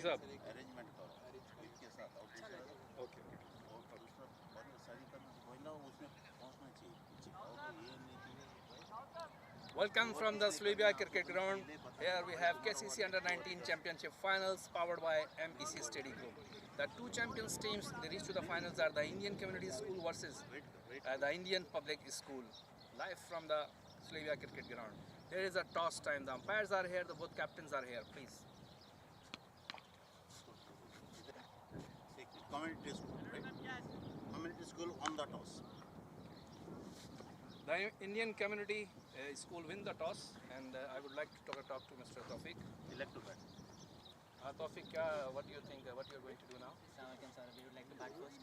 साहब? अरेंजमेंट करो इसके साथ और दूसरा ओके और दूसरा बड़ी सारी करना तो वही ना उसमें पहुंचना चाहिए चिपकाओ तो ये नहीं चाहिए Welcome from the Sulaibiya cricket ground. Here we have KCC Under-19 Championship Finals powered by MEC Study Group. The two champions teams they reach to the finals are the Indian Community School versus the Indian Public School. Live from the Sulaibiya cricket ground. There is a toss time. The umpires are here. The both captains are here. Please. community school right community school on the toss The Indian Community School win the toss, and I would like to talk to Mr. Tawfiq. elect to bat Tawfiq, what do you think? What you are going to do now? Assalamualaikum sir, we would like to bat first.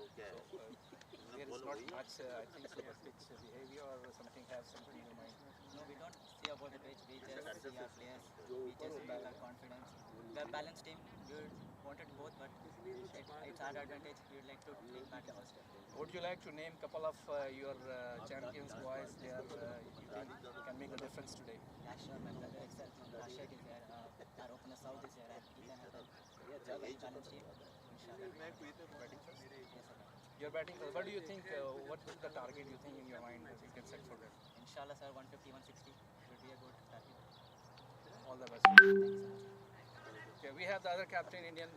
okay There is not much, I think, so pitch behavior or something have something in your mind. No, we don't see about the pitch, we just see our players, we just see our confidence. We are a balanced team, we wanted both, but it's our advantage, we would like to take bat first. Would you like to name couple of your champions boys? They are you think can make a difference today. Rashad, my brother itself, Rashad is there, our opener South is there, and Ethan has a very balanced team. Inshallah. Batting first. Yes, sir. You're batting first. What do you think? What is the target you think in your mind that you can set for them? Inshallah sir, 150, 160 would be a good target. All the best. Thank you so much. Okay, we have the other captain, Indian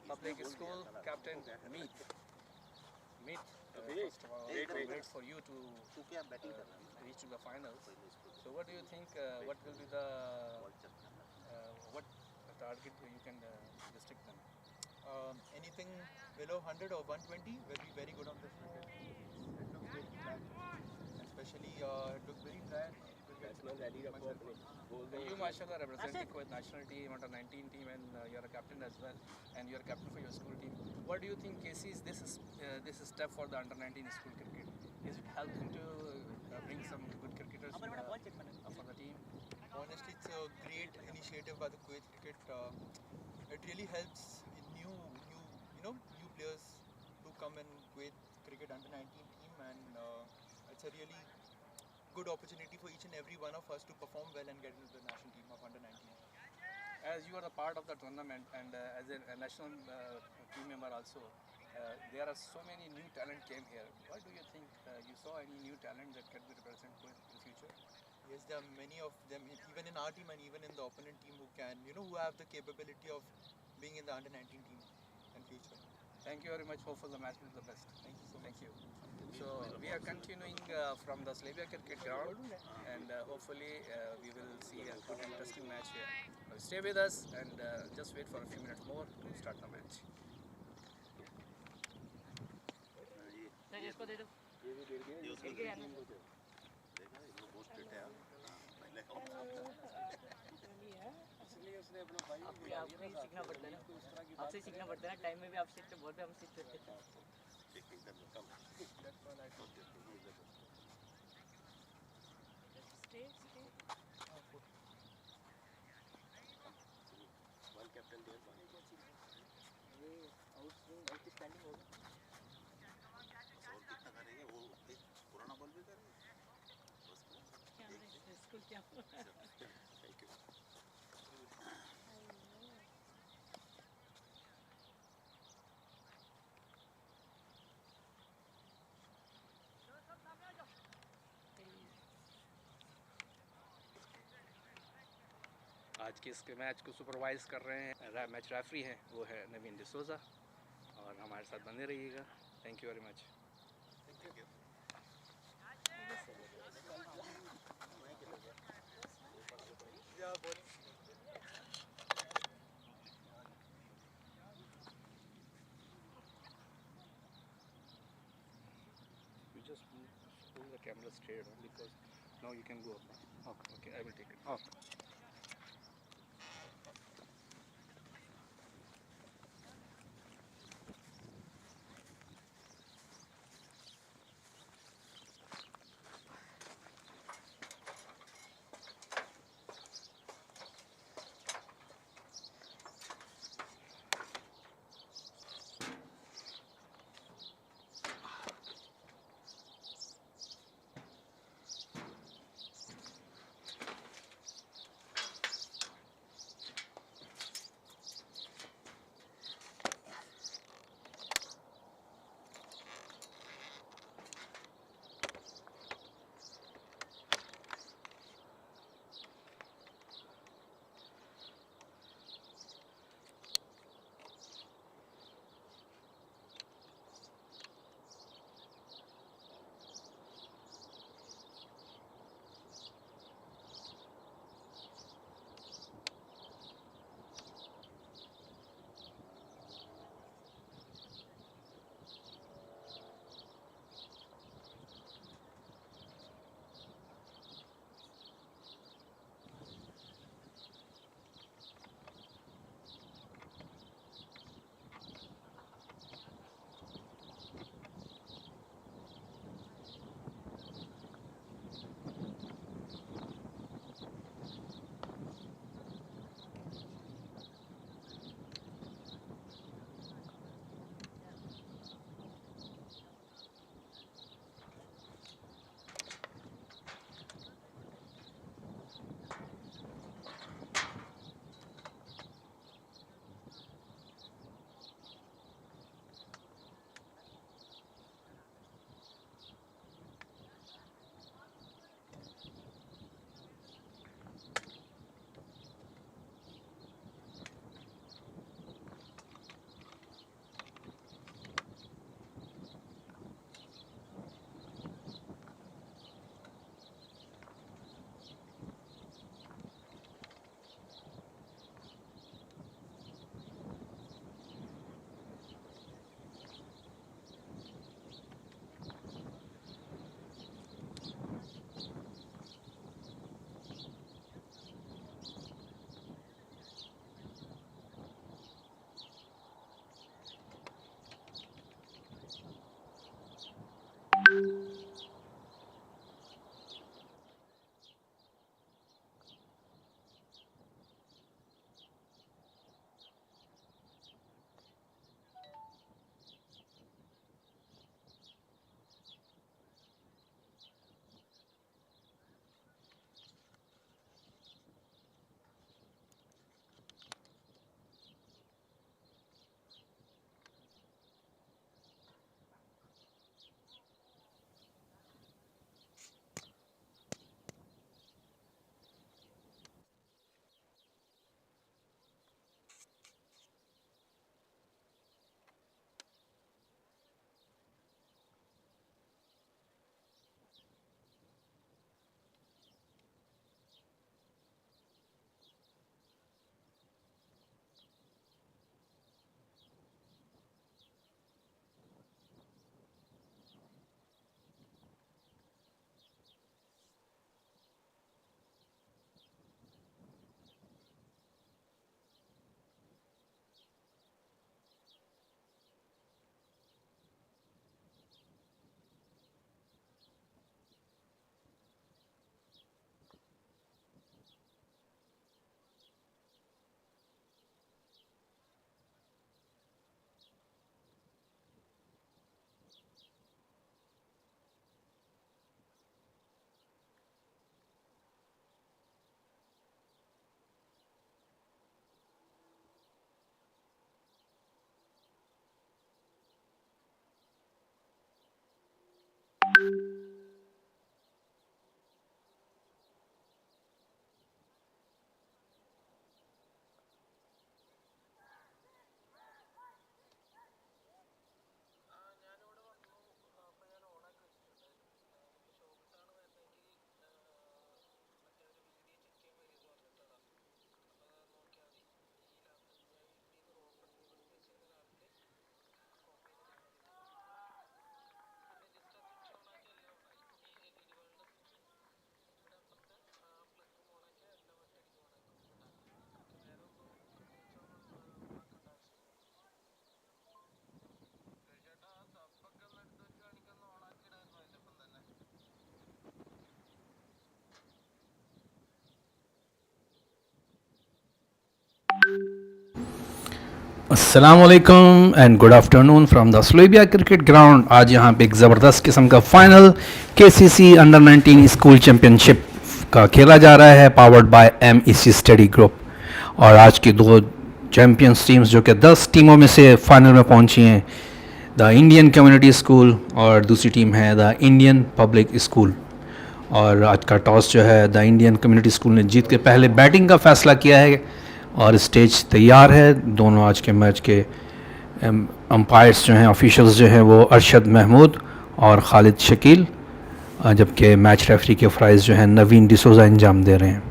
Public School captain Meet. Meet, first of all, great for you to तू क्या batting कर रहा है reach to the finals. So what do you think? What will be the what target you can restrict them? Anything below 100 or 120 will be very good on this cricket. It looks very dry, especially it looks very dry. You, mashallah, representing Kuwait national team, under 19 team, and you're a captain as well, and you're a captain for your school team. What do you think, KC's this is step for the under 19 school cricket? Is it helping to bring some good cricketers for the team? Honestly, it's a great initiative by the Kuwait cricket. It really helps in new players to come in Kuwait cricket under 19 team, and it's a really good opportunity for each and every one of us to perform well and get into the national team of under 19. As you are a part of the tournament and as a national team member also, there are so many new talent came here. What do you think? You saw any new talent that can be represented in the future? Yes, there are many of them, even in our team and even in the opponent team, who have the capability of being in the under 19 team in future. Thank you very much. Hopefully the match will be the best. Thank you so much. Thank you. So we are continuing from the Sulaibiya cricket ground, and hopefully we will see a good interesting match here. Stay with us and just wait for a few minutes more to start the match. सीखना पड़ता है ना, आपसे सीखना पड़ता है ना, time में भी आप सीखते बोलते हम सीखते थे. one captain there ये आउटस्विंग आउटस्टैंडिंग होगा. और कितना करेंगे वो एक पुराना बॉल भी करेंगे बस स्कूल क्या थैंक यू आज के इसके मैच को सुपरवाइज कर रहे हैं मैच रेफरी हैं वो है नवीन डिसोजा और हमारे साथ बने रहिएगा. Thank you very much. You just pull the camera straight on because now you can go up. Okay, I will take it. Okay. अस्सलामुअलैकुम and good afternoon from the Sulaibiya cricket ground. आज यहाँ पे एक ज़बरदस्त किस्म का final KCC under 19 school championship का खेला जा रहा है, powered by MEC study group. और आज की दो चैम्पियंस टीम्स जो कि 10 टीमों में से फाइनल में पहुँची हैं, द इंडियन कम्युनिटी स्कूल और दूसरी टीम है द इंडियन पब्लिक स्कूल। और आज का टॉस जो है द इंडियन कम्युनिटी स्कूल ने जीत के पहले बैटिंग का फ़ैसला किया है और स्टेज तैयार है। दोनों आज के मैच के अंपायर्स जो हैं, ऑफिशियल्स जो हैं, वो अरशद महमूद और खालिद शकील, जबकि मैच रेफरी के फ़राइज़ जो हैं नवीन डिसोजा अंजाम दे रहे हैं।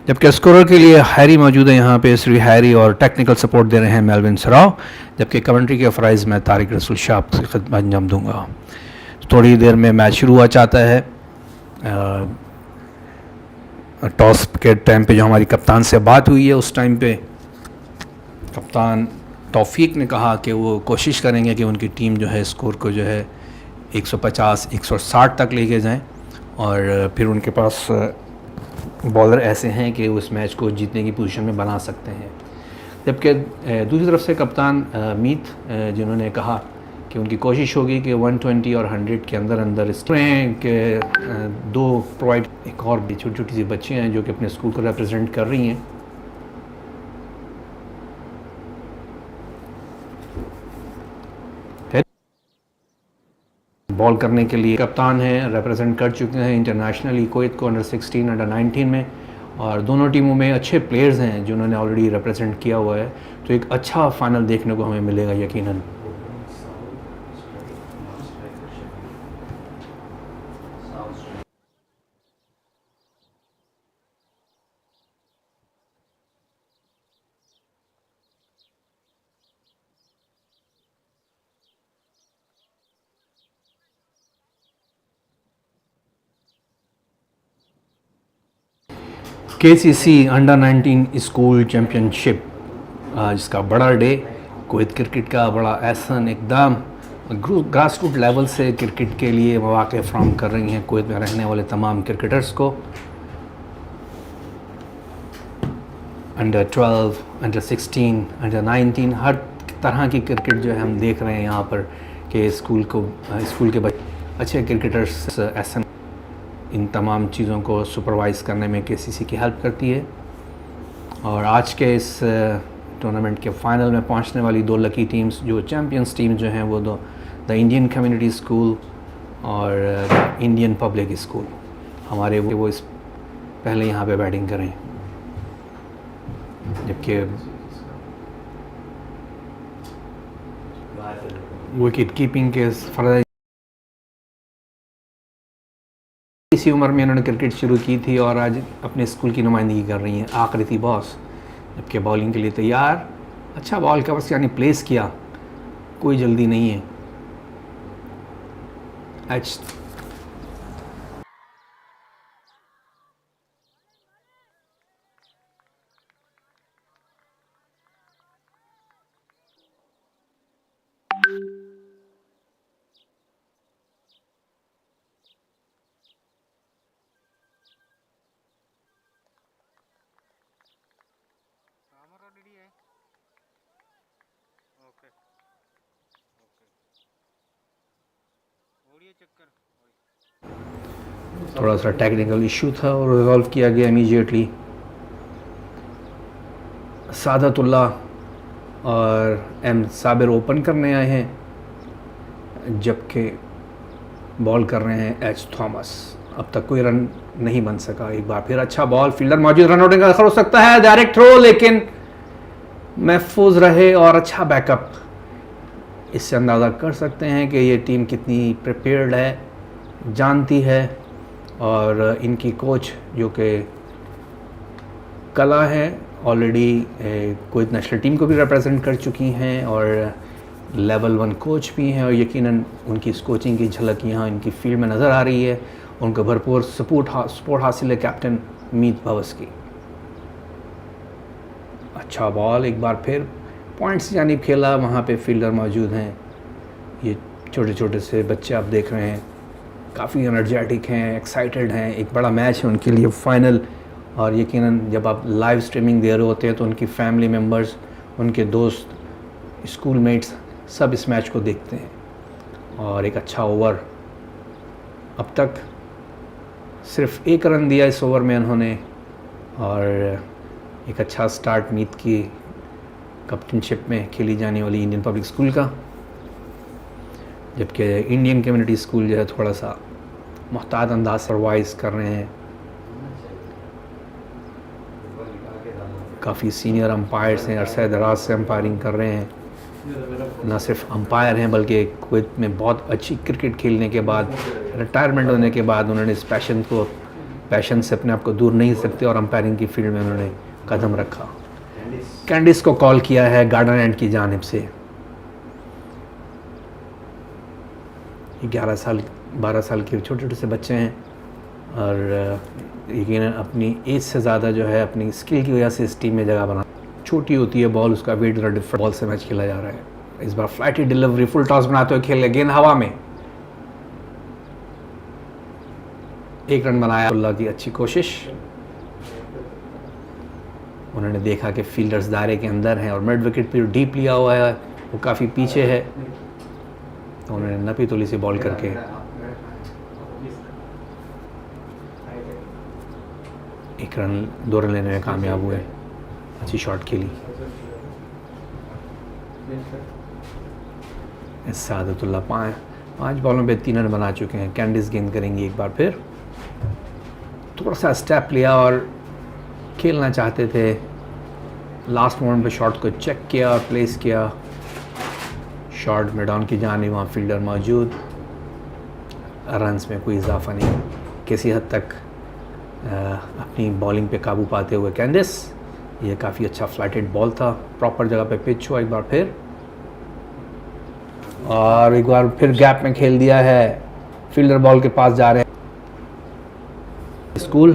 जबकि स्कोरर के लिए हैरी मौजूद है यहाँ पे, श्री हैरी, और टेक्निकल सपोर्ट दे रहे हैं मेलविन सराव, जबकि कमेंट्री के फ़राइज़ मैं तारिक रसूल शाह से खिदमत अंजाम दूँगा। थोड़ी देर में मैच शुरू हुआ चाहता है। टॉस के टाइम पे जो हमारी कप्तान से बात हुई है, उस टाइम पे कप्तान तौफीक ने कहा कि वो कोशिश करेंगे कि उनकी टीम जो है स्कोर को जो है 150-160 तक लेके जाएं, और फिर उनके पास बॉलर ऐसे हैं कि उस मैच को जीतने की पोजीशन में बना सकते हैं। जबकि दूसरी तरफ से कप्तान मीत, जिन्होंने कहा कि उनकी कोशिश होगी कि 120 और 100 के अंदर अंदर इस तरह के दो प्रोवाइड। एक और भी छोटी छोटी सी बच्चियाँ हैं जो कि अपने स्कूल को रिप्रेजेंट कर रही हैं। बॉल करने के लिए कप्तान हैं, रिप्रेजेंट कर चुके हैं इंटरनेशनली कुवैत को अंडर 16, अंडर 19 में, और दोनों टीमों में अच्छे प्लेयर्स हैं जिन्होंने ऑलरेडी रिप्रेजेंट किया हुआ है। तो एक अच्छा फाइनल देखने को हमें मिलेगा यकीनन। केसीसी अंडर 19 स्कूल चैम्पियनशिप, जिसका बड़ा डे, कुवैत क्रिकेट का बड़ा एहसन एकदम ग्रास रूट लेवल से क्रिकेट के लिए मौक़े फ्राहम कर रही हैं कुवैत में रहने वाले तमाम क्रिकेटर्स को। अंडर 12, अंडर 16, अंडर 19 हर तरह की क्रिकेट जो है हम देख रहे हैं यहाँ पर कि स्कूल के बच्चे अच्छे क्रिकेटर्स एहसन इन तमाम चीज़ों को सुपरवाइज़ करने में केसीसी की हेल्प करती है। और आज के इस टूर्नामेंट के फाइनल में पहुंचने वाली दो लकी टीम्स, जो चैम्पियंस टीम जो हैं, वो द इंडियन कम्युनिटी स्कूल और द इंडियन पब्लिक स्कूल। हमारे वो इस पहले यहाँ पे बैटिंग करें, जबकि विकेट कीपिंग के फर्ज इसी उम्र में उन्होंने क्रिकेट शुरू की थी और आज अपने स्कूल की नुमाइंदगी कर रही हैं। आकृति बॉस जबकि बॉलिंग के लिए तैयार, अच्छा बॉल का बस यानी प्लेस किया, कोई जल्दी नहीं है। एच थोड़ा सा टेक्निकल इशू था और रिजॉल्व किया गया इमीडिएटली। सादतुल्ला और एम साबिर ओपन करने आए हैं, जबकि बॉल कर रहे हैं एच थॉमस। अब तक कोई रन नहीं बन सका। एक बार फिर अच्छा बॉल, फील्डर मौजूद, रन आउटिंग का असर हो सकता है, डायरेक्ट थ्रो, लेकिन महफूज रहे और अच्छा बैकअप। इससे अंदाज़ा कर सकते हैं कि ये टीम कितनी प्रिपेयर्ड है, जानती है, और इनकी कोच जो कि कला है, ऑलरेडी कुवैत नेशनल टीम को भी रिप्रेजेंट कर चुकी हैं और लेवल 1 कोच भी हैं, और यकीनन उनकी इस कोचिंग की झलक यहाँ इनकी फील्ड में नज़र आ रही है। उनको भरपूर सपोर्ट हासिल है कैप्टन मीत भवस की। अच्छा बॉल, एक बार फिर पॉइंट्स यानी खेला, वहाँ पे फील्डर मौजूद हैं। ये छोटे छोटे से बच्चे आप देख रहे हैं, काफ़ी एनर्जेटिक हैं, एक्साइटेड हैं। एक बड़ा मैच है उनके लिए फाइनल, और यकीनन जब आप लाइव स्ट्रीमिंग दे रहे होते हैं तो उनकी फैमिली मेम्बर्स, उनके दोस्त स्कूलमेट्स सब इस मैच को देखते हैं। और एक अच्छा ओवर, अब तक सिर्फ 1 रन दिया इस ओवर में उन्होंने, और एक अच्छा स्टार्ट मीत की कैप्टनशिप में खेली जाने वाली इंडियन पब्लिक स्कूल का। जबकि इंडियन कम्युनिटी स्कूल जो है थोड़ा सा मुहतात अंदाज से वाइज कर रहे हैं। काफ़ी सीनियर अंपायर्स हैं, अरसे दराज से अंपायरिंग कर रहे हैं। न सिर्फ अंपायर हैं बल्कि कुवैत में बहुत अच्छी क्रिकेट खेलने के बाद, रिटायरमेंट होने के बाद उन्होंने इस पैशन से अपने आप को दूर नहीं सकते और अंपायरिंग की फील्ड में उन्होंने कदम रखा। कैंडिस को कॉल किया है गार्डन एंड की जानिब से। 11 साल 12 साल के छोटे छोटे से बच्चे हैं और यकीनन अपनी एज से ज़्यादा जो है अपनी स्किल की वजह से इस टीम में जगह बना। छोटी होती है बॉल, उसका वेट ज़रा डिफरेंट बॉल से मैच खेला जा रहा है। इस बार फ्लाइटी डिलीवरी, फुल टॉस बनाते हुए खेल, गेंद हवा में, 1 रन बनाया। अल्लाह की अच्छी कोशिश। उन्होंने देखा कि फील्डर्स दायरे के अंदर हैं और मिड विकेट पर डीप लिया हुआ है, वो काफ़ी पीछे है, तो उन्होंने नपी तुली से बॉल करके 1 रन 2 रन लेने में कामयाब हुए। अच्छी शॉट खेली। सादतुल्लाह 5 बॉलों पे 3 रन बना चुके हैं। कैंडिस गेंद करेंगी एक बार फिर। थोड़ा सा स्टेप लिया और खेलना चाहते थे, लास्ट मोमेंट पे शॉट को चेक किया और प्लेस किया। शॉट मिड ऑन की जानिब, वहाँ फील्डर मौजूद। रन्स में कोई इजाफा नहीं। किसी हद तक अपनी बॉलिंग पे काबू पाते हुए कैंडिस। ये काफ़ी अच्छा फ्लाइटेड बॉल था, प्रॉपर जगह पे पिच हुआ एक बार फिर, और एक बार फिर गैप में खेल दिया है। फील्डर बॉल के पास जा रहे हैं। स्कूल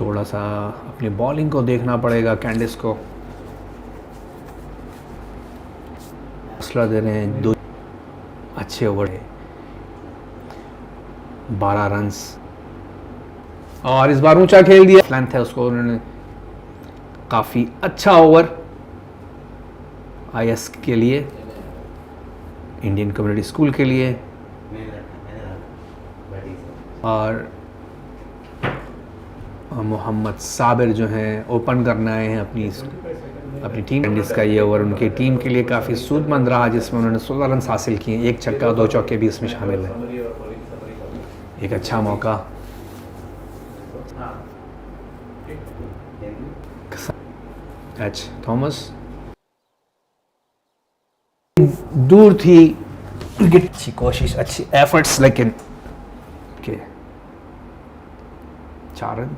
थोड़ा सा अपनी बॉलिंग को देखना पड़ेगा कैंडिस को। हौसला दे रहे हैं। 2 अच्छे ओवर है, 12 रन्स, और इस बार ऊंचा खेल दिया। लेंथ है उसको, उन्होंने काफ़ी अच्छा ओवर आईएस के लिए, इंडियन कम्युनिटी स्कूल के लिए। और मोहम्मद साबिर जो हैं ओपन करने आए हैं अपनी टीम। कैंडिस का ये ओवर उनकी टीम के लिए काफ़ी सूदमंद रहा, जिसमें उन्होंने 16 रन हासिल किए। 1 छक्का 2 चौके भी इसमें शामिल है। एक अच्छा मौका। एच थॉमस दूर थी, अच्छी कोशिश, अच्छी एफर्ट्स, लेकिन 4 रन।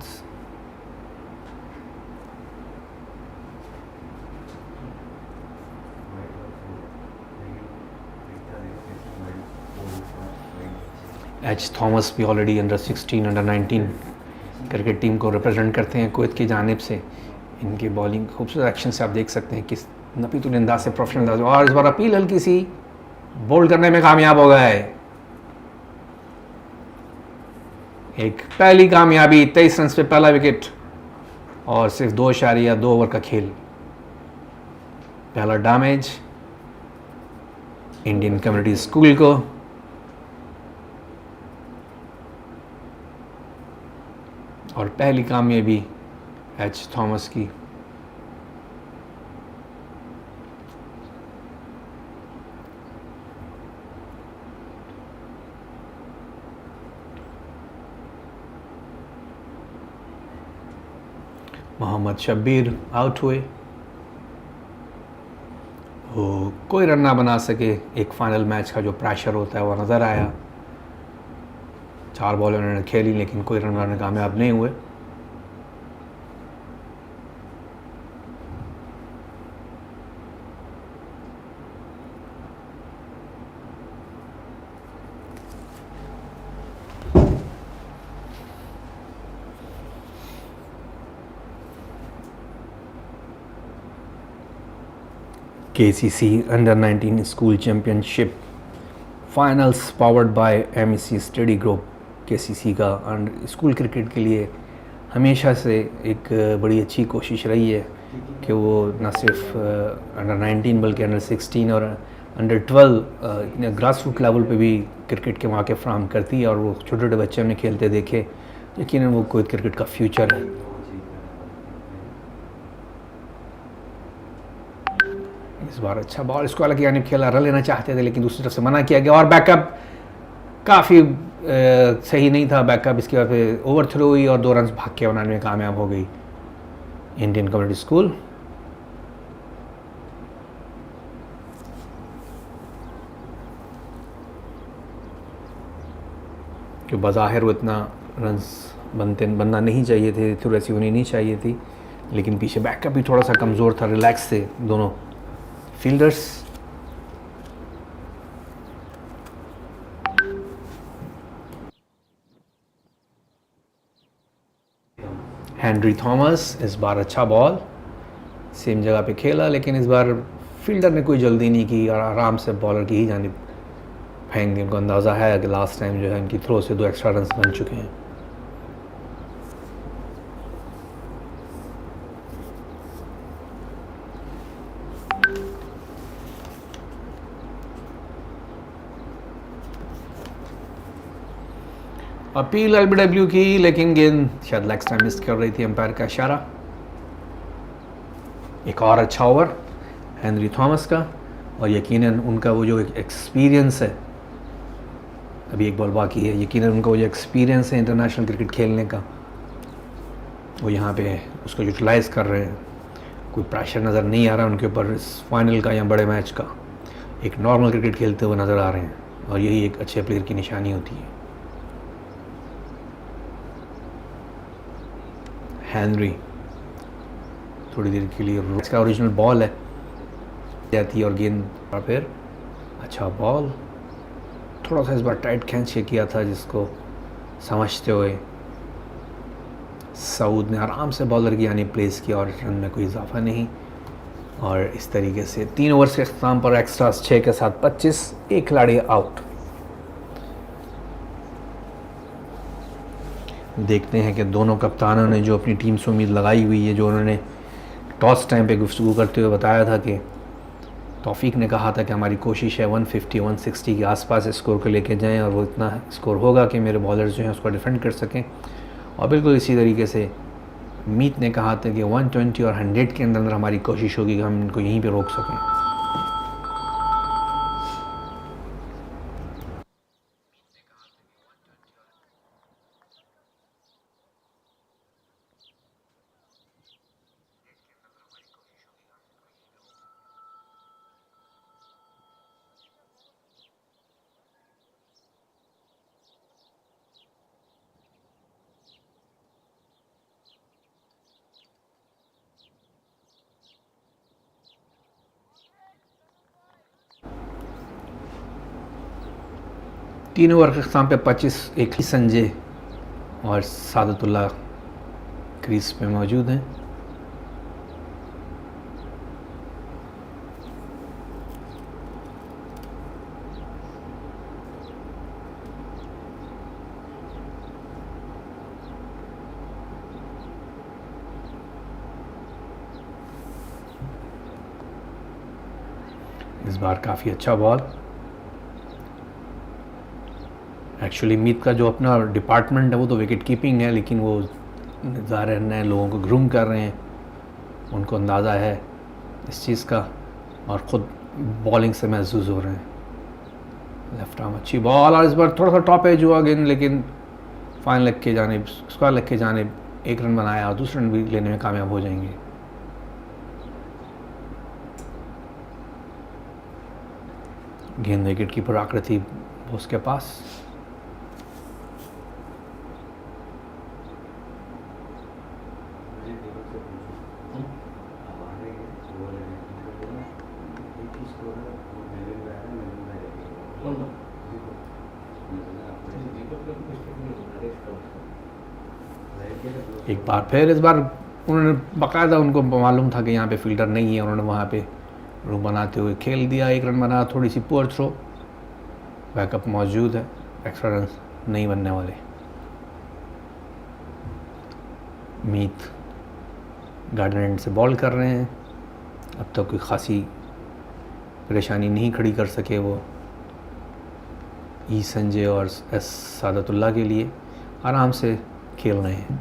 एच थॉमस भी already under 16 under 19 cricket team को रिप्रेजेंट करते हैं कुवैत की जानिब से। इनकी बॉलिंग खूबसूरत एक्शन से आप देख सकते हैं किस नपीतुल अंदाज से, प्रोफेशनल अंदाज। और इस बार अपील हल्की सी, बोल्ड करने में कामयाब हो गया है। एक पहली कामयाबी, 23 रन पे पहला विकेट और सिर्फ 2.2 ओवर का खेल। पहला डैमेज इंडियन कम्युनिटी स्कूल को। और पहली कामयाबी एच थॉमस की। मोहम्मद शब्बीर आउट हुए, वो कोई रन ना बना सके। एक फाइनल मैच का जो प्रेशर होता है वो नज़र आया। 4 बॉल उन्होंने खेली लेकिन कोई रन बनाने कामयाब नहीं हुए। KCC Under 19 School Championship finals powered by MEC study group. KCC का स्कूल क्रिकेट के लिए हमेशा से एक बड़ी अच्छी कोशिश रही है कि वो न सिर्फ अंडर 19 बल्कि अंडर 16 और अंडर 12 ग्रास रूट लेवल पे भी क्रिकेट के मौके फ्राहम करती है, और वो छोटे छोटे बच्चे हमने खेलते देखे, यकीनन वो कुवैत क्रिकेट का फ्यूचर है। इस बार अच्छा बॉल, इसको हालांकि यानी खेला रन लेना चाहते थे लेकिन दूसरी तरफ से मना किया गया, और बैकअप काफ़ी सही नहीं था बैकअप। इसके बाद फिर ओवर थ्रो हुई और 2 रन भाग के बनाने में कामयाब हो गई इंडियन कम्युनिटी स्कूल। कि बज़ाहिर वो इतना रन्स बनना नहीं चाहिए थे, थोड़ी ऐसी होनी नहीं चाहिए थी, लेकिन पीछे बैकअप भी थोड़ा सा कमज़ोर था, रिलैक्स थे दोनों फील्डर्स। हेनरी थॉमस इस बार अच्छा बॉल सेम जगह पे खेला, लेकिन इस बार फील्डर ने कोई जल्दी नहीं की और आराम से बॉलर की ही जानिब फेंक दी। उनको अंदाज़ा है कि लास्ट टाइम जो है इनकी थ्रो से 2 एक्स्ट्रा रन्स बन चुके हैं। अपील एलबीडब्ल्यू की, लेकिन गेंद शायद लेग स्टंप मिस कर रही थी अंपायर का इशारा। एक और अच्छा ओवर हेनरी थॉमस का, और यकीनन उनका वो जो एक्सपीरियंस है, अभी एक बॉल बाकी है, यकीनन उनका वो जो एक्सपीरियंस है इंटरनेशनल क्रिकेट खेलने का, वो यहाँ पे उसको यूटिलाइज़ कर रहे हैं। कोई प्रेशर नज़र नहीं आ रहा उनके ऊपर इस फाइनल का या बड़े मैच का, एक नॉर्मल क्रिकेट खेलते हुए नज़र आ रहे हैं, और यही एक अच्छे प्लेयर की निशानी होती है। हेनरी थोड़ी देर के लिए, इसका ओरिजिनल बॉल है जाती है और गेंद, और फिर अच्छा बॉल, थोड़ा सा इस बार टाइट खींच के किया था, जिसको समझते हुए सऊद ने आराम से बॉलर की यानी प्लेस किया, और रन में कोई इजाफा नहीं। और इस तरीके से 3 ओवर्स के अख्ताम पर एक्स्ट्रास 6 के साथ 25, एक खिलाड़ी आउट। देखते हैं कि दोनों कप्तानों ने जो अपनी टीम से उम्मीद लगाई हुई है, जो उन्होंने टॉस टाइम पे गुफ्तगू करते हुए बताया था कि तौफीक ने कहा था कि हमारी कोशिश है 150-160 के आसपास स्कोर को लेके जाएं, और वो इतना स्कोर होगा कि मेरे बॉलर्स जो हैं उसको डिफेंड कर सकें। और बिल्कुल इसी तरीके से मीत ने कहा था कि 120 और 100 के अंदर हमारी कोशिश होगी कि हम इनको यहीं पे रोक सकें। तीन ओवर के अख्ताम पे 25, एक ही संजय और सादतुल्लाह क्रीज पे मौजूद हैं। इस बार काफ़ी अच्छा बॉल। एक्चुअली मीत का जो अपना डिपार्टमेंट है वो तो विकेट कीपिंग है, लेकिन वो ज़ाहिर नए लोगों को ग्रूम कर रहे हैं, उनको अंदाज़ा है इस चीज़ का, और ख़ुद बॉलिंग से महसूस हो रहे हैं। लेफ्ट आर्म अच्छी बॉल, और इस बार थोड़ा सा टॉप एज हुआ गेंद, लेकिन फाइन लेग के जानिब, स्क्वायर लेग के जानिब 1 रन बनाया, और दूसरा रन भी लेने में कामयाब हो जाएंगे। गेंद विकेट कीपर आकृति बोस के पास। एक बार फिर, इस बार उन्होंने बाकायदा, उनको मालूम था कि यहाँ पे फील्डर नहीं है, उन्होंने वहाँ पे रूम बनाते हुए खेल दिया। 1 रन बना, थोड़ी सी पुअर थ्रो, बैकअप मौजूद है, एक्स्ट्रा रन नहीं बनने वाले। मीत गार्डन एंड से बॉल कर रहे हैं। अब तक कोई ख़ासी परेशानी नहीं खड़ी कर सके वो। ई संजय और एस सादतुल्लाह के लिए आराम से खेल रहे हैं।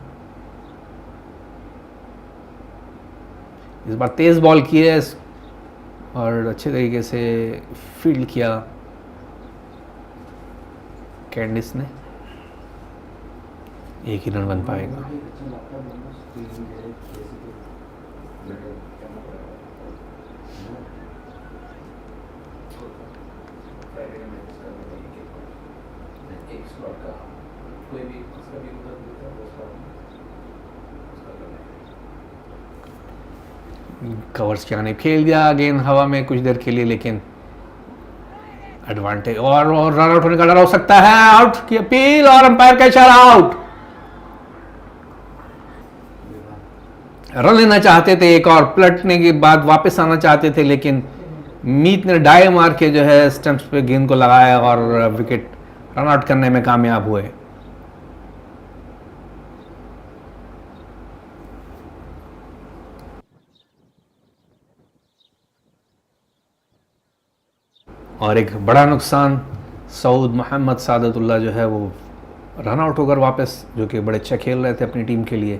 इस बार तेज़ बॉल की है और अच्छे तरीके से फील्ड किया कैंडिस ने। एक ही रन बन पाएगा। कवर्स के आने खेल दिया गेंद हवा में कुछ देर के लिए, लेकिन एडवांटेज और रन आउट होने का डर हो सकता है। आउट की अपील और अंपायर का इशारा, आउट। रन लेना चाहते थे एक और, पलटने के बाद वापस आना चाहते थे, लेकिन मीत ने डाई मार के जो है स्टंप्स पे गेंद को लगाया और विकेट रन आउट करने में कामयाब हुए। और एक बड़ा नुकसान, सऊद मोहम्मद सादतुल्लाह जो है वो रन आउट होकर वापस, जो कि बड़े अच्छा खेल रहे थे अपनी टीम के लिए,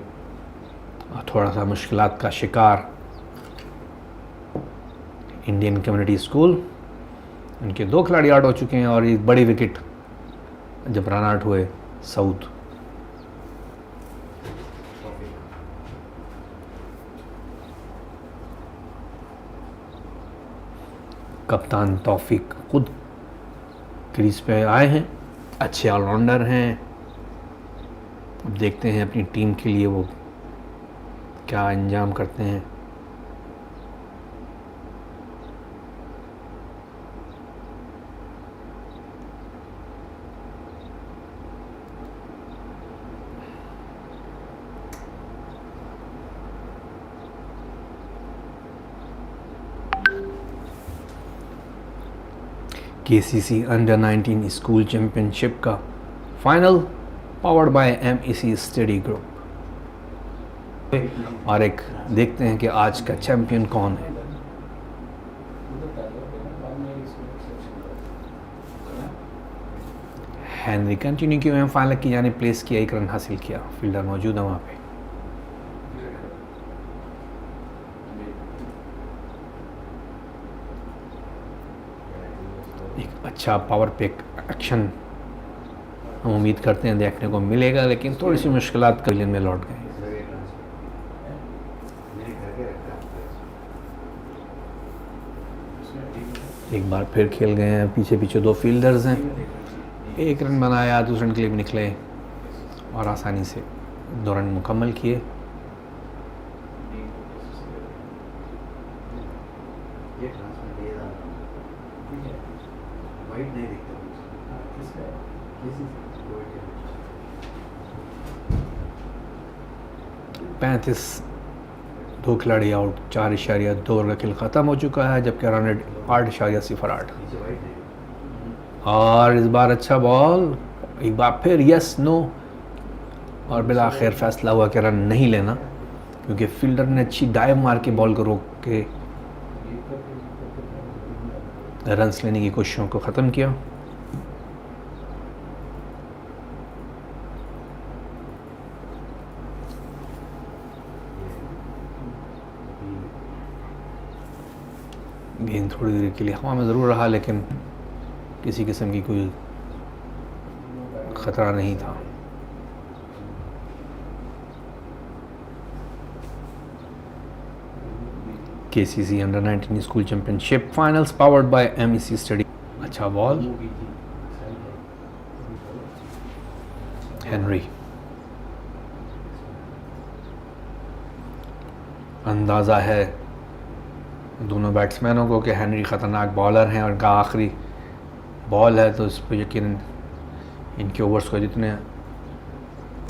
और थोड़ा सा मुश्किलात का शिकार। इंडियन कम्युनिटी स्कूल, उनके 2 खिलाड़ी आउट हो चुके हैं और एक बड़ी विकेट जब रन आउट हुए सऊद। कप्तान तौफीक खुद क्रीज पे आए हैं, अच्छे ऑलराउंडर हैं। अब देखते हैं अपनी टीम के लिए वो क्या अंजाम करते हैं। KCC अंडर 19 स्कूल चैंपियनशिप का final powered by MEC study group. और एक देखते हैं कि आज का चैंपियन कौन है। हेनरी कंटिन्यू किए हुए फाइनल की जाने प्लेस किया, 1 रन हासिल किया। फील्डर मौजूद है वहाँ पे। एक अच्छा पावर पिक एक्शन हम उम्मीद करते हैं देखने को मिलेगा, लेकिन थोड़ी सी मुश्किलात कलियन में लौट गए। एक बार फिर खेल गए हैं, पीछे पीछे 2 फील्डर्स हैं। 1 रन बनाया, दूसरे रन के लिए भी निकले और आसानी से 2 रन मुकम्मल किए। पैंतीस 2 खिलाड़ी आउट, 4.2 ओवर का खेल ख़त्म हो चुका है, जबकि रन रेट 8.08। और इस बार अच्छा बॉल, एक बार फिर यस नो, और बिला आखिर फैसला हुआ कि रन नहीं लेना, क्योंकि फील्डर ने अच्छी डाइव मार के बॉल को रोक के रन्स लेने की कोशिशों को ख़त्म किया। गेंद थोड़ी देर के लिए हवा में ज़रूर रहा, लेकिन किसी किस्म की कोई ख़तरा नहीं था। KCC under 19 school championship finals powered by MEC study. अच्छा बॉल, हेनरी। अंदाज़ा है दोनों बैट्समैनों को कि हेनरी ख़तरनाक बॉलर हैं और इनका आखिरी बॉल है, तो इस पर यकीन इनके ओवर्स को जितने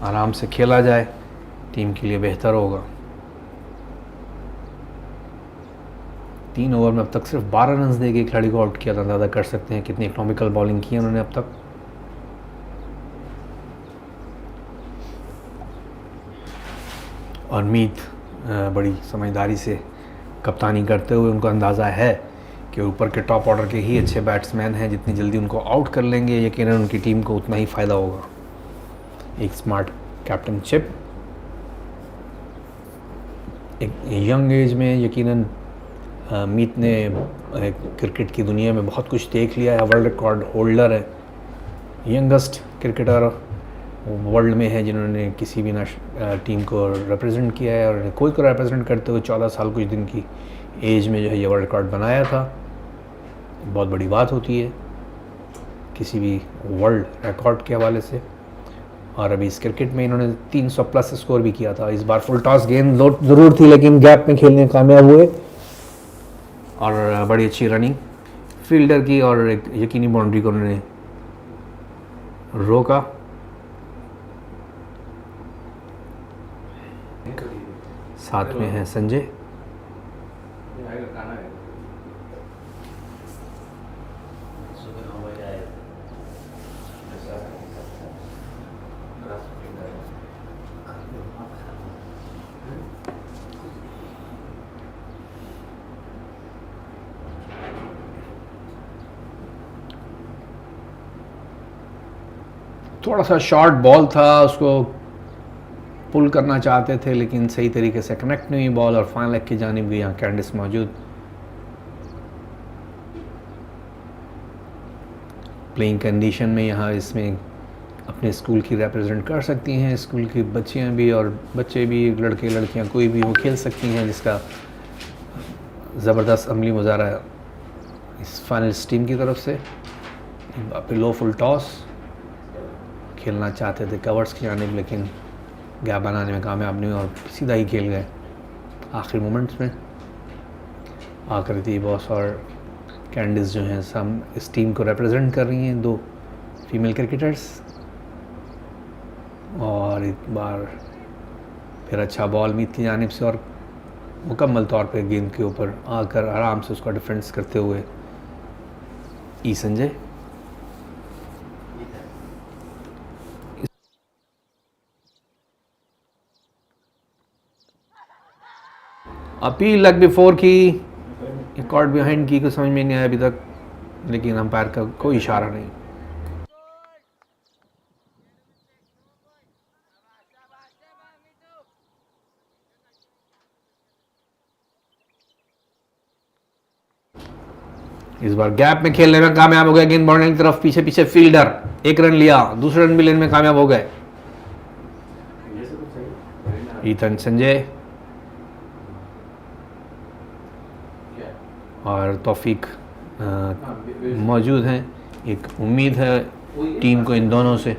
आराम से खेला जाए टीम के लिए बेहतर होगा। 3 ओवर में अब तक सिर्फ 12 रन दे के खिलाड़ी को आउट किया था। अंदाज़ा कर सकते हैं कितनी इकोनॉमिकल बॉलिंग की है उन्होंने अब तक। और मीत बड़ी समझदारी से कप्तानी करते हुए उनको अंदाज़ा है कि ऊपर के टॉप ऑर्डर के ही अच्छे बैट्समैन हैं, जितनी जल्दी उनको आउट कर लेंगे यकीनन उनकी टीम को उतना ही फ़ायदा होगा। एक स्मार्ट कैप्टनशिप, एक यंग एज में यकीनन मीत ने क्रिकेट की दुनिया में बहुत कुछ देख लिया है, वर्ल्ड रिकॉर्ड होल्डर है, यंगेस्ट क्रिकेटर वर्ल्ड में है जिन्होंने किसी भी टीम को रिप्रेजेंट किया है, और कोई को रिप्रेजेंट करते हुए 14 साल कुछ दिन की एज में जो है ये वर्ल्ड रिकॉर्ड बनाया था। बहुत बड़ी बात होती है किसी भी वर्ल्ड रिकॉर्ड के हवाले से। और अभी इस क्रिकेट में इन्होंने 300 प्लस स्कोर भी किया था। इस बार फुल टॉस गेंद ज़रूर थी लेकिन गैप में खेलने कामयाब हुए और बड़ी अच्छी रनिंग फील्डर की और एक यकीनी बाउंड्री को उन्होंने रोका। साथ में है संजय, थोड़ा सा शॉर्ट बॉल था, उसको पुल करना चाहते थे लेकिन सही तरीके से कनेक्ट नहीं हुई बॉल और फाइनल लेग की जानिब भी यहाँ कैंडिस मौजूद। प्लेइंग कंडीशन में यहाँ इसमें अपने स्कूल की रिप्रेजेंट कर सकती हैं, स्कूल की बच्चियाँ भी और बच्चे भी, लड़के लड़कियाँ कोई भी वो खेल सकती हैं, जिसका ज़बरदस्त अमली मुजाहरा इस फाइनलिस्ट टीम की तरफ से। लो फुल टॉस खेलना चाहते थे कवर्स की जानिब लेकिन गैप बनाने में कामयाब नहीं और सीधा ही खेल गए आखिरी मोमेंट्स में। आकृति बॉस और कैंडिस जो हैं सब इस टीम को रिप्रेजेंट कर रही हैं, 2 फीमेल क्रिकेटर्स। और एक बार फिर अच्छा बॉल मीत की जानिब से और मुकम्मल तौर पे गेंद के ऊपर आकर आराम से उसका डिफेंस करते हुए संजय। अपील लेग बिफोर की, कॉर्ड बिहाइंड की को समझ में नहीं आया अभी तक, लेकिन अंपायर का कोई इशारा नहीं। इस बार गैप में खेलने में कामयाब हो गए, गेंद बाउंड्री की तरफ पीछे पीछे फील्डर 1 रन लिया, दूसरे रन भी लेने में कामयाब हो गए संजय। और तौफीक मौजूद हैं, एक उम्मीद है टीम को इन दोनों से।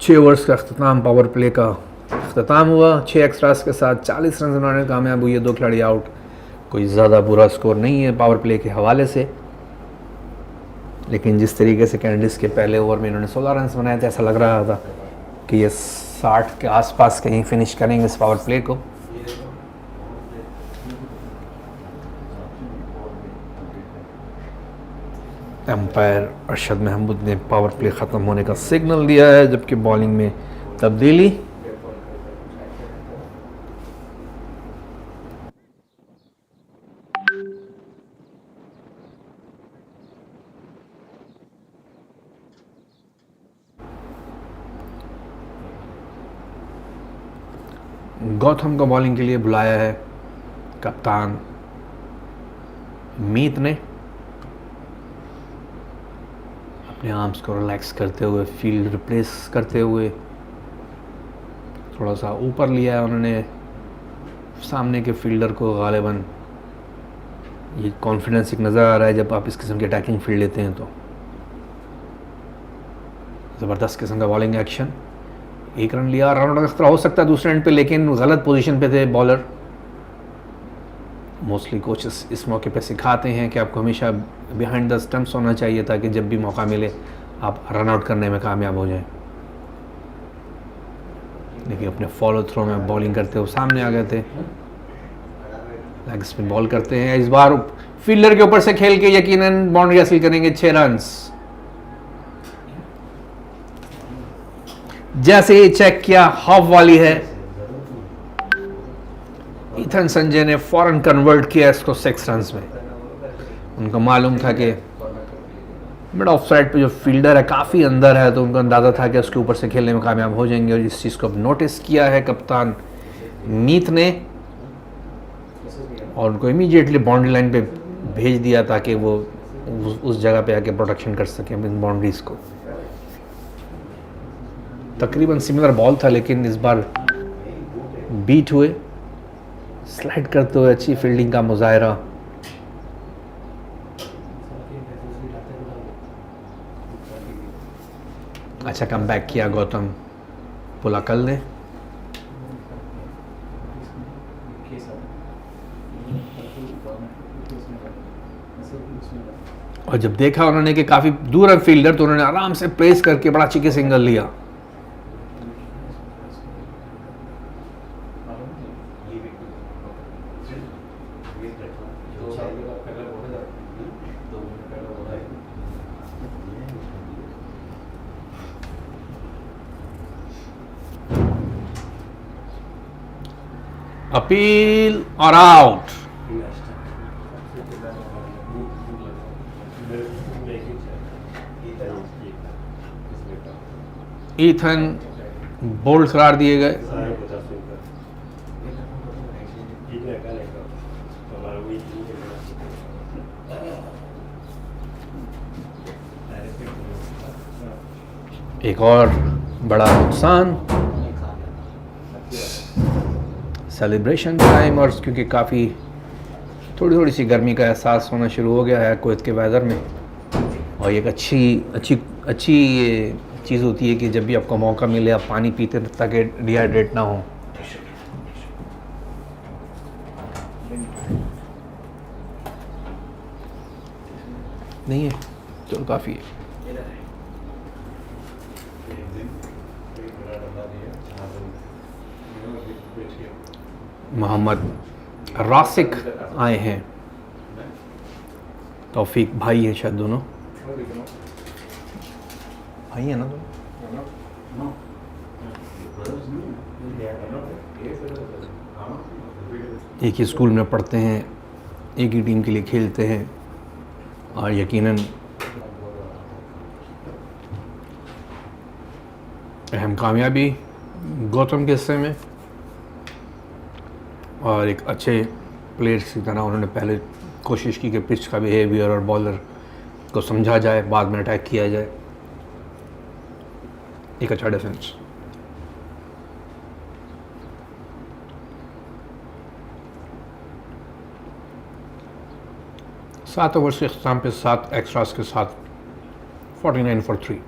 छः ओवर्स का अख्ताम, पावर प्ले का अख्ताम हुआ 6 एक्स्ट्रास के साथ 40 रन बनाने में कामयाब हुई है, 2 खिलाड़ी आउट। कोई ज़्यादा बुरा स्कोर नहीं है पावर प्ले के हवाले से, लेकिन जिस तरीके से कैंडिस के पहले ओवर में इन्होंने 16 रन बनाए थे, ऐसा लग रहा था कि ये 60 के आसपास कहीं फिनिश करेंगे इस पावर प्ले को। एम्पायर अरशद महमूद ने पावर प्ले ख़त्म होने का सिग्नल दिया है, जबकि बॉलिंग में तब्दीली। गौतम को बॉलिंग के लिए बुलाया है कप्तान मीत ने, अपने आर्म्स को रिलैक्स करते हुए, फील्ड रिप्लेस करते हुए थोड़ा सा ऊपर लिया है उन्होंने सामने के फील्डर को। गालिबन ये कॉन्फिडेंस एक नज़र आ रहा है जब आप इस किस्म की अटैकिंग फील्ड लेते हैं तो। ज़बरदस्त किस्म का बॉलिंग एक्शन, 1 रन लिया, रन आउट का खतरा हो सकता है दूसरे एंड पे, लेकिन गलत पोजीशन पे थे बॉलर। मोस्टली कोचेस इस मौके पे सिखाते हैं कि आपको हमेशा बिहाइंड द स्टंप्स होना चाहिए ताकि जब भी मौका मिले आप रन आउट करने में कामयाब हो जाएं। लेकिन अपने फॉलो थ्रो में बॉलिंग करते हुए सामने आ गए थे। लेग स्पिन बॉल करते हैं, इस बार फील्डर के ऊपर से खेल के यकीनन बाउंड्री हासिल करेंगे, 6 रन्स। जैसे ही चेक किया हाफ वाली है, इथन संजय ने फौरन कन्वर्ट किया इसको 6 रन्स में। उनको मालूम था कि मिड ऑफ साइड पे जो फील्डर है काफ़ी अंदर है, तो उनको अंदाज़ा था कि उसके ऊपर से खेलने में कामयाब हो जाएंगे, और इस चीज़ को अब नोटिस किया है कप्तान मीत ने, और उनको इमीडिएटली बाउंड्री लाइन पे भेज दिया ताकि वो उस जगह पे आके प्रोटेक्शन कर सकें इन बाउंड्रीज़ को। तकरीबन सिमिलर बॉल था, लेकिन इस बार बीट हुए, स्लाइड करते हुए अच्छी फील्डिंग का मुजाहरा। अच्छा कम बैक किया गौतम पुलाकल ने। और जब देखा उन्होंने कि काफ़ी दूर है फील्डर, तो उन्होंने आराम से प्लेस करके बड़ा अच्छी सिंगल लिया। अपील और आउट। ईथन बोल्ड करार दिए गए। एक और बड़ा नुकसान, सेलिब्रेशन टाइम, और क्योंकि काफ़ी थोड़ी सी गर्मी का एहसास होना शुरू हो गया है कुवैत के वेदर में, और एक अच्छी चीज़ होती है कि जब भी आपको मौका मिले आप पानी पीते ताकि डिहाइड्रेट ना हो। नहीं है चलो काफ़ी है। मोहम्मद रासिक आए हैं, तौफीक भाई हैं शायद, दोनों भाई हैं ना दोनों। एक ही स्कूल में पढ़ते हैं, एक ही टीम के लिए खेलते हैं, और यकीनन अहम कामयाबी गौतम के हिस्से में, और एक अच्छे प्लेयर की तरह उन्होंने पहले कोशिश की कि पिच का बिहेवियर और बॉलर को समझा जाए, बाद में अटैक किया जाए। एक अच्छा डिफेंस। सात ओवर्स के अख्ताम पे 7 एक्स्ट्रास के साथ 49 फॉर 3।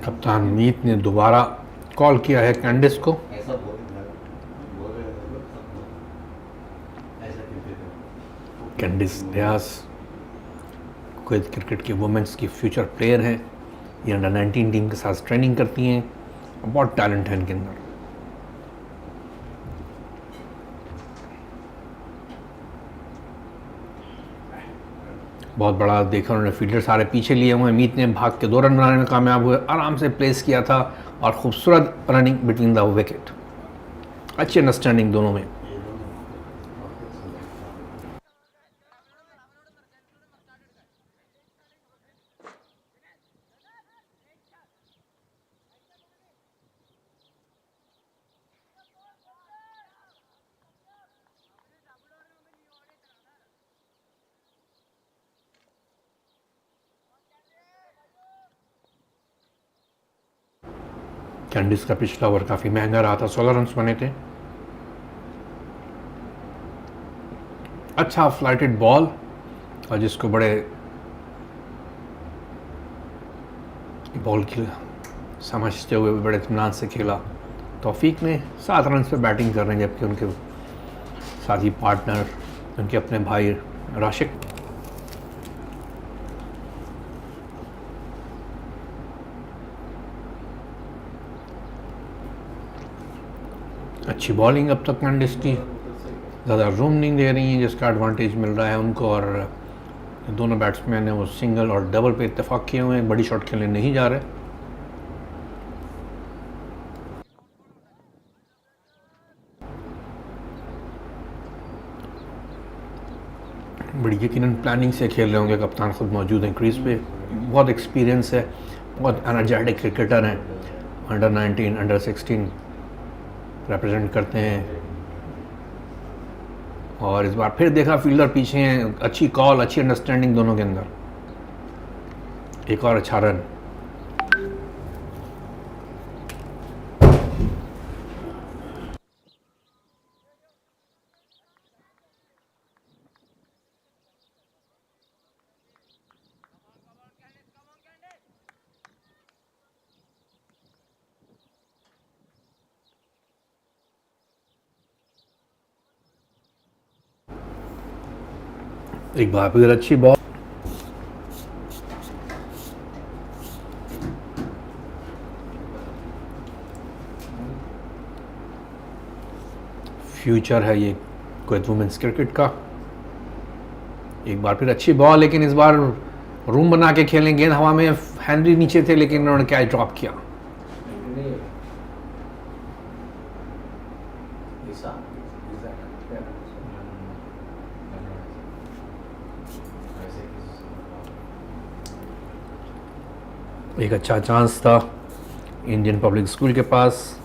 कप्तान मीत ने दोबारा कॉल किया है कैंडिस को। कैंडिस रियाज कुवैत क्रिकेट की वुमेंस की फ्यूचर प्लेयर हैं। ये अंडर 19 टीम के साथ ट्रेनिंग करती हैं, बहुत टैलेंट है इनके अंदर। बहुत बड़ा देखा उन्होंने, फील्डर सारे पीछे लिए हुए। मीत ने भाग के 2 रन बनाने में कामयाब हुए, आराम से प्लेस किया था, और खूबसूरत रनिंग बिटवीन द विकेट, अच्छी अंडरस्टैंडिंग दोनों में। कैंडिस का पिछला ओवर काफ़ी महंगा रहा था, 16 रन बने थे। अच्छा फ्लाइटेड बॉल, और जिसको बड़े बॉल की समझते हुए बड़े इत्मीनान से खेला। तौफीक ने 7 रन पे बैटिंग कर रहे हैं, जबकि उनके साथी पार्टनर, उनके अपने भाई राशिक अच्छी बॉलिंग अब तक कैंडिस की, ज़्यादा रूम नहीं दे रही हैं, जिसका एडवांटेज मिल रहा है उनको। और दोनों बैट्समैन ने वो सिंगल और डबल पे इत्तेफाक किए हुए हैं, बड़ी शॉट खेलने नहीं जा रहे। बड़ी यकीनन प्लानिंग से खेल रहे होंगे, कप्तान खुद मौजूद हैं क्रीज पे, बहुत एक्सपीरियंस है, बहुत एनर्जेटिक क्रिकेटर हैं, अंडर 19 अंडर 16 रिप्रेजेंट करते हैं। और इस बार फिर देखा फील्डर पीछे हैं, अच्छी कॉल, अच्छी अंडरस्टैंडिंग दोनों के अंदर। एक और अच्छा रन। एक बार फिर अच्छी बॉल, फ्यूचर है ये कुवैत वुमेन्स क्रिकेट का। एक बार फिर अच्छी बॉल, लेकिन इस बार रूम बना के खेलें। गेंद हवा में, हैंनरी नीचे थे, लेकिन उन्होंने कैच ड्रॉप किया। एक अच्छा चांस था इंडियन पब्लिक स्कूल के पास।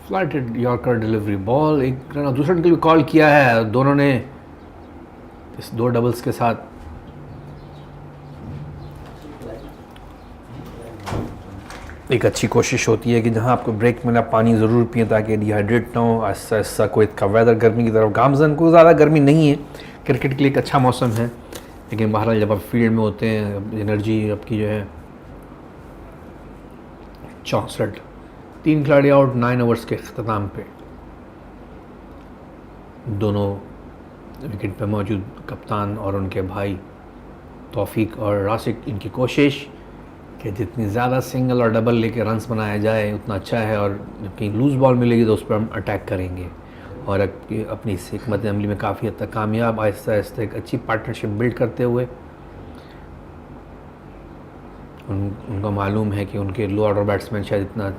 फ्लाइटेड यॉर्कर डिलीवरी बॉल, एक रन दूसरे के लिए कॉल किया है। दोनों ने इस 2 डबल्स के साथ एक अच्छी कोशिश होती है कि जहां आपको ब्रेक मिला पानी ज़रूर पिए ताकि डिहाइड्रेट ना हो। ऐसा ऐसा कोई का वेदर गर्मी की तरफ गामजन को ज़्यादा गर्मी नहीं है, क्रिकेट के लिए एक अच्छा मौसम है, लेकिन बहरहाल जब आप फील्ड में होते हैं एनर्जी आपकी जो है 64। 3 खिलाड़ी आउट 9 ओवर्स के अख्ताम पे। दोनों विकेट पर मौजूद कप्तान और उनके भाई तौफीक और राशिक, इनकी कोशिश कि जितनी ज़्यादा सिंगल और डबल लेके रन्स बनाया जाए उतना अच्छा है, और जब कहीं लूज़ बॉल मिलेगी तो उस पर हम अटैक करेंगे। और अपनी इस हिकमत अमली में काफ़ी हद तक कामयाब, आहिस्ता आहिस्ता एक अच्छी पार्टनरशिप बिल्ड करते हुए उनको मालूम है कि उनके लो ऑर्डर बैट्समैन शायद इतना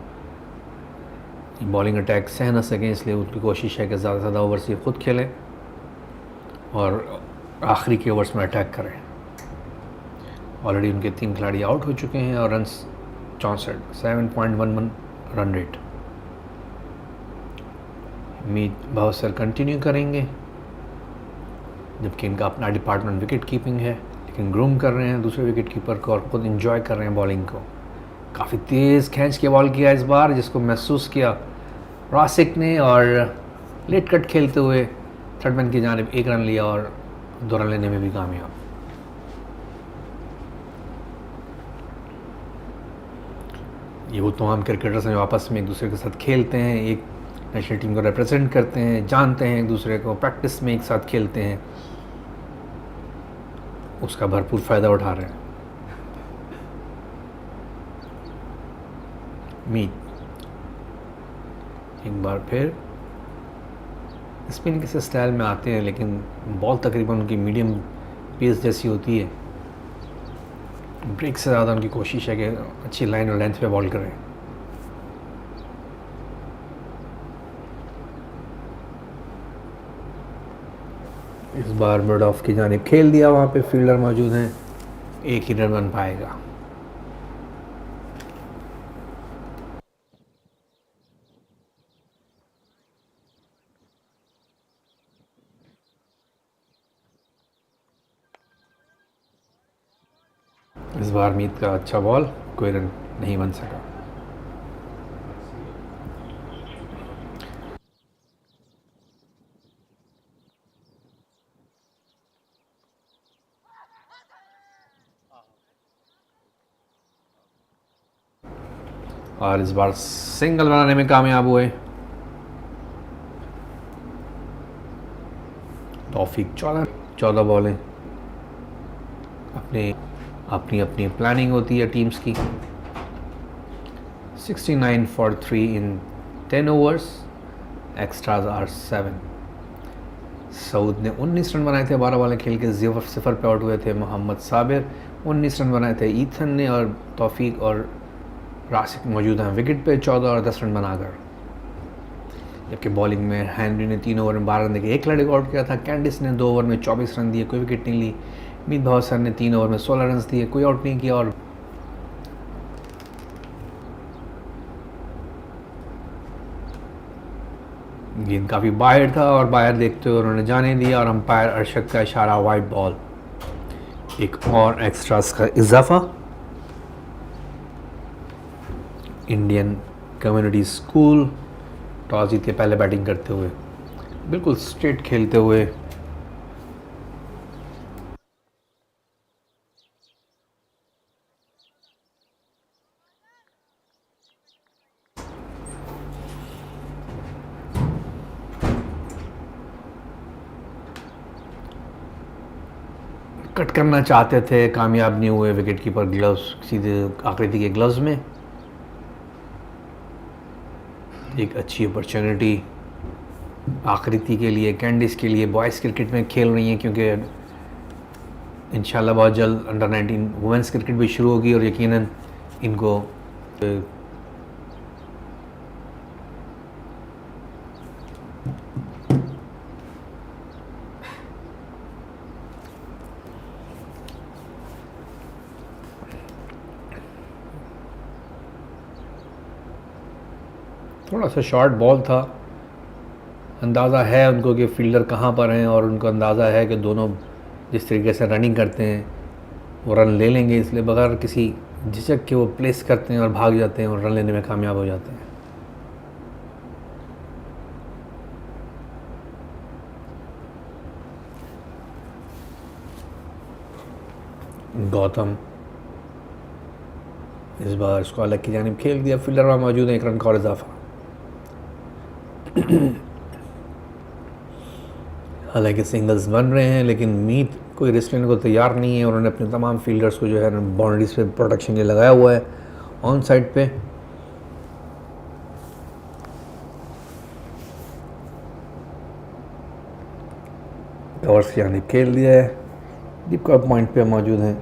बॉलिंग अटैक सह ना सकें, इसलिए उनकी कोशिश है कि ज़्यादा से ज़्यादा ओवर्स ये खुद खेलें और आखिरी के ओवर्स में अटैक करें। ऑलरेडी उनके 3 खिलाड़ी आउट हो चुके हैं और रन्स 64, 7.11 रन रेट। मीत भावसर कंटिन्यू करेंगे, जबकि इनका अपना डिपार्टमेंट विकेट कीपिंग है, लेकिन ग्रूम कर रहे हैं दूसरे विकेट कीपर को और ख़ुद इंजॉय कर रहे हैं बॉलिंग को। काफ़ी तेज़ खींच के बॉल किया इस बार, जिसको महसूस किया रासिक ने, और लेट कट खेलते हुए थर्डमैन की जानिब 1 रन लिया और 2 रन लेने में भी कामयाब। ये वो तमाम क्रिकेटर्स हैं जो आपस में एक दूसरे के साथ खेलते हैं, एक नेशनल टीम को रिप्रेजेंट करते हैं, जानते हैं एक दूसरे को, प्रैक्टिस में एक साथ खेलते हैं, उसका भरपूर फ़ायदा उठा रहे हैं। मीत एक बार फिर स्पिन के स्टाइल में आते हैं, लेकिन बॉल तकरीबन उनकी मीडियम पेस जैसी होती है। ब्रेक से ज़्यादा उनकी कोशिश है कि अच्छी लाइन और लेंथ पे बॉल करें। इस बार मिड ऑफ की जानिब खेल दिया, वहाँ पे फील्डर मौजूद हैं, एक ही रन बन पाएगा। इस बार मीत का अच्छा बॉल, कोई रन नहीं बन सका। और इस बार सिंगल बनाने में कामयाब हुए। तौफीक 14 बॉलें, अपनी अपनी प्लानिंग होती है टीम्स की। 69 for 3 in 10 overs, extras are 7। Saud ने 19 रन बनाए थे 12 बॉलें खेल के, 0 पे आउट हुए थे मोहम्मद साबिर। 19 रन बनाए थे ईथन ने, और तौफीक और राशिक मौजूद हैं विकेट पे 14 और 10 रन बनाकर। जबकि बॉलिंग में हेनरी ने 3 ओवर में 12 रन देके 1 खिलाड़ी को आउट किया था। कैंडिस ने 2 ओवर में 24 रन दिए, कोई विकेट नहीं ली। मीत भावसर ने 3 ओवर में 16 रन दिए, कोई आउट नहीं किया। और गेंद काफ़ी बाहर था और बाहर देखते हुए उन्होंने जाने दिया, और अंपायर अरशद का इशारा वाइड बॉल। एक और एक्स्ट्रास का इजाफा। इंडियन कम्युनिटी स्कूल टॉस जीत के पहले बैटिंग करते हुए, बिल्कुल स्ट्रेट खेलते हुए। कट करना चाहते थे, कामयाब नहीं हुए। विकेट कीपर ग्लव्स, सीधे आकृति के ग्लव्स में। एक अच्छी अपॉर्चुनिटी आकृति के लिए, कैंडिस के लिए, बॉयज़ क्रिकेट में खेल रही हैं, क्योंकि इंशाल्लाह बहुत जल्द अंडर 19 वुमेंस क्रिकेट भी शुरू होगी, और यकीनन इनको थोड़ा सा शॉर्ट बॉल था। अंदाज़ा है उनको कि फील्डर कहाँ पर हैं, और उनको अंदाज़ा है कि दोनों जिस तरीके से रनिंग करते हैं वो रन ले लेंगे, इसलिए बगैर किसी झिझक के वो प्लेस करते हैं और भाग जाते हैं और रन लेने में कामयाब हो जाते हैं। गौतम इस बार इसको अलग की जानिब खेल दिया, फील्डर वहाँ मौजूद है, 1 रन का और इजाफा। हालांकि सिंगल्स बन रहे हैं, लेकिन मीत कोई रिस्क लेने को तैयार नहीं है। उन्होंने अपने तमाम फील्डर्स को जो है बाउंड्रीज पे प्रोटेक्शन के लिए लगाया हुआ है ऑन साइड पे। कवर्स यानी खेल दिया है, डीप कवर पॉइंट पे मौजूद हैं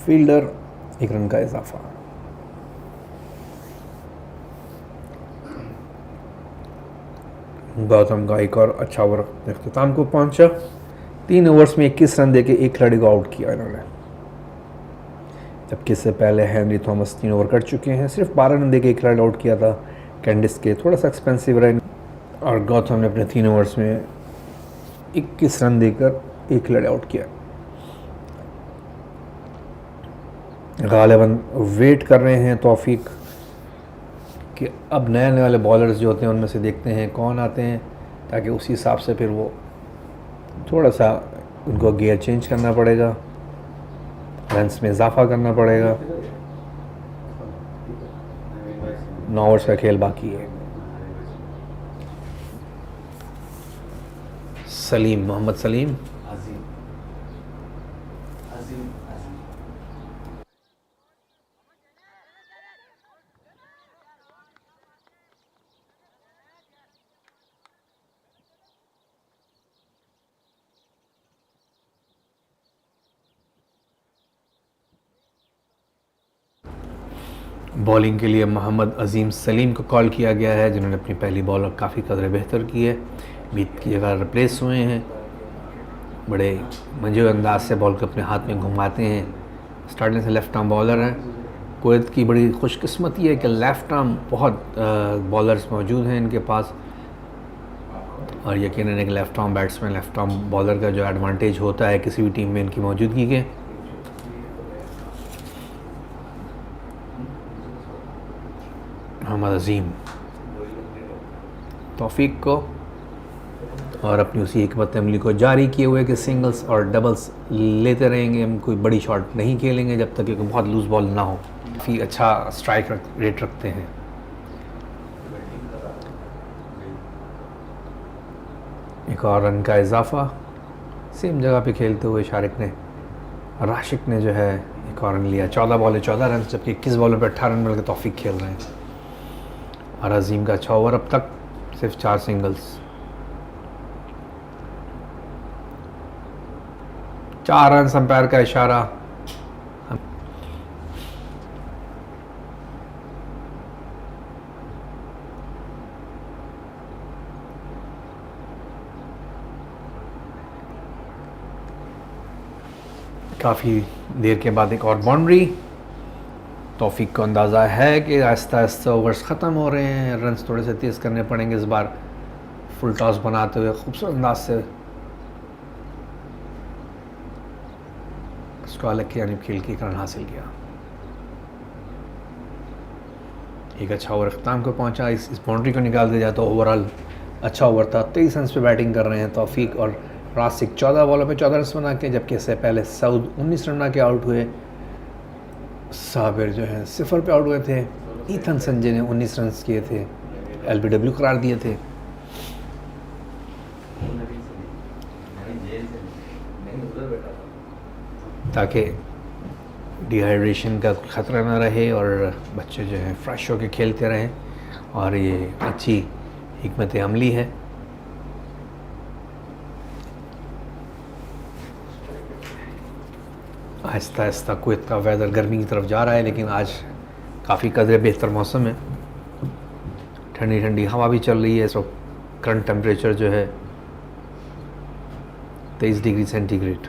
फील्डर, 1 रन का इजाफा। गौतम का एक और अच्छा ओवर अख्ताम को पहुंचा। 3 ओवर्स में 21 रन देके एक खिलाड़ी को आउट किया इन्होंने, जबकि इससे पहले हेनरी थॉमस 3 ओवर कर चुके हैं। सिर्फ 12 रन देके एक खिलाड़ी आउट किया था कैंडिस के, थोड़ा सा एक्सपेंसिव रन। और गौतम ने अपने 3 ओवर्स में 21 रन देकर एक खिलाड़ी आउट किया। गालिबन वेट कर रहे हैं तौफीक कि अब नए आने वाले बॉलर्स जो होते हैं उनमें से देखते हैं कौन आते हैं, ताकि उसी हिसाब से फिर वो थोड़ा सा उनको गियर चेंज करना पड़ेगा, रन्स में इजाफा करना पड़ेगा। 9 ओवर्स का खेल बाकी है। सलीम, मोहम्मद सलीम, बॉलिंग के लिए मोहम्मद अजीम सलीम को कॉल किया गया है, जिन्होंने अपनी पहली बॉल और काफ़ी कदर बेहतर की है। बीत की जगह रिप्लेस हुए हैं, बड़े मंजूर अंदाज से बॉल को अपने हाथ में घुमाते हैं। स्टार्टिंग से लेफ़्ट आर्म बॉलर हैं। कुवैत की बड़ी खुशकिस्मती है कि लेफ़्ट आर्म बहुत बॉलर्स मौजूद हैं इनके पास, और यकीनन एक left arm batsman, left arm bowler का जो एडवांटेज होता है किसी भी टीम में इनकी मौजूदगी के। मोहम्मद अजीम तौफीक को और अपनी उसी हिकमत अमली को जारी किए हुए कि सिंगल्स और डबल्स लेते रहेंगे, हम कोई बड़ी शॉट नहीं खेलेंगे जब तक कि बहुत लूज़ बॉल ना हो। काफ़ी अच्छा स्ट्राइक रेट रखते हैं। एक और रन का इजाफा सेम जगह पे खेलते हुए राशिक ने जो है एक और रन लिया। 14 बॉल 14 रन, जबकि 21 बॉलों पर 18 रन मिलकर तौफीक खेल रहे हैं। और अजीम का 6 ओवर अब तक, सिर्फ 4 सिंगल्स। 4 रन, अंपायर का इशारा। काफ़ी देर के बाद एक और बाउंड्री। तौफीक को अंदाज़ा है कि आहिस्ता आहिस्ता ओवर्स ख़त्म हो रहे हैं, रन्स थोड़े से तेज़ करने पड़ेंगे इस बार। फुल टॉस बनाते हुए खूबसूरत अंदाज से उसको अलग की यानी खेल के एक रन हासिल किया। एक अच्छा ओवर अख्ताम को पहुंचा। इस बाउंड्री को निकाल दिया जाए तो ओवरऑल अच्छा ओवर था। 23 रन पे बैटिंग कर रहे हैं तौफीक और राशिक 14 बॉलों पे 14 रन बना के, जबकि इससे पहले सऊद 19 रन बना के आउट हुए। साबिर जो है 0 पे आउट हुए थे। ईथन संजय ने 19 रन किए थे, LBW करार दिए थे। ताकि डिहाइड्रेशन का ख़तरा ना रहे और बच्चे जो हैं फ्रेश होकर खेलते रहें, और ये अच्छी हिकमत अमली है। आहिस्ता आहिस्ता कुवैत का वेदर गर्मी की तरफ जा रहा है, लेकिन आज काफ़ी कदरे बेहतर मौसम है। ठंडी ठंडी हवा भी चल रही है। सो करंट टेम्परेचर जो है 23 degree centigrade.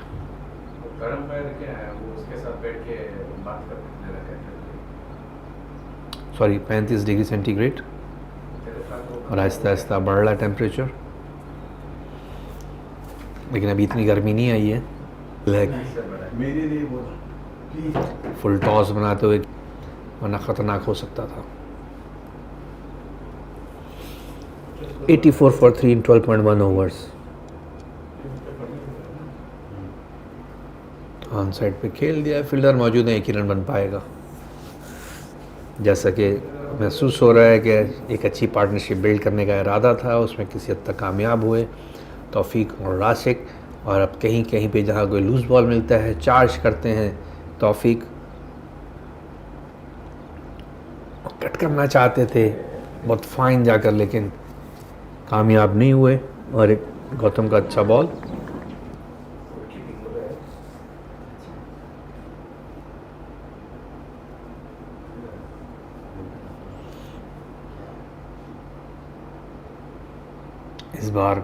Sorry 35 degree centigrade, और आहिस्ता आहिस्ता बढ़ रहा है टेम्परेचर, लेकिन अभी इतनी गर्मी नहीं आई है। फुल टॉस बनाते हुए, वरना ख़तरनाक हो सकता था। 84 for 3 in 12.1 overs। On side पे खेल दिया, फील्डर मौजूद है, एक ही रन बन पाएगा। जैसा कि महसूस हो रहा है कि एक अच्छी पार्टनरशिप बिल्ड करने का इरादा था, उसमें किसी हद तक कामयाब हुए। तौफीक और राशिक। और अब कहीं कहीं पे जहाँ कोई लूज़ बॉल मिलता है चार्ज करते हैं तौफीक, कट करना चाहते थे बहुत फाइन जाकर, लेकिन कामयाब नहीं हुए। और एक गौतम का अच्छा बॉल, इस बार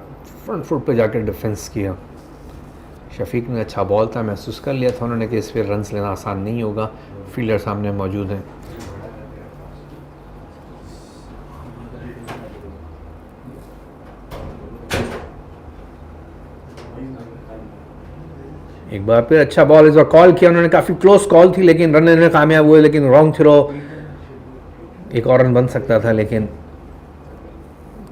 फ्रंट फुट पे जाकर डिफेंस किया। शफीक ने अच्छा बॉल था, महसूस कर लिया था उन्होंने कि इस पर रन्स लेना आसान नहीं होगा, फील्डर सामने मौजूद हैं। एक बार फिर अच्छा बॉल इस बार कॉल किया उन्होंने, काफ़ी क्लोज कॉल थी लेकिन रन लेने में कामयाब हुए, लेकिन रॉन्ग थ्रो, एक और रन बन सकता था लेकिन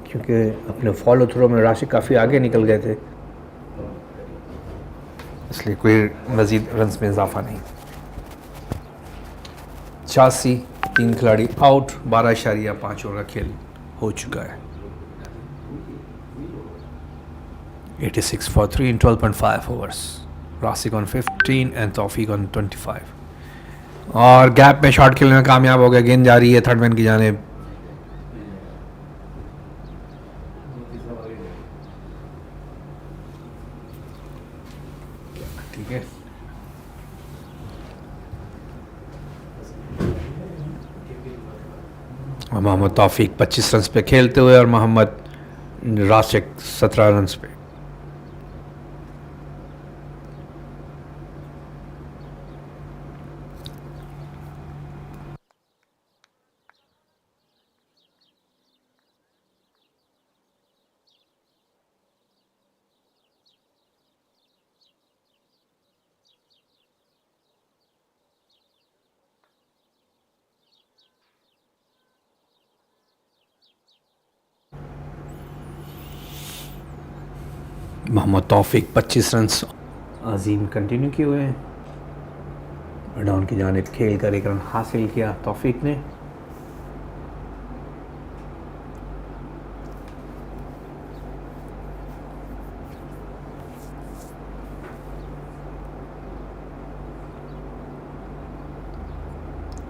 क्योंकि अपने फॉलो थ्रो में राशिद काफ़ी आगे निकल गए थे इसलिए कोई मज़ीद रन्स में इजाफा नहीं। 86, 3 खिलाड़ी आउट, 12.5 ओवर का खेल हो चुका है। 86 for 3 in 12.5 overs. राशिक on 15 and तौफीक on 25। और गैप में शॉट खेलने में कामयाब हो गए, गेंद जा रही है थर्ड मैन की जानिब। ठीक है, मोहम्मद तौफीक 25 रन पे खेलते हुए और मोहम्मद राशिक 17 रन पे। मोहम्मद तौफीक 25 रन, अजीम कंटिन्यू किए हुए हैं। डाउन की जानिब खेल कर एक रन हासिल किया तौफीक ने।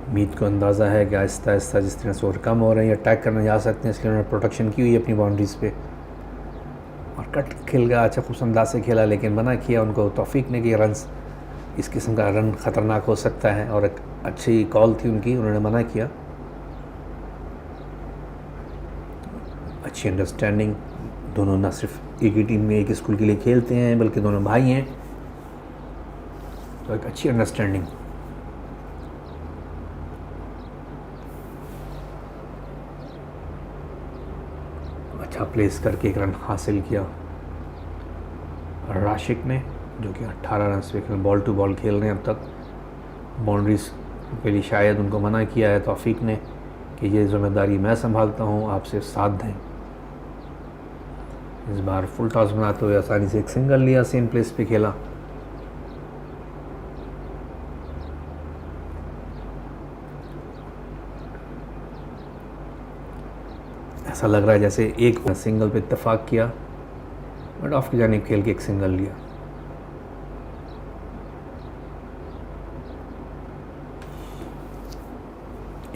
उम्मीद को अंदाज़ा है कि आहिस्ता आहिस्ता जिस तरह से ओवर कम हो रहे हैं, अटैक करने जा सकते हैं, इसलिए उन्होंने प्रोटेक्शन की हुई है अपनी बाउंड्रीज़ पे। और कट खेल गया, अच्छा खूब अंदाज से खेला लेकिन मना किया उनको तौफीक ने कि रन्स, इस किस्म का रन ख़तरनाक हो सकता है, और एक अच्छी कॉल थी उनकी, उन्होंने मना किया। अच्छी अंडरस्टैंडिंग, दोनों ना सिर्फ एक ही टीम में एक स्कूल के लिए खेलते हैं बल्कि दोनों भाई हैं, तो एक अच्छी अंडरस्टैंडिंग। अच्छा प्लेस करके एक रन हासिल किया राशिक ने, जो कि 18 रन पे खेल, बॉल टू बॉल खेल रहे हैं अब तक। बाउंड्रीज के लिए शायद उनको मना किया है तौफीक ने कि ये जिम्मेदारी मैं संभालता हूँ, आपसे साथ दें। इस बार फुल टॉस बनाते हुए आसानी से एक सिंगल लिया, सेम प्लेस पे खेला। ऐसा लग रहा है जैसे एक सिंगल पे इत्तेफाक किया, बट ऑफ की जानिब खेल के एक सिंगल लिया।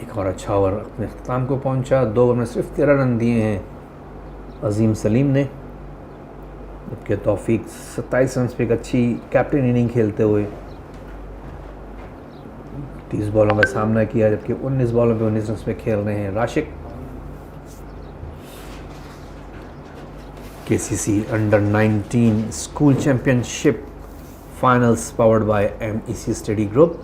एक और अच्छा ओवर अपने अख्ताम को पहुंचा। 2 ओवर में सिर्फ 13 रन दिए हैं अजीम सलीम ने, जबकि तौफीक 27 रन पे एक अच्छी कैप्टन इनिंग खेलते हुए 30 बॉलों का सामना किया, जबकि 19 बॉलों पे 19 रन पे खेल रहे हैं राशिक। KCC under 19 school championship finals powered by MEC study group,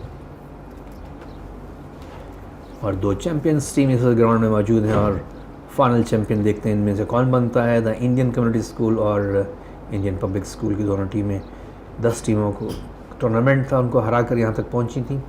और 2 चैम्पियंस टीम इस ग्राउंड में मौजूद हैं और फाइनल चैम्पियन देखते हैं इनमें से कौन बनता है। द इंडियन कम्युनिटी स्कूल और इंडियन पब्लिक स्कूल की दोनों टीमें 10 टीमों को टूर्नामेंट था, उनको हरा कर यहाँ तक पहुँची थी।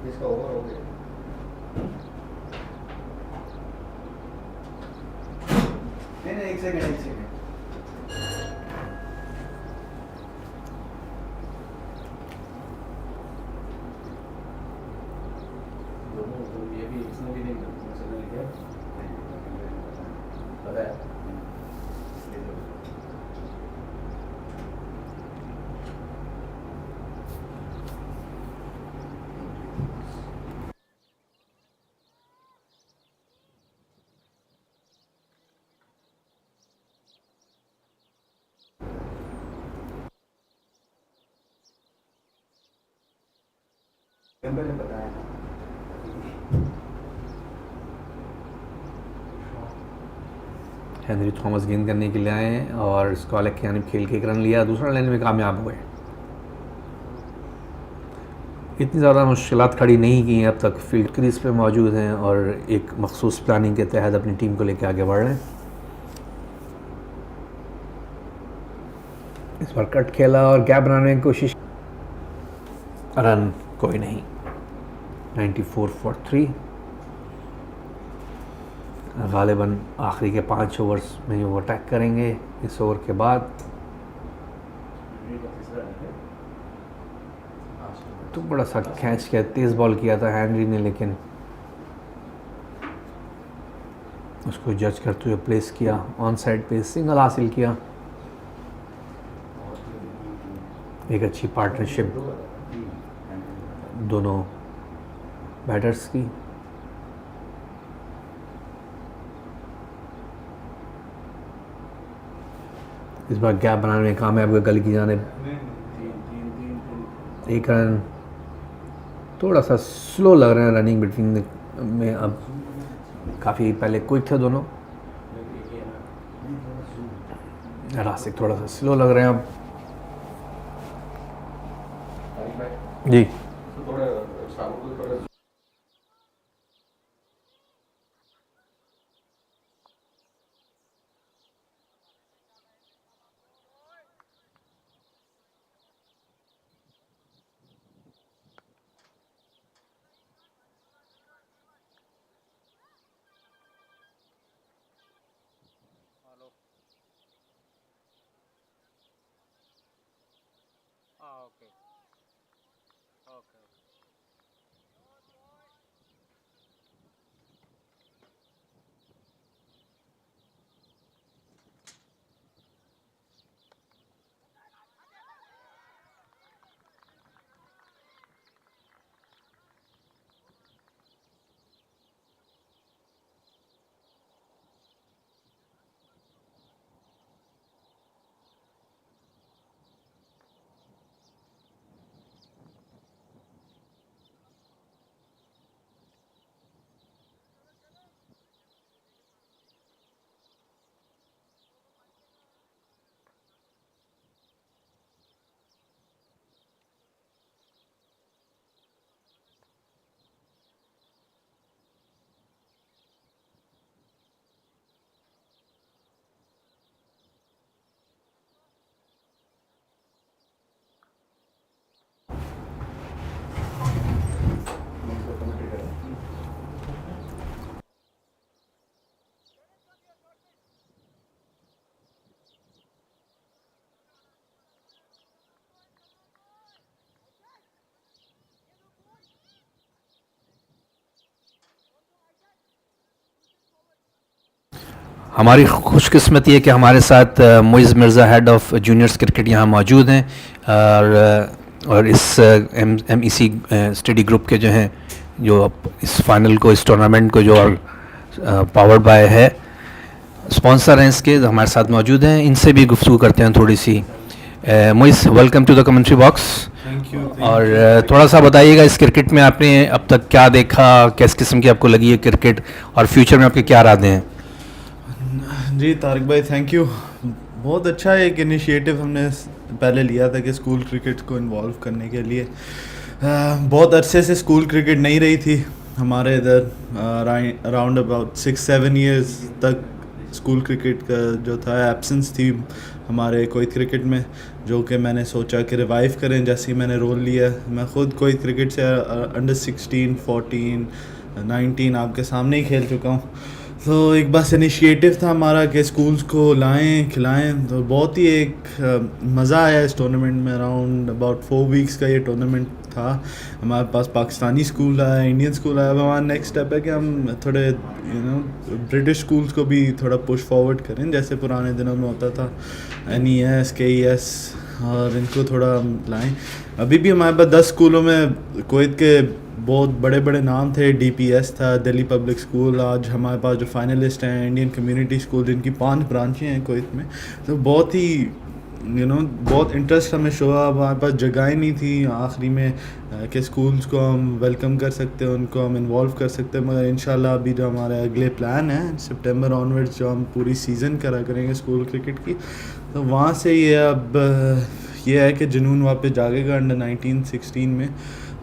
हेनरी थॉमस गेंद करने के लिए आए और स्कॉलर की जानिब खेल के एक रन लिया, दूसरा लेने में कामयाब हुए। इतनी ज़्यादा मुश्किलात खड़ी नहीं की अब तक, फील्ड क्रीज पे मौजूद हैं और एक मखसूस प्लानिंग के तहत अपनी टीम को लेकर आगे बढ़ रहे हैं। इस बार कट खेला और गैप बनाने की कोशिश, रन कोई नहीं। 94 फॉर 3। गालिबन आखिरी के 5 ओवर्स में वो अटैक करेंगे। इस ओवर के बाद तो बड़ा सा खींच के तेज़ बॉल किया था हेनरी ने, लेकिन उसको जज करते हुए प्लेस किया, ऑन साइड पे सिंगल हासिल किया। एक अच्छी पार्टनरशिप दोनों बैटर्स की। इस बार गैप बनाने में कामयाब हुए गली की जानिब। एक रन, थोड़ा सा स्लो लग रहे हैं रनिंग बिटवीन में, अब काफ़ी पहले क्विक थे दोनों, रास्ते थोड़ा सा स्लो लग रहे हैं अब। जी हमारी खुशकिस्मती है कि हमारे साथ Moiz Mirza head of juniors cricket यहाँ मौजूद हैं, और इस MEC स्टडी ग्रुप के जो हैं, जो इस फाइनल को, इस टूर्नामेंट को जो पावर्ड बाय है, स्पॉन्सर हैं इसके, हमारे साथ मौजूद हैं। इनसे भी गुफ्तगू करते हैं थोड़ी सी। Moiz, welcome to the commentary box. Thank you. और थोड़ा सा बताइएगा इस क्रिकेट में आपने अब तक क्या देखा, किस किस्म की आपको लगी है क्रिकेट, और फ्यूचर में आपके क्या इरादे हैं? जी तारिक भाई, थैंक यू। बहुत अच्छा एक इनिशिएटिव हमने पहले लिया था कि स्कूल क्रिकेट को इन्वॉल्व करने के लिए। बहुत अरसे से स्कूल क्रिकेट नहीं रही थी हमारे इधर, अराउंड अबाउट 6-7 ईयर्स तक स्कूल क्रिकेट का जो था एब्सेंस थी हमारे कोई क्रिकेट में, जो कि मैंने सोचा कि रिवाइव करें। जैसे ही मैंने रोल लिया, मैं ख़ुद कोई क्रिकेट से अंडर 16, 14, 19 आपके सामने ही खेल चुका हूँ। तो एक बस इनिशिएटिव था हमारा कि स्कूल्स को लाएं, खिलाएं। तो बहुत ही एक मज़ा आया इस टूर्नामेंट में। अराउंड अबाउट 4 वीक्स का ये टूर्नामेंट था। हमारे पास पाकिस्तानी स्कूल आया, इंडियन स्कूल आया। अब हमारा नेक्स्ट स्टेप है कि हम थोड़े ब्रिटिश स्कूल्स को भी थोड़ा पुश फॉरवर्ड करें, जैसे पुराने दिनों में होता था, NES, KES, और इनको थोड़ा लाएं। अभी भी हमारे पास 10 स्कूलों में कुवैत के बहुत बड़े बड़े नाम थे। DPS था, दिल्ली पब्लिक स्कूल। आज हमारे पास जो फाइनलिस्ट हैं, इंडियन कम्युनिटी स्कूल, जिनकी 5 ब्रांचें हैं कुवैत में। तो बहुत ही बहुत इंटरेस्ट हमें शो हुआ। हमारे पास जगह ही नहीं थी आखिरी में कि स्कूल्स को हम वेलकम कर सकते हैं, उनको हम इन्वॉल्व कर सकते हैं। मगर इंशाल्लाह अभी जो हमारे अगले प्लान है सितंबर ऑनवर्ड्स, जो हम पूरी सीज़न करा करेंगे स्कूल क्रिकेट की, तो वहाँ से ये अब ये है कि जुनून वापस जागेगा अंडर 19-16 में,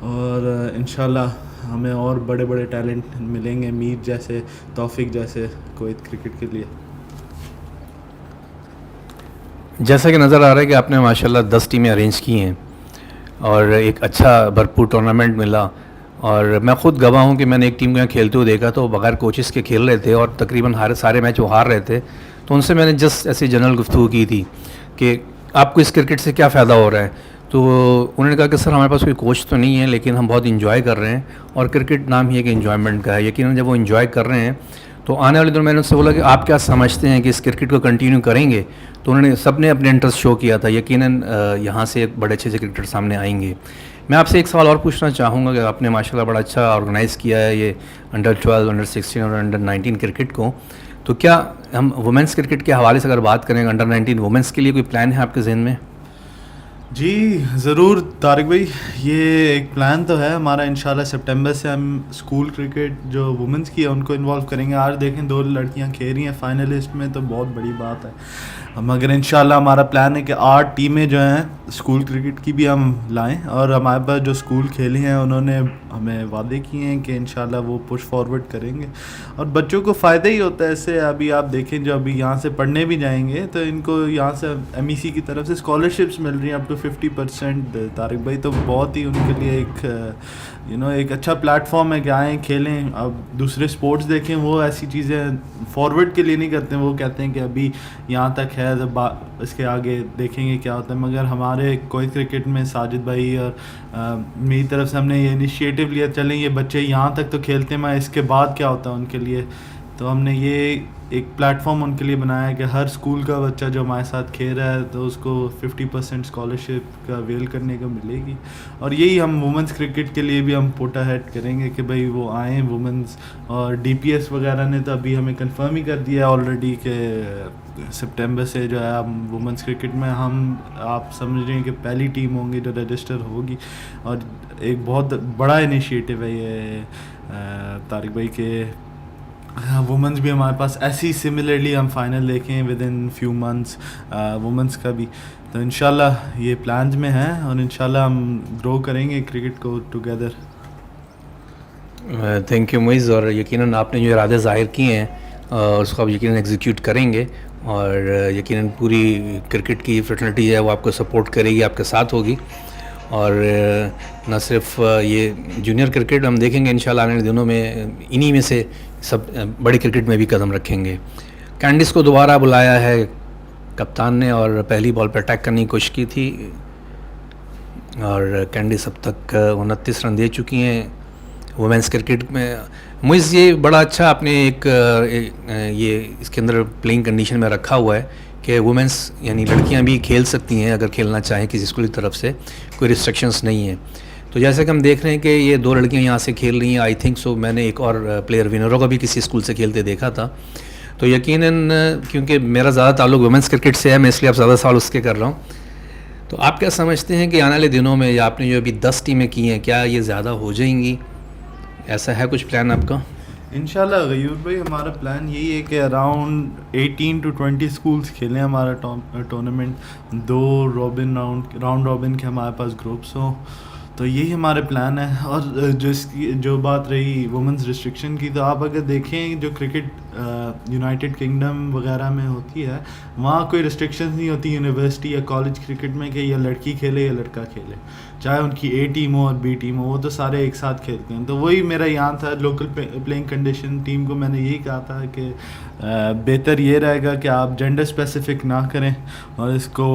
और इंशाल्लाह हमें और बड़े बड़े टैलेंट मिलेंगे, मीर जैसे, तौफीक जैसे कुवैत क्रिकेट के लिए। जैसा कि नज़र आ रहा है कि आपने माशाल्लाह 10 टीमें अरेंज की हैं और एक अच्छा भरपूर टूर्नामेंट मिला। और मैं ख़ुद गवाह हूँ कि मैंने एक टीम को यहाँ खेलते हुए देखा तो बगैर कोचेस के खेल रहे थे और तकरीबन सारे मैच वो हार रहे थे। तो उनसे मैंने जस्ट ऐसी जनरल गुफ्तगू की थी कि आपको इस क्रिकेट से क्या फ़ायदा हो रहा है। तो उन्होंने कहा कि सर हमारे पास कोई कोच तो नहीं है, लेकिन हम बहुत इंजॉय कर रहे हैं और क्रिकेट नाम ही एक इंजॉयमेंट का है। यकीनन जब वो इंजॉय कर रहे हैं तो आने वाले दिनों मैंने उनसे बोला कि आप क्या समझते हैं कि इस क्रिकेट को कंटिन्यू करेंगे। तो उन्होंने सबने अपने इंटरेस्ट शो किया था। यकीनन यहाँ से एक बड़े अच्छे से क्रिकेटर सामने आएंगे। मैं आपसे एक सवाल और पूछना चाहूँगा कि आपने माशाल्लाह बड़ा अच्छा ऑर्गेनाइज़ किया है ये अंडर 12, अंडर 16 और अंडर 19 क्रिकेट को। तो क्या हम वुमेंस क्रिकेट के हवाले से अगर बात करें, अंडर 19 वुमेंस के लिए कोई प्लान है आपके जहन में? जी ज़रूर तारिक भाई, ये एक प्लान तो है हमारा। इंशाल्लाह सितंबर से हम स्कूल क्रिकेट जो वुमेंस की है उनको इन्वॉल्व करेंगे। आज देखें 2 लड़कियां खेल रही हैं फाइनलिस्ट में, तो बहुत बड़ी बात है। मगर इंशाल्लाह हमारा प्लान है कि 8 टीमें जो हैं स्कूल क्रिकेट की भी हम लाएं, और हमारे पास जो स्कूल खेले हैं उन्होंने हमें वादे किए हैं कि इंशाल्लाह वो पुश फॉरवर्ड करेंगे और बच्चों को फ़ायदा ही होता है इससे। अभी आप देखें जो अभी यहाँ से पढ़ने भी जाएंगे तो इनको यहाँ से MEC की तरफ से स्कॉलरशिप्स मिल रही हैं अप टू 50% तारिक भाई। तो बहुत ही उनके लिए एक एक अच्छा प्लेटफॉर्म है कि आएँ खेलें। अब दूसरे स्पोर्ट्स देखें, वो ऐसी चीज़ें फॉरवर्ड के लिए नहीं करते हैं, वो कहते हैं कि अभी यहाँ तक है तो इसके आगे देखेंगे क्या होता है। मगर हमारे कुवैत क्रिकेट में साजिद भाई और मेरी तरफ से हमने ये इनिशिएटिव लिया, चलें ये बच्चे यहाँ तक तो खेलते हैं, मैं इसके बाद क्या होता है उनके लिए। तो हमने ये एक प्लेटफॉर्म उनके लिए बनाया है कि हर स्कूल का बच्चा जो हमारे साथ खेल रहा है तो उसको 50% स्कॉलरशिप का अवेल करने को मिलेगी। और यही हम वुमेंस क्रिकेट के लिए भी हम पुट अहेड करेंगे कि भाई वो आएँ वुमेंस। और DPS वगैरह ने तो अभी हमें कंफर्म ही कर दिया है ऑलरेडी कि सितंबर से जो है हम वुमेंस क्रिकेट में आप समझ रहे हैं कि पहली टीम होंगी जो रजिस्टर होगी। और एक बहुत बड़ा इनिशिएटिव है ये तारिक भाई के वुमेंस भी हमारे पास ऐसी सिमिलरली हम फाइनल देखें with in few months women's का भी। तो इंशाल्लाह ये प्लान्स में है और इंशाल्लाह हम ग्रो करेंगे क्रिकेट को टुगेदर। Thank you Muizz. और यकीनन आपने जो इरादे ज़ाहिर किए हैं उसको आप यकीनन एग्जीक्यूट करेंगे और यकीनन पूरी क्रिकेट की फ्रेटर्निटी है वो आपको सपोर्ट करेगी, आपके साथ होगी। और न सिर्फ ये जूनियर क्रिकेट हम देखेंगे इंशाल्लाह आने वाले दिनों में, इन्हीं में से सब बड़ी क्रिकेट में भी कदम रखेंगे। कैंडिस को दोबारा बुलाया है कप्तान ने और पहली बॉल पर अटैक करने की कोशिश की थी और कैंडिस अब तक 29 रन दे चुकी हैं वुमेंस क्रिकेट में। मुझे ये बड़ा अच्छा आपने एक ये इसके अंदर प्लेइंग कंडीशन में रखा हुआ है कि वुमेंस यानी लड़कियां भी खेल सकती हैं अगर खेलना चाहें, किसी स्कूल की तरफ से कोई रिस्ट्रिक्शंस नहीं है। तो जैसे कि हम देख रहे हैं कि ये 2 लड़कियां यहाँ से खेल रही हैं। आई थिंक सो मैंने एक और प्लेयर विनरों का भी किसी स्कूल से खेलते देखा था। तो यकीनन क्योंकि मेरा ज़्यादा ताल्लुक वुमेंस क्रिकेट से है, मैं इसलिए अब ज़्यादा सवाल उसके कर रहा हूँ। तो आप क्या समझते हैं कि आने वाले दिनों में या आपने जो अभी 10 टीमें की हैं क्या ये ज़्यादा हो जाएंगी? ऐसा है कुछ प्लान आपका? इंशाल्लाह गयूर भाई हमारा प्लान यही है कि अराउंड 18 to 20 स्कूल्स खेलें हमारा टूर्नामेंट। 2 राउंड रॉबिन के हमारे पास ग्रुप्स हों, तो यही हमारे प्लान है। और जो बात रही वुमेंस रिस्ट्रिक्शन की, तो आप अगर देखें जो क्रिकेट यूनाइटेड किंगडम वगैरह में होती है वहाँ कोई रिस्ट्रिक्शंस नहीं होती यूनिवर्सिटी या कॉलेज क्रिकेट में कि या लड़की खेले या लड़का खेले, चाहे उनकी A टीम हो और B टीम हो, वो तो सारे एक साथ खेलते हैं। तो वही मेरा यहाँ था लोकल प्लेइंग कंडीशन टीम को मैंने यही कहा था कि बेहतर ये रहेगा कि आप जेंडर स्पेसिफिक ना करें और इसको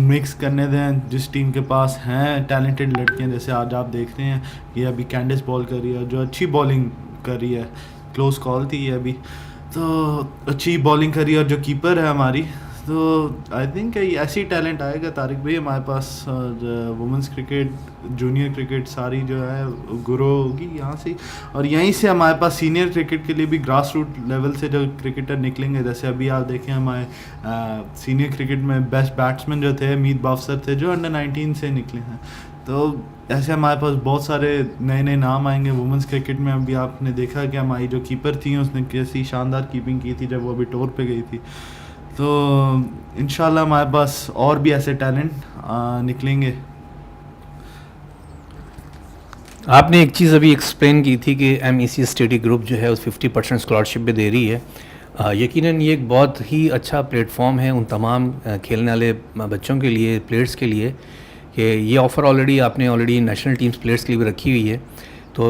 मिक्स करने दें। जिस टीम के पास हैं टैलेंटेड लड़कियाँ, जैसे आज आप देख रहे हैं कि अभी कैंडिस बॉल कर रही है जो अच्छी बॉलिंग कर रही है, क्लोज कॉल थी ये अभी, तो अच्छी बॉलिंग कर रही है। और जो कीपर है हमारी, तो आई थिंक ऐसी टैलेंट आएगा तारिक भाई हमारे पास, और वुमेंस क्रिकेट, जूनियर क्रिकेट सारी जो है ग्रो होगी यहाँ से, और यहीं से हमारे पास सीनियर क्रिकेट के लिए भी ग्रास रूट लेवल से जो क्रिकेटर निकलेंगे। जैसे अभी आप देखें हमारे सीनियर क्रिकेट में बेस्ट बैट्समैन जो थे मीत बाफसर थे, जो अंडर 19 से निकले हैं। तो ऐसे हमारे पास बहुत सारे नए नए नाम आएंगे वुमेंस क्रिकेट में। अभी आपने देखा कि हमारी जो कीपर थी उसने कैसी शानदार कीपिंग की थी जब वो अभी टूर पे गई थी। तो इंशाल्लाह हमारे पास और भी ऐसे टैलेंट निकलेंगे। आपने एक चीज़ अभी एक्सप्लेन की थी कि MEC स्टडी ग्रुप जो है उस 50% स्कॉलरशिप भी दे रही है। यकीनन ये एक बहुत ही अच्छा प्लेटफॉर्म है उन तमाम खेलने वाले बच्चों के लिए, प्लेयर्स के लिए, कि ये offer already national teams players के लिए भी रखी हुई है। तो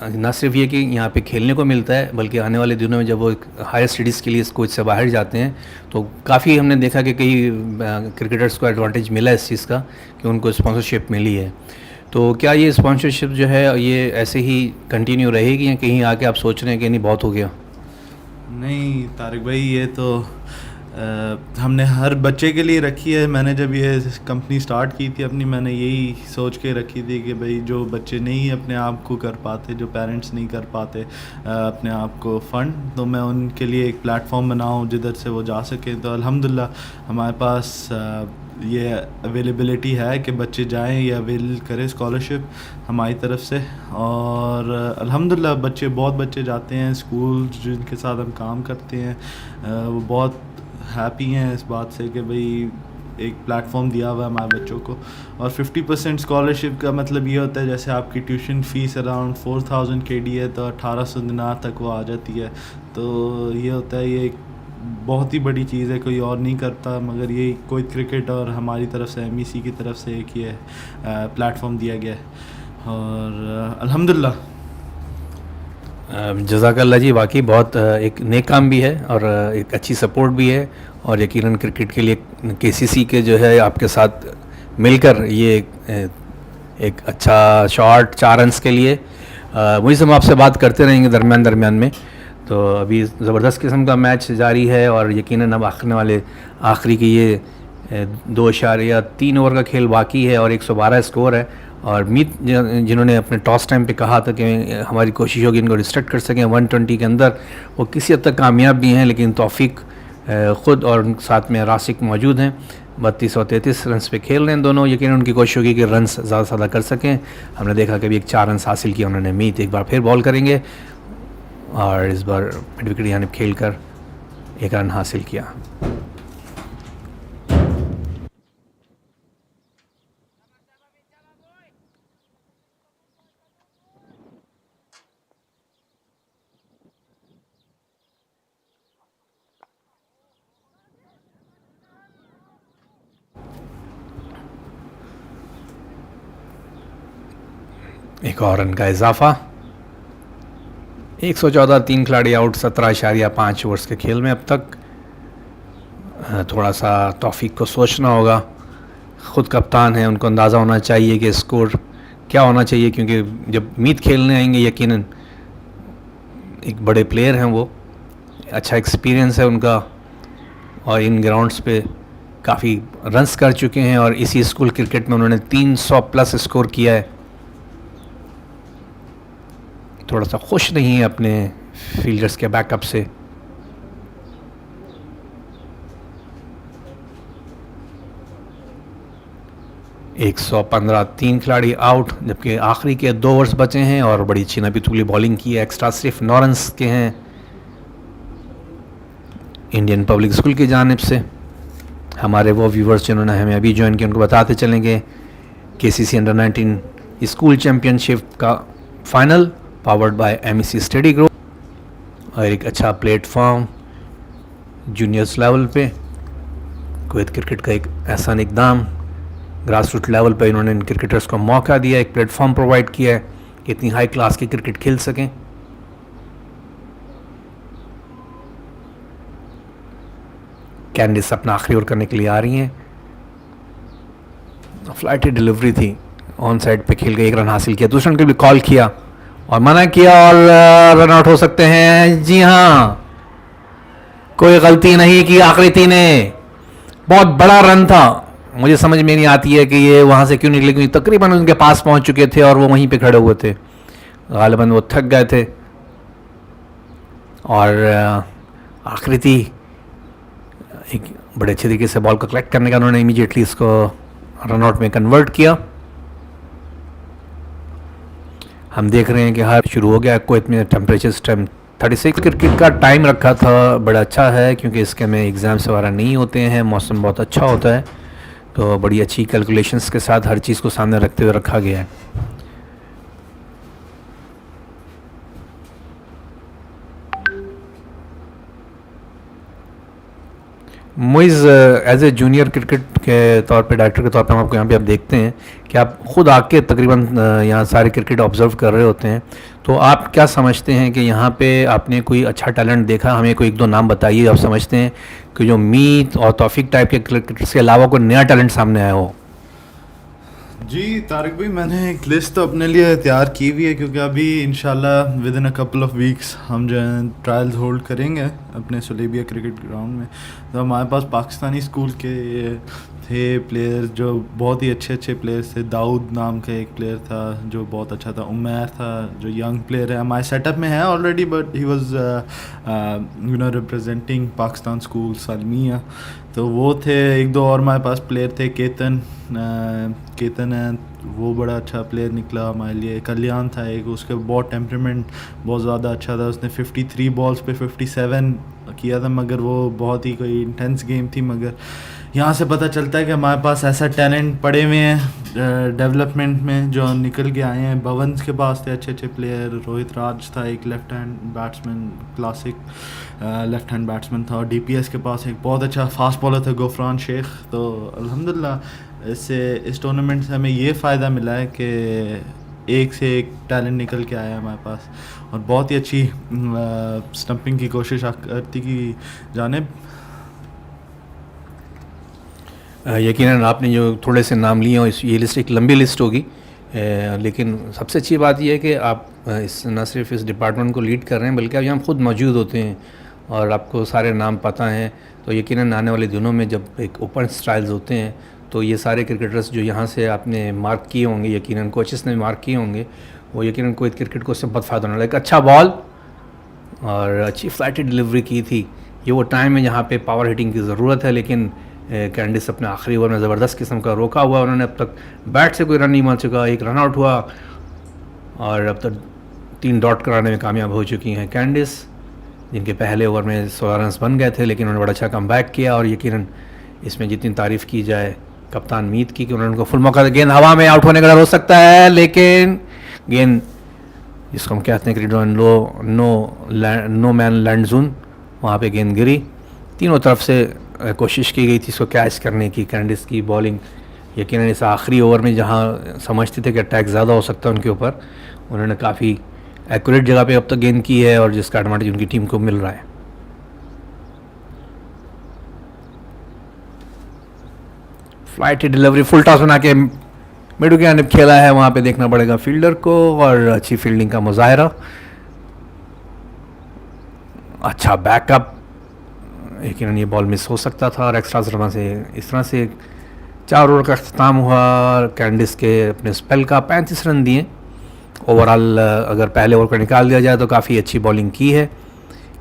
न सिर्फ ये कि यहाँ पे खेलने को मिलता है, बल्कि आने वाले दिनों में जब वो हायर स्टडीज़ के लिए इस कोच से बाहर जाते हैं तो काफ़ी हमने देखा कि कई क्रिकेटर्स को एडवांटेज मिला इस चीज़ का कि उनको स्पॉन्सरशिप मिली है। तो क्या ये स्पॉन्सरशिप जो है ये ऐसे ही कंटिन्यू रहेगी या कहीं आके आप सोच रहे हैं कि नहीं बहुत हो गया? नहीं तारिक भाई, ये तो हमने हर बच्चे के लिए रखी है। मैंने जब ये कंपनी स्टार्ट की थी अपनी, मैंने यही सोच के रखी थी कि भाई जो बच्चे नहीं अपने आप को कर पाते, जो पेरेंट्स नहीं कर पाते अपने आप को फ़ंड, तो मैं उनके लिए एक प्लेटफॉर्म बनाऊं जिधर से वो जा सकें। तो अल्हम्दुलिल्लाह हमारे पास ये अवेलेबिलिटी है कि बच्चे जाएं या अवेल करें स्कॉलरशिप हमारी तरफ से। और अल्हम्दुलिल्लाह बहुत बच्चे जाते हैं स्कूल जिनके साथ हम काम करते हैं, वो बहुत हैप्पी हैं इस बात से कि भाई एक प्लेटफॉर्म दिया हुआ है हमारे बच्चों को। और 50% स्कॉलरशिप का मतलब ये होता है जैसे आपकी ट्यूशन फ़ीस अराउंड 4000 KD है तो 1800 दिनार तक वो आ जाती है। तो ये होता है, ये बहुत ही बड़ी चीज़ है, कोई और नहीं करता, मगर ये कोई क्रिकेट और हमारी तरफ से MEC की तरफ से एक ये प्लेटफॉर्म दिया गया है। और अल्हम्दुलिल्लाह जज़ाकल्लाह जी, वाकई बहुत एक नेक काम भी है और एक अच्छी सपोर्ट भी है। और यकीनन क्रिकेट के लिए KCC के जो है आपके साथ मिलकर ये एक अच्छा शॉट 4 रन्स के लिए वही हम आपसे बात करते रहेंगे दरमियान में। तो अभी ज़बरदस्त किस्म का मैच जारी है और यकीनन अब आखिरी की ये 2.3 ओवर का खेल बाकी है और 112 स्कोर है। और मीत जिन्होंने अपने टॉस टाइम पे कहा था कि हमारी कोशिश होगी इनको रिस्ट्रिक्ट कर सकें 120 के अंदर, वो किसी हद तक कामयाब भी हैं, लेकिन तौफीक ख़ुद और साथ में रासिक मौजूद हैं। 32 और 33 रन्स पे खेल रहे हैं दोनों। यकीन उनकी कोशिश होगी कि रन्स ज़्यादा से ज़्यादा कर सकें। हमने देखा कि अभी एक 4 रन्स हासिल किया उन्होंने। मीत एक बार फिर बॉल करेंगे और इस बार मिड विकेट यानी खेल कर 1 रन हासिल किया। एक और रन का इजाफा। 114, 3 खिलाड़ी आउट, 17.5 ओवर्स के खेल में अब तक। थोड़ा सा तौफीक को सोचना होगा, ख़ुद कप्तान है, उनको अंदाज़ा होना चाहिए कि स्कोर क्या होना चाहिए, क्योंकि जब मीत खेलने आएंगे यकीनन एक बड़े प्लेयर हैं, वो अच्छा एक्सपीरियंस है उनका और इन ग्राउंड्स पे काफ़ी रन्स कर चुके हैं और इसी स्कूल क्रिकेट में उन्होंने 300 प्लस स्कोर किया है। थोड़ा सा खुश नहीं है अपने फील्डर्स के बैकअप से। एक 115, 3 खिलाड़ी आउट, जबकि आखिरी के 2 ओवर्स बचे हैं और बड़ी अच्छी नबी तुगली बॉलिंग की है। एक्स्ट्रा सिर्फ 9 रन्स के हैं इंडियन पब्लिक स्कूल की जानिब से। हमारे वो व्यूवर्स जिन्होंने हमें अभी ज्वाइन किया उनको बताते चलेंगे KCC अंडर 19 स्कूल चैम्पियनशिप का final powered by MEC study group और एक अच्छा प्लेटफॉर्म जूनियर्स लेवल पे कुवैत क्रिकेट का एक ऐसा इकदाम। ग्रास रूट लेवल पे इन्होंने इन क्रिकेटर्स को मौका दिया, एक प्लेटफॉर्म प्रोवाइड किया है कि इतनी हाई क्लास की क्रिकेट खेल सकें। कैंडिस अपना आखिरी ओवर करने के लिए आ रही हैं। फ्लाइटी डिलीवरी थी, ऑन साइड पे खेल के 1 रन हासिल किया। दूसरे रन के लिए कॉल किया और मना किया और रन आउट हो सकते हैं। जी हाँ, कोई गलती नहीं की आखिरी 3 ने। बहुत बड़ा रन था, मुझे समझ में नहीं आती है कि ये वहाँ से क्यों निकले, क्योंकि तकरीबन उनके पास पहुँच चुके थे और वो वहीं पे खड़े हुए थे, गालिबन वो थक गए थे और आकृति एक बड़े अच्छे तरीके से बॉल को कलेक्ट करने का उन्होंने इमीडिएटली इसको रन आउट में कन्वर्ट किया। हम देख रहे हैं कि हर शुरू हो गया। कुवैत में टेम्परेचर इस टाइम 36। क्रिकेट का टाइम रखा था बड़ा अच्छा है क्योंकि इसके में एग्ज़ाम्स वगैरह नहीं होते हैं, मौसम बहुत अच्छा होता है, तो बड़ी अच्छी कैलकुलेशंस के साथ हर चीज़ को सामने रखते हुए रखा गया है। Muiz as a junior cricket के तौर पे, डायरेक्टर के तौर पे हम आपको यहाँ पे आप देखते हैं कि आप ख़ुद आके तकरीबन यहाँ सारे क्रिकेट ऑब्ज़र्व कर रहे होते हैं, तो आप क्या समझते हैं कि यहाँ पे आपने कोई अच्छा टैलेंट देखा? हमें कोई एक दो नाम बताइए आप समझते हैं कि जो मीत और तौफीक टाइप के क्रिकेटर्स के अलावा कोई नया टैलेंट सामने आया हो। जी तारिक भाई, मैंने एक लिस्ट तो अपने लिए तैयार की हुई है क्योंकि अभी इंशाल्लाह with in a couple of weeks हम जो है ट्रायल्स होल्ड करेंगे अपने सुलेबिया क्रिकेट ग्राउंड में। तो हमारे पास पाकिस्तानी स्कूल के थे प्लेयर्स जो बहुत ही अच्छे प्लेयर्स थे। दाऊद नाम का एक प्लेयर था जो बहुत अच्छा था, उमैर था जो यंग प्लेयर है, हमारे सेटअप में है already, but he was representing Pakistan school Salmiya, तो वो थे। एक दो और हमारे पास प्लेयर थे, केतन है, वो बड़ा अच्छा प्लेयर निकला हमारे लिए। कल्याण था एक, उसके बहुत टेम्परामेंट बहुत ज़्यादा अच्छा था, उसने 53 बॉल्स पे 57 किया था, मगर वो बहुत ही कोई इंटेंस गेम थी। मगर यहाँ से पता चलता है कि हमारे पास ऐसा टैलेंट पड़े हुए हैं डेवलपमेंट में जो निकल के आए हैं। भवंस के पास थे अच्छे प्लेयर, रोहित राज था एक left hand batsman, classic left hand batsman था, और DPS के पास एक बहुत अच्छा फास्ट बॉलर था गफरान शेख। तो अल्हम्दुलिल्लाह इससे इस टूर्नामेंट से हमें ये फ़ायदा मिला है कि एक से एक टैलेंट निकल के आया हमारे पास, और बहुत ही अच्छी स्टंपिंग की कोशिश आरती की जानिब। यकीनन आपने जो थोड़े से नाम लिए हैं, ये लिस्ट एक लंबी लिस्ट होगी, लेकिन सबसे अच्छी बात यह है कि आप इस न सिर्फ इस डिपार्टमेंट को लीड कर रहे हैं बल्कि आप यहाँ खुद मौजूद होते हैं और आपको सारे नाम पता हैं। तो यकीनन आने वाले दिनों में जब एक ओपन स्टाइल्स होते हैं तो ये सारे क्रिकेटर्स जो यहाँ से आपने मार्क किए होंगे, यकीनन कोचेस ने मार्क किए होंगे, वो यकीनन कुवैत क्रिकेट को उससे बहुत फ़ायदा होने लगा। एक अच्छा बॉल और अच्छी फ्लाइटी डिलीवरी की थी। ये वो टाइम है जहाँ पे पावर हिटिंग की ज़रूरत है, लेकिन कैंडिस अपने आखिरी ओवर में ज़बरदस्त किस्म का रोका हुआ। उन्होंने अब तक बैट से कोई रन नहीं मार चुका, एक रन आउट हुआ और अब तक 3 डॉट कराने में कामयाब हो चुकी हैं कैंडिस, जिनके पहले ओवर में 16 रन बन गए थे, लेकिन उन्होंने बड़ा अच्छा कम बैक किया। और यकीनन इसमें जितनी तारीफ़ की जाए कप्तान मीत की कि उन्होंने उनको फुल मौका, गेंद हवा में आउट होने का डर हो सकता है, लेकिन गेंद जिसको हम कहते हैं cricket no man land zone, वहाँ पे गेंद गिरी। तीनों तरफ से कोशिश की गई थी इसको कैच करने की। कैंडिस की बॉलिंग यकीनन इस आखिरी ओवर में जहाँ समझते थे कि अटैक ज़्यादा हो सकता है उनके ऊपर, उन्होंने काफ़ी एक्यूरेट जगह पे अब तक गेंद की है और जिसका एडवांटेज उनकी टीम को मिल रहा है। फ्लाइट डिलीवरी, फुल टॉस बना के मिडू के जानिब खेला है, वहाँ पे देखना पड़ेगा फील्डर को, और अच्छी फील्डिंग का मुजाहरा, अच्छा बैकअप। लेकिन ये बॉल मिस हो सकता था और एक्स्ट्रा रन से इस तरह से 4 ओवर का अख्ताम हुआ। कैंडिस के अपने स्पेल का 35 रन दिए ओवरऑल। अगर पहले ओवर को निकाल दिया जाए तो काफ़ी अच्छी बॉलिंग की है,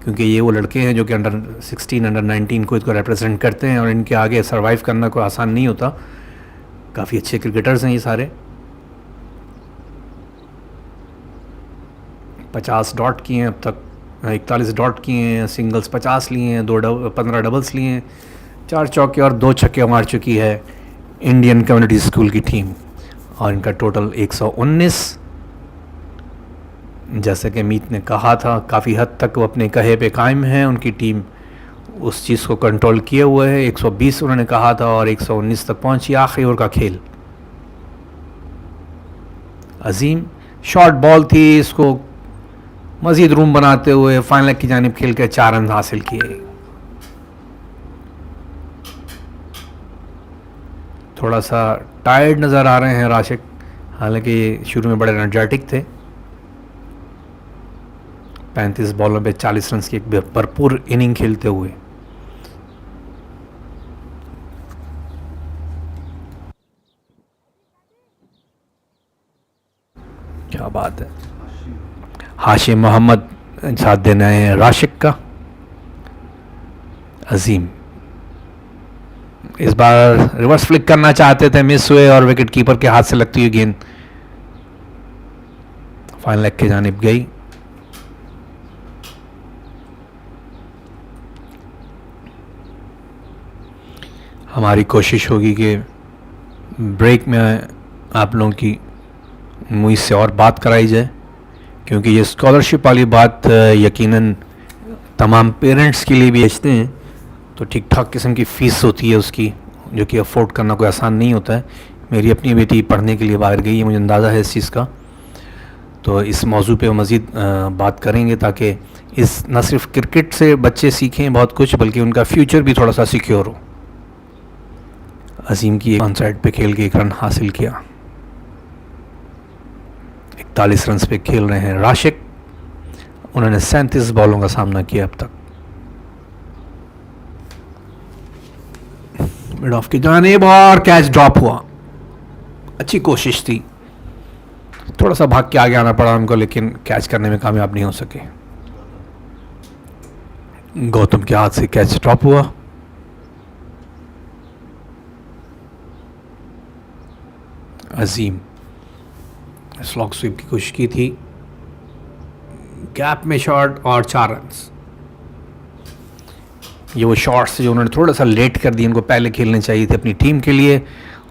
क्योंकि ये वो लड़के हैं जो कि अंडर 16 अंडर 19 को इसको रिप्रेजेंट करते हैं और इनके आगे सर्वाइव करना कोई आसान नहीं होता। काफ़ी अच्छे क्रिकेटर्स हैं ये सारे। 50 डॉट किए हैं अब तक, 41 डॉट किए हैं, सिंगल्स 50 लिए हैं, 15 डबल्स लिए हैं, 4 चौके और 2 छक्के मार चुकी है इंडियन कम्युनिटी स्कूल की टीम, और इनका टोटल 119। जैसे कि मीत ने कहा था, काफ़ी हद तक वो अपने कहे पे कायम है, उनकी टीम उस चीज़ को कंट्रोल किए हुए है। 120 उन्होंने कहा था और 119 तक पहुंची आखिरी ओवर का खेल। अजीम शॉर्ट बॉल थी, इसको मज़ीद रूम बनाते हुए फाइनल की जानिब खेल के 4 रन हासिल किए। थोड़ा सा टायर्ड नज़र आ रहे हैं राशिक, हालांकि शुरू में बड़े एनर्जेटिक थे। 35 बॉलों पे 40 रन की एक भरपूर इनिंग खेलते हुए। बात है। हाशिम मोहम्मद साथ देना है राशिक का। अजीम इस बार रिवर्स फ्लिक करना चाहते थे, मिस हुए और विकेट कीपर के हाथ से लगती हुई गेंद फाइनल लेग की जानिब गई। हमारी कोशिश होगी कि ब्रेक में आप लोगों की मुझसे और बात कराई जाए, क्योंकि ये स्कॉलरशिप वाली बात यकीनन तमाम पेरेंट्स के लिए भी बेचते हैं, तो ठीक ठाक किस्म की फ़ीस होती है उसकी, जो कि अफोर्ड करना कोई आसान नहीं होता है। मेरी अपनी बेटी पढ़ने के लिए बाहर गई है, मुझे अंदाज़ा है इस चीज़ का। तो इस मौजू पे मज़ीद बात करेंगे, ताकि इस न सिर्फ क्रिकेट से बच्चे सीखें बहुत कुछ, बल्कि उनका फ्यूचर भी थोड़ा सा सिक्योर हो। अजीम की ऑन साइड पे खेल के 1 रन हासिल किया। 41 रन पे खेल रहे हैं राशिक। उन्होंने 37 बॉलों का सामना किया अब तक। मिड ऑफ की जानिब और कैच ड्रॉप हुआ। अच्छी कोशिश थी, थोड़ा सा भाग के आगे आना पड़ा उनको, लेकिन कैच करने में कामयाब नहीं हो सके। गौतम के हाथ से कैच ड्रॉप हुआ। अजीम स्लॉग स्वीप की कोशिश की थी, गैप में शॉट और 4 रन। ये वो शॉट्स जो उन्होंने थोड़ा सा लेट कर दिए, उनको पहले खेलने चाहिए थे अपनी टीम के लिए।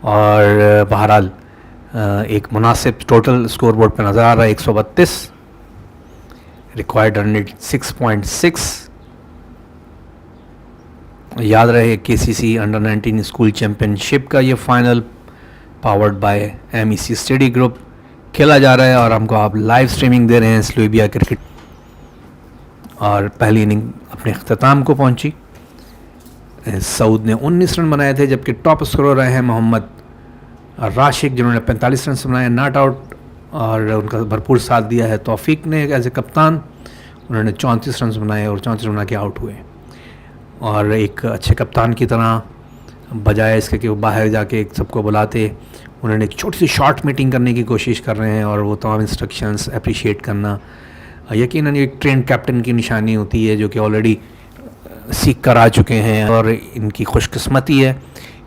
और बहरहाल एक मुनासिब टोटल स्कोर बोर्ड पर नज़र आ रहा है 132। Required run rate 6.6। याद रहे KCC अंडर 19 स्कूल चैम्पियनशिप का ये final powered by MEC study group खेला जा रहा है, और हमको आप लाइव स्ट्रीमिंग दे रहे हैं सुलेबिया क्रिकेट। और पहली इनिंग अपने अख्ताम को पहुंची। सऊद ने 19 रन बनाए थे, जबकि टॉप स्कोरर रहे हैं मोहम्मद राशिक, जिन्होंने 45 रन बनाए नॉट आउट, और उनका भरपूर साथ दिया है तौफीक ने एज ए कप्तान। उन्होंने 34 रन बनाए और 34 रन बना के आउट हुए। और एक अच्छे कप्तान की तरह, बजाय इसके कि वो बाहर जाके एक सबको बुलाते, उन्होंने एक छोटी सी शॉर्ट मीटिंग करने की कोशिश कर रहे हैं, और वो तमाम इंस्ट्रक्शंस अप्रिशिएट करना यकीनन एक ट्रेंड कैप्टन की निशानी होती है, जो कि ऑलरेडी सीख कर आ चुके हैं। और इनकी खुशकिस्मती है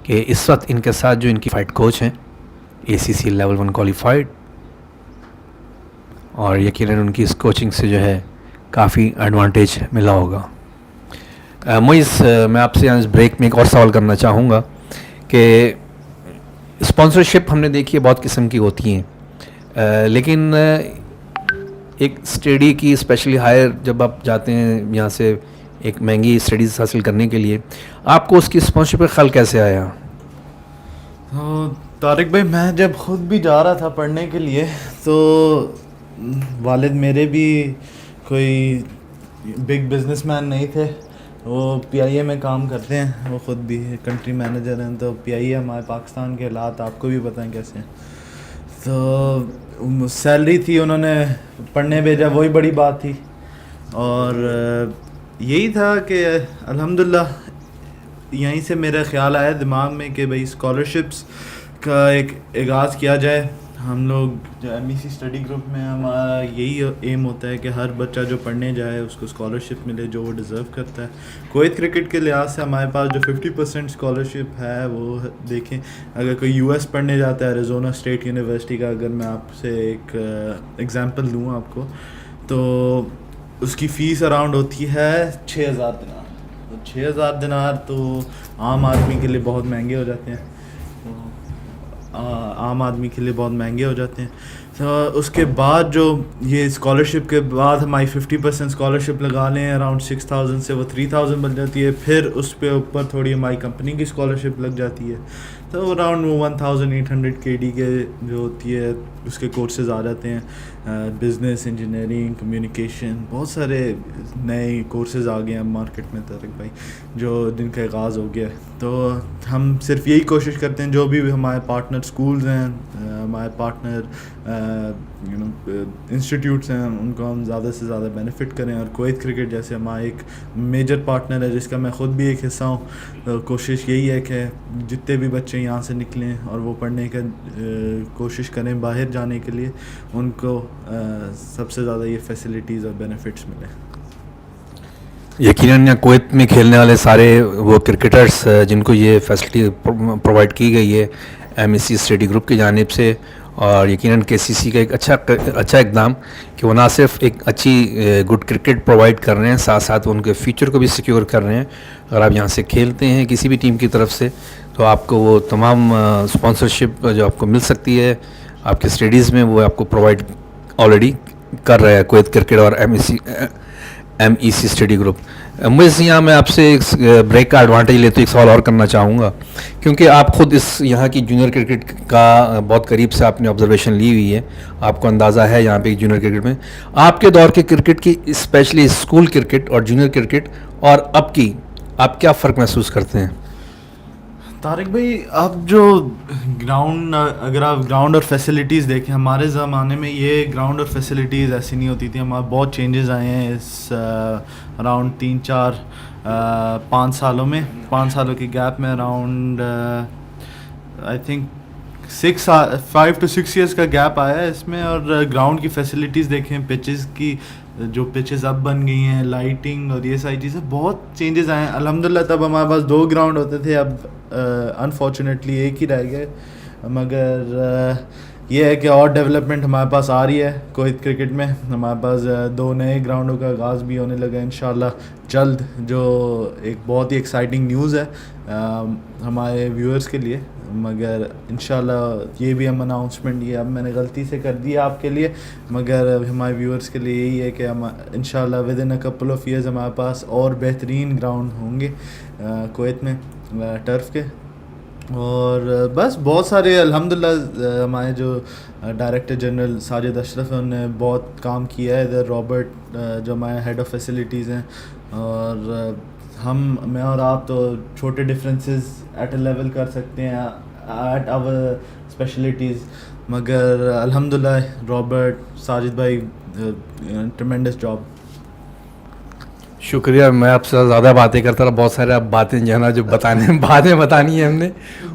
कि इस वक्त इनके साथ जो इनकी फ़ाइट कोच हैं ACC लेवल 1 क्वालिफाइड, और यकीनन उनकी इस कोचिंग से जो है काफ़ी एडवांटेज मिला होगा। मुइज़, मैं आपसे यहाँ इस ब्रेक में एक और सवाल करना चाहूँगा कि स्पॉन्सरशिप हमने देखी है बहुत किस्म की होती हैं, लेकिन एक स्टडी की स्पेशली हायर जब आप जाते हैं यहाँ से एक महंगी स्टडीज़ हासिल करने के लिए, आपको उसकी स्पॉन्सरशिप का ख्याल कैसे आया? तो तारिक भाई, मैं जब ख़ुद भी जा रहा था पढ़ने के लिए, तो वालिद मेरे भी कोई बिग बिजनेसमैन नहीं थे। वो PIA में काम करते हैं, वो ख़ुद भी कंट्री मैनेजर हैं। तो PIA हमारे पाकिस्तान के हालात आपको भी पता है कैसे हैं। तो सैलरी थी, उन्होंने पढ़ने भेजा, वही बड़ी बात थी। और यही था कि अल्हम्दुलिल्लाह यहीं से मेरा ख्याल आया दिमाग में कि भाई स्कॉलरशिप्स का एक आगाज़ किया जाए। हम लोग जो MEC स्टडी ग्रुप में, हमारा यही एम होता है कि हर बच्चा जो पढ़ने जाए उसको स्कॉलरशिप मिले जो वो डिज़र्व करता है। कुवैत क्रिकेट के लिहाज से हमारे पास जो 50% स्कॉलरशिप है वो देखें, अगर कोई US पढ़ने जाता है, एरिज़ोना स्टेट यूनिवर्सिटी का, अगर मैं आपसे एक एग्ज़ाम्पल दूँ आपको, तो उसकी फ़ीस अराउंड होती है 6000 दिनार। तो 6000 दिनार तो आम आदमी के लिए बहुत महंगे हो जाते हैं, आम आदमी के लिए बहुत महंगे हो जाते हैं। तो उसके बाद जो ये स्कॉलरशिप के बाद हमारी 50% स्कॉलरशिप लगा लें, अराउंड 6000 से वो 3000 बन जाती है। फिर उस पे ऊपर थोड़ी हमारी कंपनी की स्कॉलरशिप लग जाती है, तो अराउंड 1800 KD के जो होती है उसके कोर्सेज आ जाते हैं। बिज़नेस, इंजीनियरिंग, कम्युनिकेशन, बहुत सारे नए कोर्सेज आ गए हैं मार्केट में तारिक भाई, जो जिनका आगाज़ हो गया है। तो हम सिर्फ यही कोशिश करते हैं, जो भी हमारे पार्टनर स्कूल्स हैं, हमारे पार्टनर इंस्टीट्यूट्स हैं उनको हम ज़्यादा से ज़्यादा बेनिफिट करें, और कुवैत क्रिकेट जैसे हमारा एक मेजर पार्टनर है जिसका मैं ख़ुद भी एक हिस्सा हूँ। कोशिश यही है कि जितने भी बच्चे यहाँ से निकलें और वो पढ़ने का कोशिश करें बाहर जाने के लिए, उनको सबसे ज़्यादा ये फैसिलिटीज़ और बेनिफिट्स मिलें। यकीनन यहाँ कुवैत में खेलने वाले सारे वो क्रिकेटर्स जिनको ये फैसिलिटी प्रोवाइड की गई है MEC स्टडी ग्रुप की जानिब से, और यकीनन KCC का एक अच्छा इकदाम कि वो ना सिर्फ एक अच्छी गुड क्रिकेट प्रोवाइड कर रहे हैं, साथ साथ वो उनके फ्यूचर को भी सिक्योर कर रहे हैं। अगर आप यहाँ से खेलते हैं किसी भी टीम की तरफ से तो आपको वो तमाम स्पॉन्सरशिप जो आपको मिल सकती है आपके स्टडीज़ में, वो आपको प्रोवाइड ऑलरेडी कर रहा है कुवैत क्रिकेट और MEC स्टडी ग्रुप। मुझे यहाँ मैं आपसे एक ब्रेक का एडवांटेज लेते एक सवाल और करना चाहूँगा, क्योंकि आप खुद इस यहाँ की जूनियर क्रिकेट का बहुत करीब से आपने ऑब्जर्वेशन ली हुई है, आपको अंदाज़ा है यहाँ पे जूनियर क्रिकेट में आपके दौर के क्रिकेट की, स्पेशली स्कूल क्रिकेट और जूनियर क्रिकेट और अब की, आप क्या फ़र्क महसूस करते हैं? तारिक भाई, आप जो अगर आप ग्राउंड और फैसिलिटीज़ देखें, हमारे ज़माने में ये ग्राउंड और फैसिलिटीज़ ऐसी नहीं होती थी। हमारे बहुत चेंजेस आए हैं इस अराउंड 3-4-5 सालों में, 5 सालों के गैप में around I think 5 to 6 years का गैप आया है इसमें। और ग्राउंड की फैसिलिटीज़ देखें, पिचेस की जो पिचेस अब बन गई हैं, लाइटिंग और ये सारी चीज़ें, बहुत चेंजेस आए हैं अल्हम्दुलिल्लाह। तब हमारे पास 2 ग्राउंड होते थे, अब अनफॉर्चुनेटली एक ही रह गए। मगर ये है कि और डेवलपमेंट हमारे पास आ रही है कुवैत क्रिकेट में। हमारे पास 2 नए ग्राउंडों का आगाज़ भी होने लगा इंशाल्लाह जल्द, जो एक बहुत ही एक्साइटिंग न्यूज़ है हमारे व्यूअर्स के लिए। मगर इंशाल्लाह ये भी हम अनाउंसमेंट, ये अब मैंने गलती से कर दिया आपके लिए, मगर हमारे व्यूअर्स के लिए यही है कि हम इंशाल्लाह with in a couple of years हमारे पास और बेहतरीन ग्राउंड होंगे कुवैत में टर्फ के। और बस बहुत सारे अल्हम्दुलिल्लाह हमारे जो डायरेक्टर जनरल साजिद अशरफ हैं उन्होंने बहुत काम किया है इधर। रॉबर्ट जो हमारे हेड ऑफ़ फैसिलिटीज़ हैं, और मैं और आप तो छोटे डिफरेंसेस एट अ लेवल कर सकते हैं एट आवर स्पेशलिटीज़, मगर अल्हम्दुलिल्लाह रॉबर्ट साजिद भाई ट्रेमेंडस जॉब। शुक्रिया। मैं आपसे ज़्यादा बातें करता रहा, बहुत सारे आप बातें जो है ना जो बातें बतानी है हमने,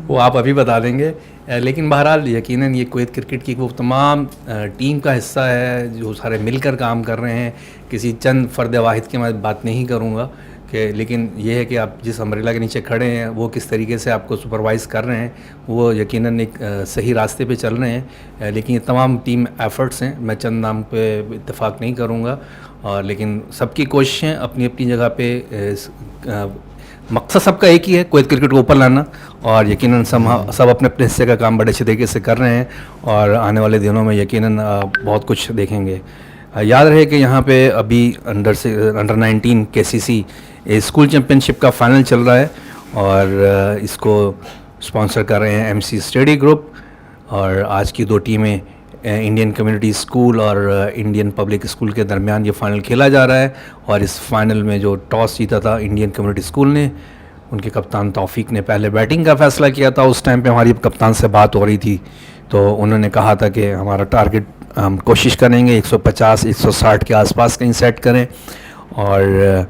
वो आप अभी बता देंगे। लेकिन बहरहाल यकीनन ये कुवैत क्रिकेट की वो तमाम टीम का हिस्सा है जो सारे मिलकर काम कर रहे हैं। किसी चंद फ़र्द वाहिद की मैं बात नहीं करूँगा कि, लेकिन ये है कि आप जिस अम्ब्रेला के नीचे खड़े हैं वो किस तरीके से आपको सुपरवाइज़ कर रहे हैं, वो यकीनन एक सही रास्ते पे चल रहे हैं। लेकिन ये तमाम टीम एफ़र्ट्स हैं, मैं चंद नाम पे इत्तेफाक नहीं करूँगा, और लेकिन सबकी कोशिशें अपनी अपनी जगह पे मकसद सबका एक ही है, कुवैत क्रिकेट को ऊपर लाना, और यकीनन सब अपने अपने हिस्से का काम बड़े अच्छे तरीके से कर रहे हैं, और आने वाले दिनों में यकीनन बहुत कुछ देखेंगे। याद रहे कि यहाँ पे अभी अंडर 19 KCC स्कूल चैम्पियनशिप का फाइनल चल रहा है, और इसको स्पॉन्सर कर रहे हैं MC स्टडी ग्रुप, और आज की 2 टीमें इंडियन कम्युनिटी स्कूल और इंडियन पब्लिक स्कूल के दरमियान ये फ़ाइनल खेला जा रहा है। और इस फाइनल में जो टॉस जीता था इंडियन कम्युनिटी स्कूल ने, उनके कप्तान तौफीक ने पहले बैटिंग का फ़ैसला किया था। उस टाइम पे हमारी कप्तान से बात हो रही थी तो उन्होंने कहा था कि हमारा टारगेट हम कोशिश करेंगे 150-160 के आसपास कहीं सेट करें, और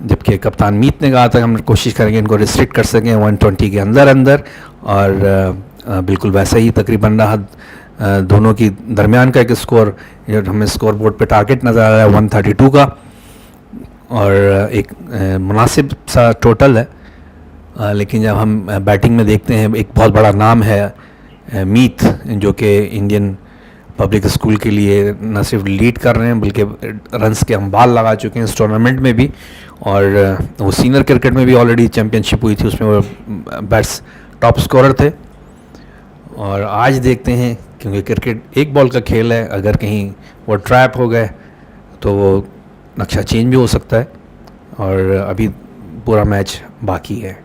जबकि कप्तान मीत ने कहा था हम कोशिश करेंगे इनको रिस्ट्रिक्ट कर सकें 120 के अंदर, और बिल्कुल वैसा ही तकरीबन रहा। दोनों की दरमियान का एक स्कोर, हमें स्कोर बोर्ड पे टारगेट नज़र आ रहा है 132 का, और एक मुनासिब सा टोटल है। लेकिन जब हम बैटिंग में देखते हैं, एक बहुत बड़ा नाम है मीत, जो कि इंडियन पब्लिक स्कूल के लिए न सिर्फ लीड कर रहे हैं बल्कि रन्स के अंबाल लगा चुके हैं इस टूर्नामेंट में भी, और वो सीनियर क्रिकेट में भी ऑलरेडी चैम्पियनशिप हुई थी, उसमें वो बैट्स टॉप स्कोरर थे। और आज देखते हैं, क्योंकि क्रिकेट एक बॉल का खेल है, अगर कहीं वो ट्रैप हो गए तो वो नक्शा चेंज भी हो सकता है, और अभी पूरा मैच बाकी है।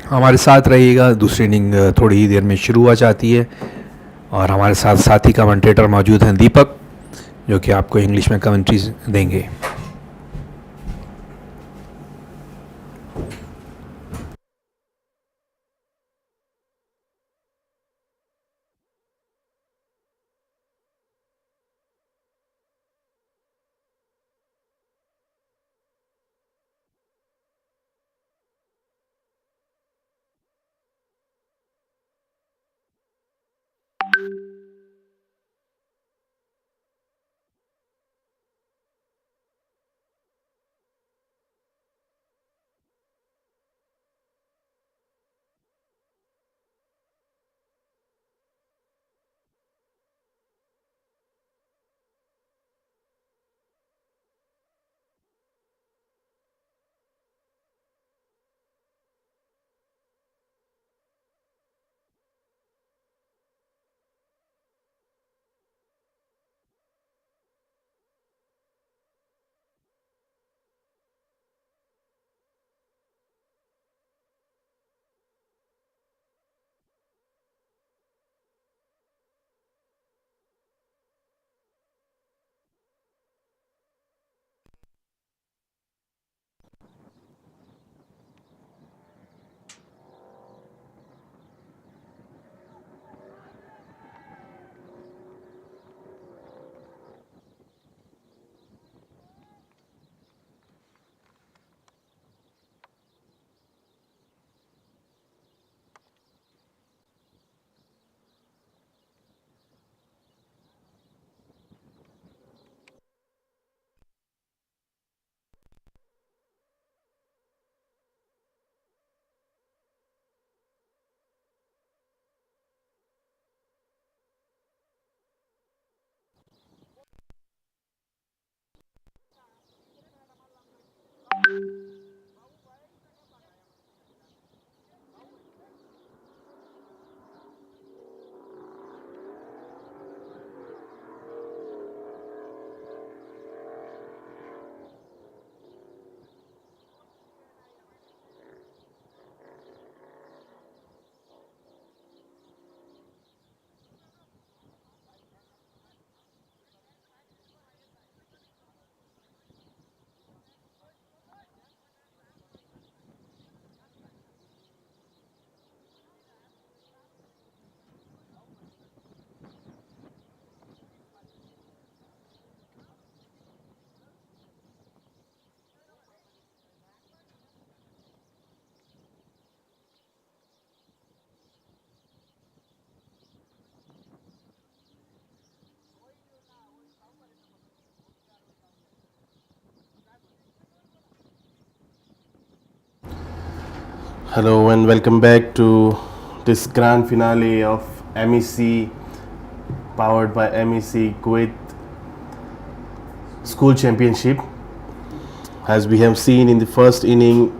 हमारे साथ रहिएगा, दूसरी इनिंग थोड़ी ही देर में शुरू हो जाती है, और हमारे साथ साथी कमेंटेटर मौजूद हैं दीपक, जो कि आपको इंग्लिश में कमेंट्रीज देंगे। Hello and welcome back to this grand finale of MEC, powered by MEC Kuwait School Championship. As we have seen in the first inning,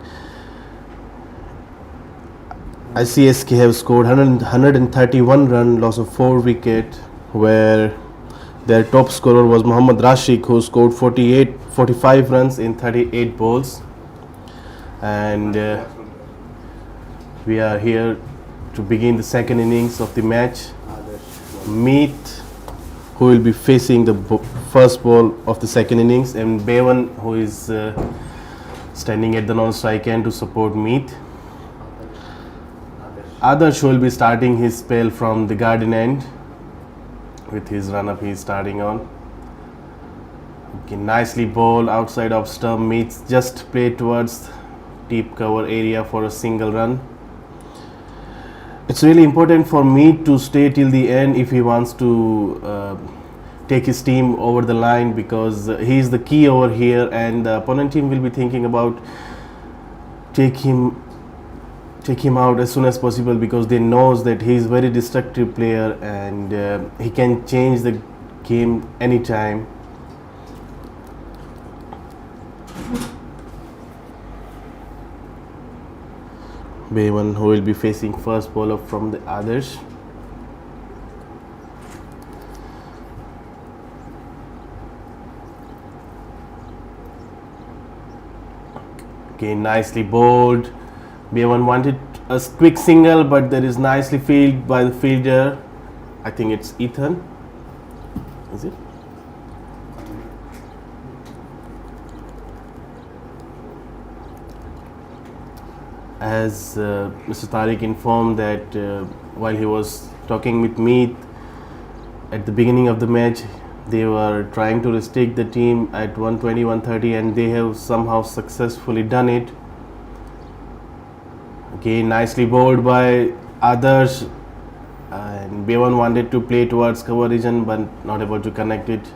ICSK have scored 131 run, loss of 4 wicket, where their top scorer was Mohammad Rashik, who scored 45 runs in 38 balls. And we are here to begin the second innings of the match. Meet, who will be facing the first ball of the second innings, and Bevan, who is standing at the non-strike end to support Meet. Adarsh will be starting his spell from the garden end with his run-up he is starting on. Okay, nicely bowled outside of stump. Meet just played towards deep cover area for a single run. It's really important for Meet to stay till the end if he wants to take his team over the line, because he is the key over here, and the opponent team will be thinking about take him out as soon as possible, because they knows that he is very destructive player and he can change the game anytime. Bevan, who will be facing first bowler from the others. Okay, nicely bowled. Bevan wanted a quick single, but there is nicely fielded by the fielder. I think it's Ethan. Is it? As Mr. Tariq informed that while he was talking with Meet at the beginning of the match, they were trying to restrict the team at 120, 130, and they have somehow successfully done it. Okay, nicely bowled by Adarsh, and B1 wanted to play towards cover region but not able to connect it.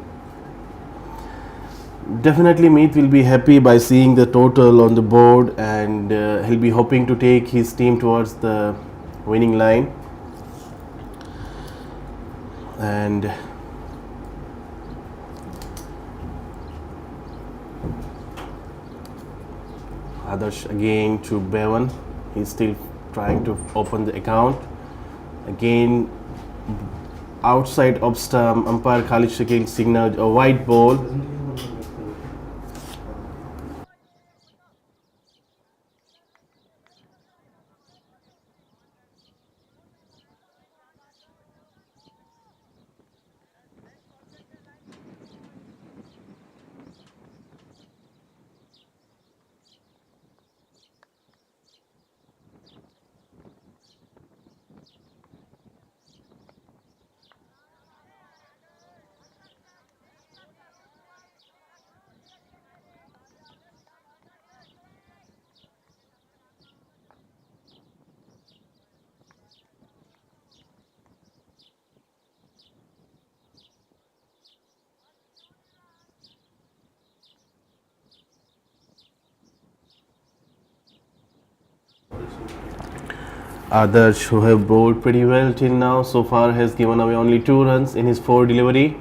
Definitely Meet will be happy by seeing the total on the board, and he'll be hoping to take his team towards the winning line. And Adarsh again to B1. He's still trying to open the account. Again, outside of stump, umpire Khalid Shakil signaled a white ball. Adarsh, who have bowled pretty well till now, so far has given away only 2 runs in his 4 delivery.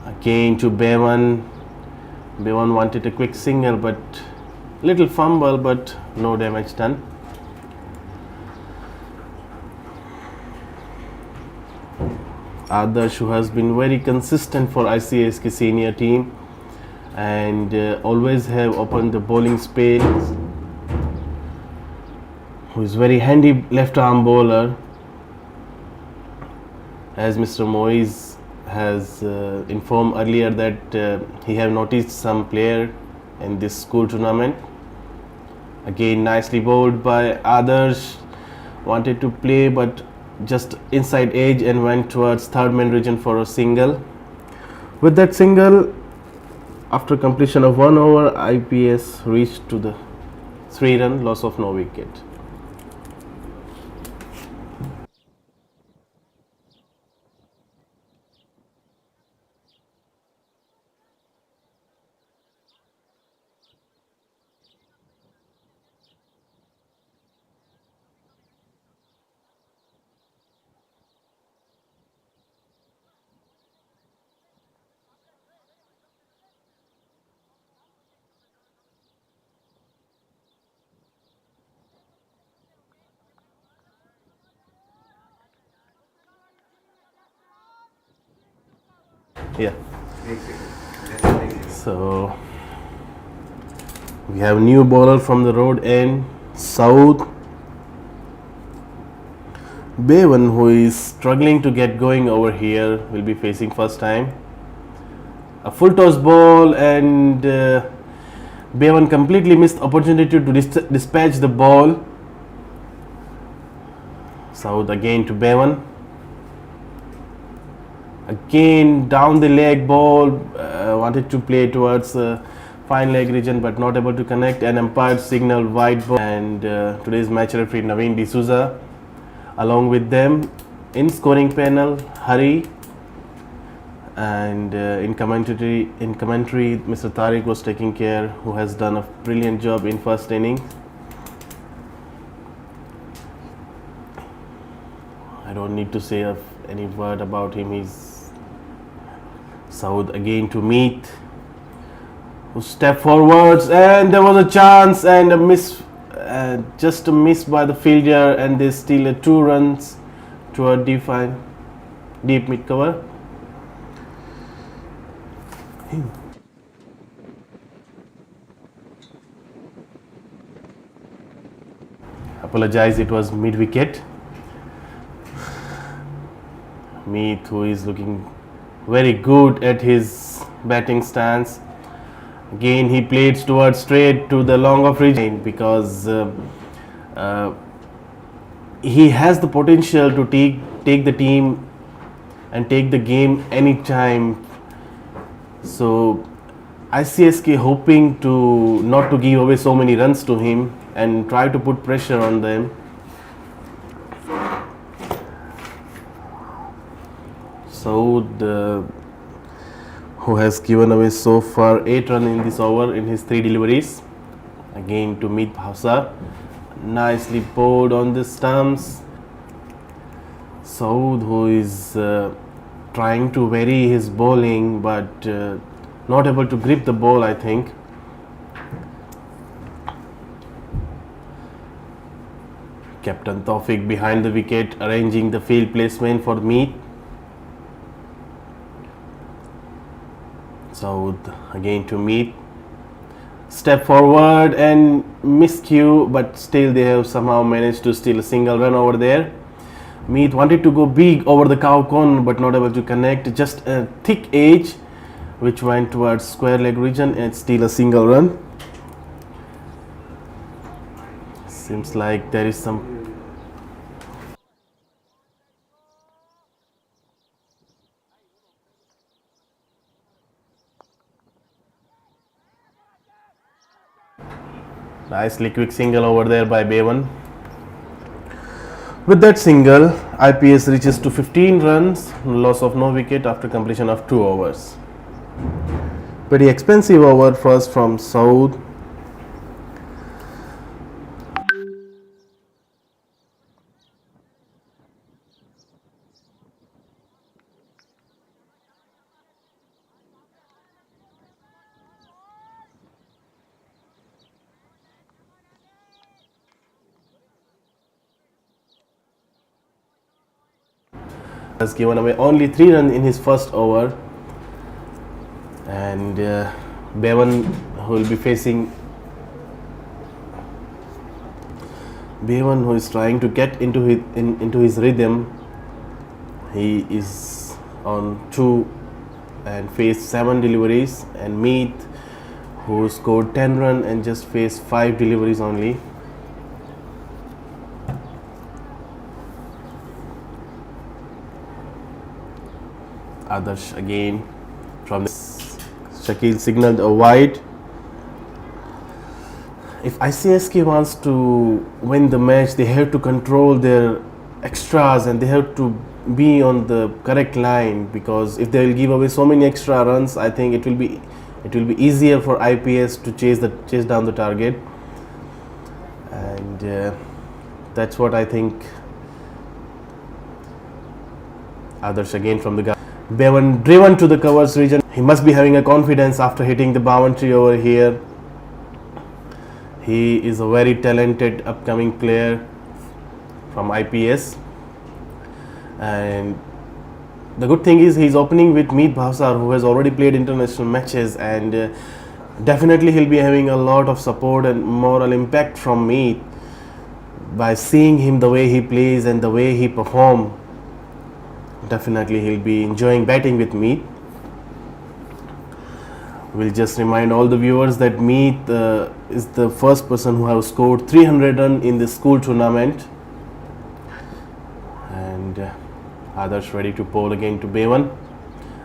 Again to B1. B1 wanted a quick single, but little fumble, but no damage done. Adarsh, who has been very consistent for ICSK senior team and always have opened the bowling space, who is very handy left arm bowler, as Mr. Moise has informed earlier that he have noticed some player in this school tournament. Again nicely bowled by Adarsh, wanted to play but just inside edge and went towards third man region for a single. With that single, after completion of 1 over, IPS reached to the 3-run loss of no wicket. Yeah. So we have new bowler from the road end, South. B1, who is struggling to get going over here, will be facing first time. A full toss ball, and B1 completely missed opportunity to dispatch the ball. South again to B1. Again down the leg ball, wanted to play towards fine leg region but not able to connect, and umpire signal wide ball. And today's match referee Naveen D'Souza, along with them in scoring panel Hari, and in commentary Mr. Tariq was taking care, who has done a brilliant job in first inning. I don't need to say any word about him. He's South again to Meet, who step forwards, and there was a chance and a miss, just a miss by the fielder, and they steal a 2 runs to a deep mid cover. Apologize, it was mid wicket. Meet, who is looking very good at his batting stance. Again he played towards straight to the long off region, because he has the potential to take the team and take the game anytime. So ICSK hoping to not to give away so many runs to him and try to put pressure on them. Saud, who has given away so far 8 runs in this over in his 3 deliveries. Again to meet Bhavsar. Nicely bowled on the stumps. Saud, who is trying to vary his bowling but not able to grip the ball, I think. Captain Tawfiq behind the wicket, arranging the field placement for Meet. Saud again to Meet. Step forward and miscue, but still they have somehow managed to steal a single run over there. Meet wanted to go big over the cow cone but not able to connect. Just a thick edge which went towards square leg region and steal a single run. Seems like there is some nicely quick single over there by Bevan. With that single, IPS reaches to 15 runs, loss of no wicket after completion of 2 overs. Pretty expensive over first from Saud. Has given away only 3 runs in his first over, and Bevan, who will be facing Bevan, who is trying to get into his rhythm. He is on 2 and faced 7 deliveries, and Meet, who scored 10 runs and just faced 5 deliveries only. Adarsh again from the Shakil signaled a wide. If ICSK wants to win the match, they have to control their extras and they have to be on the correct line, because if they will give away so many extra runs, I think it will be easier for IPS to chase down the target, and that's what I think. Adarsh again from the guy. Bevan driven to the covers region. He must be having a confidence after hitting the boundary over here. He is a very talented upcoming player from IPS, and the good thing is he's opening with Meet Bhavsar, who has already played international matches, and definitely he'll be having a lot of support and moral impact from Meet by seeing him the way he plays and the way he performs. Definitely he'll be enjoying batting with Meet. We'll just remind all the viewers that Meet is the first person who has scored 300 runs in the school tournament. And Adarsh ready to bowl again to Bevan.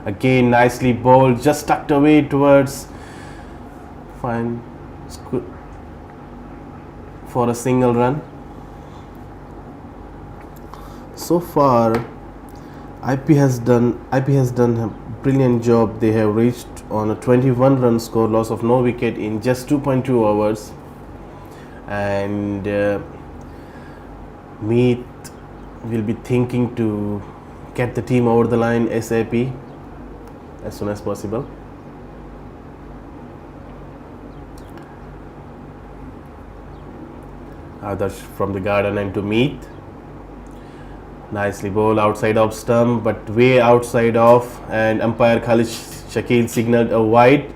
Again nicely bowled, just tucked away towards fine for a single run. So far IP has done a brilliant job. They have reached on a 21 run score, loss of no wicket in just 2.2 overs, and Meet will be thinking to get the team over the line ASAP as soon as possible. Adarsh from the garden and to Meet. Nicely bowled outside of stump, but way outside of, and umpire Khalid Shakil signaled a wide.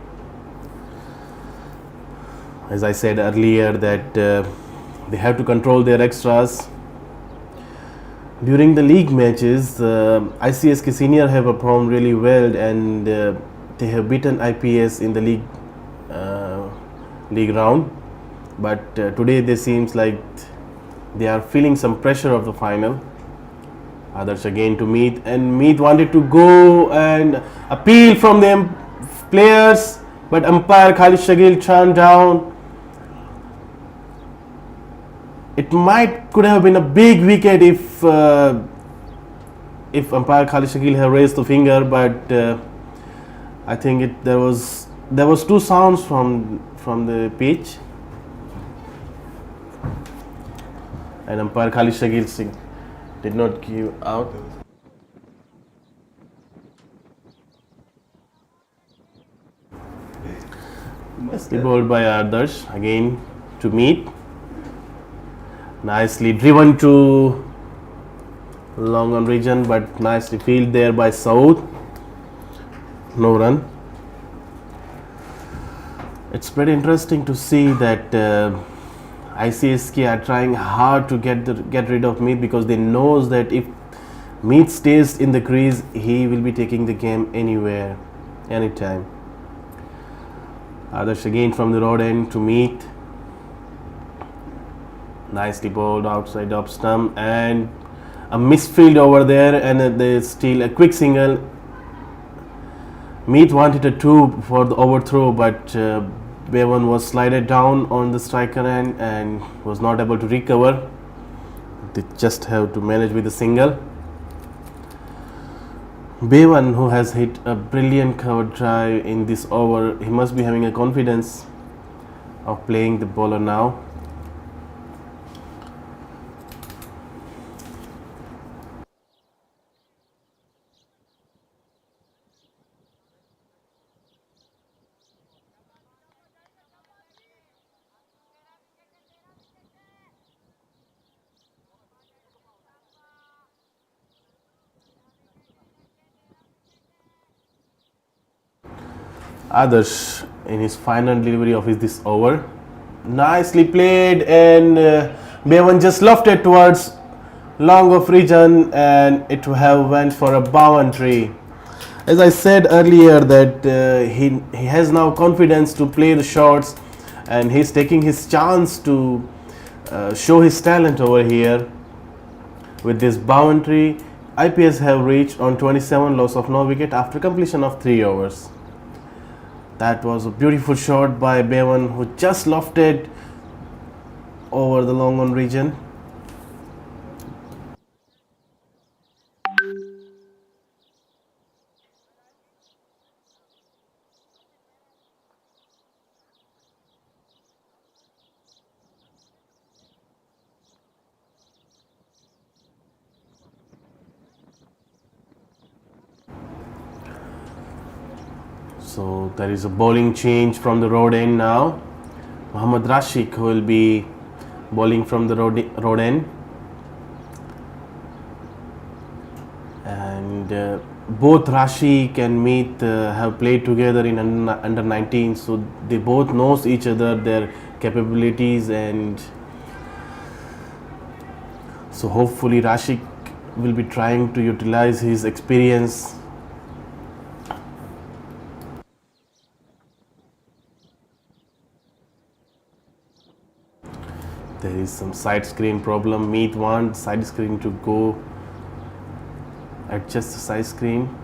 As I said earlier that they have to control their extras. During the league matches, ICSK senior have performed really well, and they have beaten IPS in the league round. But today they seems like they are feeling some pressure of the final. Adarsh again to Meet, and Meet wanted to go and appeal from the players, but umpire Khalid Shakil turned down. It could have been a big wicket if if umpire Khalid Shakil have raised the finger, but I think there was two sounds from the pitch, and umpire Khalid Shakil Singh did not give out. Nicely bowled by Adarsh again to Meet. Nicely driven to long on region, but nicely fielded there by Saud. No run. It's pretty interesting to see that ICSK are trying hard to get rid of Meet, because they knows that if Meet stays in the crease, he will be taking the game anywhere, anytime. Adarsh again from the road end to Meet. Nicely bowled outside off stump, and a misfield over there, and they steal a quick single. Meet wanted a 2 for the overthrow, but Bevan was slided down on the striker end and was not able to recover. They just have to manage with a single. Bevan, who has hit a brilliant cover drive in this over, he must be having a confidence of playing the bowler now. Adarsh in his final delivery of this over. Nicely played, and Bevan just lofted towards long off region, and it have went for a boundary. As I said earlier, that he has now confidence to play the shots, and he's taking his chance to show his talent over here. With this boundary, IPS have reached on 27, loss of no wicket after completion of 3 overs. That was a beautiful shot by Bevan, who just lofted over the long on region. So there is a bowling change from the road end now. Mohammad Rashik will be bowling from the road end, and both Rashik and Meet have played together in under 19, so they both knows each other, their capabilities, and so hopefully Rashik will be trying to utilize his experience. There is some side screen problem. Meet wants side screen to go. Adjust the side screen.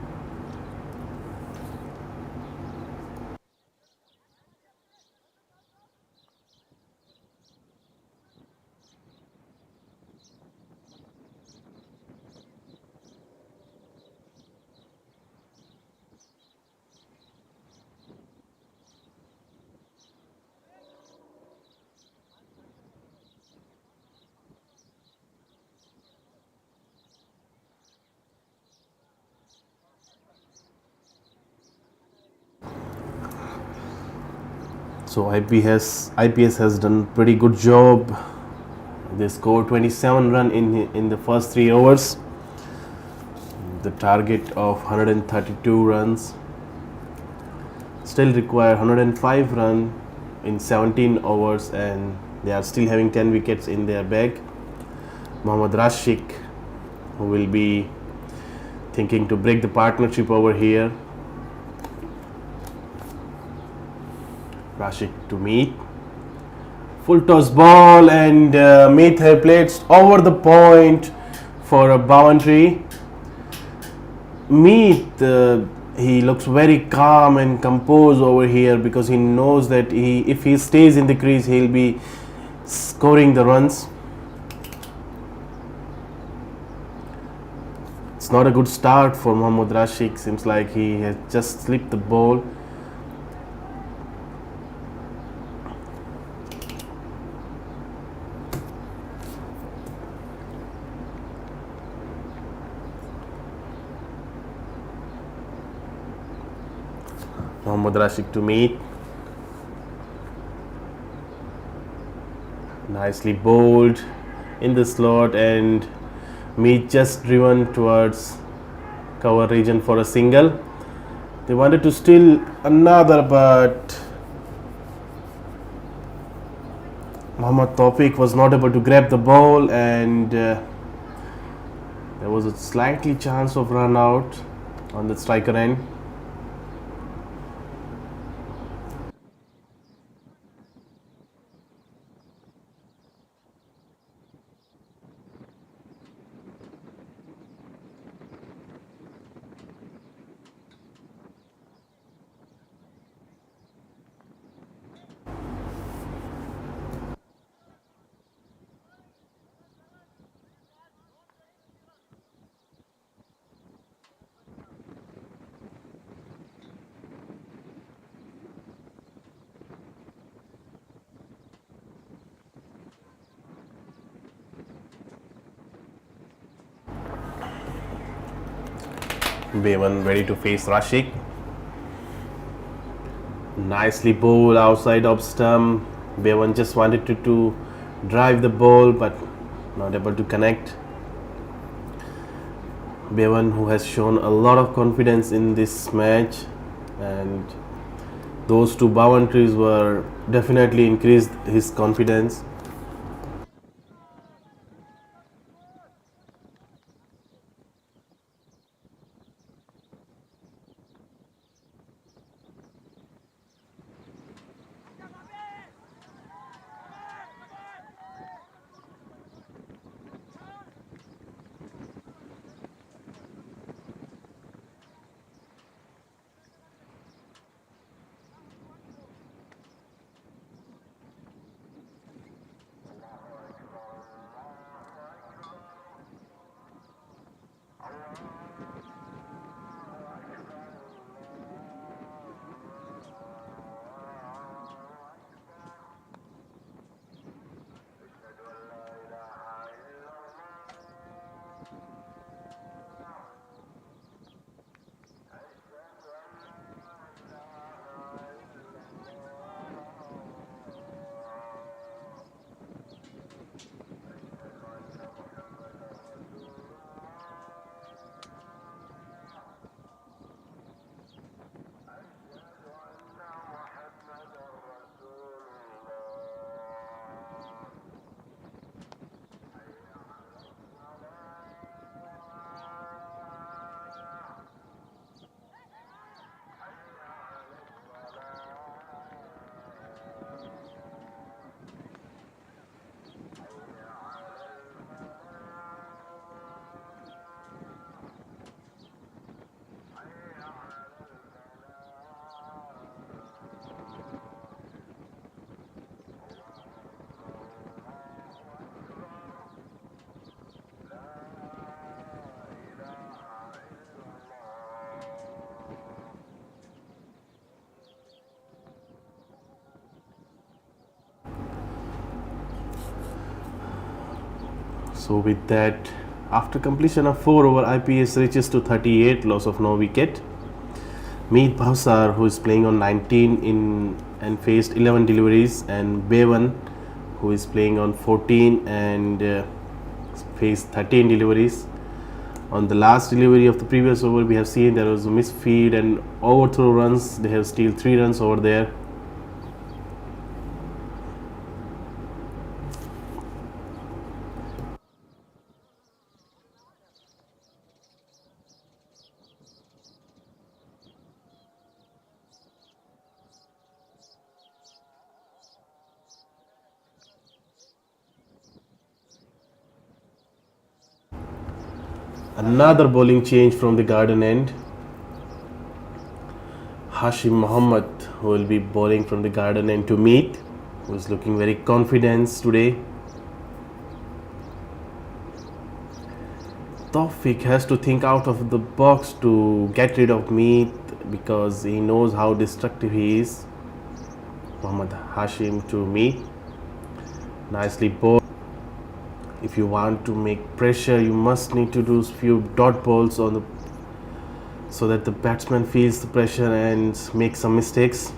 So IPS has done pretty good job. They scored 27 runs in the first 3 overs. The target of 132 runs. Still require 105 runs in 17 overs, and they are still having 10 wickets in their bag. Mohammad Rashik, who will be thinking to break the partnership over here. Rashik to Meet. Full toss ball, and Meet have played over the point for a boundary. Meet, he looks very calm and composed over here, because he knows that if he stays in the crease, he'll be scoring the runs. It's not a good start for Mohammad Rashid. Seems like he has just slipped the ball. Mohammad Rashid to Meet. Nicely bowled in the slot, and Meet just driven towards cover region for a single. They wanted to steal another, but Mohammad Tawfiq was not able to grab the ball, and there was a slightly chance of run out on the striker end. Bevan ready to face Rashid. Nicely bowled outside of stump. Bevan just wanted to drive the ball, but not able to connect. Bevan, who has shown a lot of confidence in this match, and those two boundaries were definitely increased his confidence. So with that, after completion of 4 over, IPS reaches to 38, loss of no wicket. Meet Bhavsar, who is playing on 19 and faced 11 deliveries, and Bevan, who is playing on 14 and faced 13 deliveries. On the last delivery of the previous over, we have seen there was a misfeed and overthrow runs. They have still 3 runs over there. Another bowling change from the garden end. Hashim Mohammed, who will be bowling from the garden end to Meet, who is looking very confident today. Tawfiq has to think out of the box to get rid of Meet because he knows how destructive he is. Muhammad Hashim to Meet. Nicely bowled. If you want to make pressure, you must need to do few dot balls on the so that the batsman feels the pressure and make some mistakes.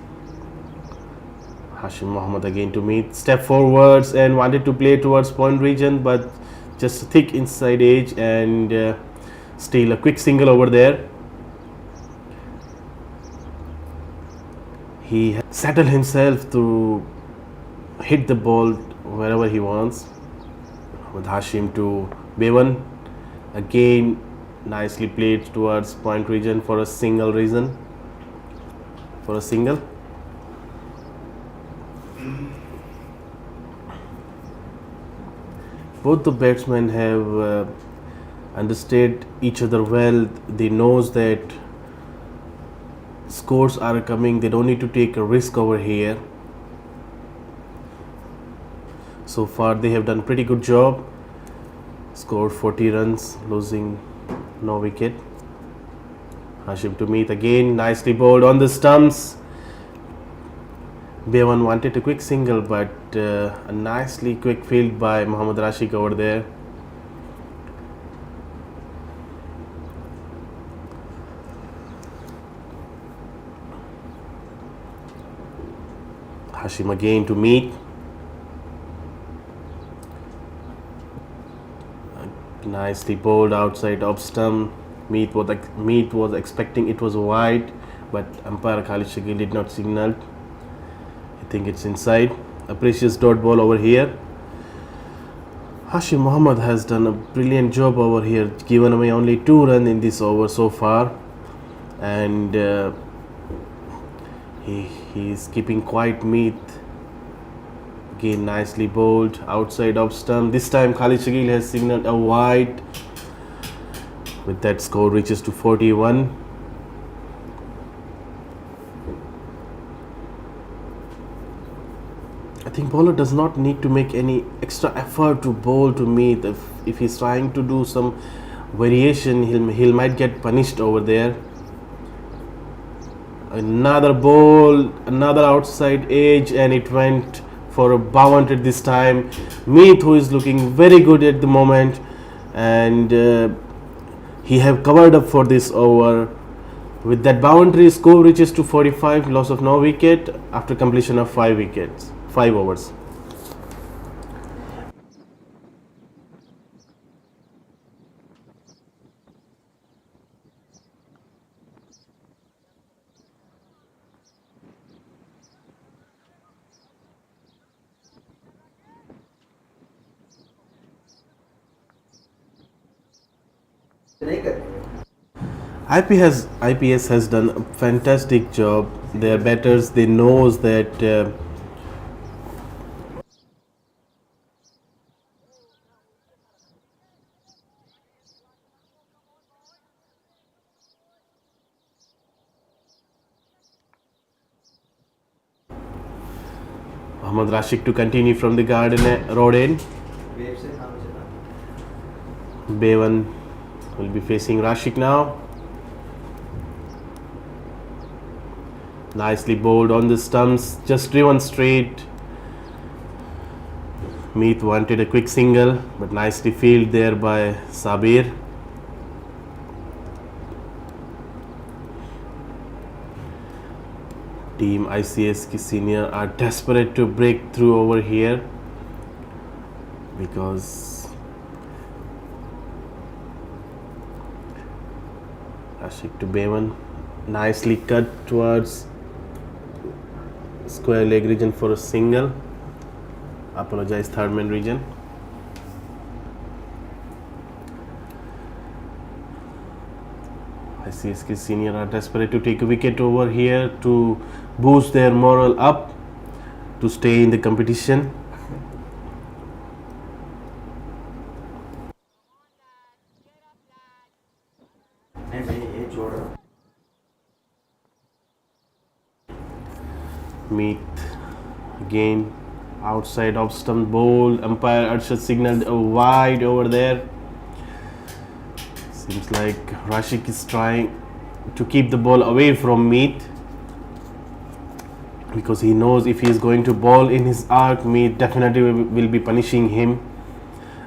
Hashim Mohammed again to Meet. Step forwards and wanted to play towards point region, but just a thick inside edge and steal a quick single over there. He settled himself to hit the ball wherever he wants. With Hashim to Bevan, again nicely played towards point region for a single. Both the batsmen have understood each other well. They knows that scores are coming. They don't need to take a risk over here. So far they have done pretty good job. Scored 40 runs, losing no wicket. Hashim to Meet again, nicely bowled on the stumps. Bevan wanted a quick single, but a nicely quick field by Mohammad Rashid over there. Hashim again to Meet. Nicely bowled outside off stump. Meet was expecting it was wide, but umpire Khalid Shakil did not signal. I think it's inside. A precious dot ball over here. Hashim Mohammed has done a brilliant job over here, given away only 2 runs in this over so far, and he is keeping quiet. Meet again nicely bowled outside off stump. This time Khalid Shakil has signaled a wide. With that, score reaches to 41. I think bowler does not need to make any extra effort to bowl to Meet. If he's trying to do some variation, he might get punished over there. Another ball, another outside edge, and it went for a boundary this time. Meet, who is looking very good at the moment, and he have covered up for this over. With that boundary, score reaches to 45, loss of no wicket after completion of 5 overs. IPS has done a fantastic job. Their batters, they knows that Mohammad Rashid to continue from the road end. Bevan will be facing Rashid now. Nicely bowled on the stumps, just driven straight. Meet wanted a quick single, but nicely fielded there by Sabir. Team ICS ki senior are desperate to break through over here because Rashid to Bevan, nicely cut towards square leg region for a single. Apologize, third man region. ICSK senior are desperate to take a wicket over here to boost their morale up to stay in the competition. Meet again outside off stump bowl. Umpire Arshad signaled a wide over there. Seems like Rashik is trying to keep the ball away from Meet, because he knows if he is going to ball in his arc, Meet definitely will be punishing him,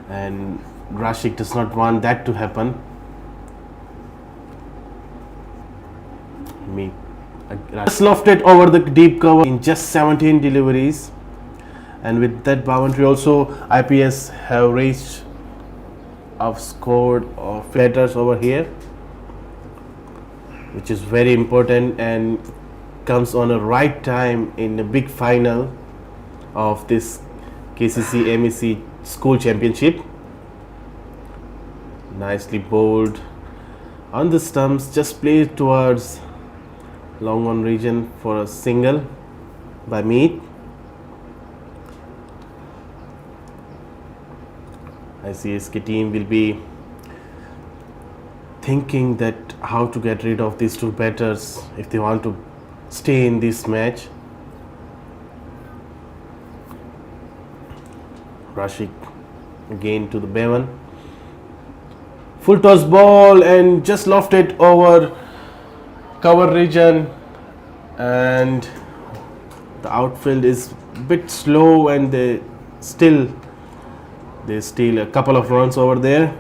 and Rashik does not want that to happen. Meet just lofted over the deep cover in just 17 deliveries, and with that boundary also IPS have reached of scored of letters over here, which is very important and comes on a right time in the big final of this KCC MEC School Championship. Nicely bowled on the stumps, just played towards long on region for a single by Meet. ICSK team will be thinking that how to get rid of these two batters if they want to stay in this match. Rashik again to the Bevan. Full toss ball and just lofted over cover region, and the outfield is a bit slow and they steal a couple of runs over there.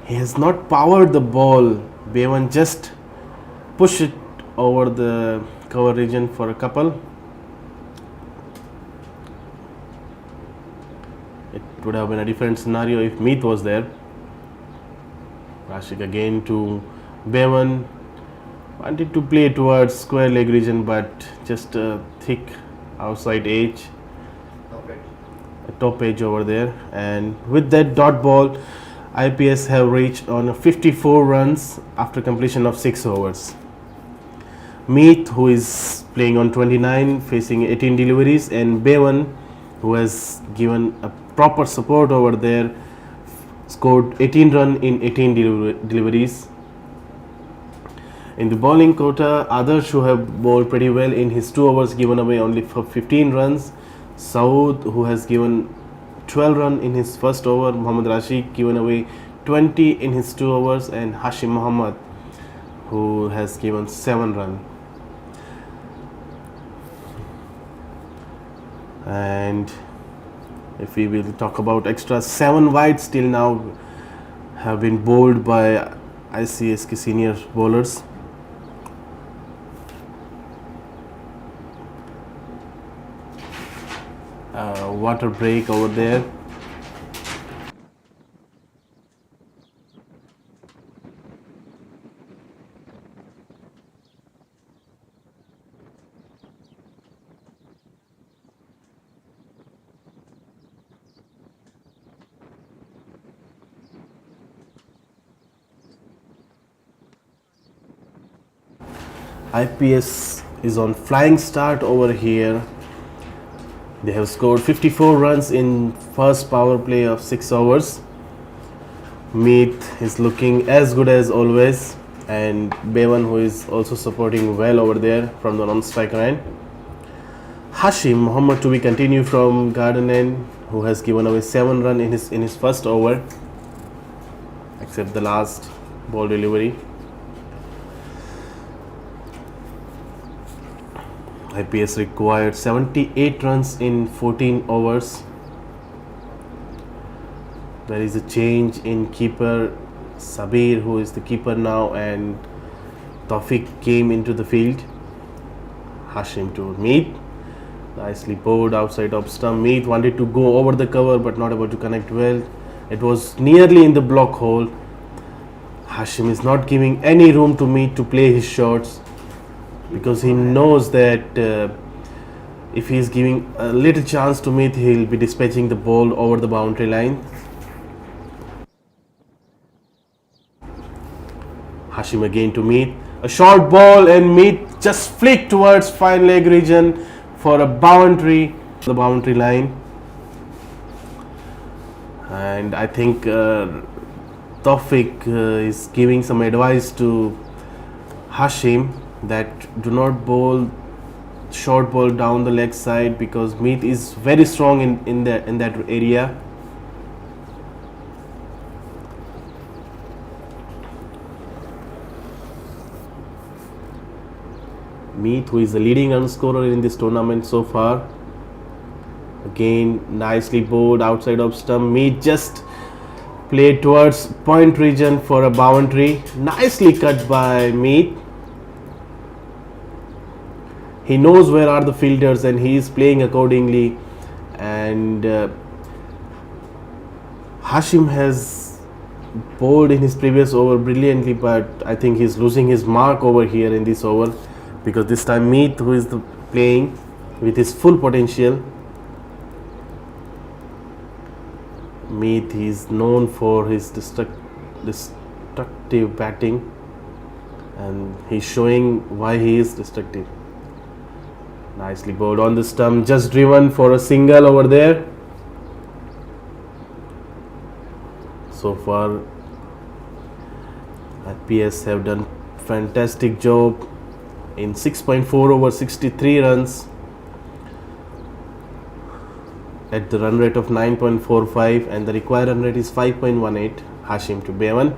He has not powered the ball. Bevan just push it over the cover region for a couple. It would have been a different scenario if Meet was there. Rashik again to Bevan. Wanted to play towards square leg region, but just a thick outside edge. A top edge over there, and with that dot ball IPS have reached on 54 runs after completion of 6 overs. Meet, who is playing on 29, facing 18 deliveries, and Bevan, who has given a proper support over there, scored 18 runs in 18 deliveries. In the bowling quota, others who have bowled pretty well in his 2 overs, given away only for 15 runs. Saud, who has given 12 runs in his first over, Mohammad Rashid given away 20 in his 2 overs, and Hashim Mohammad, who has given 7 runs. And if we will talk about extra, 7 wides till now have been bowled by ICSK senior bowlers. Water break over there. IPS is on flying start over here. They have scored 54 runs in first power play of 6 overs. Meet is looking as good as always, and Bevan, who is also supporting well over there from the non-striker end. Hashim Mohammad to be continued from Garden end, who has given away 7 runs in his first over, except the last ball delivery. IPS required 78 runs in 14 overs. There is a change in keeper. Sabir, who is the keeper now, and Tawfiq came into the field. Hashim to Meet. Nicely bowled outside off stump. Meet wanted to go over the cover but not able to connect well. It was nearly in the block hole. Hashim is not giving any room to Meet to play his shots, because he knows that if he is giving a little chance to Meet, he will be dispatching the ball over the boundary line. Hashim again to Meet. A short ball, and Meet just flicked towards fine leg region for a boundary, the boundary line. And I think Tawfiq is giving some advice to Hashim that do not bowl short ball down the leg side, because Meet is very strong in that area. Meet, who is the leading run scorer in this tournament so far. Again, nicely bowled outside of stump. Meet just played towards point region for a boundary. Nicely cut by Meet. He knows where are the fielders and he is playing accordingly. And Hashim has bowled in his previous over brilliantly, but I think he's losing his mark over here in this over, because this time Meet, who is playing with his full potential. Meet is known for his destructive batting, and he's showing why he is destructive. Nicely bowled on the stump, just driven for a single over there. So far RPS have done fantastic job in 6.4 over 63 runs at the run rate of 9.45, and the required run rate is 5.18. Hashim to Bevan.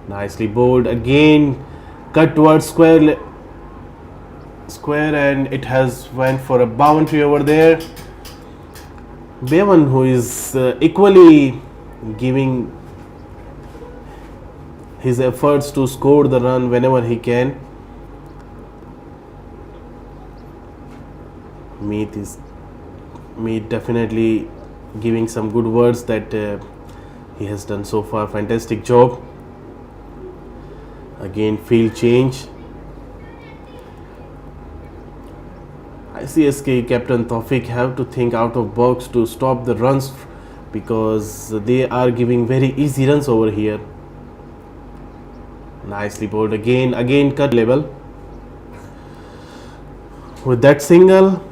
Nicely bowled again, cut towards square, and it has went for a boundary over there. Bevan, who is equally giving his efforts to score the run whenever he can. Meet definitely giving some good words that he has done so far. Fantastic job. Again, field change. ICSK captain Tawfiq have to think out of box to stop the runs, because they are giving very easy runs over here. Nicely bowled again cut level. With that single,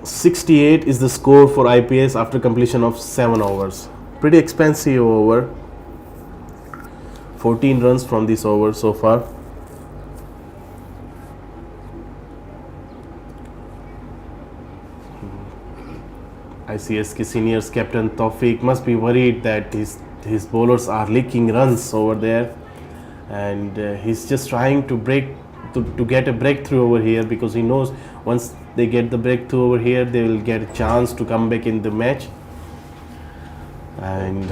68 is the score for IPS after completion of 7 overs. Pretty expensive over. 14 runs from this over so far. ICSK seniors captain Tawfiq must be worried that his bowlers are leaking runs over there, and he's just trying to get a breakthrough over here, because he knows once they get the breakthrough over here, they will get a chance to come back in the match. And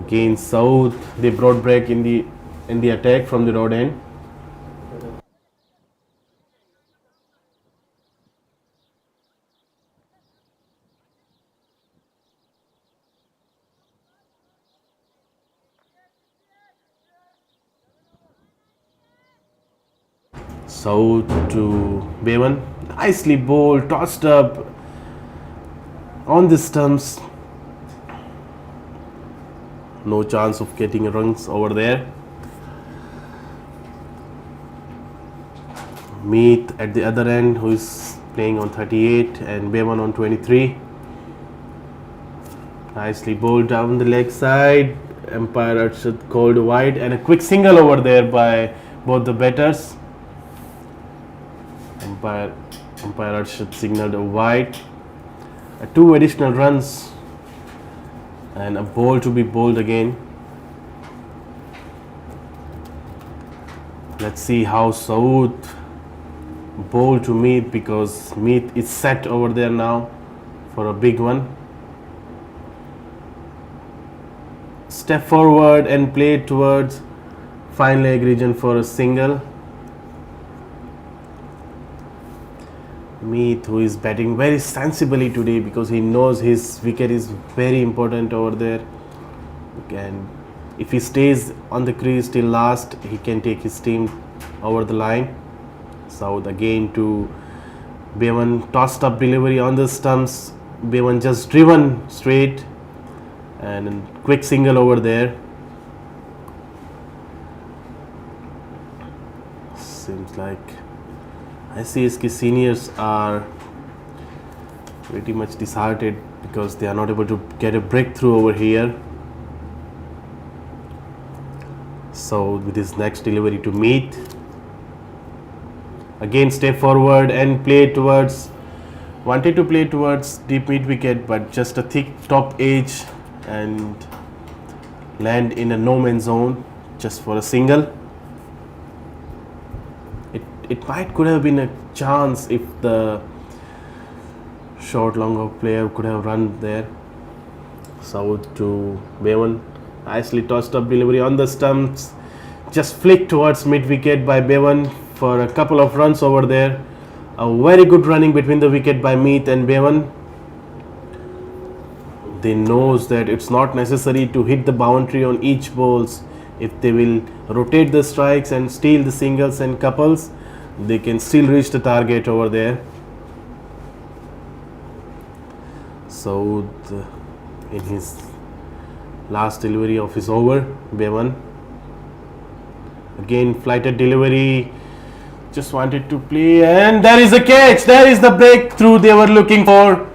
again, South, they brought break in the attack from the road end. South to Bevan. Nicely bowled, tossed up on the stumps. No chance of getting runs over there. Meet at the other end, who is playing on 38, and Bevan on 23. Nicely bowled down the leg side. Umpire Arshad called wide, and a quick single over there by both the batters. Umpire Arshad signaled a wide. 2 additional runs and a ball to be bowled again. Let's see how South bowl to Meet, because Meet is set over there now for a big one. Step forward and play towards fine leg region for a single. Meet, who is batting very sensibly today, because he knows his wicket is very important over there, and if he stays on the crease till last, he can take his team over the line. South again to Bevan, tossed up delivery on the stumps. Bevan just driven straight, and a quick single over there. Seems like ICSK seniors are pretty much disheartened because they are not able to get a breakthrough over here. So with his next delivery to Meet, again step forward and play towards, wanted to play towards deep mid wicket, but just a thick top edge and land in a no man's zone just for a single. it might could have been a chance if the short longer player could have run there. South to Bevan. Nicely tossed up delivery on the stumps. Just flicked towards mid wicket by Bevan for a couple of runs over there. A very good running between the wicket by Meath and Bevan. They knows that it's not necessary to hit the boundary on each balls. If they will rotate the strikes and steal the singles and couples, they can still reach the target over there. So in his last delivery of his over, Bevan again flighted delivery, just wanted to play, and there is a catch. There is the breakthrough they were looking for.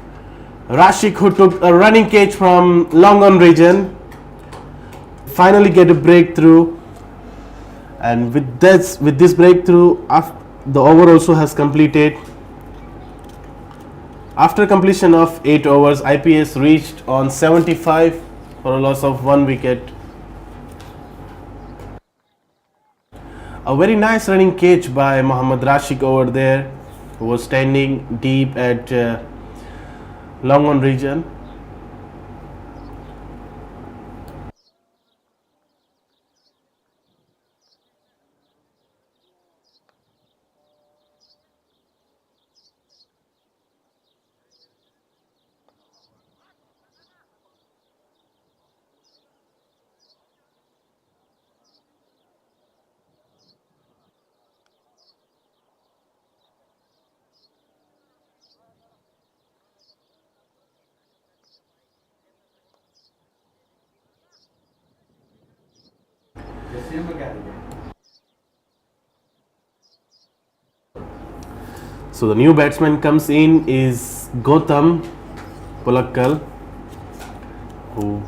Rashik, who took a running catch from long on region, finally get a breakthrough, and with this breakthrough, the over also has completed. After completion of 8 overs, IPS reached on 75 for a loss of 1 wicket. A very nice running catch by Mohammad Rashik over there, who was standing deep at long on region. So the new batsman comes in is Gautam Pulakkal, who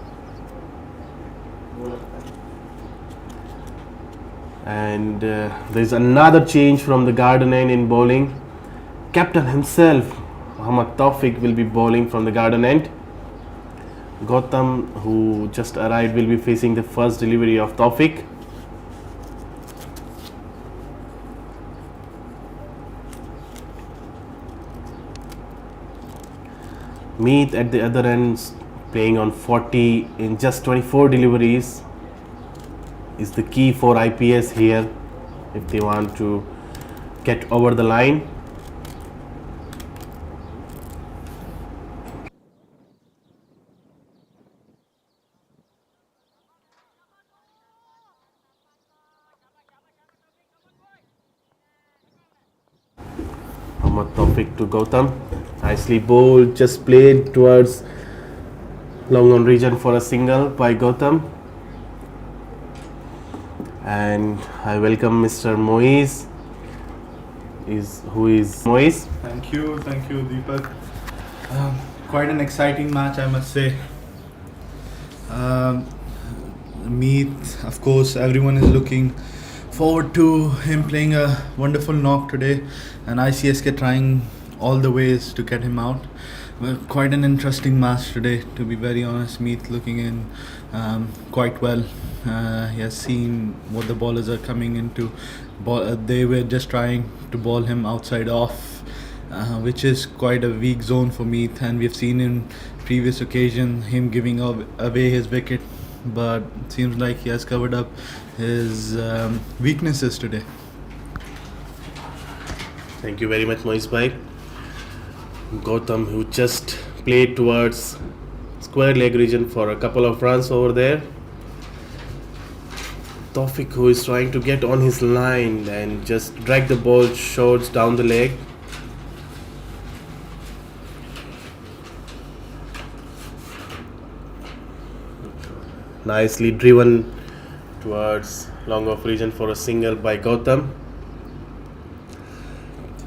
and there's another change from the garden end in bowling. Captain himself, Muhammad Tawfiq, will be bowling from the garden end. Gautam, who just arrived, will be facing the first delivery of Tawfiq. Meath at the other end, playing on 40 in just 24 deliveries, is the key for IPS here if they want to get over the line. Mohammad Tawfiq to Gautam. Nicely bowled, just played towards long on region for a single by Gautam. And I welcome Mr. Moise. Who is Moise? Thank you, Deepak. Quite an exciting match, I must say. Meath, of course, everyone is looking forward to him playing a wonderful knock today, and ICSK trying all the ways to get him out. Well, quite an interesting match today, to be very honest. Meath looking in quite well. He has seen what the bowlers are coming into. They were just trying to bowl him outside off, which is quite a weak zone for Meath, and we've seen in previous occasion him giving away his wicket, but it seems like he has covered up his weaknesses today. Thank you very much, Moise bhai. Gautam, who just played towards square leg region for a couple of runs over there. Tawfiq, who is trying to get on his line and just drag the ball short down the leg. Nicely driven towards long off region for a single by Gautam.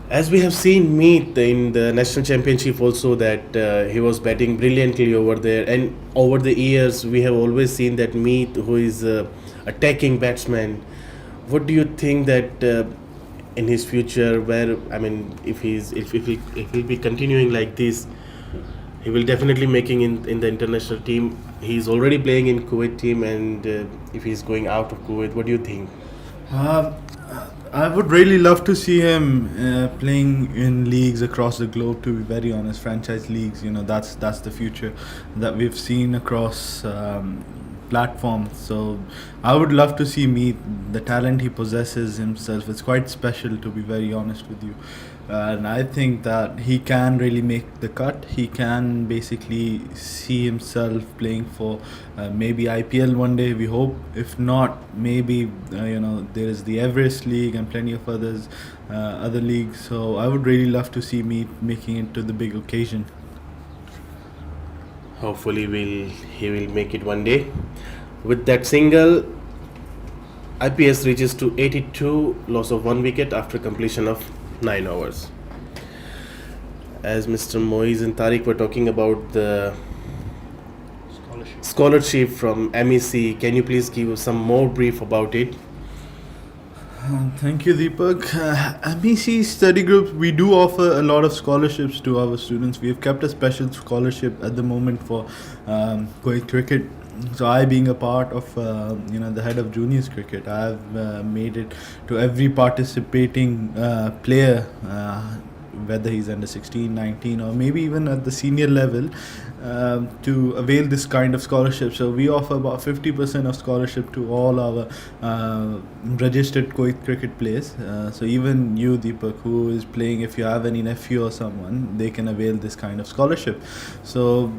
As we have seen Meath in the national championship also, that he was batting brilliantly over there, and over the years we have always seen that Meath, who is attacking batsman. What do you think that in his future, where if he'll be continuing like this, he will definitely making in the international team. He's already playing in Kuwait team, and if he's going out of Kuwait, what do you think? I would really love to see him playing in leagues across the globe. To be very honest, franchise leagues. That's the future that we've seen across platforms. So I would love to see Meet. The talent he possesses himself, it's quite special. To be very honest with you, and I think that he can really make the cut. He can basically see himself playing for maybe IPL one day. We hope. If not, maybe there is the Everest League and plenty of other leagues. So I would really love to see Meet making it to the big occasion. Hopefully he will make it one day. With that single, IPS reaches to 82, loss of 1 wicket after completion of 9 overs. As Mr. Moiz and Tariq were talking about the scholarship from MEC, can you please give some more brief about it? Thank you, Deepak. MEC study group, we do offer a lot of scholarships to our students. We have kept a special scholarship at the moment for Kuwait cricket. So I, being a part of the head of juniors cricket, I have made it to every participating player, whether he's under 16, 19, or maybe even at the senior level, to avail this kind of scholarship. So we offer about 50% of scholarship to all our registered Kuwait cricket players. So even you, Deepak, who is playing, if you have any nephew or someone, they can avail this kind of scholarship. So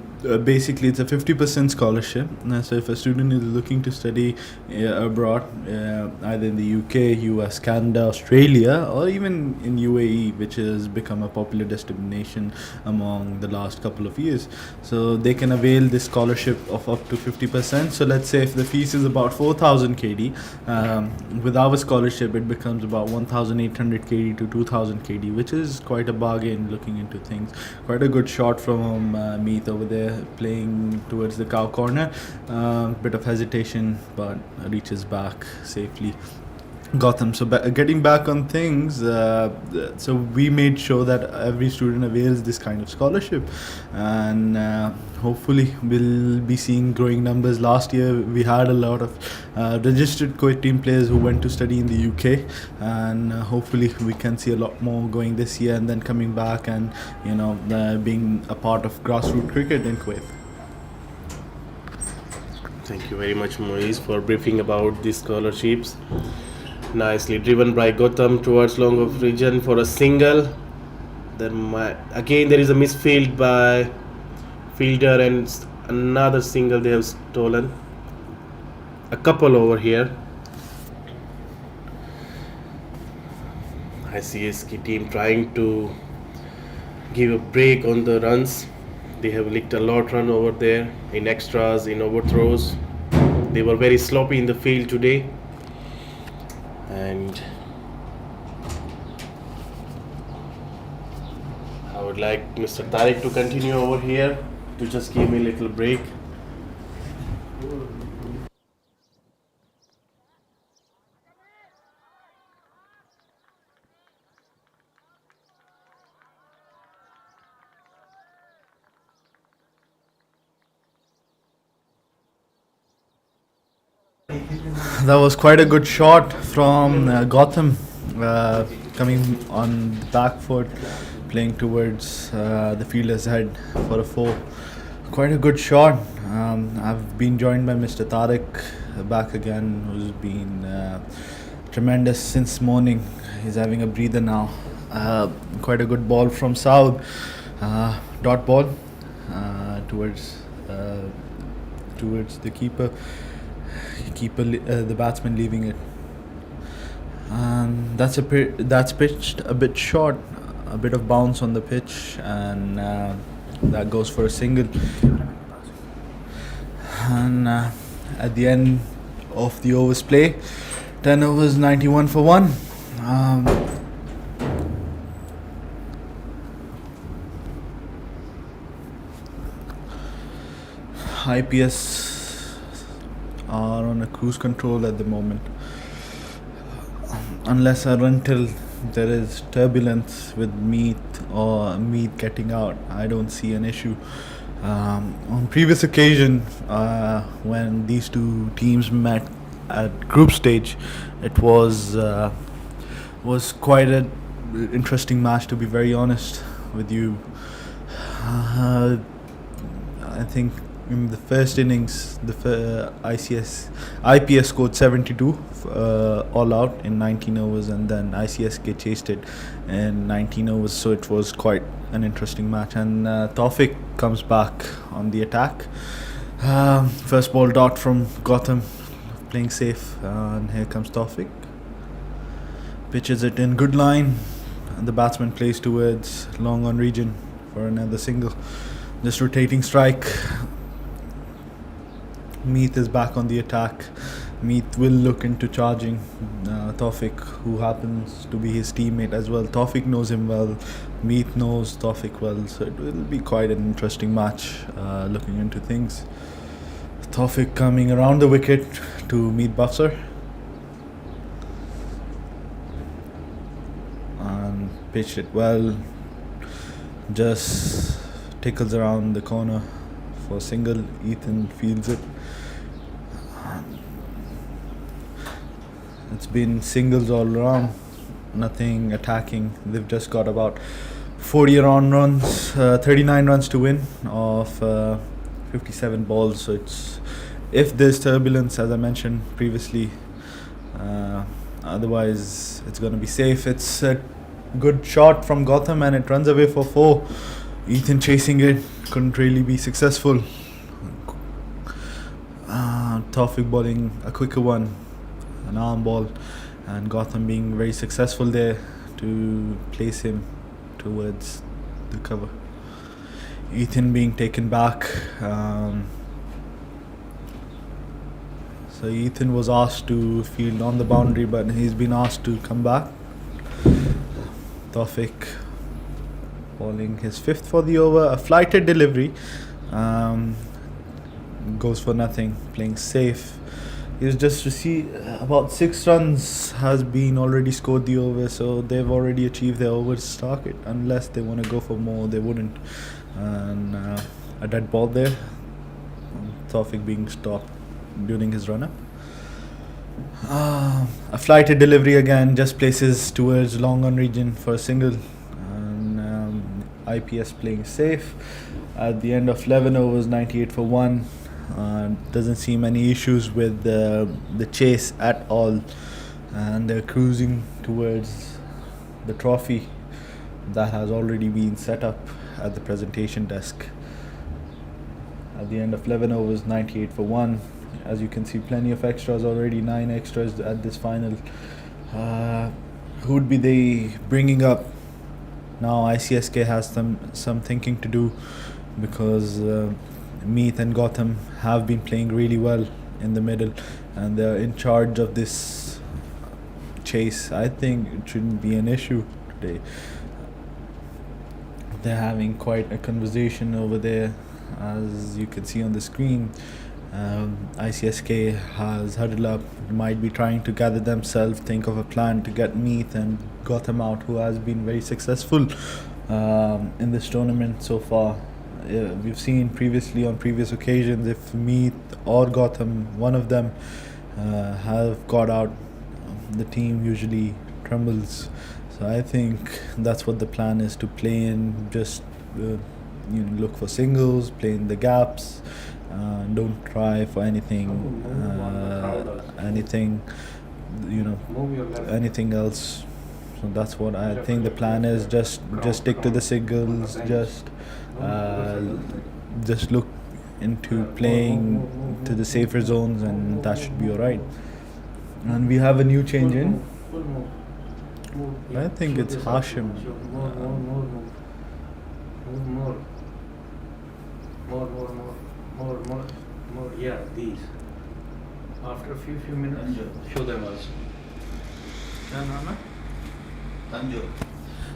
basically it's a 50% scholarship. So if a student is looking to study abroad, either in the UK, US, Canada, Australia, or even in UAE, which has become a popular destination among the last couple of years, so they can avail this scholarship of up to 50%. So let's say if the fees is about 4,000 KD, with our scholarship it becomes about 1,800 KD to 2,000 KD, which is quite a bargain looking into things. Quite a good shot from Meet over there, playing towards the cow corner. Bit of hesitation, but reaches back safely. Gotham. So getting back on things, so we made sure that every student avails this kind of scholarship, and hopefully we'll be seeing growing numbers. Last year we had a lot of registered Kuwait team players who went to study in the UK, and hopefully we can see a lot more going this year, and then coming back and being a part of grassroots cricket in Kuwait. Thank you very much, Moiz, for briefing about these scholarships. Nicely driven by Gotham towards long off region for a single. Then again there is a misfield by fielder, and another single they have stolen. A couple over here. ICSK team trying to give a break on the runs. They have licked a lot run over there in extras, in overthrows. They were very sloppy in the field today. And I would like Mr. Tariq to continue over here to just give me a little break. That was quite a good shot from Gotham, coming on the back foot, playing towards the fielder's head for a 4. Quite a good shot. I've been joined by Mr. Tariq back again, who's been tremendous since morning. He's having a breather now. Quite a good ball from Saud. Dot ball towards the keeper. The batsman leaving it, and that's pitched a bit short, a bit of bounce on the pitch, and that goes for a single. And at the end of the overs play, 10 overs, 91 for 1. IPS are on a cruise control at the moment, unless or until there is turbulence with Meet getting out. I don't see an issue. On previous occasion, when these two teams met at group stage, it was was quite an interesting match, to be very honest with you. I think in the first innings, the IPS scored 72 all out in 19 overs, and then ICSK chased it in 19 overs. So it was quite an interesting match. And Tawfiq comes back on the attack. First ball dot from Gotham, playing safe, and here comes Tawfiq. Pitches it in good line. The batsman plays towards long on region for another single. Just rotating strike. Meet is back on the attack. Meet will look into charging Tawfiq, who happens to be his teammate as well. Tawfiq knows him well. Meet knows Tawfiq well. So it will be quite an interesting match looking into things. Tawfiq coming around the wicket to meet Bafsar. And pitched it well. Just tickles around the corner for single. Ethan fields it. It's been singles all around, nothing attacking. They've just got about 40 around runs, 39 runs to win of 57 balls. So it's, if there's turbulence, as I mentioned previously, otherwise it's going to be safe. It's a good shot from Gotham and it runs away for 4. Ethan chasing it, couldn't really be successful. Tawfiq bowling a quicker one, an arm ball, and Gotham being very successful there to place him towards the cover. Ethan being taken back. So Ethan was asked to field on the boundary, but he's been asked to come back. Tawfiq bowling his 5th for the over, a flighted delivery. Goes for nothing, playing safe. He's just received about 6 runs has been already scored the over, so they've already achieved their overs target. Unless they want to go for more, they wouldn't. And a dead ball there. Tawfiq being stopped during his run-up. A flighted delivery again, just places towards long on region for a single. And IPS playing safe. At the end of 11 overs, 98 for 1. Doesn't seem any issues with the chase at all, and they're cruising towards the trophy that has already been set up at the presentation desk. At the end of 11 overs, 98 for 1. As you can see, plenty of extras already, 9 extras at this final. Who would be they bringing up? Now ICSK has some thinking to do, because Meath and Gotham have been playing really well in the middle, and they're in charge of this chase. I think it shouldn't be an issue today. They're having quite a conversation over there, as you can see on the screen. ICSK has huddled up, might be trying to gather themselves, think of a plan to get Meath and Gotham out, who has been very successful in this tournament so far. We've seen previously on previous occasions, if Meath or Gotham, one of them have got out, the team usually trembles. So I think that's what the plan is, to play in, just look for singles, play in the gaps, don't try for anything anything else. So that's what I think the plan is. Just stick to the singles, just look into playing to the safer zones, and that should be alright. And we have a new change in. I think it's Hashim. More. Yeah, these. After a few minutes, show them also.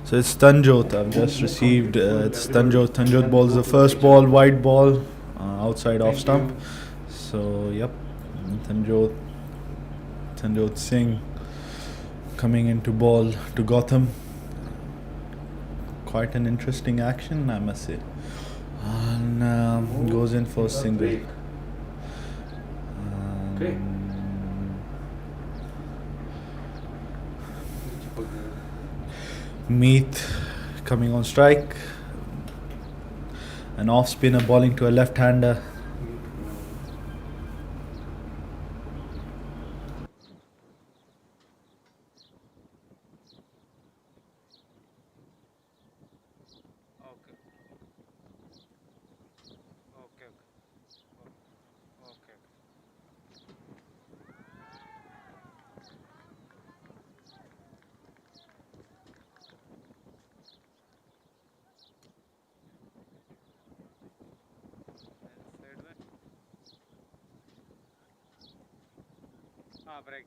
So it's Tanjot. I've just received. It's Tanjot. Tanjot bowls the first ball, wide ball, outside off stump. So yep, Tanjot Singh coming into ball to Gotham. Quite an interesting action, I must say. And goes in for single. Okay. Meet coming on strike. An off spinner bowling to a left-hander. Break.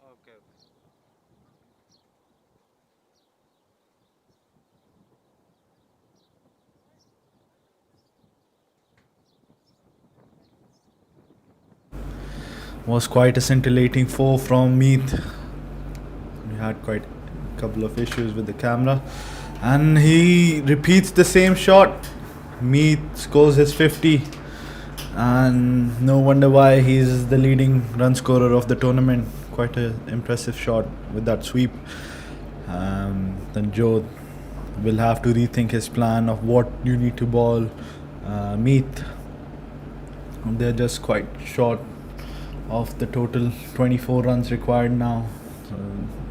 Okay. Was quite a scintillating four from Meet. We had quite a couple of issues with the camera, and he repeats the same shot. Meet scores his 50, and no wonder why he's the leading run scorer of the tournament. Quite an impressive shot with that sweep. Then Joe will have to rethink his plan of what you need to bowl. Meet, they're just quite short of the total 24 runs required now.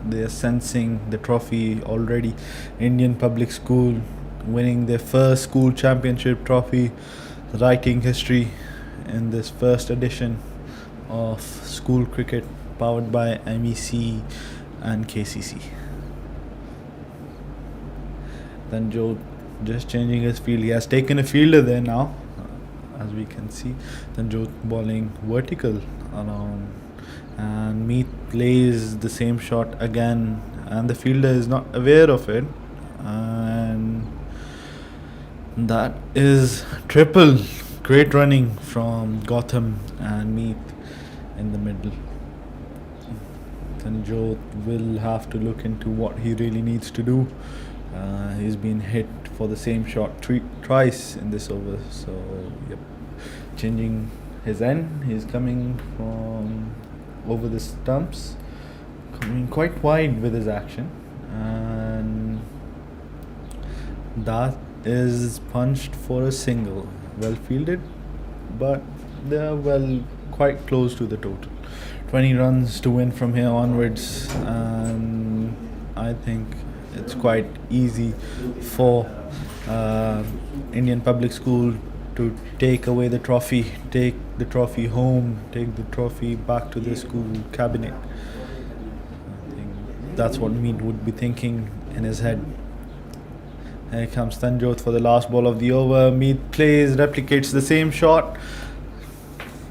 They are sensing the trophy already. Indian Public School winning their first school championship trophy, writing history in this first edition of school cricket powered by MEC and KCC. Then Joe just changing his field. He has taken a fielder there now, as we can see. Then Joe bowling vertical around, and Meet plays the same shot again, and the fielder is not aware of it, and that is triple. Great running from Gotham and Meet in the middle. Then Joe will have to look into what he really needs to do. He's been hit for the same shot twice in this over, so yep, changing his end. He's coming from over the stumps, coming quite wide with his action, and that is punched for a single. Well fielded, but they are quite close to the total. 20 runs to win from here onwards, and I think it's quite easy for Indian Public School to take away the trophy, take the trophy home, take the trophy back to the school cabinet. I think that's what Meet would be thinking in his head. Here comes Tanjot for the last ball of the over. Meet plays, replicates the same shot,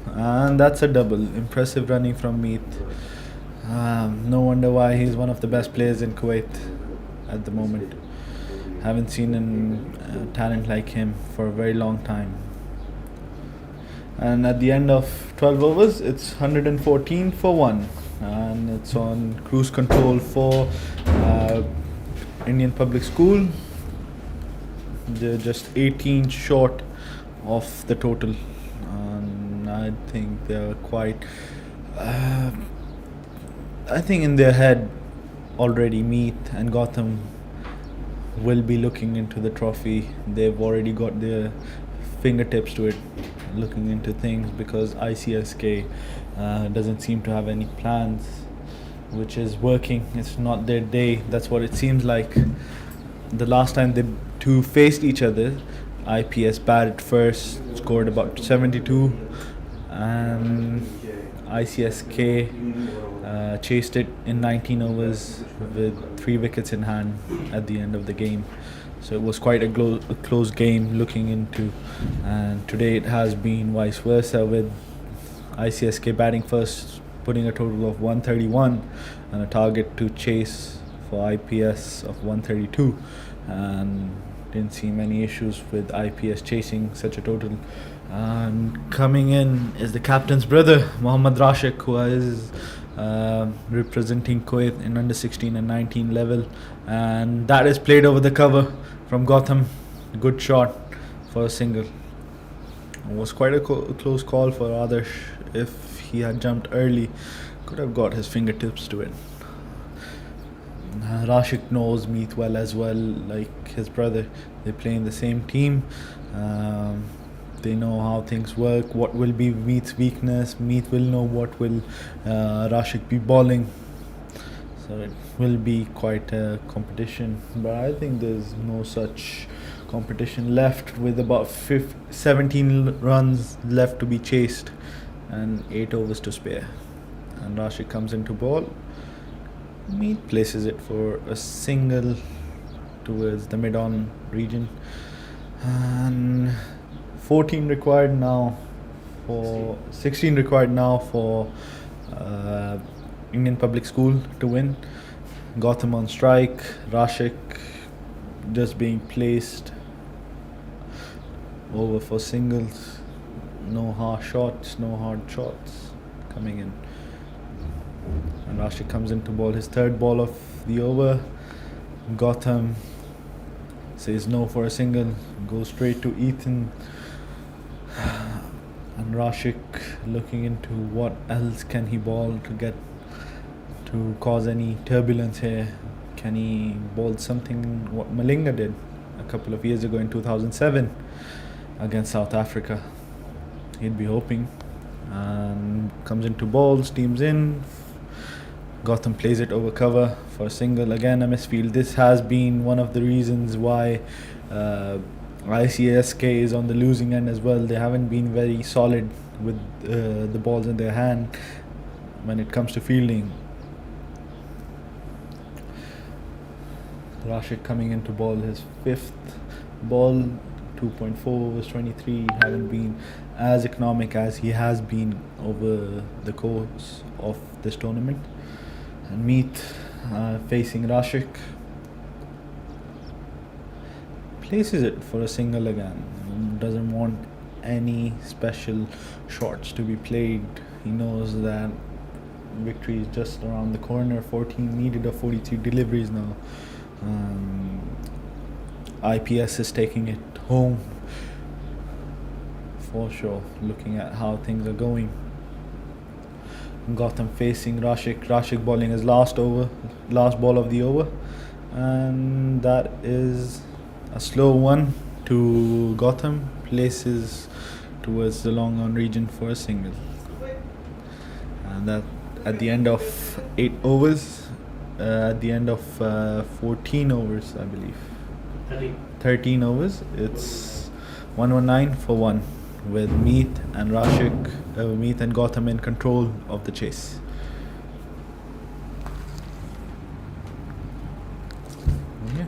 and that's a double. Impressive running from Meet. No wonder why he's one of the best players in Kuwait at the moment. Haven't seen a talent like him for a very long time. And at the end of 12 overs, it's 114 for 1, and it's on cruise control for Indian Public School. They're just 18 short of the total, and I think they're quite I think in their head already Meet and Gotham will be looking into the trophy. They've already got their fingertips to it, looking into things, because ICSK doesn't seem to have any plans, which is working. It's not their day. That's what it seems like. The last time the two faced each other, IPS batted first, scored about 72, and ICSK chased it in 19 overs with 3 wickets in hand at the end of the game. So it was quite a close game looking into, and today it has been vice versa, with ICSK batting first, putting a total of 131 and a target to chase for IPS of 132, and didn't seem any issues with IPS chasing such a total. And coming in is the captain's brother, Mohammad Rashik, who is representing Kuwait in under 16 and 19 level, and that is played over the cover from Gotham. Good shot for a single. It was quite a close call for Adarsh. If he had jumped early, could have got his fingertips to it. Rashik knows Meet well as well, like his brother. They play in the same team. They know how things work, what will be Meet's weakness. Meet will know what will Rashik be bowling. So it will be quite a competition. But I think there's no such competition left, with about 17 runs left to be chased and 8 overs to spare. And Rashik comes into ball. Meet places it for a single towards the mid-on region, and 16 required now for Indian Public School to win. Gotham on strike, Rashik just being placed over for singles. No hard shots coming in. And Rashik comes in to bowl his third ball of the over. Gotham says no for a single, goes straight to Ethan. And Rashik looking into what else can he bowl to cause any turbulence here. Can he bowl something what Malinga did a couple of years ago in 2007 against South Africa? He'd be hoping. And comes into ball, steams in. Gotham plays it over cover for a single. Again, a misfield. This has been one of the reasons why ICSK is on the losing end as well. They haven't been very solid with the balls in their hand when it comes to fielding. Rashik coming in to bowl his fifth ball, 2.4 overs, 23. Haven't been as economic as he has been over the course of this tournament. And Meet facing Rashik, places it for a single again. Doesn't want any special shots to be played. He knows that victory is just around the corner. 14 needed of 43 deliveries now. IPS is taking it home for sure, looking at how things are going. Gotham facing Rashik bowling his last ball of the over, and that is a slow one to Gotham, places towards the long on region for a single. And that at the end of 8 overs, at the end of 14 overs, I believe. 13 overs, it's 119 for 1, with Meet and Gotham in control of the chase. Yeah.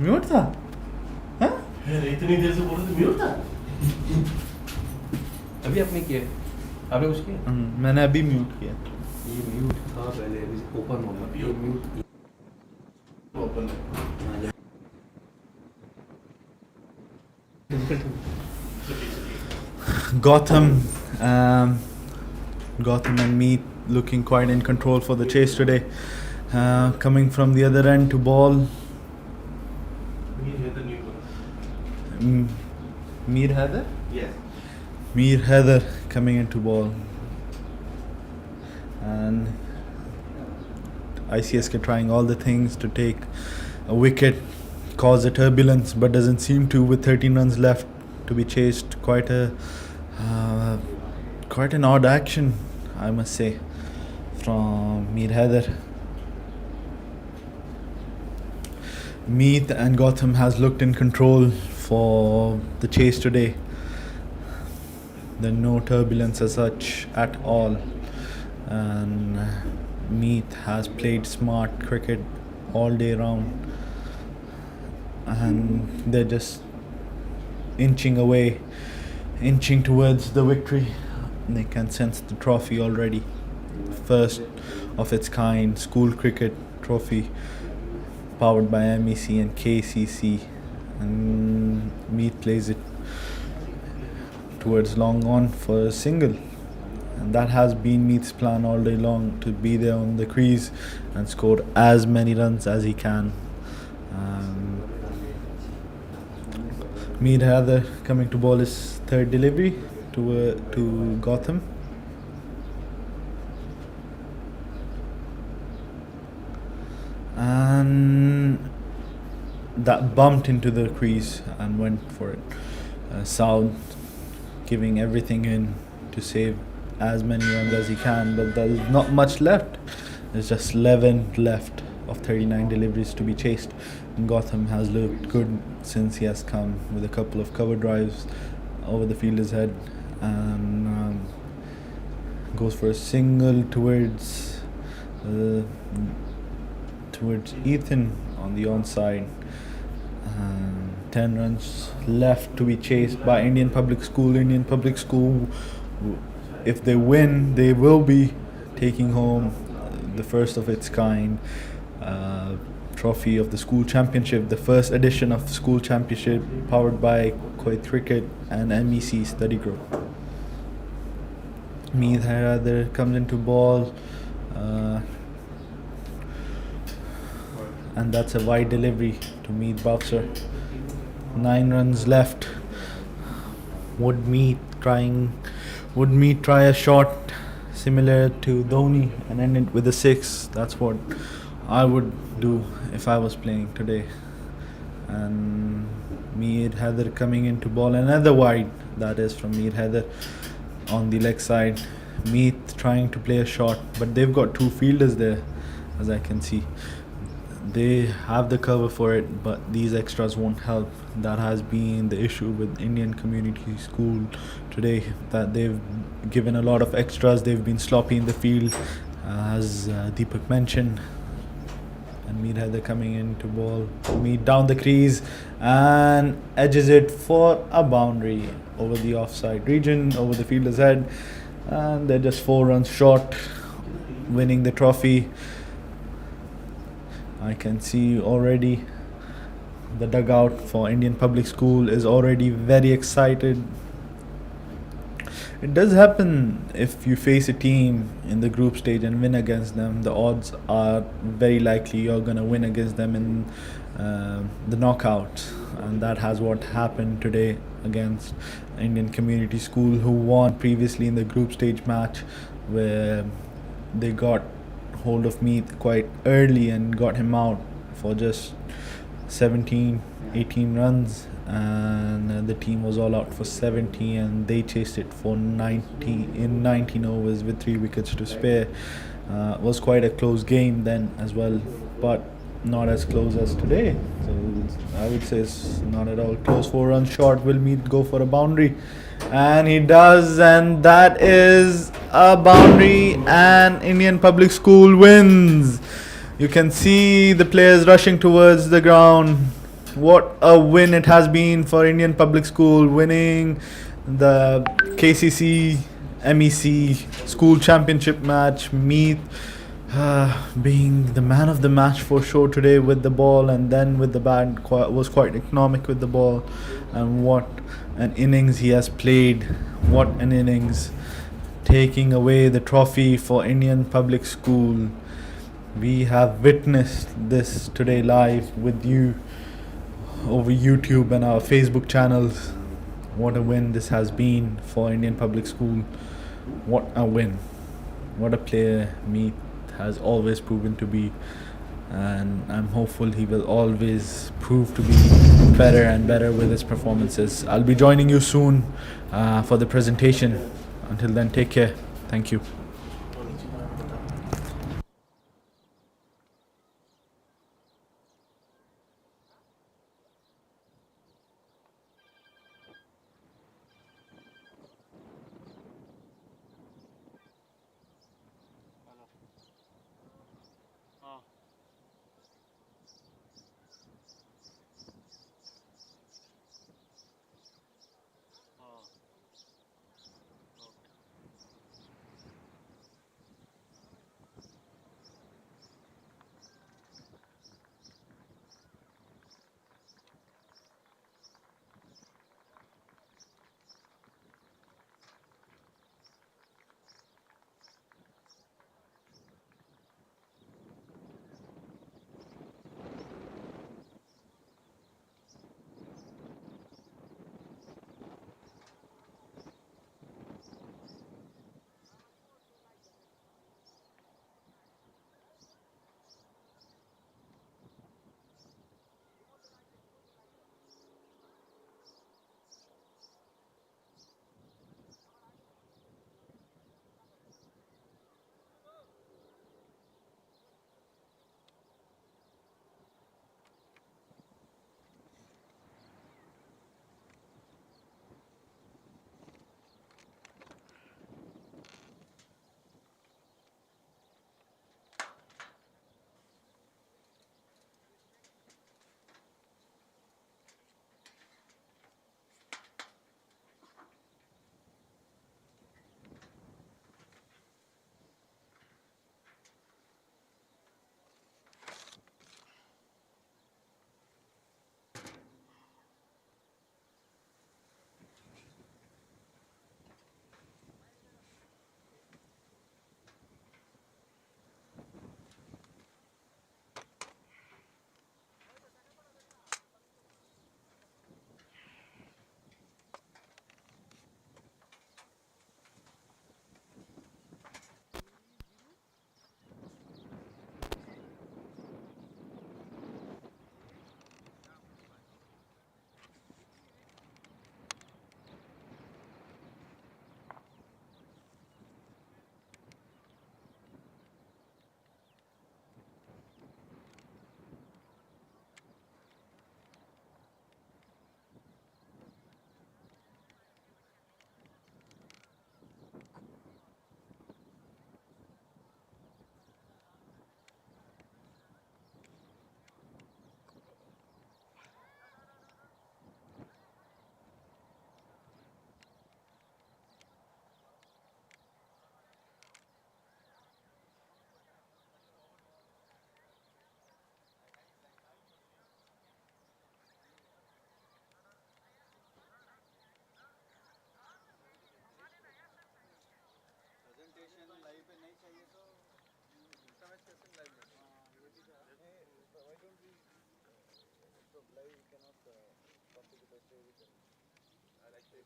Mute था? हाँ? इतनी देर से बोल रहे थे mute था? अभी आपने किया? आपने कुछ किया? मैंने अभी म्यूट किया. ये म्यूट था पहले, ओपन होगा. ये म्यूट ओपन है. Gotham and Meet looking quite in control for the chase today. Coming from the other end to ball. Mir Haider? Yes. Mir Haider coming into ball. And ICSK trying all the things to take a wicket, cause a turbulence, but doesn't seem to, with 13 runs left to be chased. Quite an odd action, I must say, from Mir Haider. Meet and Gotham has looked in control for the chase today. There's no turbulence as such at all, and Meet has played smart cricket all day round, and they're just inching towards the victory. They can sense the trophy already. First of its kind school cricket trophy, powered by MEC and KCC, and Meet plays it towards long on for a single. And that has been Meet's plan all day long, to be there on the crease and score as many runs as he can. Mir Haider coming to bowl his third delivery, to Gotham. And that bumped into the crease and went for it. South giving everything in to save as many runs as he can, but there's not much left. There's just 11 left of 39 deliveries to be chased. Gotham has looked good since he has come with a couple of cover drives over the fielder's head, and goes for a single towards Ethan on the onside. 10 runs left to be chased by Indian Public School. Indian Public School, if they win, they will be taking home the first of its kind trophy of the school championship, the first edition of the school championship, powered by Kuwait Cricket and MEC Study Group. Meet Haider comes into ball, and that's a wide delivery to Meet Boxer. 9 runs left. Would Meet try a shot similar to Dhoni and end it with a 6? That's what I would do if I was playing today. And Meet Haider coming into ball, another wide, that is from Meet Haider on the leg side. Meet trying to play a shot, but they've got 2 fielders there, as I can see. They have the cover for it, but these extras won't help. That has been the issue with Indian Community School today, that they've given a lot of extras. They've been sloppy in the field, as Deepak mentioned. And Meet Haider coming into ball, Meet down the crease and edges it for a boundary over the offside region, over the fielder's head, and they're just 4 runs short, winning the trophy. I can see already the dugout for Indian Public School is already very excited. It does happen if you face a team in the group stage and win against them. The odds are very likely you're going to win against them in the knockout, and that has what happened today against Indian Community School, who won previously in the group stage match, where they got hold of Meet quite early and got him out for just 18 runs, and the team was all out for 70, and they chased it for 19 overs with 3 wickets to spare. It was quite a close game then as well, but not as close as today. So I would say it's not at all close. 4 runs short. Will Meet go for a boundary? And he does, and that is a boundary, and Indian Public School wins. You can see the players rushing towards the ground. What a win it has been for Indian Public School, winning the KCC MEC School Championship match. Meet being the man of the match for sure today with the ball, and then with the bat was quite economic with the ball. And what an innings he has played, what an innings, taking away the trophy for Indian Public School. We have witnessed this today live with you over YouTube and our Facebook channels. What a win this has been for Indian Public School. What a win. What a player Meet has always proven to be, and I'm hopeful he will always prove to be better and better with his performances. I'll be joining you soon for the presentation. Until then, take care. Thank you.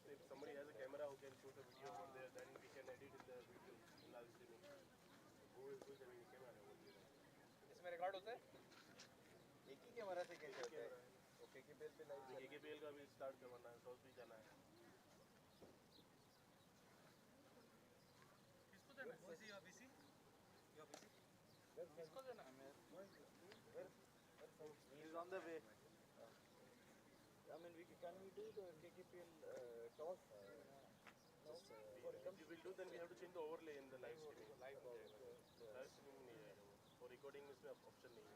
If somebody has a camera who can shoot a video from there, then we can edit in the video in live streaming. Who is having a camera? इसमें record होता है एक ही camera से कैसे होता है? वो KKPL पे लाइव KKPL का भी स्टार्ट करवाना है, साउथ भी जाना है. किसको देना है He's on the way. I mean, can we do the KKPL toss? If we will do, then we have to change the overlay in the live streaming. Live streaming नहीं है वो. For recording में इसमें option नहीं है.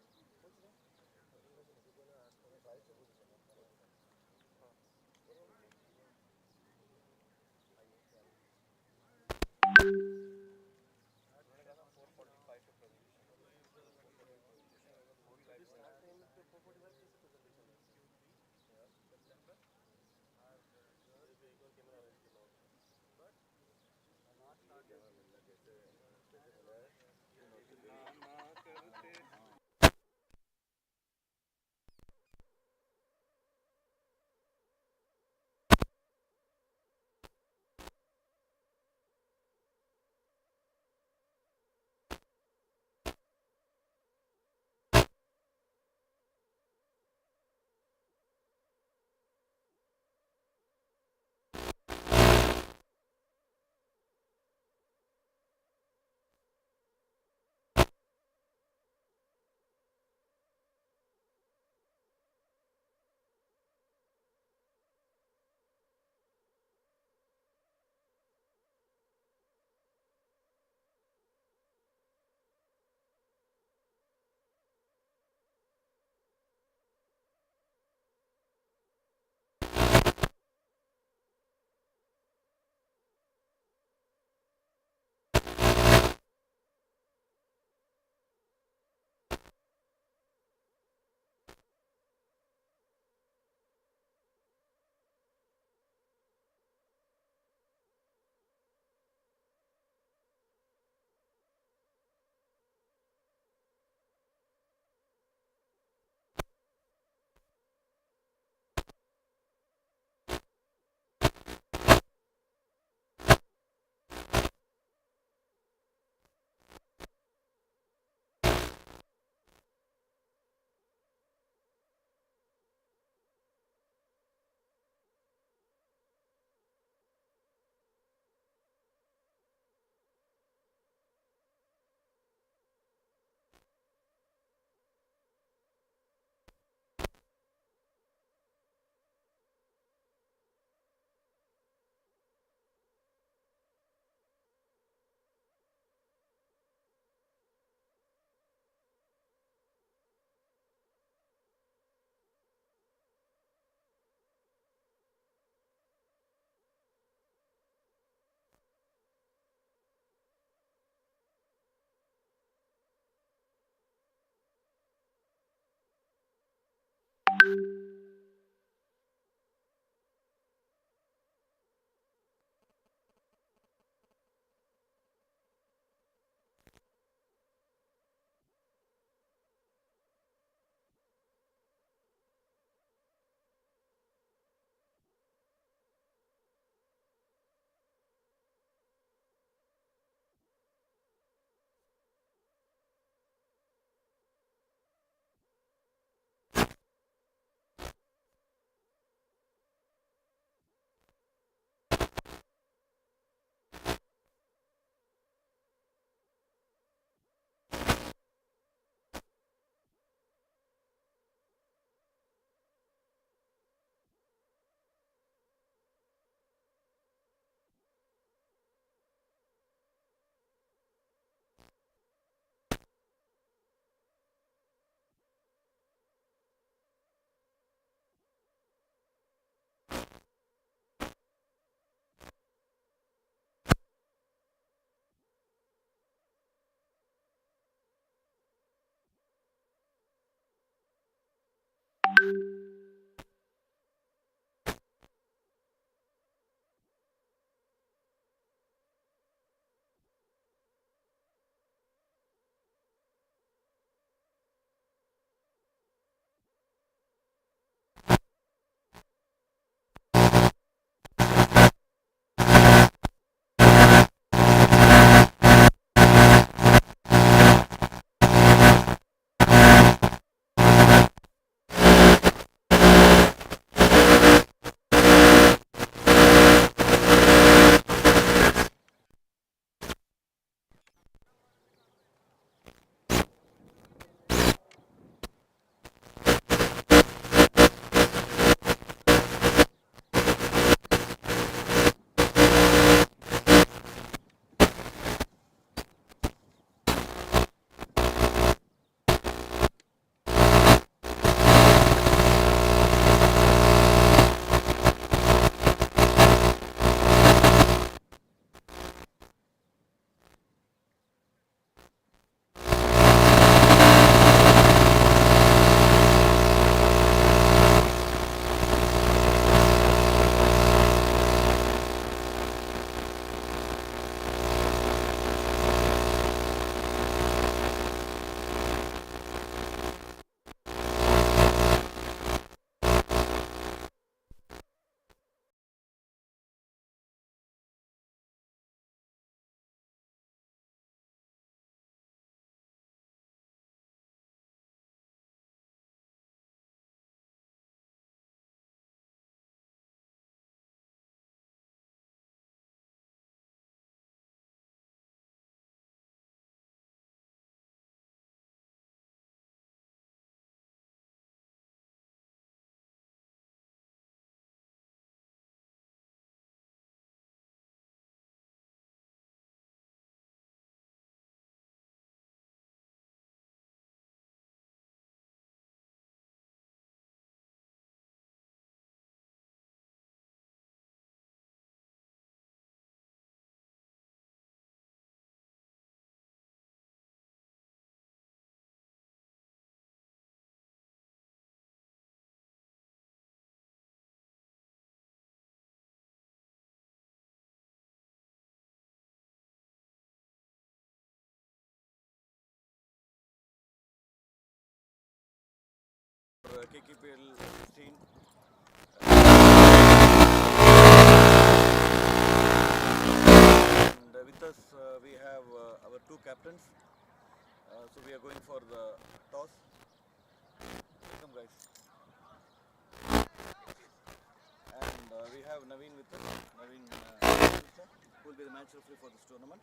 KKPL 16. And with us we have our two captains. So we are going for the toss. Welcome guys. And we have Naveen with us. Naveen who will be the match referee for this tournament.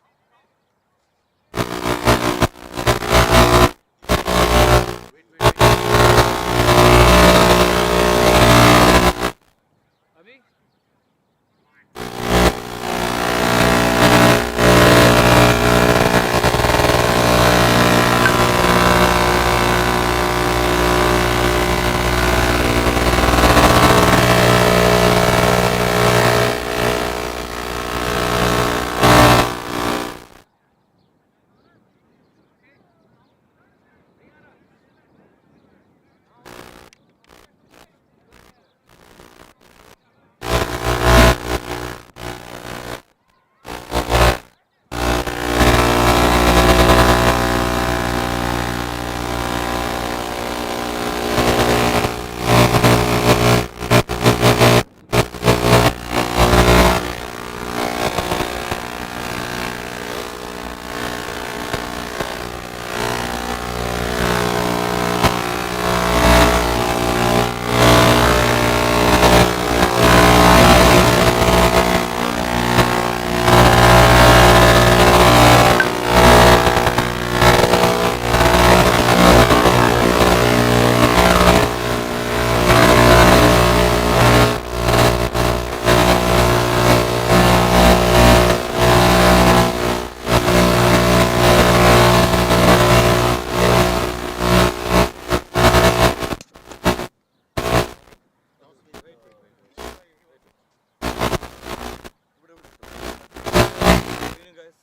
Guys,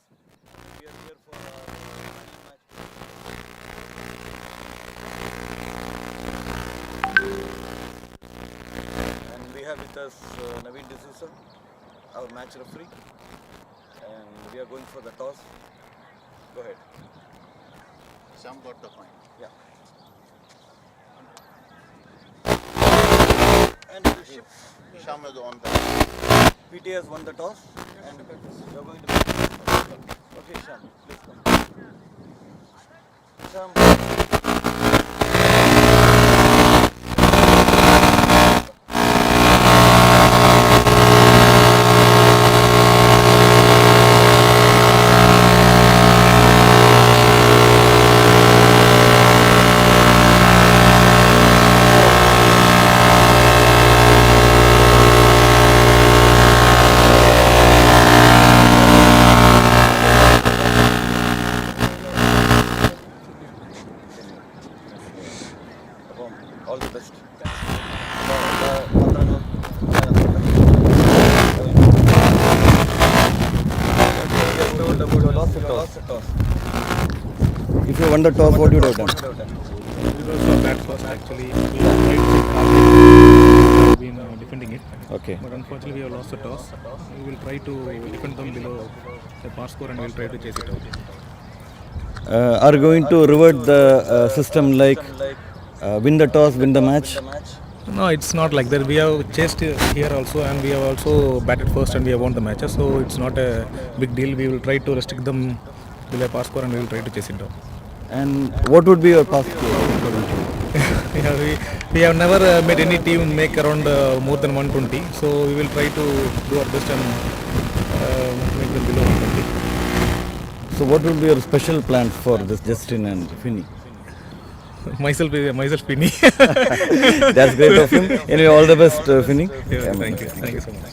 we are here for our final match. And we have with us Naveen D'Souza, our match referee, and we are going for the toss. Go ahead. Sham got the point. Yeah. And it is shift. Sham is on the. PT has won the toss, and we are going to. Okay, Sham, please come. Sham. All the best. If you won the toss, what would you have done? Because of that first actually we have been defending it. Okay. But unfortunately we have lost the toss. We will try to defend them below the pass score and we will try to chase it out. Are you going to revert the system like win the toss, win the match? No, it's not like that. We have chased here also and we have also batted first and we have won the matches. So it's not a big deal. We will try to restrict them below pass score and we will try to chase it down. And what would be your pass score? Yeah, we have never made any team make around more than 120. So we will try to do our best and make them below 120. So what will be your special plans for this Justin and Finney? myself Finney. That's great of him. Anyway, all the best, Finney. Yeah, thank you so much.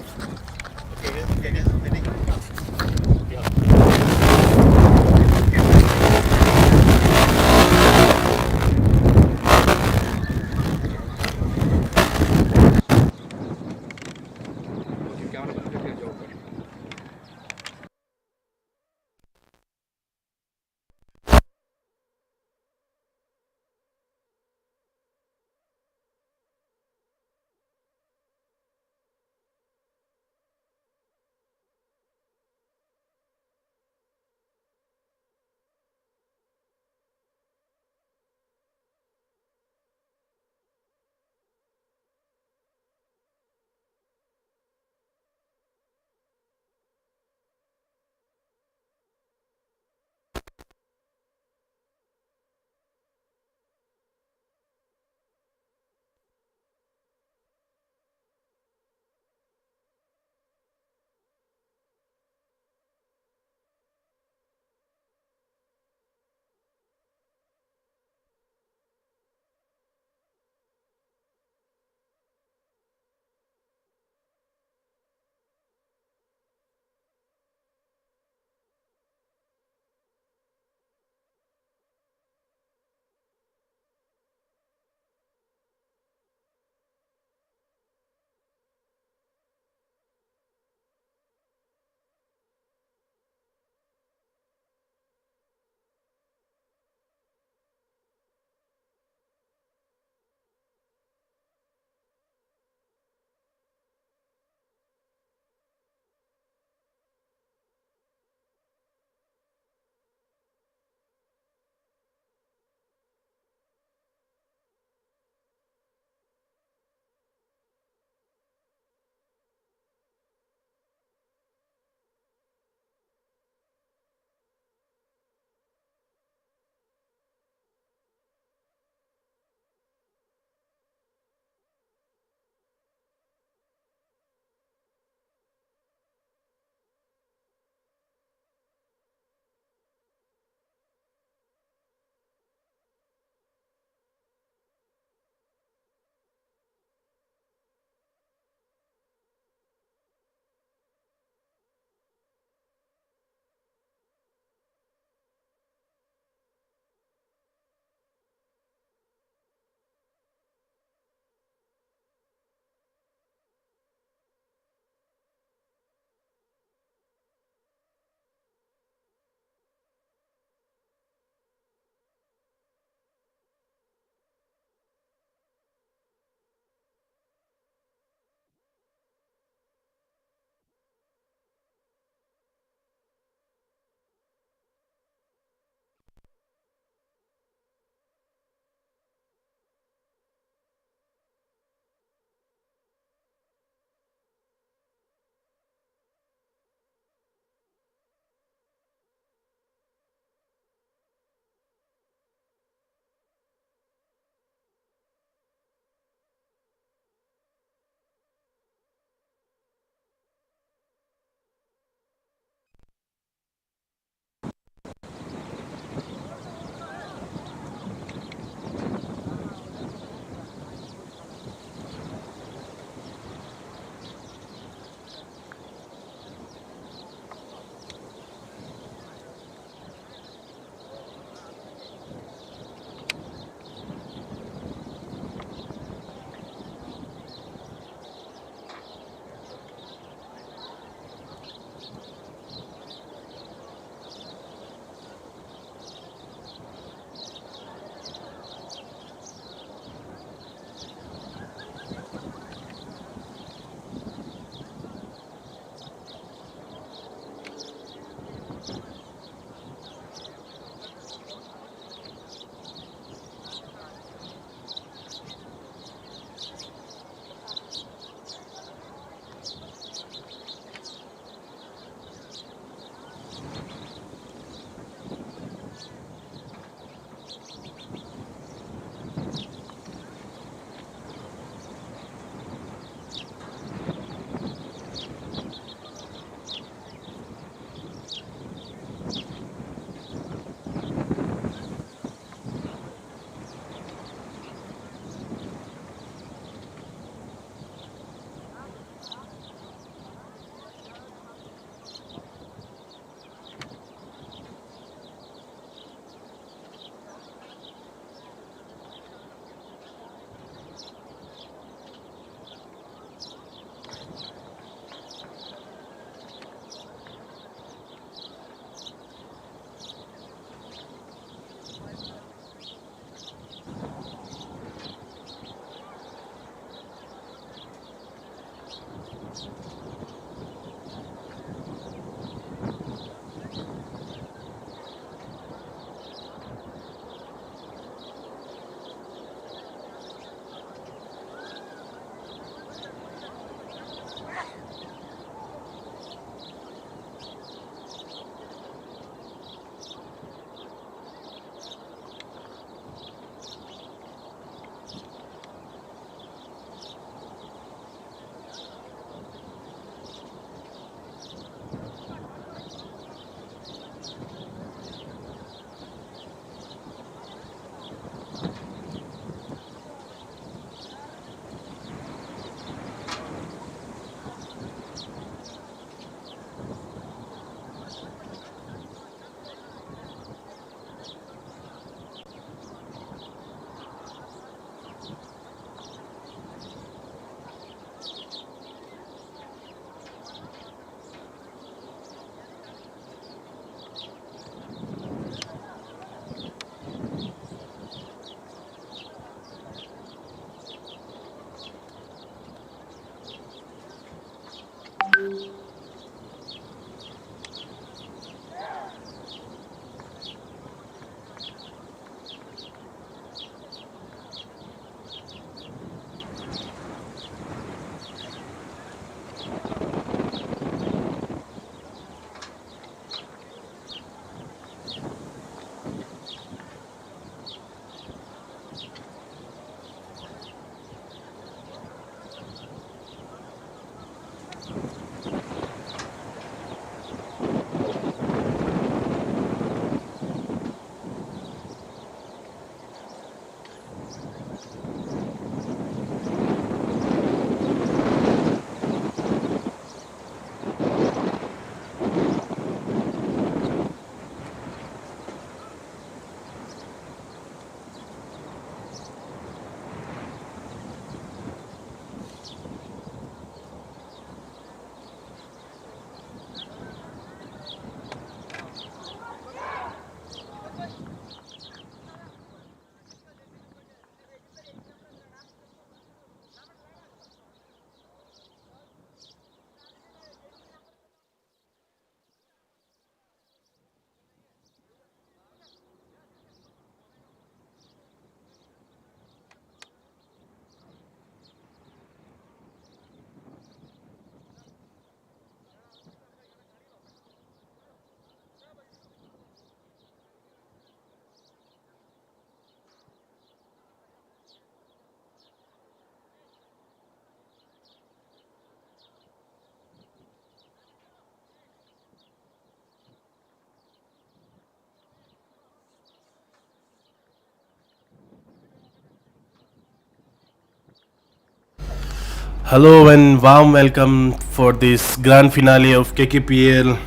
Hello and warm welcome for this grand finale of KKPL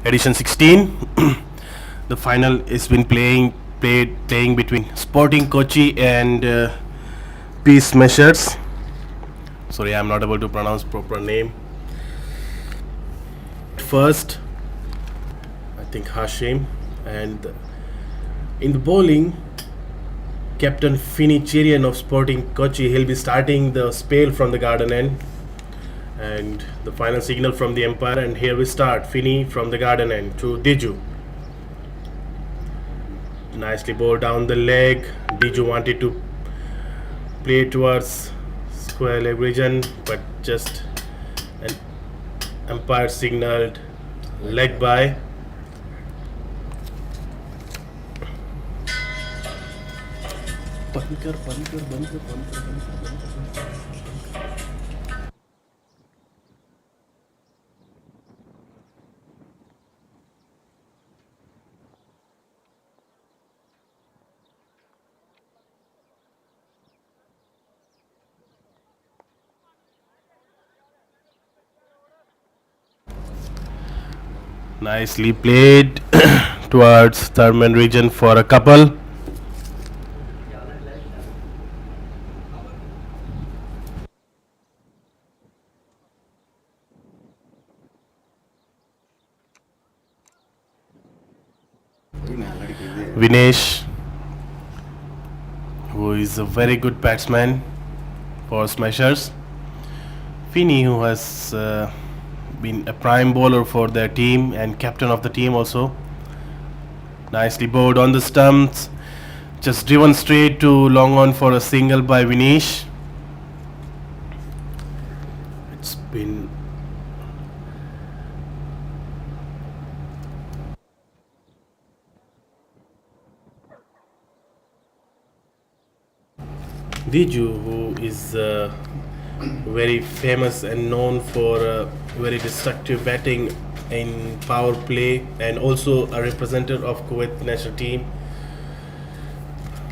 edition 16. The final has been playing between Sporting Kochi and Peace Measures. Sorry, I'm not able to pronounce proper name. First, I think Hashim, and in the bowling, Captain Finny Cherian of Sporting Kochi. He'll be starting the spell from the garden end, and the final signal from the umpire. And here we start. Finny from the garden end to Diju. Nicely bowled down the leg. Diju wanted to play towards square leg region, but just an umpire signaled leg by. Nicely played towards Thurman region for a couple. Vinesh, who is a very good batsman for Smashers. Finny, who has been a prime bowler for their team and captain of the team also. Nicely bowled on the stumps, just driven straight to long on for a single by Vinesh. It's been Diju, who is very famous and known for very destructive batting in power play, and also a representative of Kuwait national team.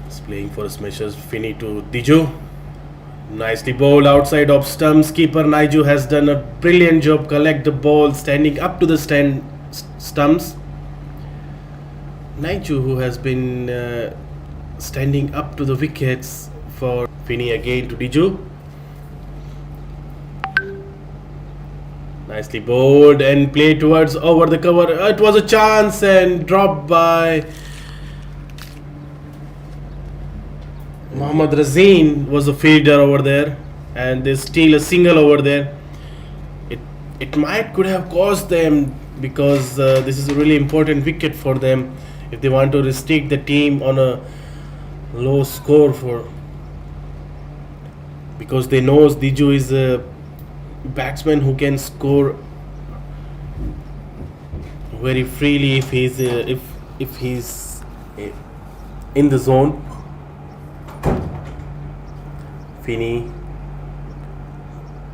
He's playing for Smashers. Finny to Diju. Nicely bowled outside of stumps. Keeper Naiju has done a brilliant job. Collect the ball standing up to the stumps. Naiju, who has been standing up to the wickets for Finny again to Diju. Nicely bowled and played towards over the cover. It was a chance and dropped by Mohammad Razeen. Was a fielder over there, and they steal a single over there. It could have cost them, because this is a really important wicket for them if they want to restrict the team on a low score, because they know Diju is a batsman who can score very freely if he's in the zone. Finny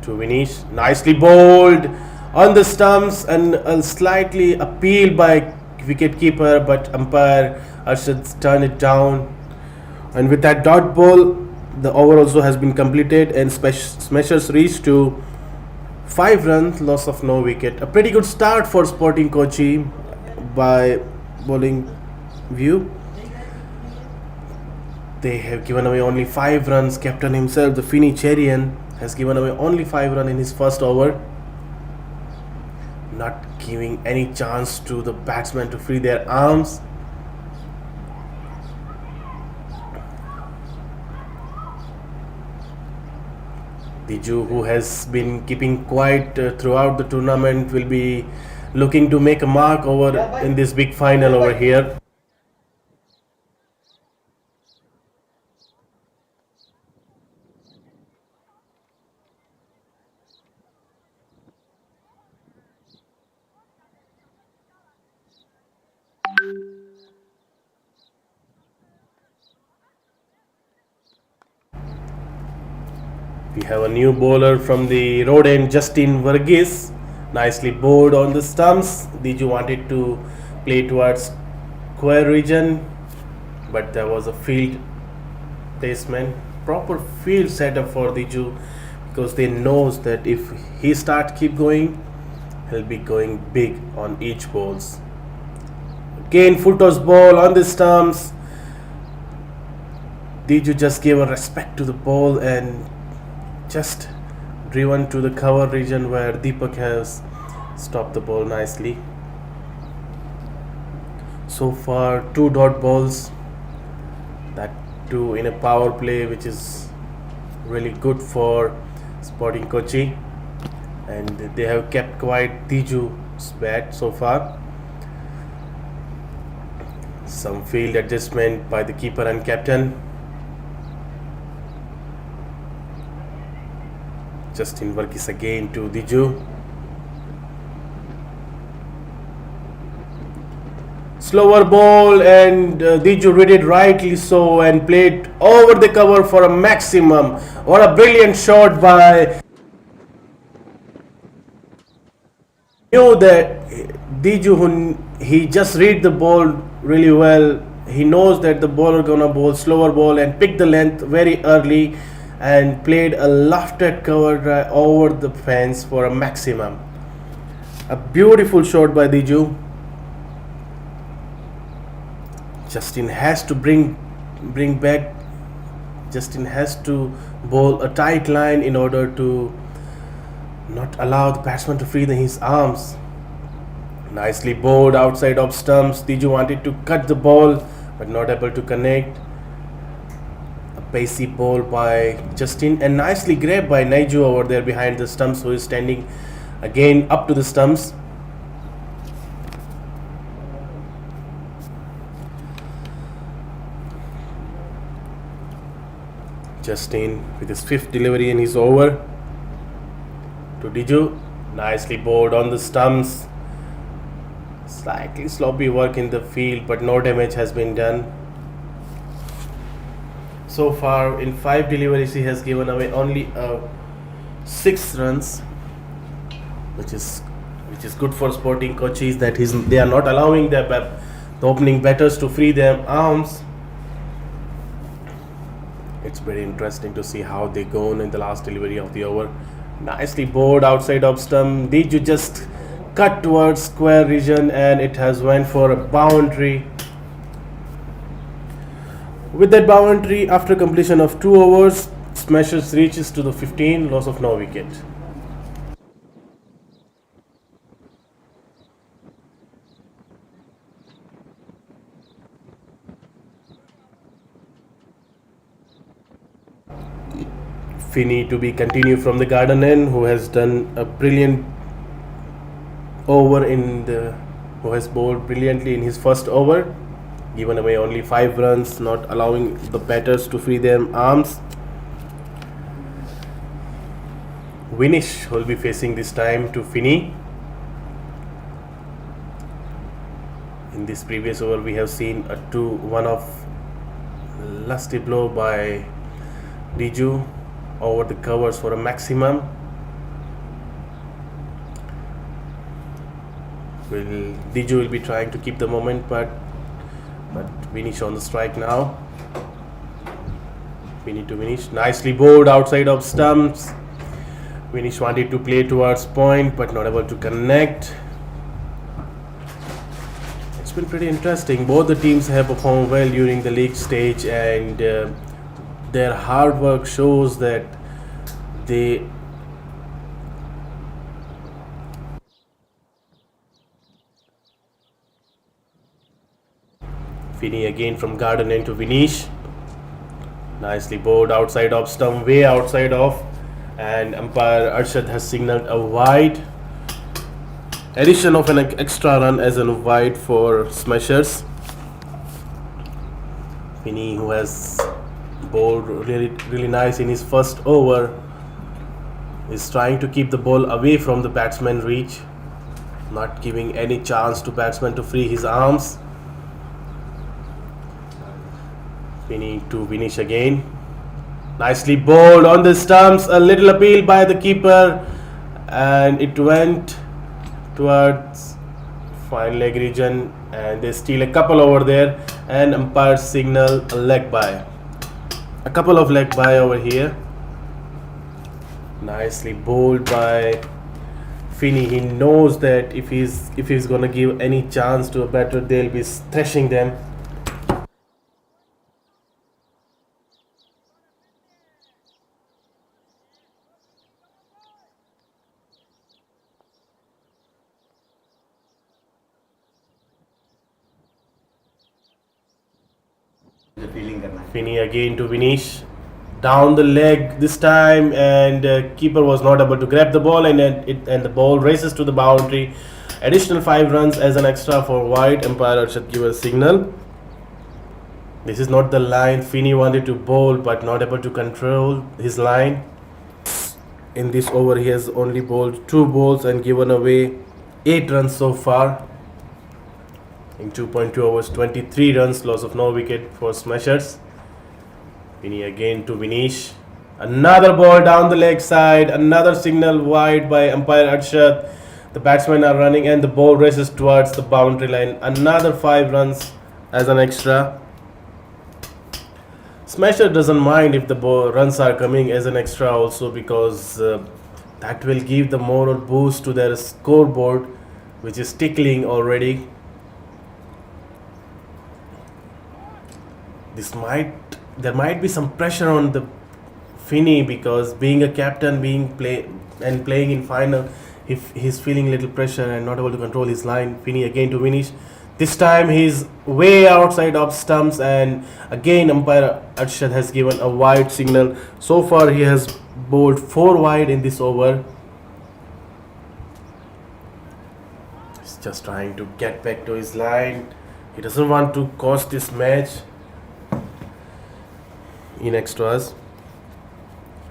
to Vinesh. Nicely bowled on the stumps and slightly appealed by wicketkeeper, but umpire Arshad turned it down. And with that dot ball, the over also has been completed, and Smashers reached to 5 runs, loss of no wicket. A pretty good start for Sporting Kochi by bowling view. They have given away only 5 runs. Captain himself, the Finny Cherian, has given away only 5 runs in his first over, not giving any chance to the batsmen to free their arms. Diju, who has been keeping quiet throughout the tournament, will be looking to make a mark over in this big final over here. We have a new bowler from the road end, Justin Varghese. Nicely bowled on the stumps. Diju wanted to play towards square region, but there was a field placement, proper field setup for Diju, because they knows that if he keep going, he'll be going big on each balls. Again, full toss ball on the stumps. Diju just gave a respect to the ball and just driven to the cover region where Deepak has stopped the ball nicely. So far 2 dot balls, that too in a power play, which is really good for Sporting Kochi, and they have kept quiet Diju's bat so far. Some field adjustment by the keeper and captain. Justin Verghese again to Diju. Slower ball, and Diju read it rightly so and played over the cover for a maximum. What a brilliant shot by. Knew that Diju, he just read the ball really well. He knows that the bowler gonna bowl slower ball and pick the length very early and played a lofted cover drive over the fence for a maximum. A beautiful shot by Diju. Justin has to bring back. Justin has to bowl a tight line in order to not allow the batsman to free his arms. Nicely bowled outside of stumps. Diju wanted to cut the ball but not able to connect. A pacey ball by Justin and nicely grabbed by Naiju over there behind the stumps, who is standing again up to the stumps. Justin with his 5th delivery and he's over to Diju. Nicely bowled on the stumps. Slightly sloppy work in the field, but no damage has been done. So far in 5 deliveries he has given away only 6 runs, which is good for Sporting Kochi, that they are not allowing the opening batters to free their arms. It's very interesting to see how they go on in the last delivery of the over. Nicely bowled outside of stump. Diju just cut towards square region and it has went for a boundary. With that boundary, after completion of 2 overs, Smashers reaches to the 15, loss of no wicket. Finney to be continued from the garden end, who has done a brilliant over who has bowled brilliantly in his first over, given away only 5 runs, not allowing the batters to free their arms. Winish will be facing this time to Finney. In this previous over we have seen a 2-1 of lusty blow by Diju over the covers for a maximum. Diju will be trying to keep the moment, but Vinish on the strike now. We need to Vinish. Nicely bowled outside of stumps. Vinish wanted to play towards point but not able to connect. It's been pretty interesting. Both the teams have performed well during the league stage, and their hard work shows that they Finney again from garden end to Vinish. Nicely bowled outside of stump, way outside of, and umpire Arshad has signalled a wide. Addition of an extra run as a wide for Smashers. Finney, who has bowled really nice in his first over, is trying to keep the ball away from the batsman's reach, not giving any chance to batsman to free his arms. Finney to Vinish again. Nicely bowled on the stumps. A little appeal by the keeper, and it went towards fine leg region, and they steal a couple over there, and umpire signal a leg by. A couple of leg by over here. Nicely bowled by Finney. He knows that if he's gonna give any chance to a batter, they'll be thrashing them. Finney again to Vinesh. Down the leg this time, and keeper was not able to grab the ball, and the ball races to the boundary. Additional 5 runs as an extra for wide. Umpire should give a signal. This is not the line Finney wanted to bowl, but not able to control his line. In this over, he has only bowled 2 balls and given away 8 runs so far. In 2.2 overs, 23 runs, loss of no wicket for Smashers. Finney again to Vinesh. Another ball down the leg side. Another signal wide by umpire Arshad. The batsmen are running and the ball races towards the boundary line. Another 5 runs as an extra. Smasher doesn't mind if the runs are coming as an extra also, because that will give the moral boost to their scoreboard, which is tickling already. There might be some pressure on the Finney, because being a captain, playing in final, if he's feeling a little pressure and not able to control his line. Finney again to finish. This time he's way outside of stumps, and again umpire Arshad has given a wide signal. So far he has bowled 4 wide in this over. He's just trying to get back to his line. He doesn't want to cost this match in extras.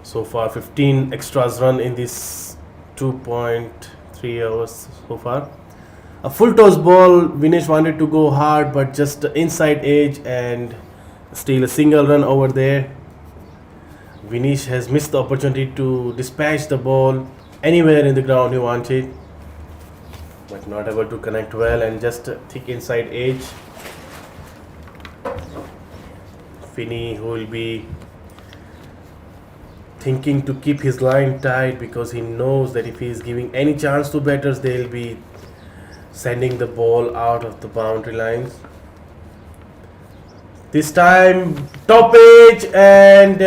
So far 15 extras run in this 2.3 hours so far. A full toss ball. Vinesh wanted to go hard, but just inside edge and steal a single run over there. Vinesh has missed the opportunity to dispatch the ball anywhere in the ground he wanted, but not able to connect well, and just a thick inside edge. Finney, who will be thinking to keep his line tight, because he knows that if he is giving any chance to batters, they will be sending the ball out of the boundary lines. This time top edge, and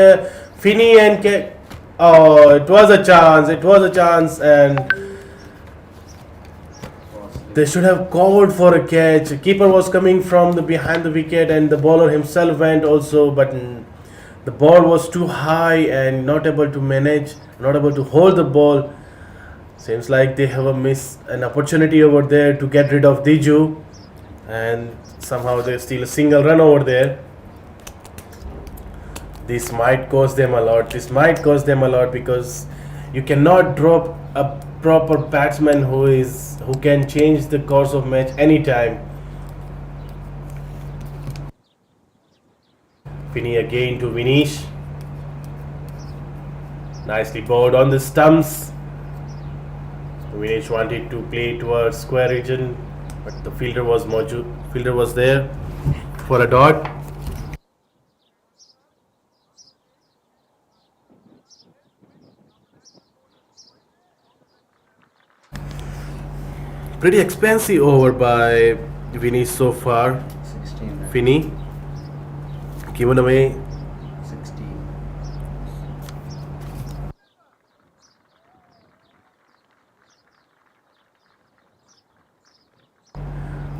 Finney and it was a chance, and they should have called for a catch. Keeper was coming from the behind the wicket, and the bowler himself went also, but the ball was too high and not able to manage, not able to hold the ball. Seems like they have an opportunity over there to get rid of Diju, and somehow they steal a single run over there. This might cost them a lot. Because you cannot drop a proper batsman who can change the course of match anytime. Finney again to Vinesh. Nicely bowled on the stumps. Vinesh wanted to play towards square region, but the fielder was there for a dot. Pretty expensive over by Vinesh so far. 16. Finney given away 16.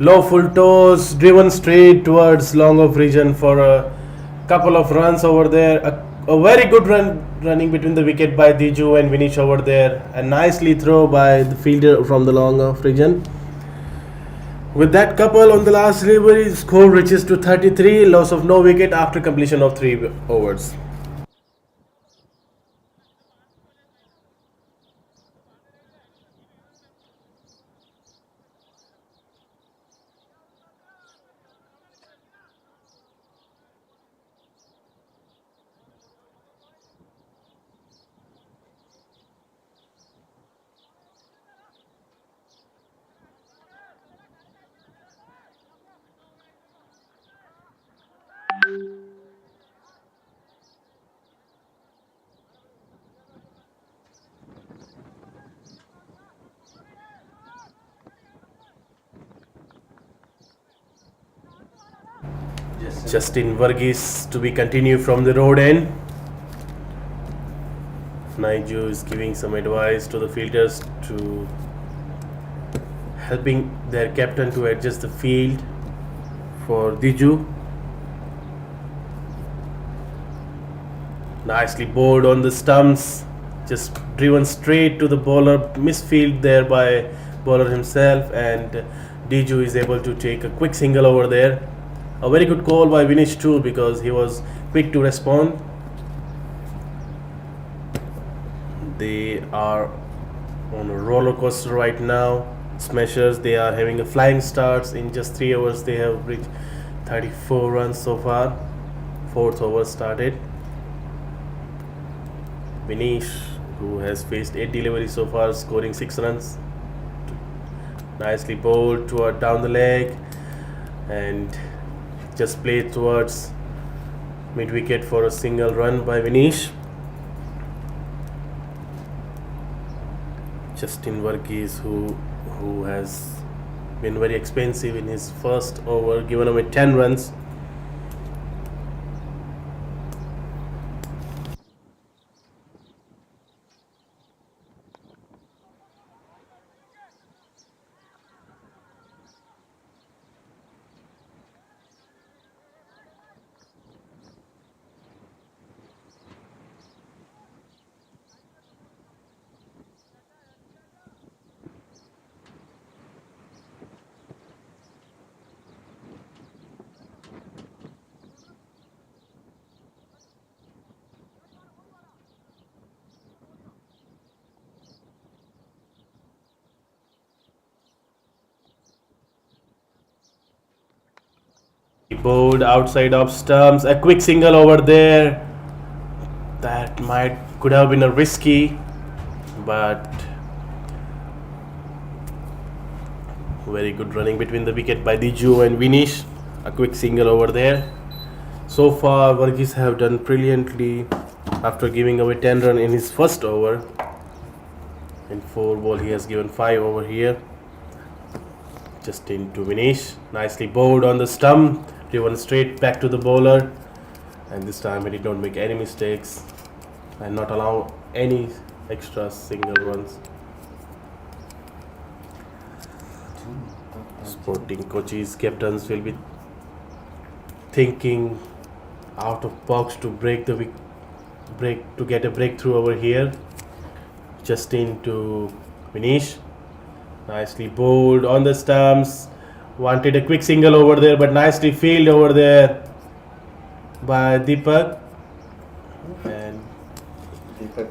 low full toss, driven straight towards long off region for a couple of runs over there. A very good running between the wicket by Diju and Vinesh over there, and nicely throw by the fielder from the long off region. With that couple on the last delivery, score reaches to 33, loss of no wicket after completion of 3 overs. Justin Varghese to be continued from the road end. Naiju is giving some advice to the fielders to helping their captain to adjust the field for Diju. Nicely bowled on the stumps, just driven straight to the bowler, misfield there by bowler himself, and Diju is able to take a quick single over there. A very good call by Vinesh too, because he was quick to respond. They are on a roller coaster right now. Smashers, they are having a flying starts. In just 3 hours they have reached 34 runs so far. 4th over started. Vinesh, who has faced 8 deliveries so far, scoring 6 runs. Nicely bowled toward down the leg and just played towards mid wicket for a single run by Vinesh. Justin Varghese, who has been very expensive in his first over, given away 10 runs. He bowled outside of stumps, a quick single over there. That could have been a risky, but very good running between the wicket by Diju and Vinesh. A quick single over there. So far, Varghese have done brilliantly after giving away 10 runs in his first over. In 4 ball, he has given 5 over here. Just into Vinesh. Nicely bowled on the stump, driven straight back to the bowler. And this time he did not make any mistakes and not allow any extra single runs. Sporting Kochi's captains will be thinking out of box to get a breakthrough over here. Just into Vinesh. Nicely bowled on the stumps. Wanted a quick single over there, but nicely fielded over there by Deepak. And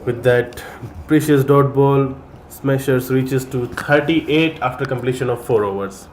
with that precious dot ball, Smashers reaches to 38 after completion of 4 overs.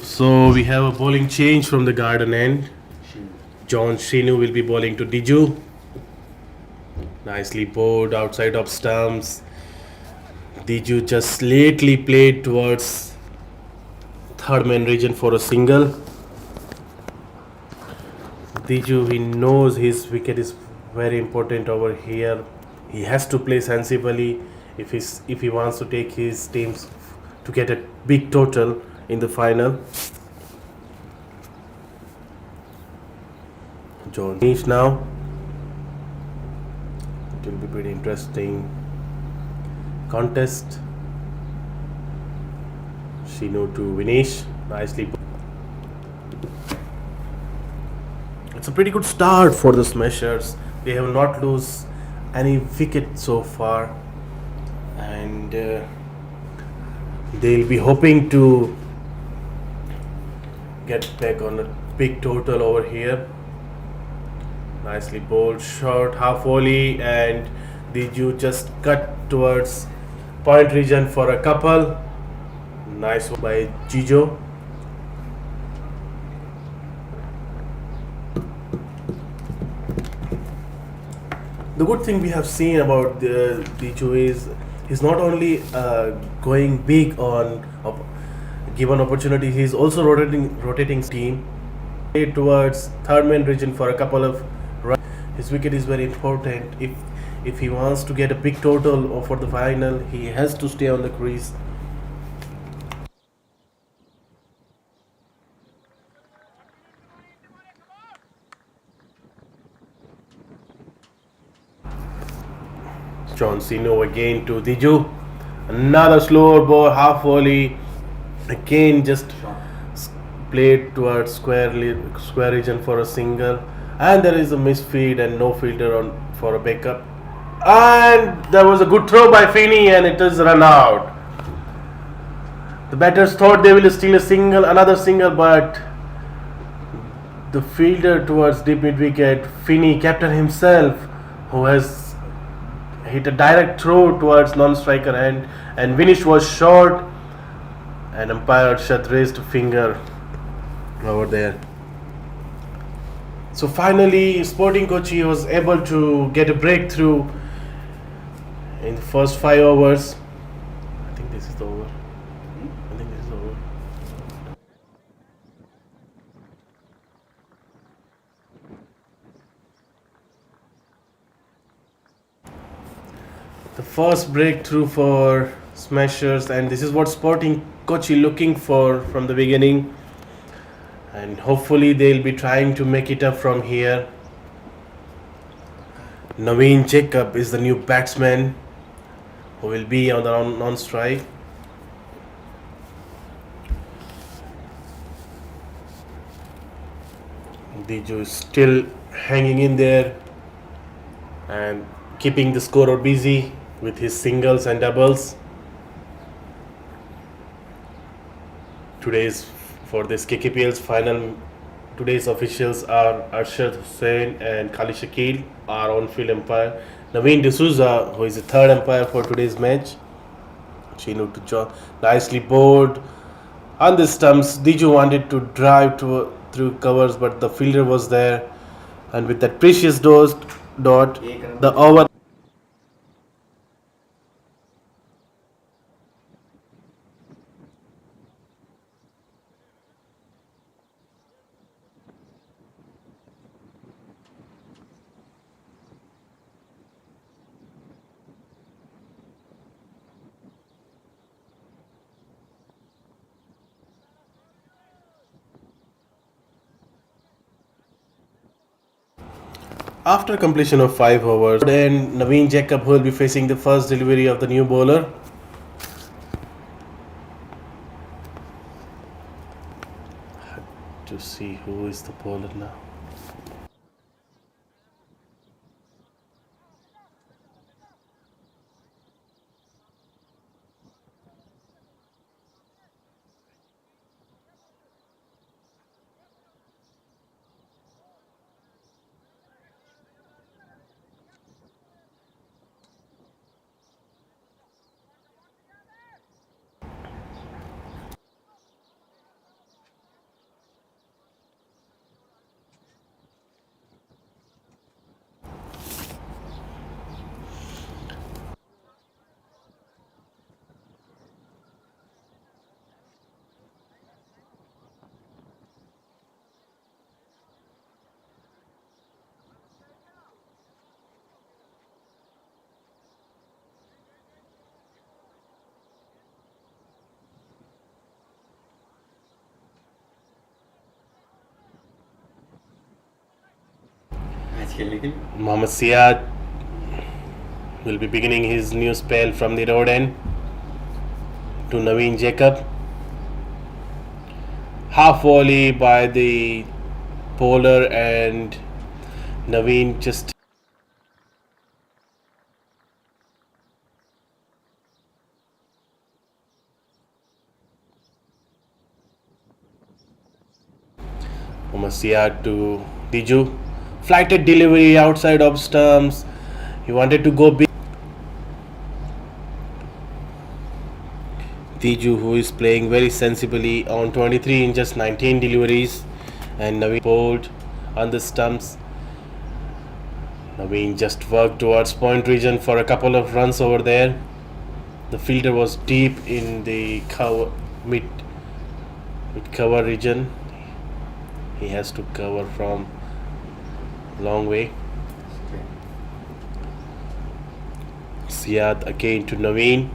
So we have a bowling change from the garden end. John Shinu will be bowling to Diju. Nicely bowled outside of stumps. Diju just lately played towards third man region for a single. Diju, he knows his wicket is very important over here. He has to play sensibly if he wants to take his teams to get a big total in the final. Jones finish now. It will be pretty interesting contest. Shino to Vinesh, nicely. It's a pretty good start for the Smashers. They have not lost any wicket so far, and they'll be hoping to get back on a big total over here. Nicely bowled, short half volley, and Diju just cut towards point region for a couple. Nice one by Jijo. The good thing we have seen about Diju is he's not only going big on given opportunity, he's also rotating team towards third man region for a couple of runs. His wicket is very important. If he wants to get a big total for the final, he has to stay on the crease. John Sino again to Diju. Another slower ball, half volley. Again, just played towards square region for a single. And there is a misfeed and no fielder on for a backup. And there was a good throw by Finney, and it is run out. The batters thought they will steal a single, another single, but the fielder towards deep mid wicket, Finney, captain himself, who has hit a direct throw towards non-striker end, and Vinesh was short, and umpire Shad raised a finger over there. So finally Sporting Kochi was able to get a breakthrough in the first 5 overs. I think this is the over. I think this is the over. The first breakthrough for Smashers, and this is what Sporting Kochi looking for from the beginning, and hopefully they'll be trying to make it up from here. Naveen Jacob is the new batsman who will be on the non-strike. Diju is still hanging in there and keeping the scorer busy with his singles and doubles. Today's for this KKPL's final, today's officials are Arshad Hussain and Khalid Shakil, are on-field umpire. Naveen D'Souza, who is the third umpire for today's match. Chino to John, nicely bowled on the stumps. Diju wanted to drive through covers, but the fielder was there, and with that precious dot, the over. After completion of 5 overs, and Naveen Jacob will be facing the first delivery of the new bowler. To see who is the bowler now. Mohammad Siad will be beginning his new spell from the road end to Naveen Jacob. Half volley by the bowler, and Naveen just Mohammad Siad to Diju. Flighted delivery outside of stumps. He wanted to go big. Diju, who is playing very sensibly on 23 in just 19 deliveries, and Naveen bowled on the stumps. Naveen just worked towards point region for a couple of runs over there. The fielder was deep in the cover, mid cover region. He has to cover from long way. Siad again to Naveen.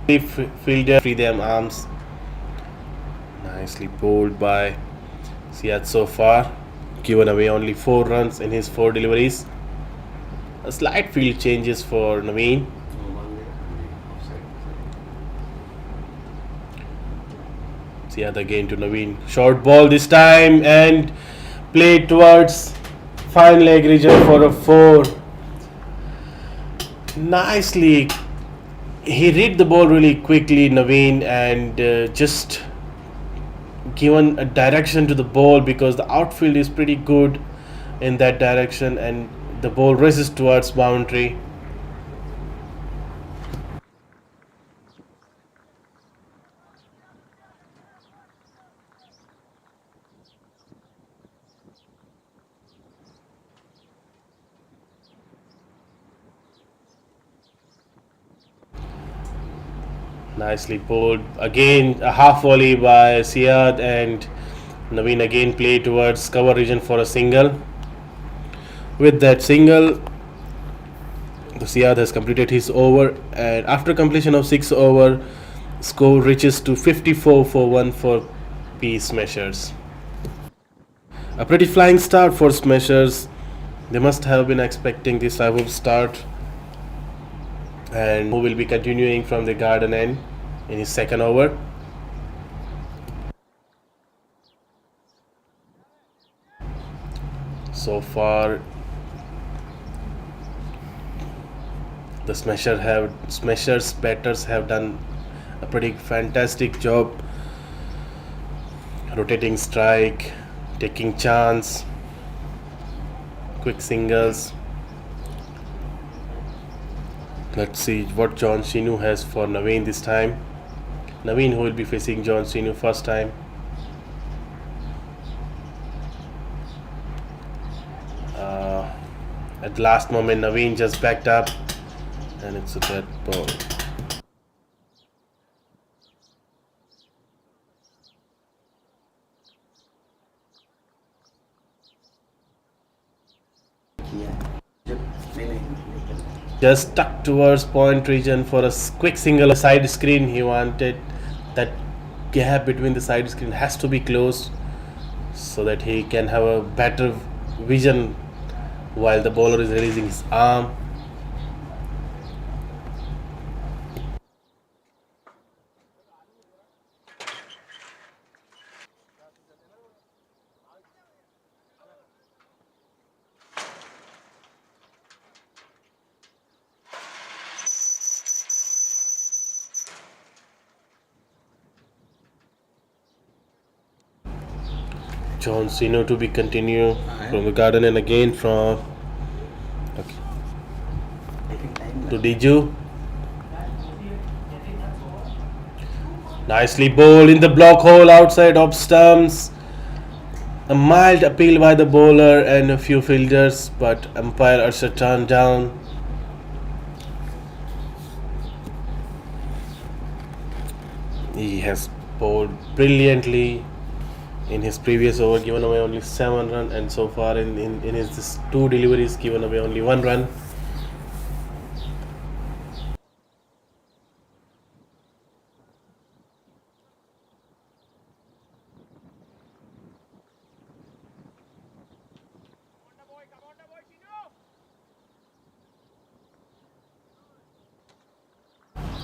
Fielder free them arms. Nicely bowled by Siad so far. Given away only 4 runs in his 4 deliveries. A slight field changes for Naveen. Siad again to Naveen. Short ball this time and played towards fine leg region for a 4. Nicely. He read the ball really quickly, Naveen, and just given a direction to the ball because the outfield is pretty good in that direction, and the ball races towards boundary. Nicely bowled. Again, a half volley by Siad, and Naveen again played towards cover region for a single. With that single, the Siad has completed his over, and after completion of 6 over, score reaches to 54 for 1 for P Smashers. A pretty flying start for Smashers. They must have been expecting this type of start, and who will be continuing from the garden end in his second over. So far, the Smashers batters have done a pretty fantastic job. Rotating strike, taking chance, quick singles. Let's see what John Shinu has for Naveen this time. Naveen, who will be facing John Shinu first time. At the last moment, Naveen just backed up, and it's a dead ball. Just stuck towards point region for a quick single side screen. He wanted that gap between the side screen has to be closed so that he can have a better vision while the bowler is releasing his arm. John Cena to be continued from the garden, and again from to Diju. Nicely bowled in the block hole outside of stumps. A mild appeal by the bowler and a few fielders, but umpire Arshad turned down. He has bowled brilliantly in his previous over, given away only 7 runs, and so far in his 2 deliveries, given away only 1 run.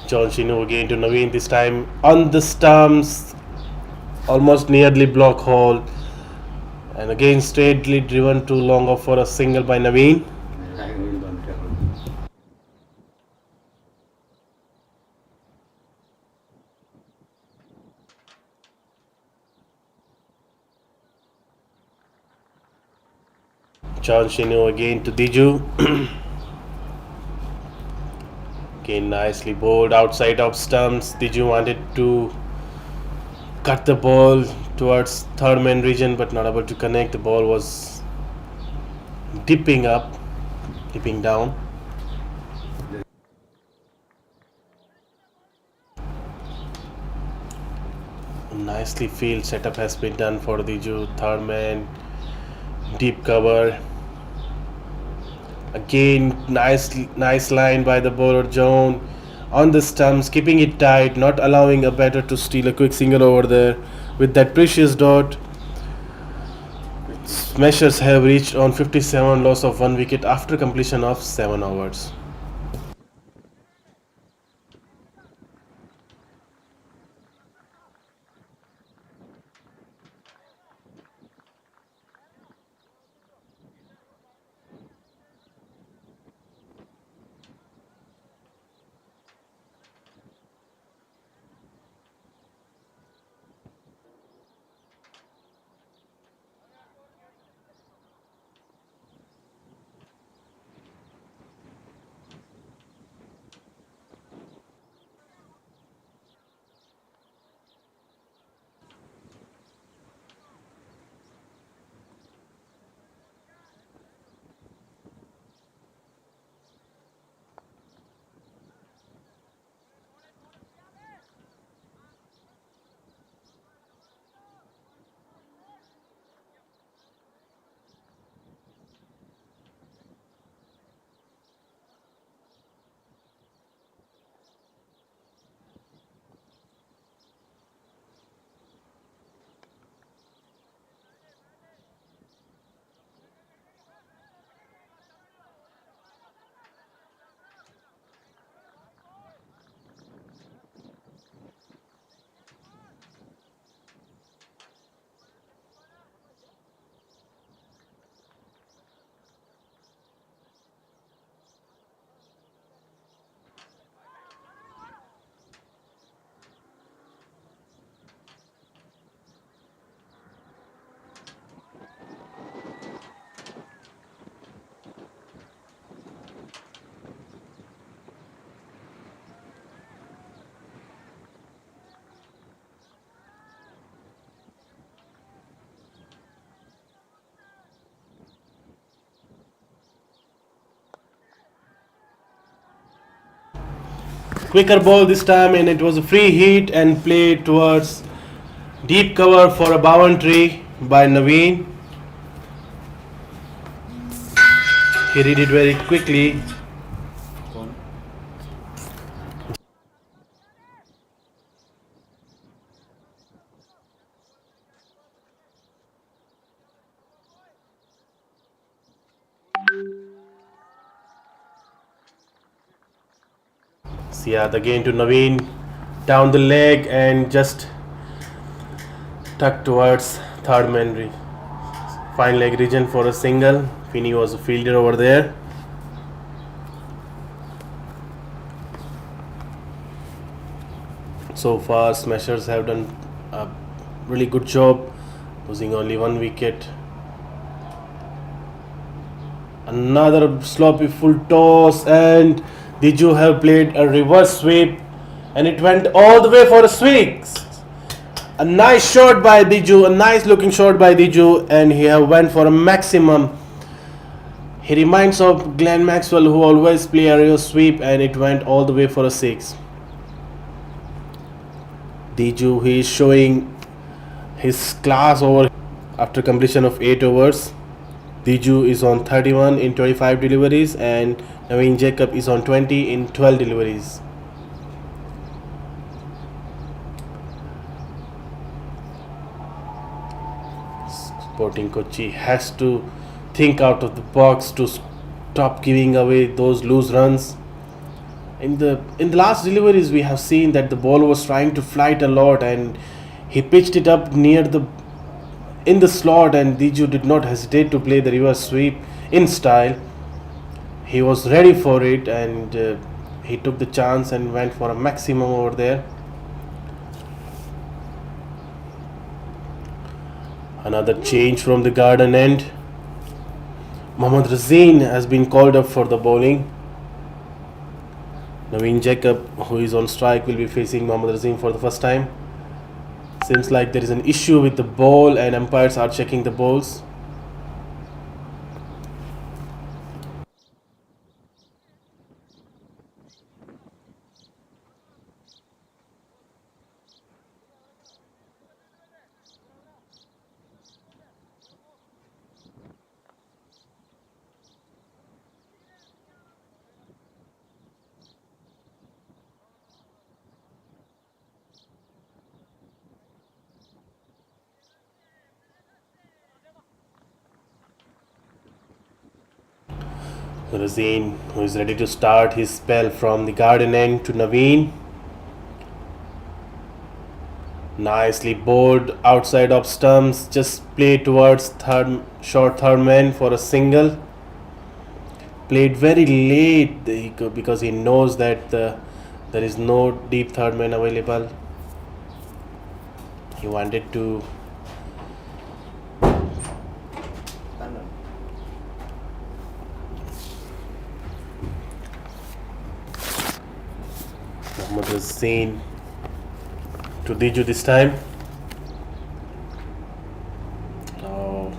John Shinu again to Naveen, this time on the stumps, almost nearly block hole, and again straightly driven too long off for a single by Naveen. John Shinu again to Diju. Again nicely bowled outside of stumps. Diju wanted to cut the ball towards third man region but not able to connect. The ball was dipping down. Nicely field setup has been done for Diju. Third man, deep cover. Again, nice line by the bowler John on the stumps, keeping it tight, not allowing a batter to steal a quick single over there. With that precious dot, Smashers have reached on 57, loss of 1 wicket after completion of 7 overs. Quicker ball this time, and it was a free hit and played towards deep cover for a boundary by Naveen. He read it very quickly. Siad again to Naveen, down the leg and just tucked towards third man fine leg region for a single. Finney was a fielder over there. So far Smashers have done a really good job, losing only 1 wicket. Another sloppy full toss, and Diju have played a reverse sweep and it went all the way for a six. A nice shot by Diju, a nice looking shot by Diju, and he have went for a maximum. He reminds of Glenn Maxwell, who always play a reverse sweep, and it went all the way for a 6. Diju, he is showing his class over after completion of 8 overs. Diju is on 31 in 25 deliveries and Naveen Jacob is on 20 in 12 deliveries. Sporting Kochi has to think out of the box to stop giving away those loose runs. In the last deliveries, we have seen that the ball was trying to flight a lot, and he pitched it up near the in the slot, and Diju did not hesitate to play the reverse sweep in style. He was ready for it, and he took the chance and went for a maximum over there. Another change from the garden end. Mohammad Razeen has been called up for the bowling. Naveen Jacob, who is on strike, will be facing Mohammad Razeen for the first time. Seems like there is an issue with the ball, and umpires are checking the balls. Razeen, who is ready to start his spell from the garden end to Naveen. Nicely bowled outside of stumps, just play towards short third man for a single. Played very late because he knows that there is no deep third man available. He wanted to Mohammad Razeen to Diju this time. Oh,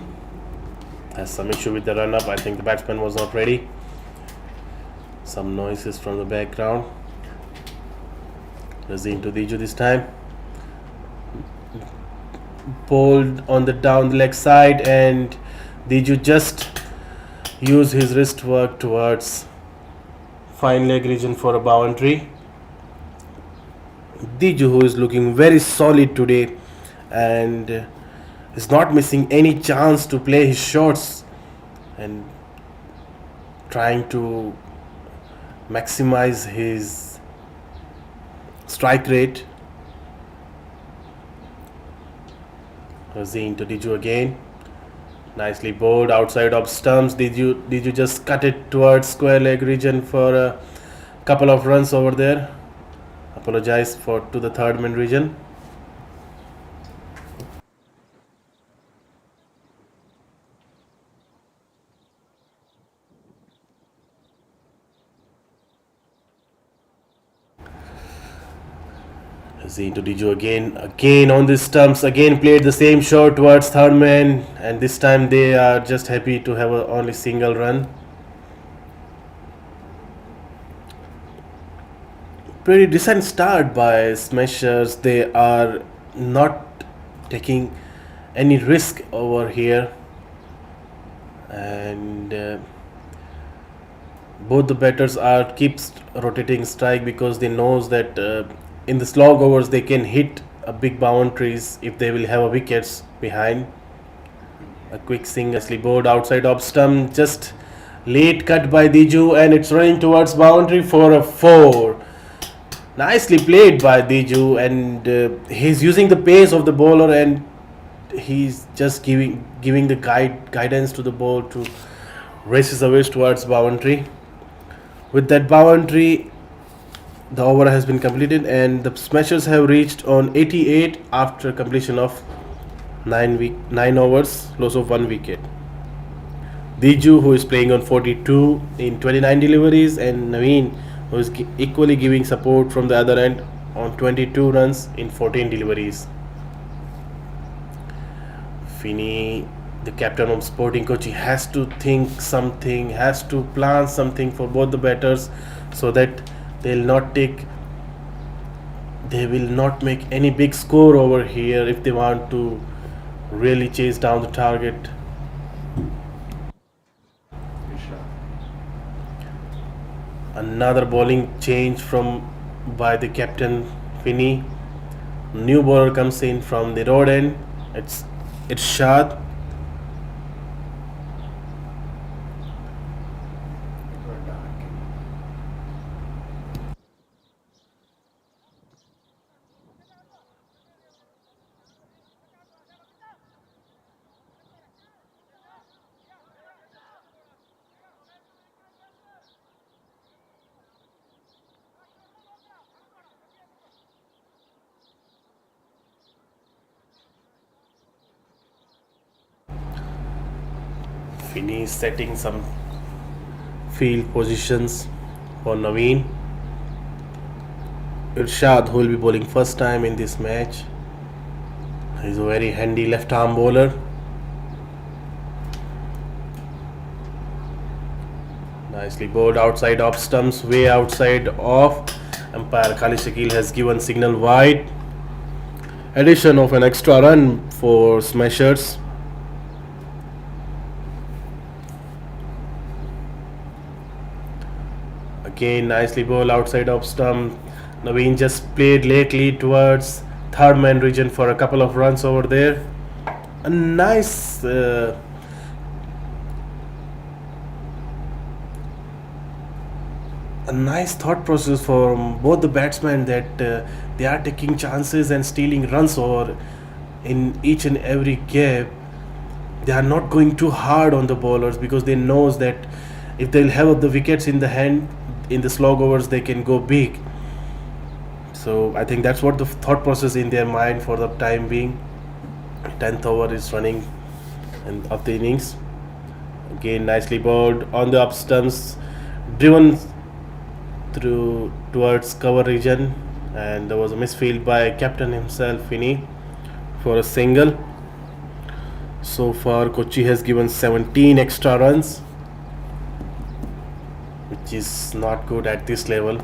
has some issue with the run up. I think the batsman was not ready. Some noises from the background. Razeen to Diju this time. Bowled on the down the leg side, and Diju just used his wrist work towards fine leg region for a boundary. Diju, who is looking very solid today and is not missing any chance to play his shots and trying to maximize his strike rate. Razeen to Diju again. Nicely bowled outside of stumps. Diju just cut it towards square leg region for a couple of runs over there. Apologize to the third man region. Razeen to Diju again on the stumps, again played the same shot towards third man, and this time they are just happy to have only single run. Pretty decent start by Smashers. They are not taking any risk over here, and both the batters keeps rotating strike because they knows that in the slog overs they can hit a big boundaries if they will have a wickets behind. A quick single, bowled outside off stump, just late cut by Diju, and it's running towards boundary for a 4. Nicely played by Diju, and he's using the pace of the bowler, and he's just giving the guidance to the ball to race his away towards boundary. With that boundary, the over has been completed, and the Smashers have reached on 88 after completion of 9 overs, loss of 1 wicket. Diju, who is playing on 42 in 29 deliveries, and Naveen, who is equally giving support from the other end on 22 runs in 14 deliveries. Finney, the captain of Sporting Kochi, has to think something, has to plan something for both the batters so that they will not make any big score over here if they want to really chase down the target. Another bowling change by the captain Finney. New bowler comes in from the road end. It's Shad. Finish setting some field positions for Naveen. Irshad, who will be bowling first time in this match. He's a very handy left arm bowler. Nicely bowled outside off stumps, way outside off. Umpire Khalid Shakil has given signal wide. Addition of an extra run for Smashers. Again, nicely bowled outside off stump. Naveen just played lately towards third man region for a couple of runs over there. A nice thought process from both the batsmen that they are taking chances and stealing runs over in each and every gap. They are not going too hard on the bowlers because they knows that if they'll have the wickets in the hand in the slog overs, they can go big. So I think that's what the thought process in their mind for the time being. 10th over is running and of the innings. Again, nicely bowled on the up stumps, driven through towards cover region, and there was a misfield by captain himself, Finney, for a single. So far, Kochi has given 17 extra runs, which is not good at this level.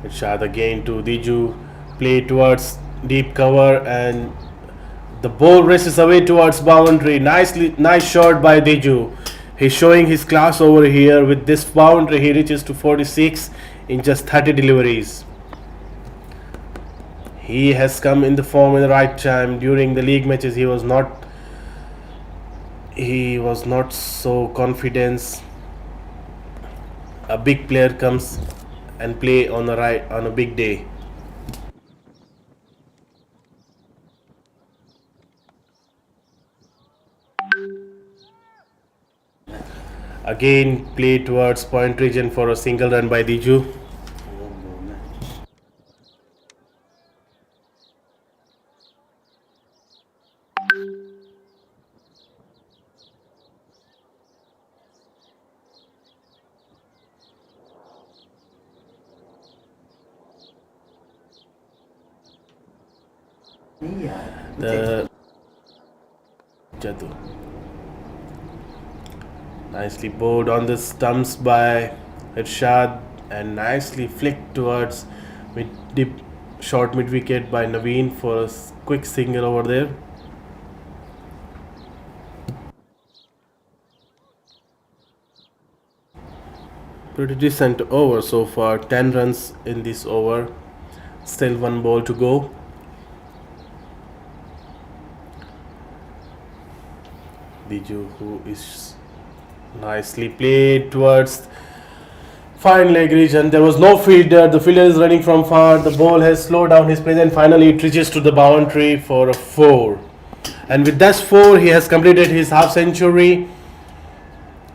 Irshad again to Diju, play towards deep cover, and the ball races away towards boundary. Nice shot by Diju. He's showing his class over here. With this boundary, he reaches to 46 in just 30 deliveries. He has come in the form in the right time. During the league matches, he was not so confident. A big player comes and play on a big day. Again, play towards point region for a single run by Diju. The Jadu. Nicely bowled on the stumps by Irshad and nicely flicked towards short mid wicket by Naveen for a quick single over there. Pretty decent over so far, 10 runs in this over, still one ball to go. Diju, who is nicely played towards fine leg region. There was no fielder. The fielder is running from far. The ball has slowed down his pace and finally it reaches to the boundary for a 4. And with that 4, he has completed his half century.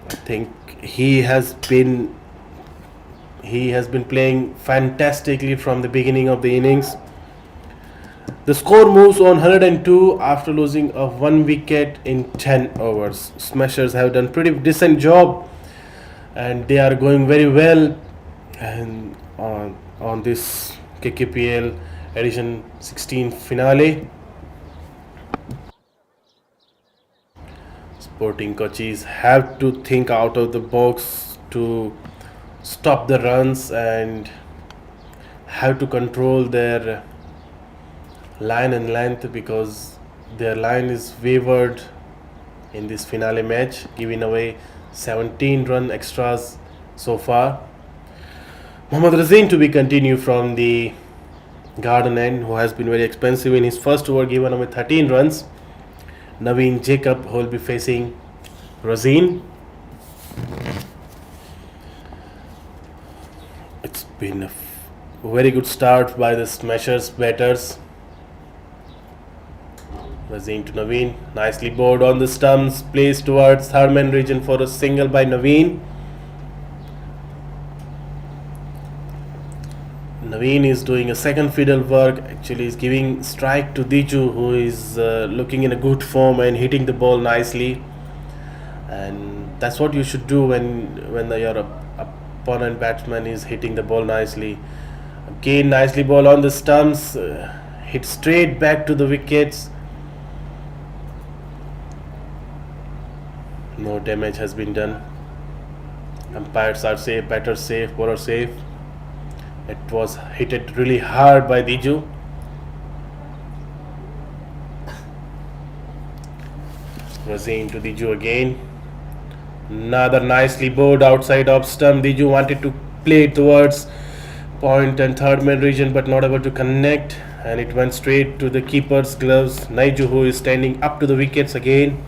I think he has been playing fantastically from the beginning of the innings. The score moves on 102 after losing of 1 wicket in 10 overs. Smashers have done pretty decent job and they are going very well and on this KKPL edition 16 finale. Sporting Kochis have to think out of the box to stop the runs and have to control their line and length because their line is wavered in this finale match, giving away 17 run extras so far. Mohammad Razeen to be continued from the Garden end, who has been very expensive in his first over, given away 13 runs. Naveen Jacob, who will be facing Razeen. It's been a very good start by the Smashers batters. Razeen to Naveen, nicely bowled on the stumps, placed towards third man region for a single by Naveen. Naveen is doing a second fiddle work, actually is giving strike to Diju, who is looking in a good form and hitting the ball nicely. and that's what you should do when your opponent batsman is hitting the ball nicely. Again, nicely ball on the stumps, hit straight back to the wickets. No damage has been done. Umpires are safe, batter safe, bowler safe. It was hit really hard by Diju. Razeen to Diju again. Another nicely bowled outside off stump. Diju wanted to play towards point and third man region but not able to connect, and it went straight to the keeper's gloves. Naiju, who is standing up to the wickets again,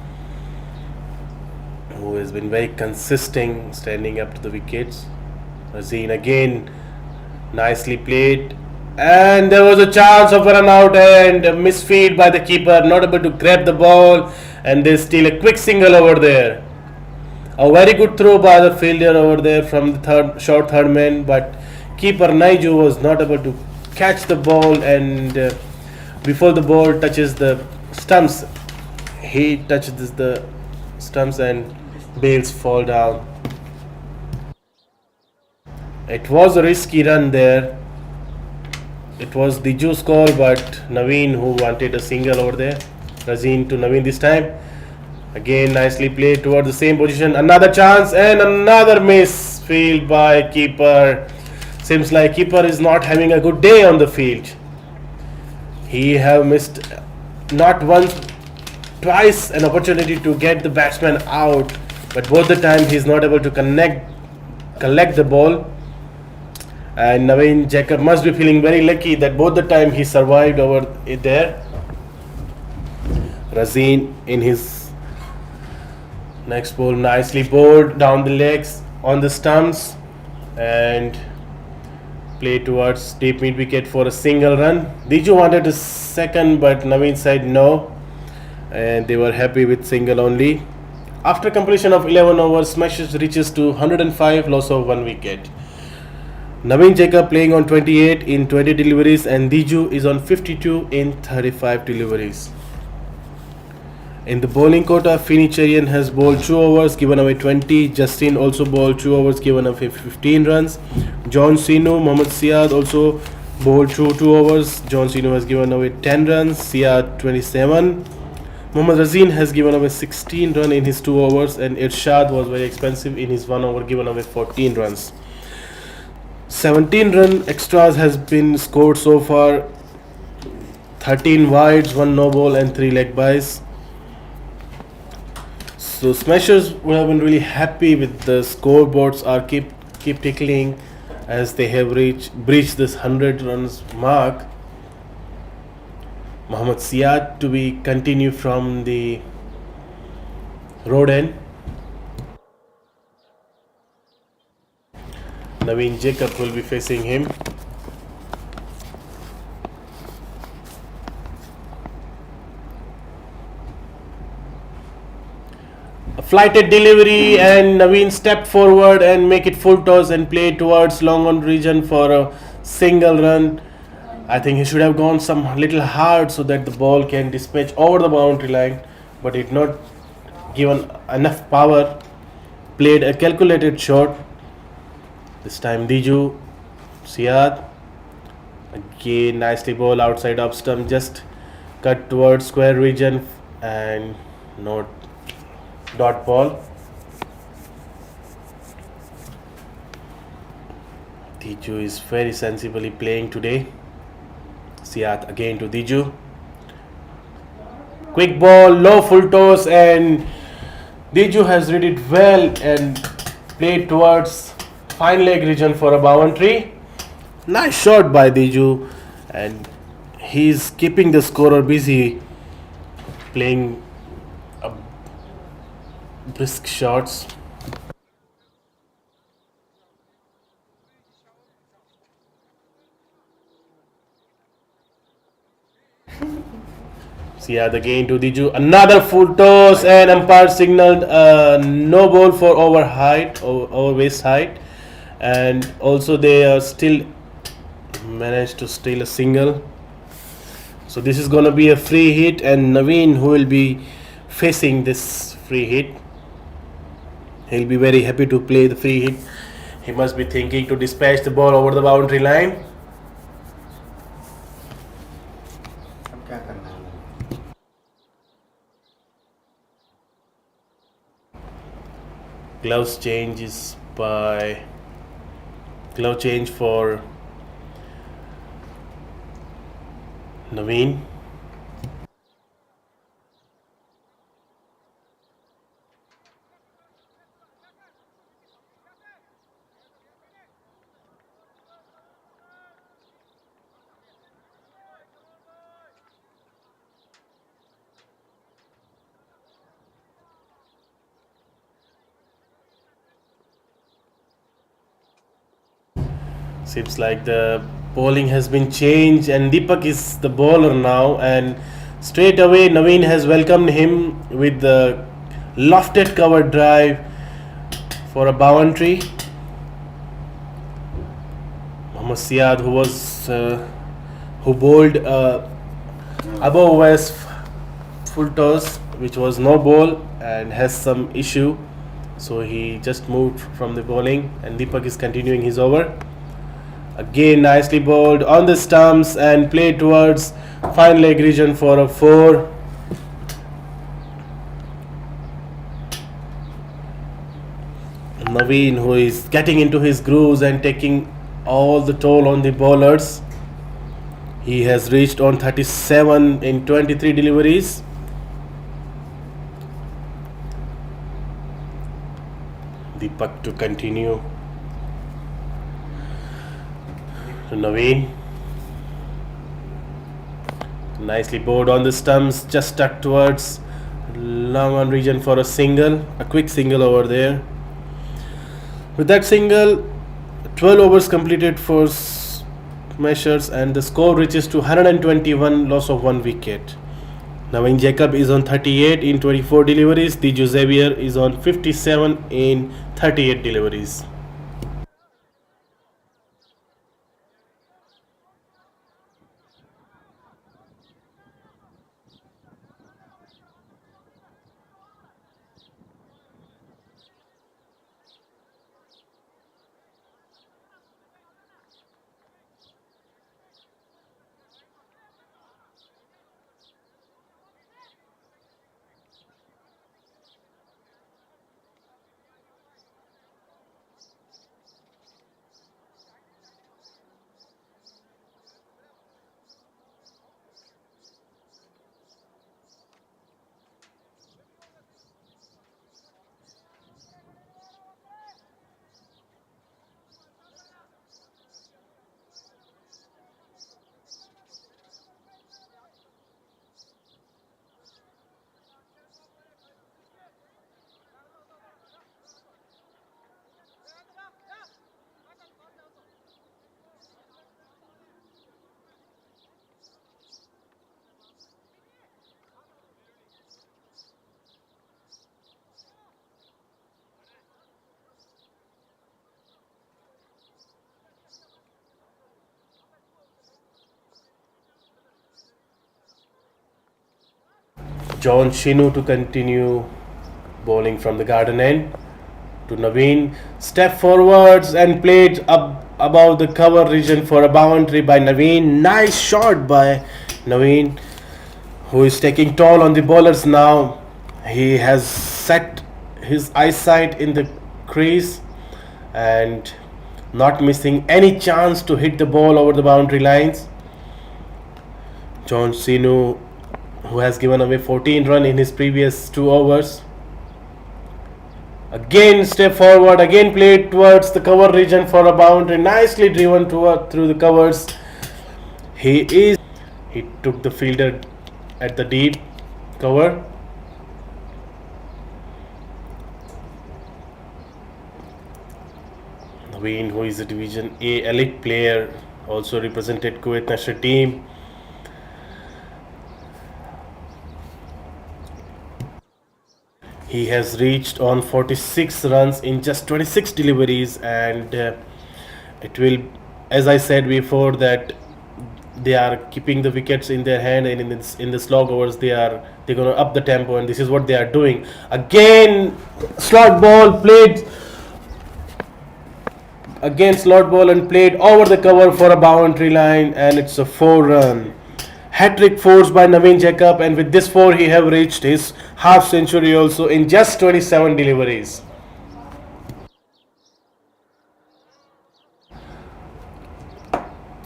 who has been very consistent standing up to the wickets. Razeen again, nicely played, and there was a chance of a run out and a misfeed by the keeper, not able to grab the ball, and there's still a quick single over there. A very good throw by the fielder over there from the short third man, but keeper Naiju was not able to catch the ball, and before the ball touches the stumps, he touches the stumps and bails fall down. It was a risky run there. It was Diju's call, but Naveen who wanted a single over there. Razeen to Naveen this time. Again, nicely played towards the same position. Another chance and another miss field by keeper. Seems like keeper is not having a good day on the field. He have missed not once, twice an opportunity to get the batsman out, but both the time he is not able to collect the ball. And Naveen Jacob must be feeling very lucky that both the time he survived over there. Razeen in his next ball, nicely bowled down the legs on the stumps and played towards deep mid wicket for a single run. Diju wanted a second, but Naveen said no, and they were happy with single only. After completion of 11 overs, Smashes reaches to 105, loss of 1 wicket. Naveen Jacob playing on 28 in 20 deliveries, and Diju is on 52 in 35 deliveries. In the bowling quota, Finnicharian has bowled 2 overs, given away 20. Justin also bowled 2 overs, given away 15 runs. John Sinu, Mohammad Siad also bowled 2 overs. John Sinu has given away 10 runs, Siad 27. Mohammad Razeen has given away 16 runs in his 2 overs, and Irshad was very expensive in his 1 over, given away 14 runs. 17 run extras has been scored so far. 13 wides, 1 no ball and 3 leg byes. So Smashers would have been really happy with the scoreboards are keep tickling as they have breached this 100 runs mark. Mohammad Siad to be continued from the road end. Naveen Jacob will be facing him. A flighted delivery, and Naveen stepped forward and make it full toss and play towards long on region for a single run. I think he should have gone some little hard so that the ball can dispatch over the boundary line, but it not given enough power. Played a calculated shot. This time Diju, Siad, again nicely ball outside off stump, just cut towards square region and not dot ball. Diju is very sensibly playing today. Siad again to Diju. Quick ball, low full toss, and Diju has read it well and played towards fine leg region for a boundary. Nice shot by Diju, and he's keeping the scorer busy playing brisk shots. Siad again to Diju, another full toss, and umpire signaled no ball for over waist height, and also they are still managed to steal a single. So this is going to be a free hit, and Naveen who will be facing this free hit. He'll be very happy to play the free hit. He must be thinking to dispatch the ball over the boundary line. Glove change for Naveen. Seems like the bowling has been changed and Deepak is the bowler now, and straight away Naveen has welcomed him with the lofted cover drive for a boundary. Mohammad Siad, who bowled above West full toss, which was no ball and has some issue, so he just moved from the bowling, and Deepak is continuing his over. Again nicely bowled on the stumps and played towards fine leg region for a 4. Naveen, who is getting into his grooves and taking all the toll on the bowlers. He has reached on 37 in 23 deliveries. Deepak to continue. To Naveen. Nicely bowled on the stumps, just stuck towards long on region for a quick single over there. With that single, 12 overs completed for measures, and the score reaches to 121, loss of 1 wicket. Naveen Jacob is on 38 in 24 deliveries. Diju Xavier is on 57 in 38 deliveries. John Shinu to continue bowling from the garden end. To Naveen, step forwards and played up above the cover region for a boundary by Naveen. Nice shot by Naveen, who is taking toll on the bowlers now. He has set his eyesight in the crease and not missing any chance to hit the ball over the boundary lines. John Shinu, who has given away 14 runs in his previous 2 overs. Again step forward, again played towards the cover region for a boundary, nicely driven through the covers. He took the fielder at the deep cover. Naveen, who is a Division A elite player, also represented Kuwait national team. He has reached on 46 runs in just 26 deliveries, and it will, as I said before, that they are keeping the wickets in their hand, and in the slog overs they are They're going to up the tempo, and this is what they are doing. Again, slot ball played. Again, slot ball and played over the cover for a boundary line, and it's a 4-run. Hat-trick forced by Naveen Jacob, and with this 4 he have reached his half century also in just 27 deliveries.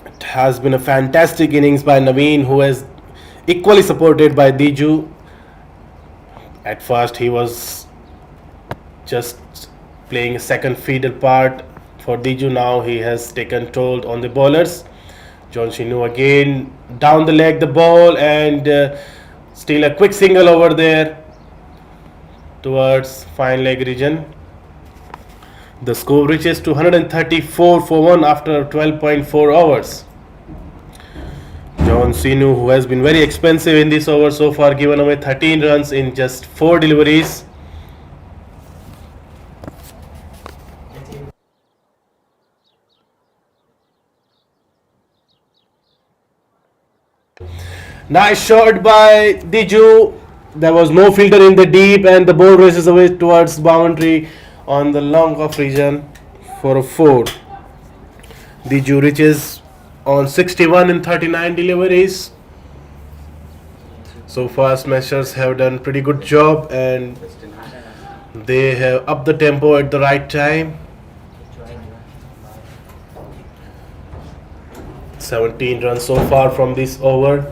It has been a fantastic innings by Naveen, who has equally supported by Diju. At first he was just playing a second fiddle part for Diju. Now he has taken toll on the bowlers. John Shinu again down the leg the ball, and still a quick single over there towards fine leg region. The score reaches to 134 for 1 after 12.4 overs. John Sinu, who has been very expensive in this over so far, given away 13 runs in just 4 deliveries. Nice shot by Diju. There was no filter in the deep, and the ball races away towards boundary on the long off region for a 4. Diju reaches on 61 in 39 deliveries. So far, Smashers have done pretty good job, and they have upped the tempo at the right time. 17 runs so far from this over.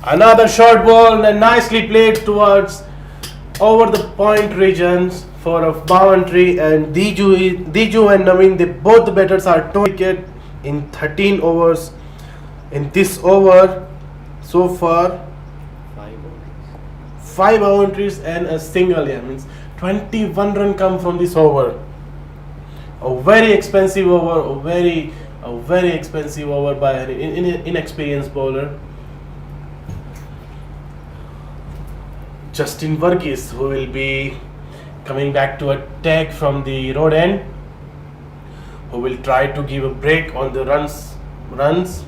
Another short ball and nicely played towards over the point regions for a boundary, and Diju and Naveen, both the batters are 2 wicket in 13 overs. In this over so far 5 boundaries and a single. Means 21 run come from this over. A very expensive over, a very expensive over by an inexperienced bowler. Justin Varghese, who will be coming back to attack from the road end, who will try to give a break on the runs.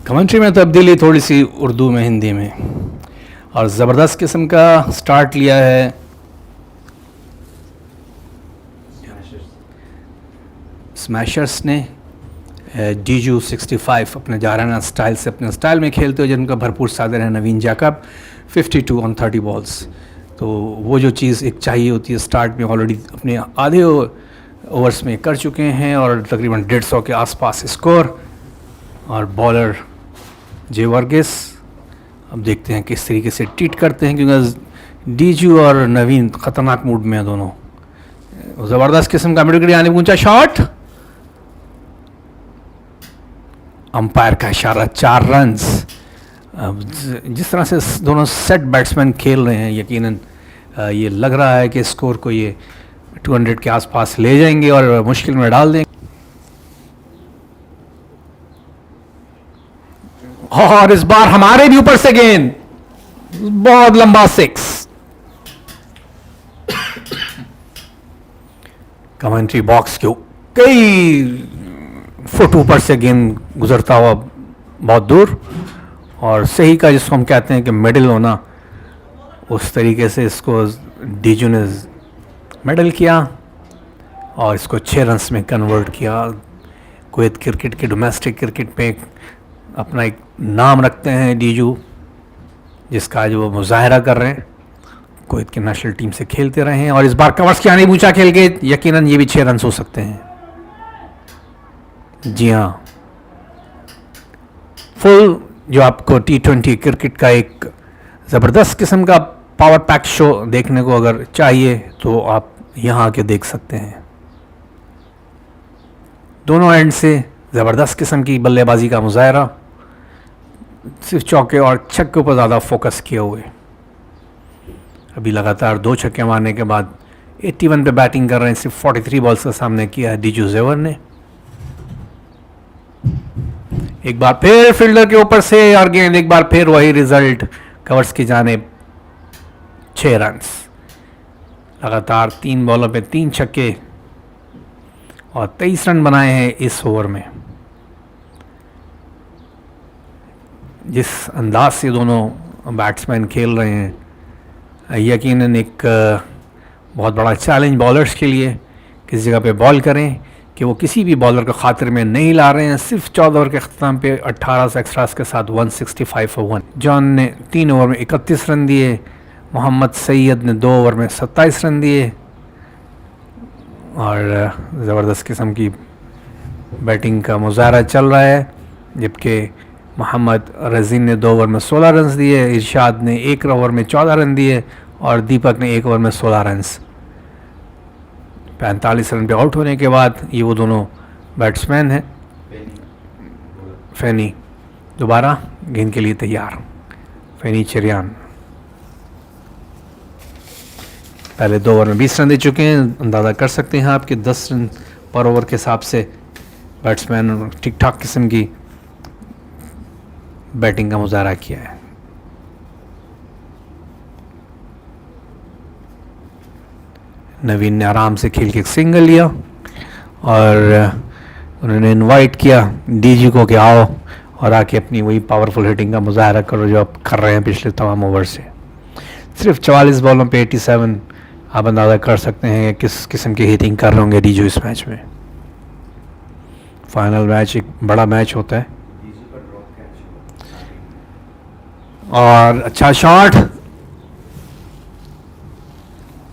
Commentary में तब्दीली थोड़ी सी उर्दू में हिंदी में, और ज़बरदस्त किस्म का start लिया है स्मैशर्स ने। डीजू 65 अपने जाराना स्टाइल से अपने स्टाइल में खेलते हुए जिनका भरपूर सादर है नवीन जैकब 52 ऑन 30 बॉल्स। तो वो जो चीज़ एक चाहिए होती है स्टार्ट में ऑलरेडी अपने आधे ओवर्स में कर चुके हैं और तकरीबन 150 के आसपास स्कोर। और बॉलर जे वर्गीस अब देखते हैं किस तरीके से ट्रीट करते हैं, क्योंकि डीजू और नवीन ख़तरनाक मूड में हैं दोनों। ज़बरदस्त किस्म का मिड विकेट आने ऊंचा शॉट, अंपायर का इशारा 4 रन्स। अब जिस तरह से दोनों सेट बैट्समैन खेल रहे हैं, यकीनन ये लग रहा है कि स्कोर को ये 200 के आसपास ले जाएंगे और मुश्किल में डाल देंगे। और इस बार हमारे भी ऊपर से गेंद, बहुत लंबा 6। कमेंट्री बॉक्स के कई फुट ऊपर से गेंद गुजरता हुआ बहुत दूर, और सही का जिसको हम कहते हैं कि मिडिल होना, उस तरीके से इसको डीजू ने मिडल किया और इसको 6 रन्स में कन्वर्ट किया। कुवैत क्रिकेट के डोमेस्टिक क्रिकेट पे अपना एक नाम रखते हैं डीजू, जिसका आज वो मुजाहरा कर रहे हैं। कुवैत की नेशनल टीम से खेलते रहे हैं और इस बार कवर्स की आने ऊंचा खेल के यकीनन ये भी 6 रन्स हो सकते हैं। जी हाँ, फुल जो आपको T20 क्रिकेट का एक ज़बरदस्त किस्म का पावर पैक शो देखने को अगर चाहिए तो आप यहाँ आके देख सकते हैं। दोनों एंड से ज़बरदस्त किस्म की बल्लेबाजी का मुजाहरा, सिर्फ चौके और छक्के पर ज़्यादा फोकस किए हुए। अभी लगातार 2 छक्के मारने के बाद 81 पे बैटिंग कर रहे हैं। सिर्फ 43 बॉल्स का सामने किया है डीजू जेवर ने। एक बार फिर फील्डर के ऊपर से और गेंद, एक बार फिर वही रिजल्ट, कवर्स की जानिब 6 रन्स। लगातार 3 बॉलों पे 3 छक्के और 23 रन बनाए हैं इस ओवर में। जिस अंदाज से दोनों बैट्समैन खेल रहे हैं, यकीनन एक बहुत बड़ा चैलेंज बॉलर्स के लिए, किस जगह पे बॉल करें कि वो किसी भी बॉलर को खातिर में नहीं ला रहे हैं। सिर्फ 14 ओवर के अख्ताम पे 18 एक्स्ट्रास के साथ 165 for 1। जॉन ने 3 ओवर में 31 रन दिए, मोहम्मद सैयद ने 2 ओवर में 27 रन दिए और ज़बरदस्त किस्म की बैटिंग का मुजाहरा चल रहा है। जबकि मोहम्मद रजीन ने 2 ओवर में 16 रन दिए, इरशाद ने 1 ओवर में 14 रन दिए और दीपक ने 1 ओवर में 16 रन। 45 रन पे आउट होने के बाद ये वो दोनों बैट्समैन हैं। फैनी दोबारा गेंद के लिए तैयार। फैनी चरियान पहले 2 ओवर में 20 रन दे चुके हैं। अंदाज़ा कर सकते हैं आप कि 10 रन पर ओवर के हिसाब से बैट्समैन ठीक ठाक किस्म की बैटिंग का मुजाहरा किया है। नवीन ने आराम से खेल के एक सिंगल लिया और उन्होंने इनवाइट किया डीजी को कि आओ और आके अपनी वही पावरफुल हिटिंग का मुजाहरा करो जो आप कर रहे हैं पिछले तमाम ओवर से। सिर्फ 44 बॉलों पे 87, आप अंदाज़ा कर सकते हैं किस किस्म की हिटिंग कर रहे होंगे डीजू इस मैच में। फाइनल मैच एक बड़ा मैच होता है और अच्छा शॉट,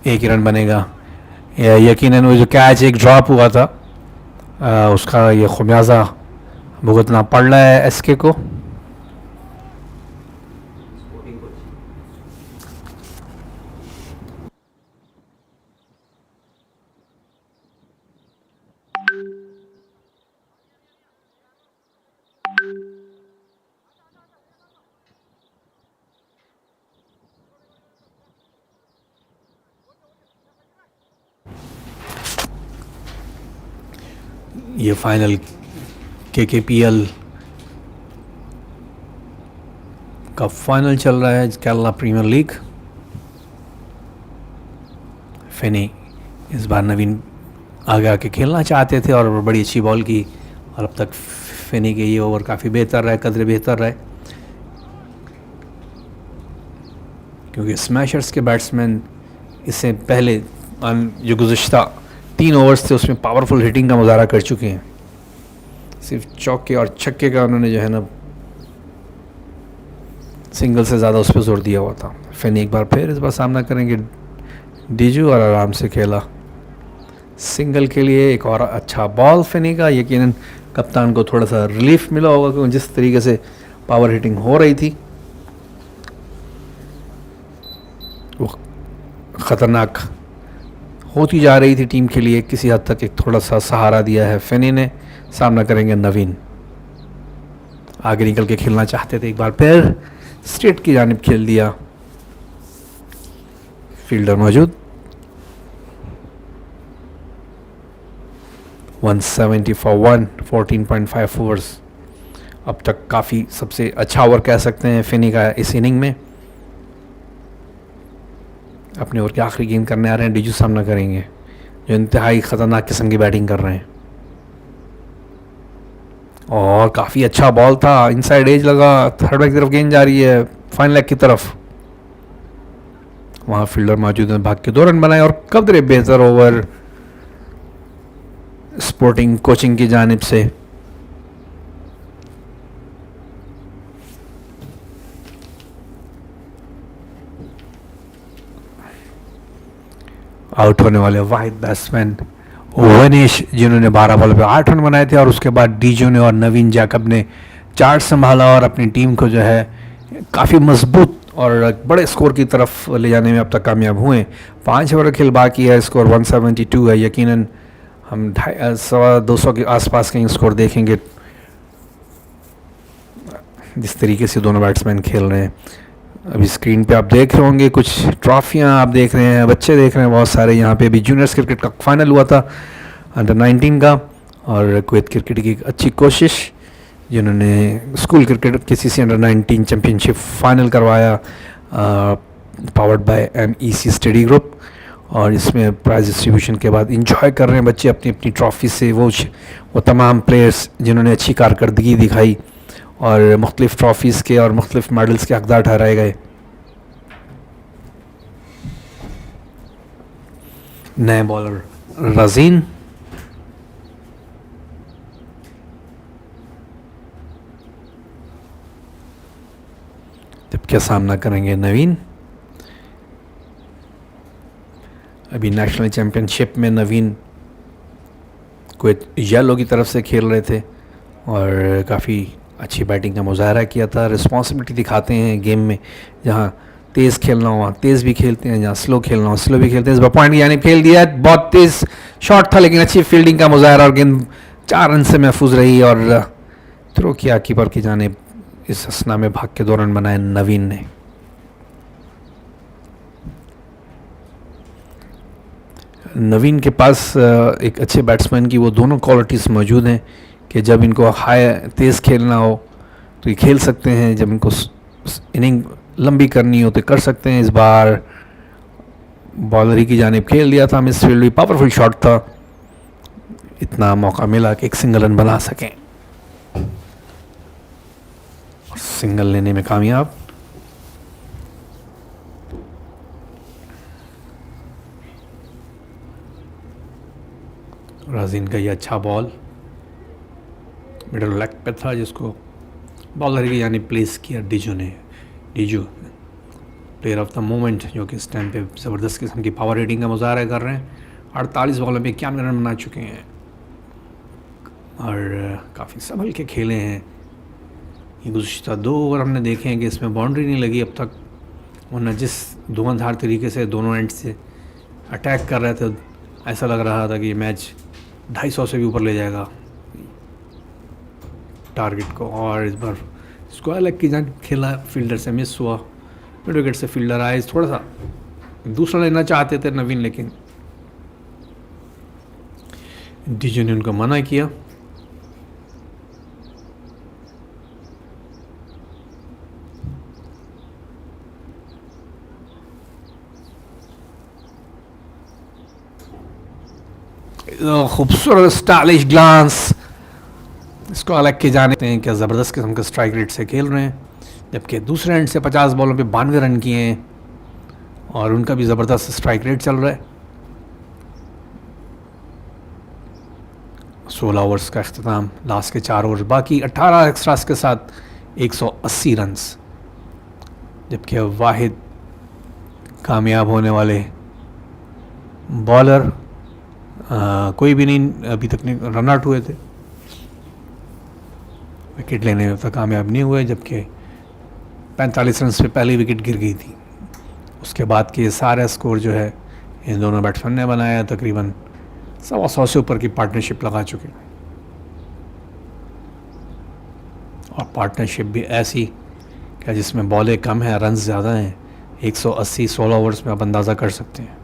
1 ही रन बनेगा। यकीनन वो जो कैच एक ड्रॉप हुआ था उसका ये खुमियाजा भुगतना पड़ रहा है एसके को। ये फाइनल KKPL का फाइनल चल रहा है, केरला प्रीमियर लीग। फेनी इस बार नवीन आगे आके खेलना चाहते थे और बड़ी अच्छी बॉल की और अब तक फेनी के ये ओवर काफ़ी बेहतर रहा है, कदर बेहतर रहा है, क्योंकि स्मैशर्स के बैट्समैन इससे पहले जो गुज़िश्ता 3 ओवर्स थे उसमें पावरफुल हिटिंग का मुजाहरा कर चुके हैं। सिर्फ चौके और छक्के का उन्होंने जो है ना सिंगल से ज़्यादा उस पर जोर दिया हुआ था। फेनी एक बार फिर इस बार सामना करेंगे डीजू और आराम से खेला सिंगल के लिए। एक और अच्छा बॉल फेनी का, यकीनन कप्तान को थोड़ा सा रिलीफ मिला होगा क्योंकि जिस तरीके से पावर हिटिंग हो रही थी वो ख़तरनाक होती जा रही थी टीम के लिए। किसी हद तक एक थोड़ा सा सहारा दिया है फेनी ने। सामना करेंगे नवीन। आगे निकल के खेलना चाहते थे, एक बार फिर स्ट्रेट की जानिब खेल दिया. फील्डर मौजूद. 170 for 1, 14.5 ओवर्स. अब तक काफ़ी सबसे अच्छा ओवर कह सकते हैं फिनी का इस इनिंग में. अपने ओवर के आखिरी गेंद करने आ रहे हैं. डिजू सामना करेंगे जो इंतहाई ख़तरनाक किस्म की बैटिंग कर रहे हैं. और काफ़ी अच्छा बॉल था, इनसाइड एज लगा, थर्ड बैक की तरफ गेंद जा रही है, फाइनल लेग की तरफ. वहाँ फील्डर मौजूद है, भाग के 2 रन बनाए और कदरे बेहतर ओवर स्पोर्टिंग कोचिंग की जानिब से. आउट होने वाले वाहिद बैट्समैन वनीश, जिन्होंने 12 बॉल पे 8 रन बनाए थे, और उसके बाद डीजो ने और नवीन जैकब ने चार्ज संभाला और अपनी टीम को जो है काफ़ी मजबूत और बड़े स्कोर की तरफ ले जाने में अब तक कामयाब हुए. 5 ओवर खेल बाकी है, स्कोर 172 है. यकीनन हम 200 के आसपास कहीं स्कोर देखेंगे जिस तरीके से दोनों बैट्समैन खेल रहे हैं. अभी स्क्रीन पे आप देख रहे होंगे कुछ ट्रॉफियां आप देख रहे हैं, बच्चे देख रहे हैं बहुत सारे. यहाँ पे अभी जूनियर्स क्रिकेट का फाइनल हुआ था अंडर 19 का, और कुवैत क्रिकेट की एक अच्छी कोशिश जिन्होंने school cricket KCC under 19 championship final करवाया, powered by MEC study group. और इसमें प्राइज डिस्ट्रीब्यूशन के बाद इंजॉय कर रहे हैं बच्चे अपनी अपनी ट्रॉफी से. वो तमाम प्लेयर्स जिन्होंने अच्छी कारकर्दगी दिखाई और मुख्तलिफ ट्रॉफीज़ के और मुख्तलिफ मेडल्स के हकदार ठहराए गए. नए बॉलर रजीन, जबकि सामना करेंगे नवीन. अभी नेशनल चैम्पियनशिप में नवीन कुवैत येलो की तरफ से खेल रहे थे और काफ़ी अच्छी बैटिंग का मुजाहरा किया था. रिस्पॉन्सिबिलिटी दिखाते हैं गेम में, जहाँ तेज़ खेलना हो वहाँ तेज़ भी खेलते हैं, जहाँ स्लो खेलना हो स्लो भी खेलते हैं. इस बार पॉइंट यानी खेल दिया, बहुत तेज़ शॉट था लेकिन अच्छी फील्डिंग का मुजाहरा और गेंद 4 रन से महफूज रही और थ्रो किया कीपर की जानिब. इस असना में भाग के 2 रन बनाए नवीन ने. नवीन के पास एक अच्छे बैट्समैन की वो दोनों क्वालिटीज़ मौजूद हैं कि जब इनको हाई तेज़ खेलना हो तो ये खेल सकते हैं, जब इनको इनिंग लंबी करनी हो तो कर सकते हैं. इस बार बॉलर की जानिब खेल दिया था, मिस फील्ड भी पावरफुल शॉट था, इतना मौका मिला कि एक सिंगल रन बना सकें. सिंगल लेने में कामयाब. राजीन का ये अच्छा बॉल मिडल लेग पे था जिसको बॉलर की यानी प्लेस किया डीजू ने. डीजू प्लेयर ऑफ द मोमेंट जो कि इस टाइम पे ज़बरदस्त किस्म की पावर रेटिंग का मुजाहरा कर रहे हैं. 48 बॉलों में 91 रन बना चुके हैं और काफ़ी संभल के खेले हैं. ये गुज़िश्ता 2 ओवर हमने देखे हैं कि इसमें बाउंड्री नहीं लगी अब तक, वरना जिस धुआंधार तरीके से दोनों एंड से अटैक कर रहे थे ऐसा लग रहा था कि ये मैच 250 से भी ऊपर ले जाएगा टारगेट को. और इस बार स्क्वायर लेग की जान खेला, फील्डर से मिस हुआ, मिड विकेट से फील्डर आए. थोड़ा सा दूसरा लेना चाहते थे नवीन लेकिन डीजू ने उनको मना किया. खूबसूरत स्टाइलिश ग्लांस इसको अलग के जाने हैं क्या ज़बरदस्त किस्म के स्ट्राइक रेट से खेल रहे हैं, जबकि दूसरे एंड से 50 बॉलों पे 92 रन किए हैं और उनका भी ज़बरदस्त स्ट्राइक रेट चल रहा है. 16 ओवर्स का अख्ताम, लास्ट के 4 ओवर बाकी, 18 एक्स्ट्रास के साथ 180 रन्स, जबकि वाहिद कामयाब होने वाले बॉलर कोई भी नहीं अभी तक नहीं रन आउट हुए थे, विकेट लेने में तो कामयाब नहीं हुए, जबकि 45 रन पे पहली विकेट गिर गई थी. उसके बाद के सारा स्कोर जो है इन दोनों बैट्समैन ने बनाया, तकरीबन 125 से ऊपर की पार्टनरशिप लगा चुके. और पार्टनरशिप भी ऐसी कि जिसमें बॉलें कम हैं, रन ज़्यादा हैं, 180 16 ओवर्स में आप अंदाज़ा कर सकते हैं।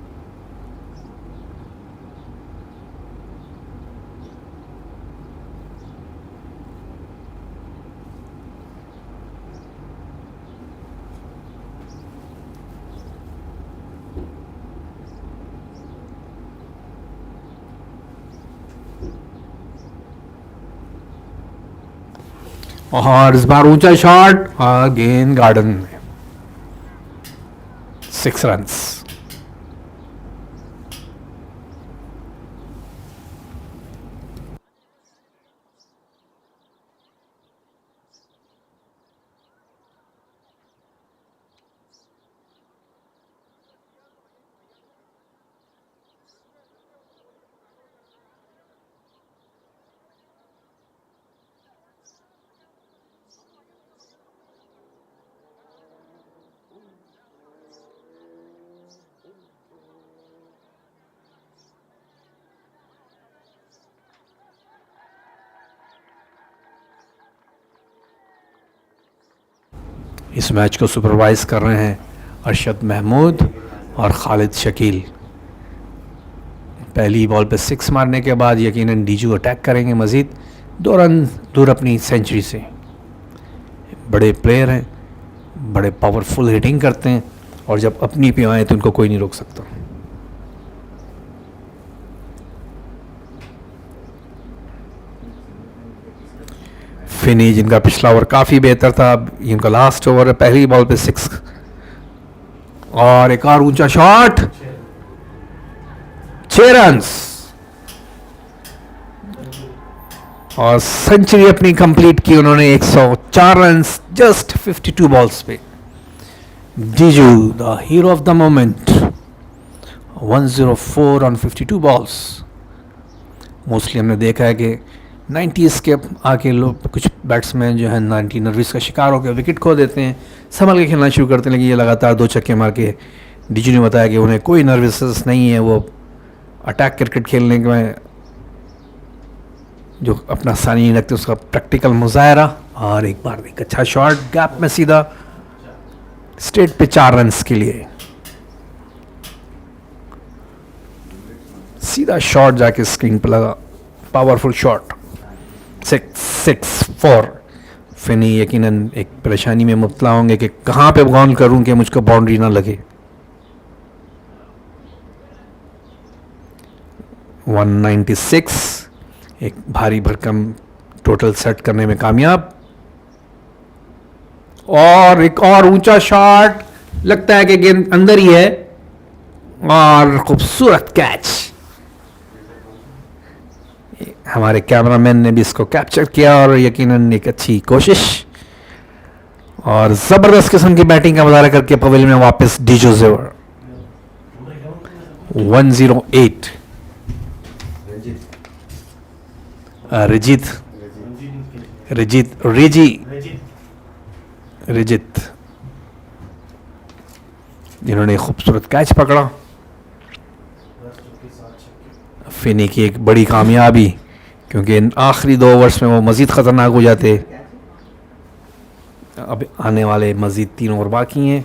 और इस बार ऊंचा शॉट अगेन गार्डन में, 6 रन्स। इस मैच को सुपरवाइज़ कर रहे हैं अरशद महमूद और खालिद शकील। पहली बॉल पे 6 मारने के बाद यकीनन डीजू अटैक करेंगे मज़ीद 2 रन दूर अपनी सेंचुरी से। बड़े प्लेयर हैं, बड़े पावरफुल हिटिंग करते हैं और जब अपनी पे आए तो उनको कोई नहीं रोक सकता। फिनी जिनका पिछला ओवर काफ़ी बेहतर था, इनका लास्ट ओवर है, पहली बॉल पे 6 और एक और ऊंचा शॉट, 6 रन्स और सेंचुरी अपनी कंप्लीट की उन्होंने 104 रन्स जस्ट 52 बॉल्स पे। Diju the hero of the moment, 104 on 52 balls. Mostly हमने देखा है कि 90s के आके लोग कुछ बैट्समैन जो हैं 90 नर्विस का शिकार होकर विकेट खो देते हैं, संभल के खेलना शुरू करते हैं, लेकिन ये लगातार 2 छक्के मार के डीजू ने बताया कि उन्हें कोई नर्वसनेस नहीं है, वो अटैक क्रिकेट खेलने में जो अपना सानी नहीं रखते उसका प्रैक्टिकल मुजाहरा। और एक बार एक अच्छा शॉट गैप में सीधा स्ट्रेट पे 4 रन्स के लिए, सीधा शॉट जाके स्क्रीन पे लगा, पावरफुल शॉट, 6-4। फिनी यकीनन एक परेशानी में मुब्तला होंगे कि कहाँ पे बॉल करूं कि मुझको बाउंड्री ना लगे। 196, एक भारी भरकम टोटल सेट करने में कामयाब। और एक और ऊंचा शॉट, लगता है कि गेंद अंदर ही है और खूबसूरत कैच। हमारे कैमरामैन ने भी इसको कैप्चर किया और यकीनन एक अच्छी कोशिश और ज़बरदस्त किस्म की बैटिंग का मुजाहरा करके पवेलियन में वापस डीजू जेवर। 108 रिजित जिन्होंने खूबसूरत कैच पकड़ा। फिनी की एक बड़ी कामयाबी, क्योंकि आखिरी 2 ओवर्स में वो मज़ीद ख़तरनाक हो जाते। अब आने वाले मज़ीद 3 ओवर बाकी हैं,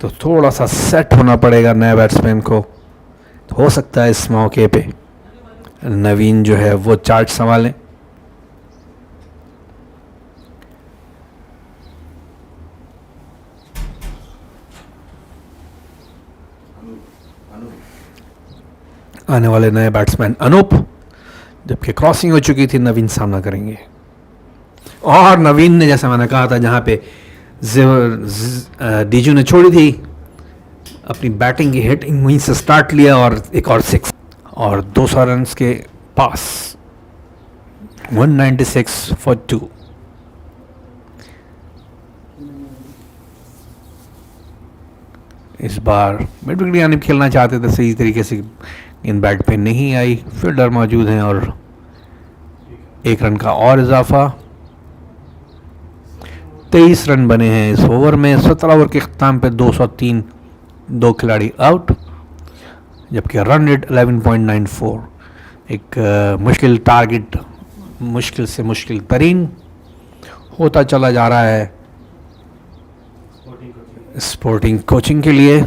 तो थोड़ा सा सेट होना पड़ेगा नए बैट्समैन को। तो हो सकता है इस मौके पे नवीन जो है वो चार्ज संभालें। आने वाले नए बैट्समैन अनूप, जबकि क्रॉसिंग हो चुकी थी, नवीन सामना करेंगे। और नवीन ने, जैसा मैंने कहा था, जहाँ पे डीजू ने छोड़ी थी अपनी बैटिंग की हिटिंग, वहीं से स्टार्ट लिया और एक और 6 और 200 रन्स के पास। 196 for 2। इस बार मिड विकेट यानी खेलना चाहते थे सही तरीके से, इन बैट पे नहीं आई, फील्डर मौजूद हैं और 1 रन का और इजाफा। 23 रन बने हैं इस ओवर में। 17 ओवर के अख्ताम पे 203, 2 खिलाड़ी आउट, जबकि रन रेट 11.94। एक मुश्किल टारगेट, मुश्किल से मुश्किल तरीन होता चला जा रहा है स्पोर्टिंग कोचिंग के लिए।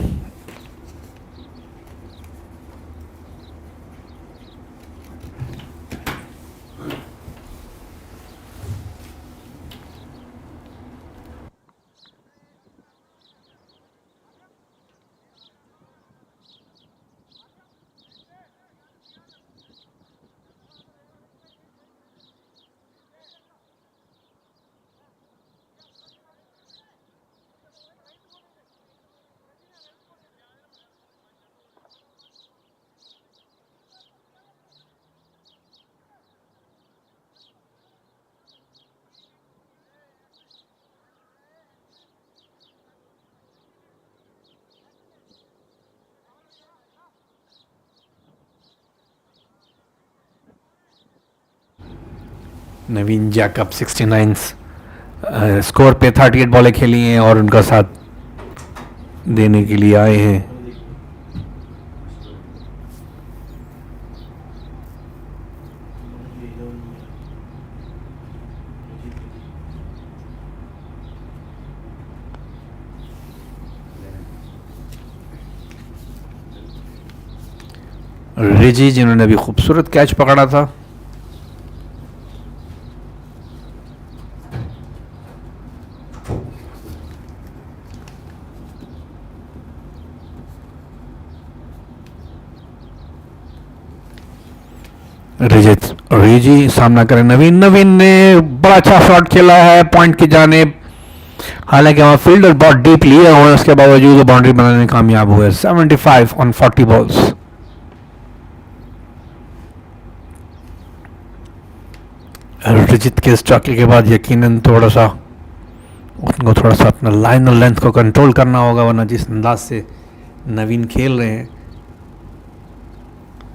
नवीन जैकब 69 स्कोर पे 38 बॉलें खेली हैं और उनका साथ देने के लिए आए हैं। रिजी जिन्होंने अभी खूबसूरत कैच पकड़ा था। रिजी सामना करें नवीन। नवीन ने बड़ा अच्छा शॉट खेला है पॉइंट की जानिब, हालांकि वहाँ फील्डर बहुत डीप लिए हुए हैं, उसके बावजूद बाउंड्री बनाने में कामयाब हुए। 75 ऑन 40 बॉल्स। रिजित के स्ट्रगल के बाद यकीनन थोड़ा सा उनको अपना लाइन और लेंथ को कंट्रोल करना होगा, वरना जिस अंदाज से नवीन खेल रहे हैं,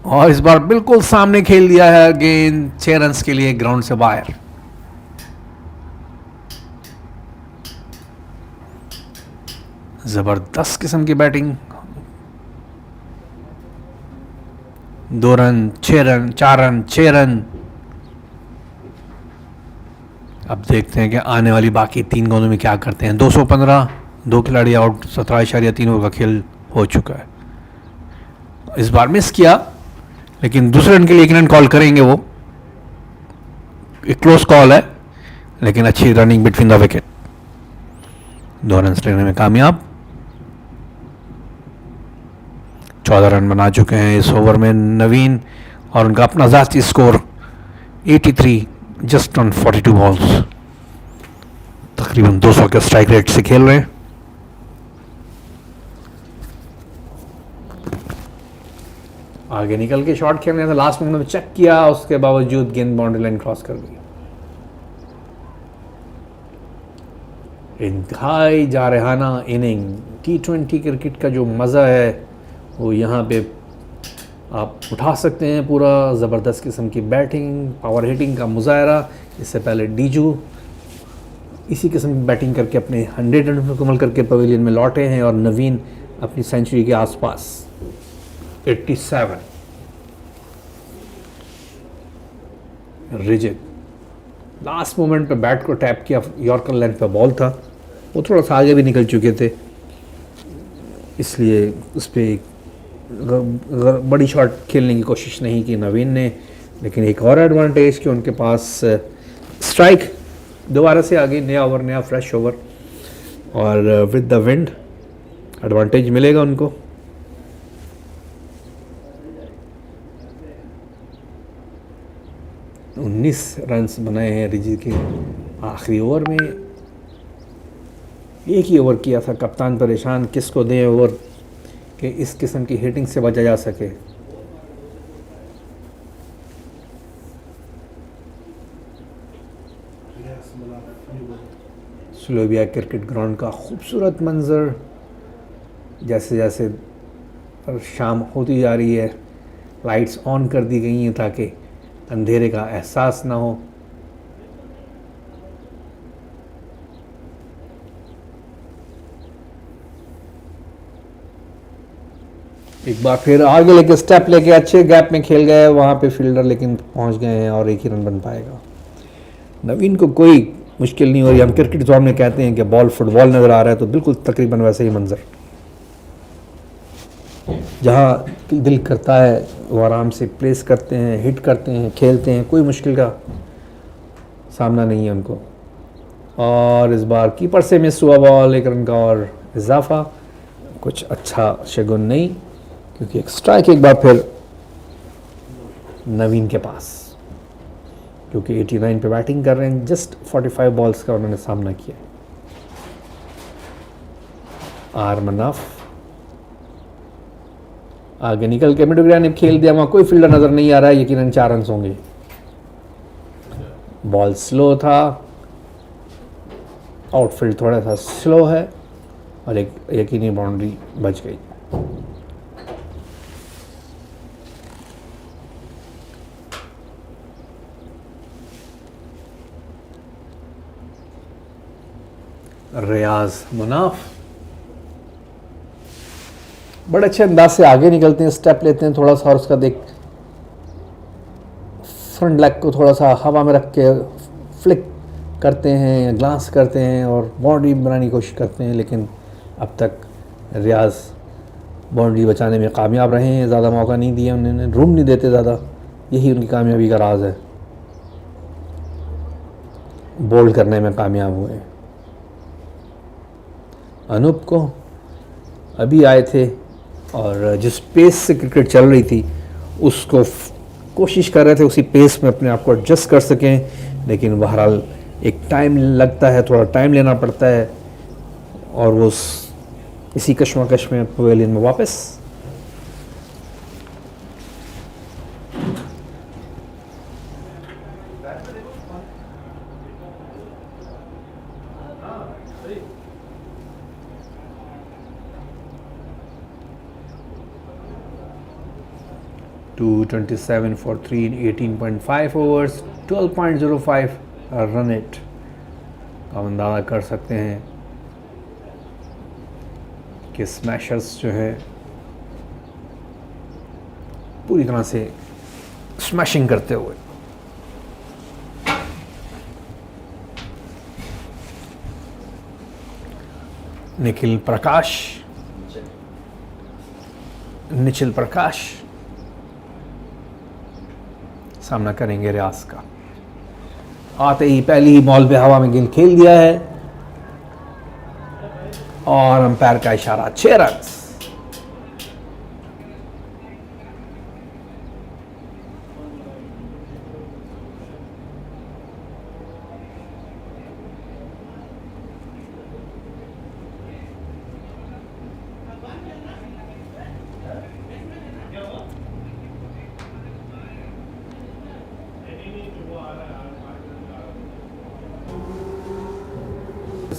और इस बार बिल्कुल सामने खेल दिया है गेंद 6 रन्स के लिए ग्राउंड से बाहर। जबरदस्त किस्म की batting. 2 run, 6 run, 4 run, 6 run. अब देखते हैं कि आने वाली बाकी 3 गेंदों में क्या करते हैं। 215, 2 खिलाड़ी आउट, 17.3 ओवर का खेल हो चुका है। इस बार मिस किया, लेकिन दूसरे रन के लिए एक रन कॉल करेंगे। वो एक क्लोज कॉल है, लेकिन अच्छी running between the wicket. 2 run लेने में कामयाब। 14 रन बना चुके हैं इस ओवर में नवीन, और उनका अपना ज़ाती स्कोर 83 जस्ट ऑन 42 बॉल्स। तकरीबन 200 के स्ट्राइक रेट से खेल रहे हैं। आगे निकल के शॉट खेलने था, लास्ट मोमेंट में चेक किया, उसके बावजूद गेंद बाउंड्री लाइन क्रॉस कर गई। इंतहाई जारहाना इनिंग। T20 क्रिकेट का जो मज़ा है वो यहाँ पे आप उठा सकते हैं। पूरा ज़बरदस्त किस्म की बैटिंग, पावर हिटिंग का मुजाहरा। इससे पहले डीजू इसी किस्म की बैटिंग करके अपने 100 रन मुकम्मल करके पवेलियन में लौटे हैं, और नवीन अपनी सेंचुरी के आसपास 87। रिजिड लास्ट मोमेंट पे बैट को टैप किया, यॉर्कर लेंथ पे बॉल था, वो थोड़ा सा आगे भी निकल चुके थे, इसलिए उस पर बड़ी शॉट खेलने की कोशिश नहीं की नवीन ने। लेकिन एक और एडवांटेज कि उनके पास स्ट्राइक दोबारा से आगे, नया ओवर, नया फ्रेश ओवर, और विद द विंड एडवांटेज मिलेगा उनको। उन्नीस रन्स बनाए हैं रिजी के आखिरी ओवर में। एक ही ओवर किया था, कप्तान परेशान किसको दें ओवर कि इस किस्म की हिटिंग से बचा जा सके। सुलेबिया क्रिकेट ग्राउंड का खूबसूरत मंजर। जैसे जैसे शाम होती जा रही है, लाइट्स ऑन कर दी गई हैं ताकि अंधेरे का एहसास ना हो। एक बार फिर आगे लेके स्टेप लेके अच्छे गैप में खेल गए वहाँ पे फील्डर, लेकिन पहुँच गए हैं और एक ही रन बन पाएगा। नवीन को कोई मुश्किल नहीं हो रही। हम क्रिकेट जोन में कहते हैं कि बॉल फुटबॉल नज़र आ रहा है, तो बिल्कुल तकरीबन वैसे ही मंज़र, जहाँ दिल करता है वो आराम से प्लेस करते हैं, हिट करते हैं, खेलते हैं, कोई मुश्किल का सामना नहीं है उनको। और इस बार कीपर से मिस हुआ बॉल, 1 रन का और इजाफा, कुछ अच्छा शगुन नहीं, क्योंकि एक स्ट्राइक एक बार फिर नवीन के पास, क्योंकि 89 पे बैटिंग कर रहे हैं। जस्ट 45 बॉल्स का उन्होंने सामना किया। आर मनाफ आगे निकल के मिड विकेट ने खेल दिया, वहाँ कोई फील्डर नज़र नहीं आ रहा है, यकीनन 4 रन होंगे। बॉल स्लो था, आउटफील्ड थोड़ा सा स्लो है और एक यकीनी बाउंड्री बच गई। रियाज मुनाफ बड़े अच्छे अंदाज से आगे निकलते हैं, स्टेप लेते हैं थोड़ा सा, और उसका देख फ्रंट लेग को थोड़ा सा हवा में रख के फ्लिक करते हैं, ग्लांस करते हैं और बाउंड्री बनाने की कोशिश करते हैं, लेकिन अब तक रियाज बाउंड्री बचाने में कामयाब रहे हैं। ज़्यादा मौका नहीं दिया उन्होंने, रूम नहीं देते ज़्यादा, यही उनकी कामयाबी का राज है। बोल्ड करने में कामयाब हुए। अनूप को अभी आए थे और जिस पेस से क्रिकेट चल रही थी उसको कोशिश कर रहे थे उसी पेस में अपने आप को एडजस्ट कर सकें, लेकिन बहरहाल एक टाइम लगता है, थोड़ा टाइम लेना पड़ता है, और वो इसी कश्मकश में पवेलियन में वापस। $227 for 3 in 18.5 overs, 12.05 run rate का अंदाज़ा कर सकते हैं कि स्मैशर्स जो है पूरी तरह से स्मैशिंग करते हुए। निखिल प्रकाश सामना करेंगे रियाज का। आते ही पहली ही बॉल पे हवा में गेंद खेल दिया है और अंपायर का इशारा, 6 रन।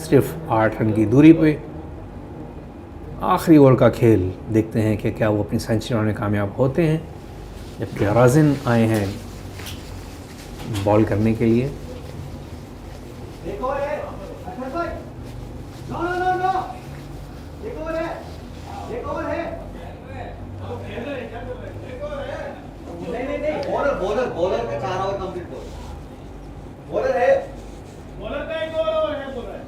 सिर्फ 8 रन की दूरी पे आखिरी ओवर का खेल, देखते हैं कि क्या वो अपनी सेंचुरी बनाने में कामयाब होते हैं, जबकि राजिन आए हैं बॉल करने के लिए। बॉलर का 4 ओवर कंप्लीट बॉलर है, बॉलर का 1 ओवर है, बोल रहा है।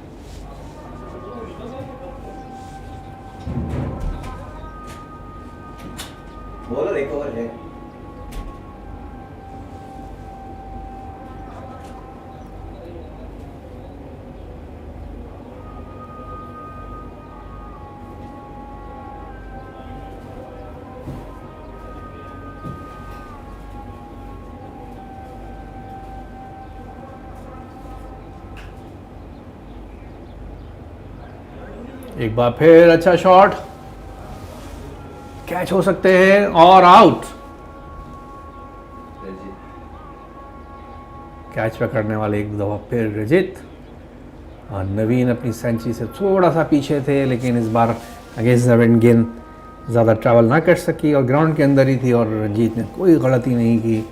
बॉलर 1 ओवर है। एक बार फिर अच्छा शॉट, कैच हो सकते हैं और आउट। कैच पकड़ने वाले एक दफा फिर रजित, और नवीन अपनी सेंचुरी से थोड़ा सा पीछे थे, लेकिन इस बार अगेंस्ट द विंड गेंद ज़्यादा ट्रैवल ना कर सकी और ग्राउंड के अंदर ही थी, और रंजीत ने कोई गलती नहीं की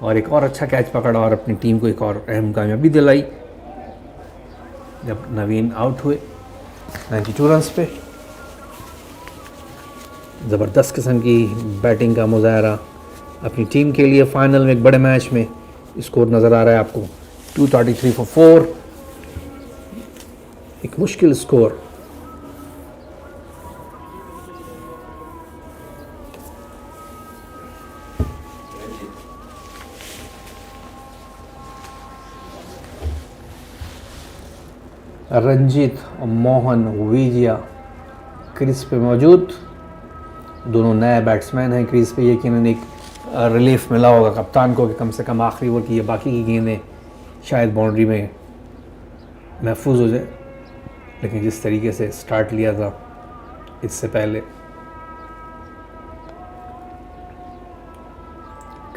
और एक और अच्छा कैच पकड़ा और अपनी टीम को एक और अहम कामयाबी दिलाई जब नवीन आउट हुए 92 रन्स पे। ज़बरदस्त किस्म की बैटिंग का मुजाहरा अपनी टीम के लिए फाइनल में, एक बड़े मैच में। स्कोर नज़र आ रहा है आपको 233 for 4, एक मुश्किल स्कोर। रंजीत और मोहन विजया क्रीज पे मौजूद, दोनों नए बैट्समैन हैं क्रीज पे। यकीनन एक रिलीफ मिला होगा कप्तान को कि कम से कम आखिरी ओवर की या बाकी की गेंदें शायद बाउंड्री में महफूज हो जाए, लेकिन जिस तरीके से स्टार्ट लिया था इससे पहले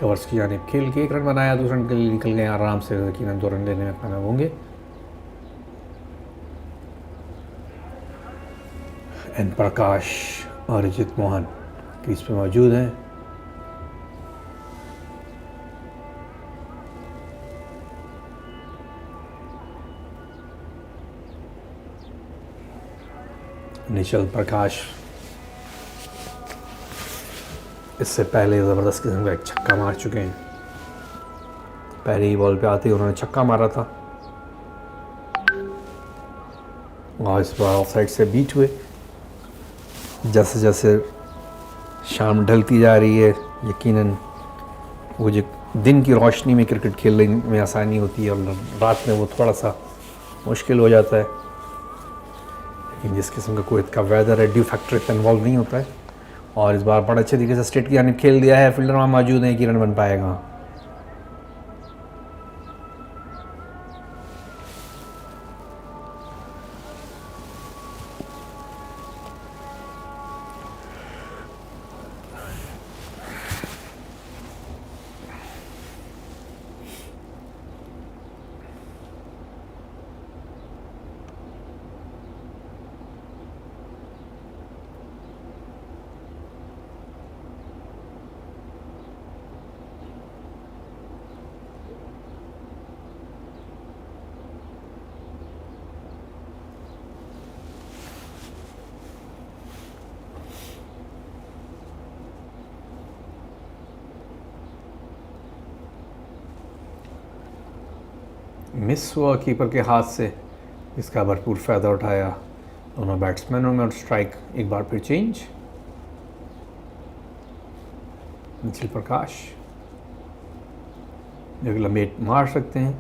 कवर्स की जानिब खेल के 1 रन बनाया, 2 रन के लिए निकल गए आराम से। यकीनन 2 रन लेने में कामयाब होंगे। एन प्रकाश और अरिजीत मोहन क्रीज पे मौजूद हैं। निश्चल प्रकाश इससे पहले ज़बरदस्त किस्म का एक छक्का मार चुके हैं। पहले ही बॉल पे आते ही उन्होंने छक्का मारा था और इस बार ऑफ साइड से बीट हुए। जैसे जैसे शाम ढलती जा रही है, यकीनन वो जो दिन की रोशनी में क्रिकेट खेलने में आसानी होती है और रात में वो थोड़ा सा मुश्किल हो जाता है। लेकिन जिस किस्म का कुवैत का वेदर है, ड्यू फैक्टर इतना इन्वॉल्व नहीं होता है। और इस बार बड़े अच्छे तरीके से स्ट्रेट की जानिब खेल दिया है। फील्डर वहाँ मौजूद है कि रन बन पाएगा। मिस हुआ कीपर के हाथ से, इसका भरपूर फ़ायदा उठाया दोनों बैट्समैनों में और स्ट्राइक एक बार फिर चेंज। निखिल प्रकाश जो कि लंबे मार सकते हैं।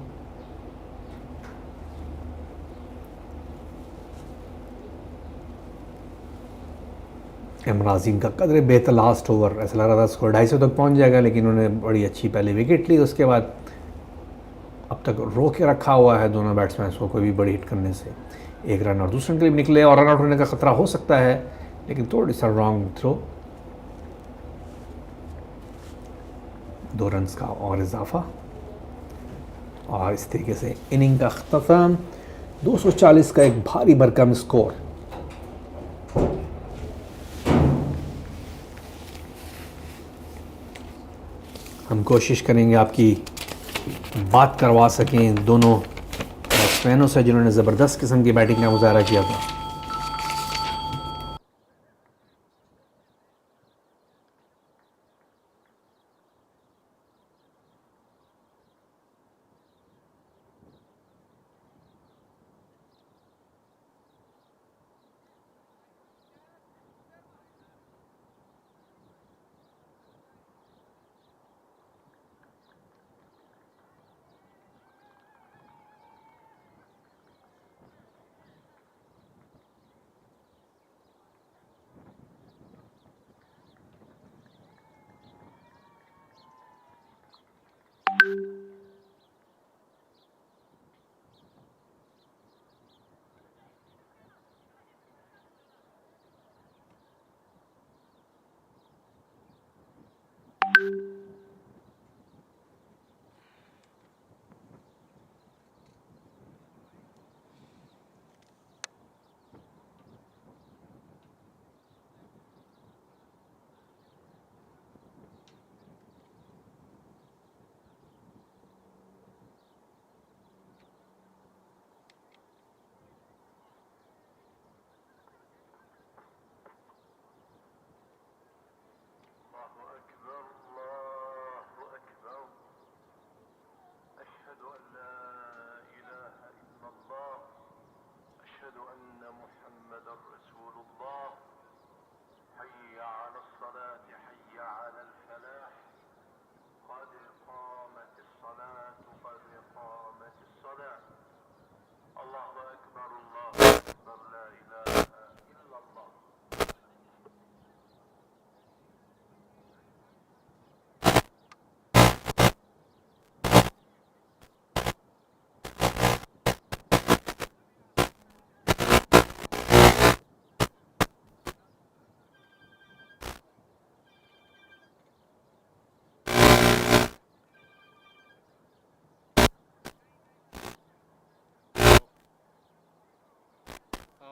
इमराजीन का कदरे बेहतर लास्ट ओवर, ऐसा लग रहा था स्कोर 250 तक पहुंच जाएगा, लेकिन उन्होंने बड़ी अच्छी पहले विकेट ली। उसके बाद अब तक रोक के रखा हुआ है दोनों बैट्समैन को कोई भी बड़ी हिट करने से। 1 रन और दूसरे के लिए निकले और रन आउट होने का खतरा हो सकता है, लेकिन थोड़ी सा रॉन्ग थ्रो। 2 रन्स का और इजाफा और इस तरीके से इनिंग का अख्ताम। 240 का एक भारी भरकम स्कोर। हम कोशिश करेंगे आपकी बात करवा सकें दोनों बैट्समैनों से जिन्होंने ज़बरदस्त किस्म की बैटिंग का मुजाहरा किया था।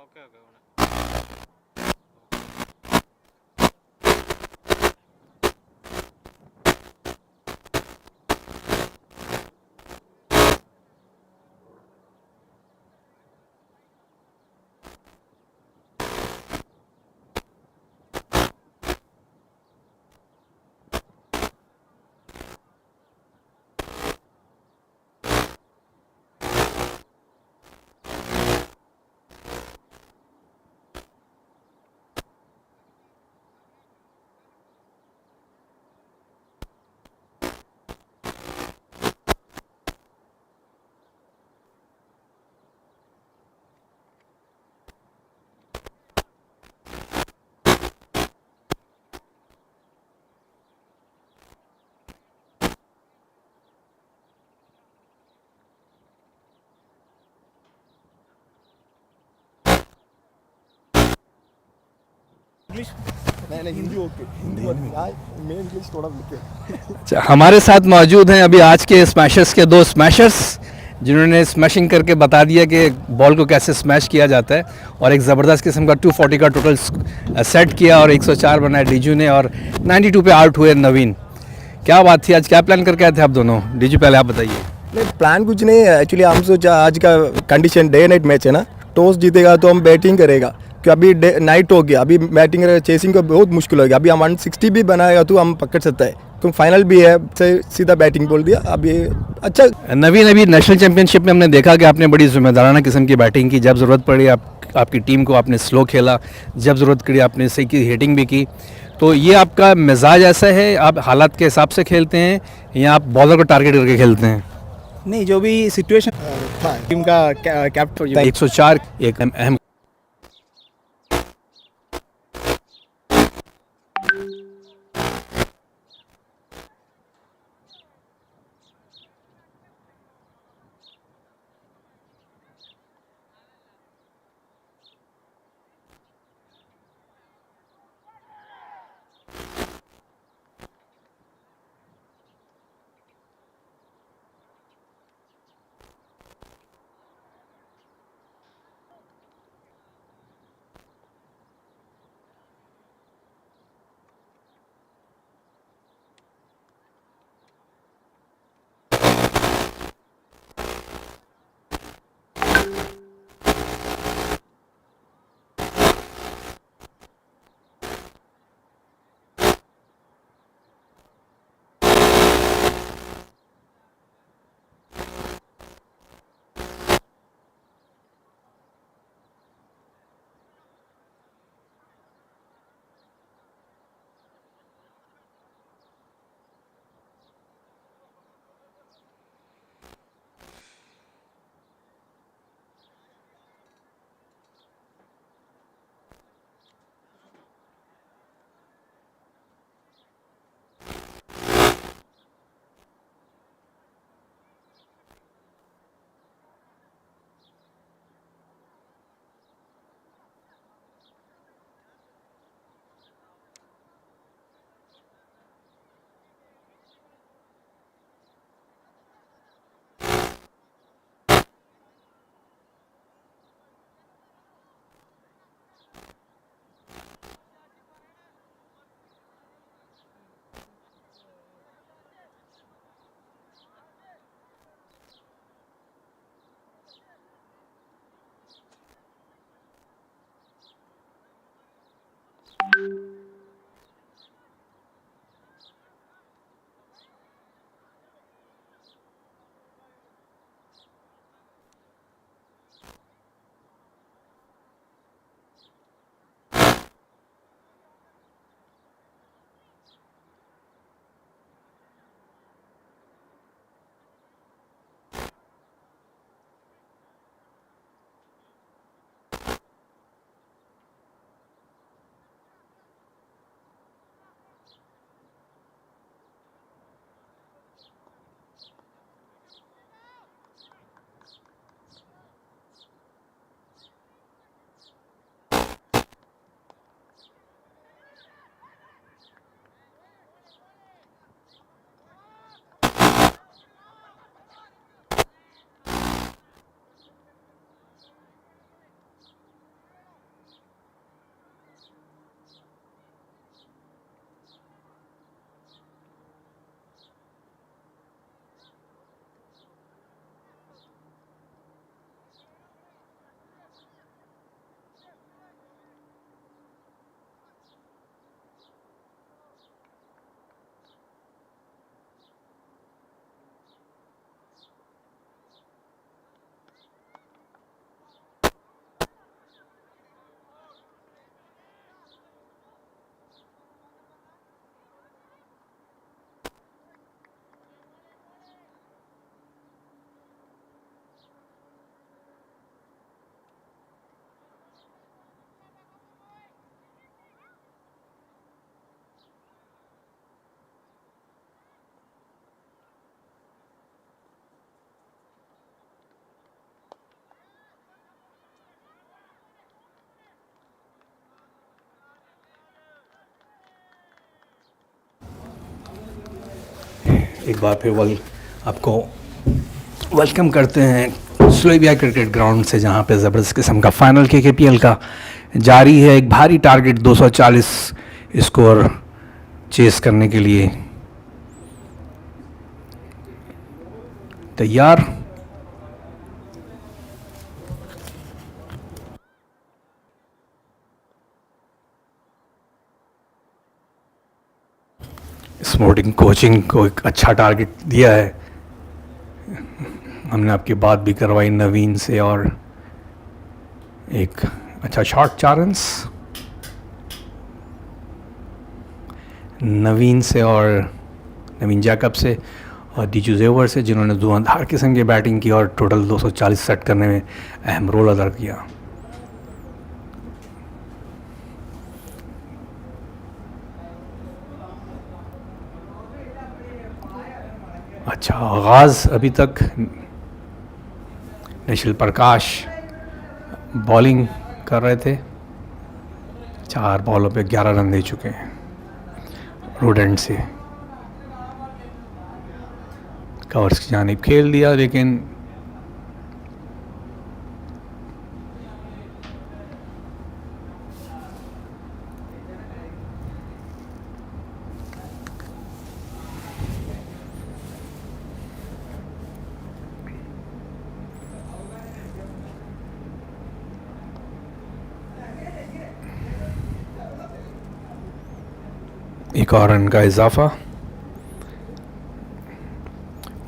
ഓക്കെ ഓക്കെ വേണം. हमारे साथ मौजूद हैं अभी आज के स्मैशर्स के दो स्मैशर्स जिन्होंने स्मैशिंग करके बता दिया कि बॉल को कैसे स्मैश किया जाता है और एक ज़बरदस्त किस्म का 240 का टोटल सेट किया और 104 बनाया डीजू ने और 92 पे आउट हुए नवीन। क्या बात थी आज, क्या प्लान करके आए थे आप दोनों? डीजू पहले आप बताइए। नहीं प्लान कुछ नहीं है एक्चुअली, हम सोचा आज का कंडीशन डे नाइट मैच है ना, टॉस जीतेगा तो हम बैटिंग करेगा क्योंकि अभी डे नाइट हो गया, अभी बैटिंग करेगा चेसिंग को बहुत मुश्किल हो गया। अभी हम 160 भी बनाएगा तो हम पकड़ सकते हैं क्योंकि फाइनल भी है, सीधा बैटिंग बोल दिया अभी। अच्छा नवीन, अभी नेशनल चैंपियनशिप में हमने देखा कि आपने बड़ी जिम्मेदाराना किस्म की बैटिंग की, जब ज़रूरत पड़ी आपकी टीम को आपने स्लो खेला, जब ज़रूरत पड़ी आपने सही की हिटिंग भी की। तो ये आपका मिजाज ऐसा है, आप हालात के हिसाब से खेलते हैं या आप बॉलर को टारगेट करके खेलते हैं? नहीं, जो भी सिचुएशन था टीम का कैप्टन 104 एक अहम एक बार फिर आपको वेलकम करते हैं सुलेबिया क्रिकेट ग्राउंड से, जहां पे ज़बरदस्त किस्म का फाइनल KKPL का जारी है। एक भारी टारगेट 240 स्कोर चेस करने के लिए तैयार। स्पोर्टिंग कोचिंग को एक अच्छा टारगेट दिया है। हमने आपकी बात भी करवाई नवीन से, और एक अच्छा शॉट 4 रन्स नवीन से और नवीन जैकब से और दीजू जेवर से, जिन्होंने धुआंधार किस्म की बैटिंग की और टोटल 240 सेट करने में अहम रोल अदा किया। अच्छा आगाज़ अभी तक निशिल प्रकाश बॉलिंग कर रहे थे, 4 बॉलों पे 11 रन दे चुके हैं रोडेंट से। कवर्स की जानिब खेल दिया, लेकिन एक और रन का इजाफा।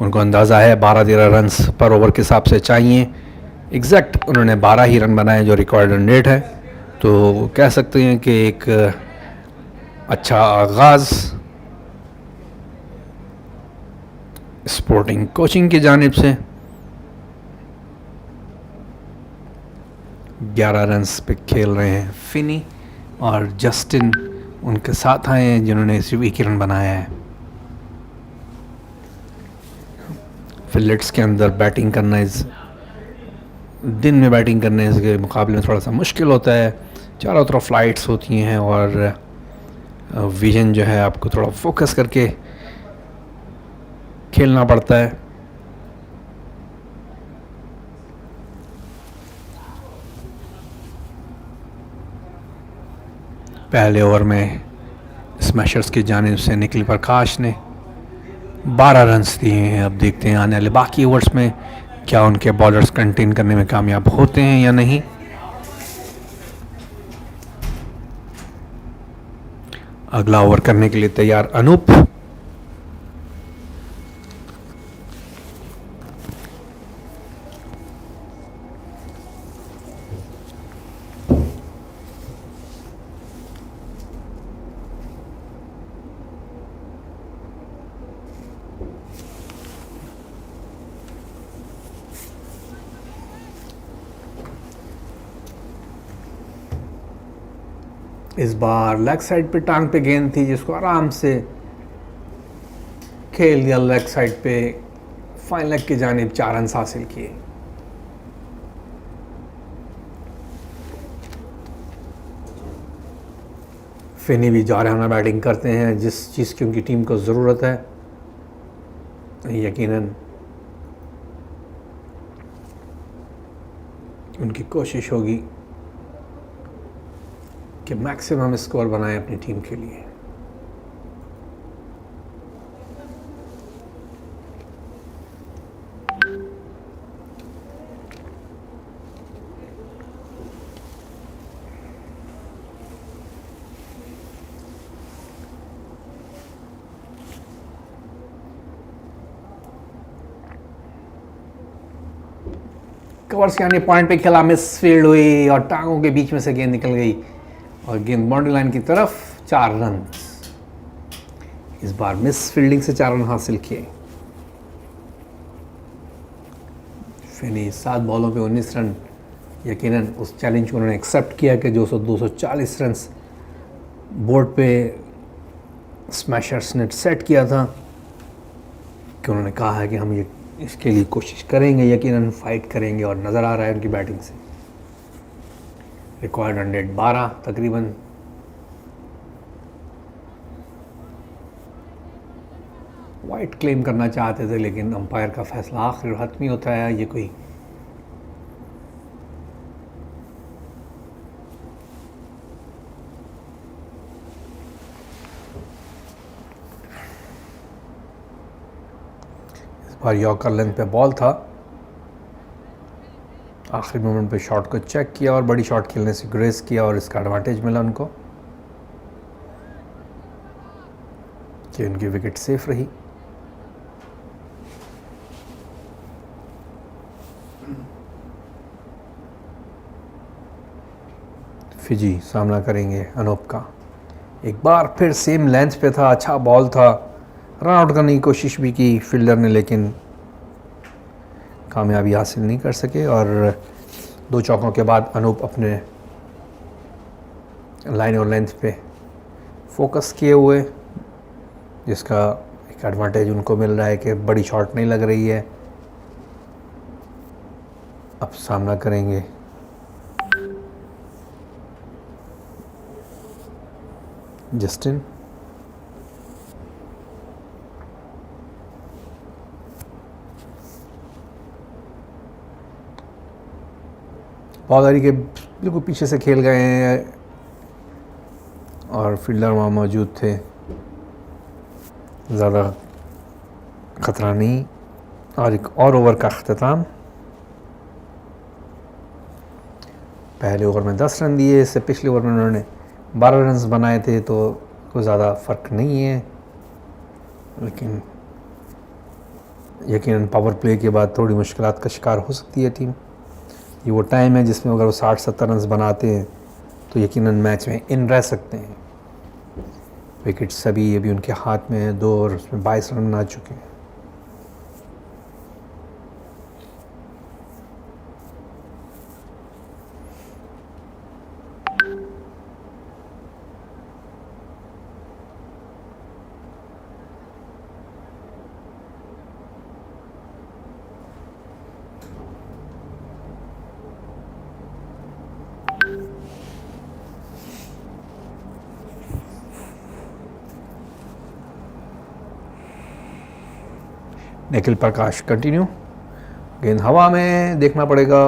उनको अंदाज़ा है 12-13 रन्स पर ओवर के हिसाब से चाहिए। एग्जैक्ट उन्होंने 12 ही रन बनाए जो रिकॉर्ड रन रेट है, तो कह सकते हैं कि एक अच्छा आगाज़ स्पोर्टिंग कोचिंग की जानिब से। 11 रन्स पे खेल रहे हैं फिनी, और जस्टिन उनके साथ आए हैं जिन्होंने सिर्फ 1 ही रन बनाया है। फिलेट्स के अंदर बैटिंग करना दिन में बैटिंग करने के मुकाबले में थोड़ा सा मुश्किल होता है। चारों तरफ फ्लाइट्स होती हैं और विजन जो है आपको थोड़ा फोकस करके खेलना पड़ता है। पहले ओवर में स्मैशर्स की जानिब से निखिल प्रकाश ने 12 रन्स दिए हैं। अब देखते हैं आने वाले बाकी ओवर्स में क्या उनके बॉलर्स कंटेन करने में कामयाब होते हैं या नहीं। अगला ओवर करने के लिए तैयार अनूप। इस बार लेग साइड पे टांग पे गेंद थी, जिसको आराम से खेल दिया लेग साइड पे। फाइन लेग की जानिब 4 रन हासिल किए। फिनी भी जारहाना बैटिंग करते हैं, जिस चीज़ की उनकी टीम को ज़रूरत है। यकीनन उनकी कोशिश होगी कि मैक्सिमम स्कोर बनाएं अपनी टीम के लिए। कवर्स यानी पॉइंट पे खेला, मिस फील्ड हुई और टांगों के बीच में से गेंद निकल गई और गेंद बाउंड्री लाइन की तरफ। 4 रन। इस बार मिस फील्डिंग से 4 रन हासिल किए। फिनी 7 बॉलों पे 19 रन। यकीनन उस चैलेंज को उन्होंने एक्सेप्ट किया कि जो 240 रन बोर्ड पे स्मैशर्स ने सेट किया था, कि उन्होंने कहा है कि हम ये इसके लिए कोशिश करेंगे, यकीनन फाइट करेंगे, और नज़र आ रहा है उनकी बैटिंग से। रिकॉर्ड 112 तकरीबन। वाइट क्लेम करना चाहते थे, लेकिन अंपायर का फैसला आखिर हतमी होता है। ये कोई इस बार यॉर्कर लेंथ पे बॉल था, आखिरी मोमेंट पे शॉट को चेक किया और बड़ी शॉट खेलने से ग्रेस किया और इसका एडवांटेज मिला उनको कि उनकी विकेट सेफ रही। फिजी सामना करेंगे अनूप का। एक बार फिर सेम लेंथ पे था, अच्छा बॉल था, रन आउट करने की कोशिश भी की फील्डर ने, लेकिन कामयाबी हासिल नहीं कर सके। और 2 चौकों के बाद अनूप अपने लाइन और लेंथ पे फोकस किए हुए, जिसका एक एडवांटेज उनको मिल रहा है कि बड़ी शॉट नहीं लग रही है। अब सामना करेंगे जस्टिन। बॉलरी के बिल्कुल पीछे से खेल गए हैं और फील्डर वहाँ मौजूद थे, ज़्यादा ख़तरा नहीं। और एक और ओवर का अख्ताम। पहले ओवर में 10 रन दिए, इससे पिछले ओवर में उन्होंने 12 रन बनाए थे, तो कोई ज़्यादा फ़र्क नहीं है। लेकिन यकीनन पावर प्ले के बाद थोड़ी मुश्किलात का शिकार हो सकती है टीम। ये वो टाइम है जिसमें अगर वो 60-70 रन बनाते हैं तो यकीनन मैच में इन रह सकते हैं। विकेट सभी अभी उनके हाथ में है, 2 और उसमें 22 रन बना चुके हैं। निखिल प्रकाश कंटिन्यू, गेंद हवा में, देखना पड़ेगा,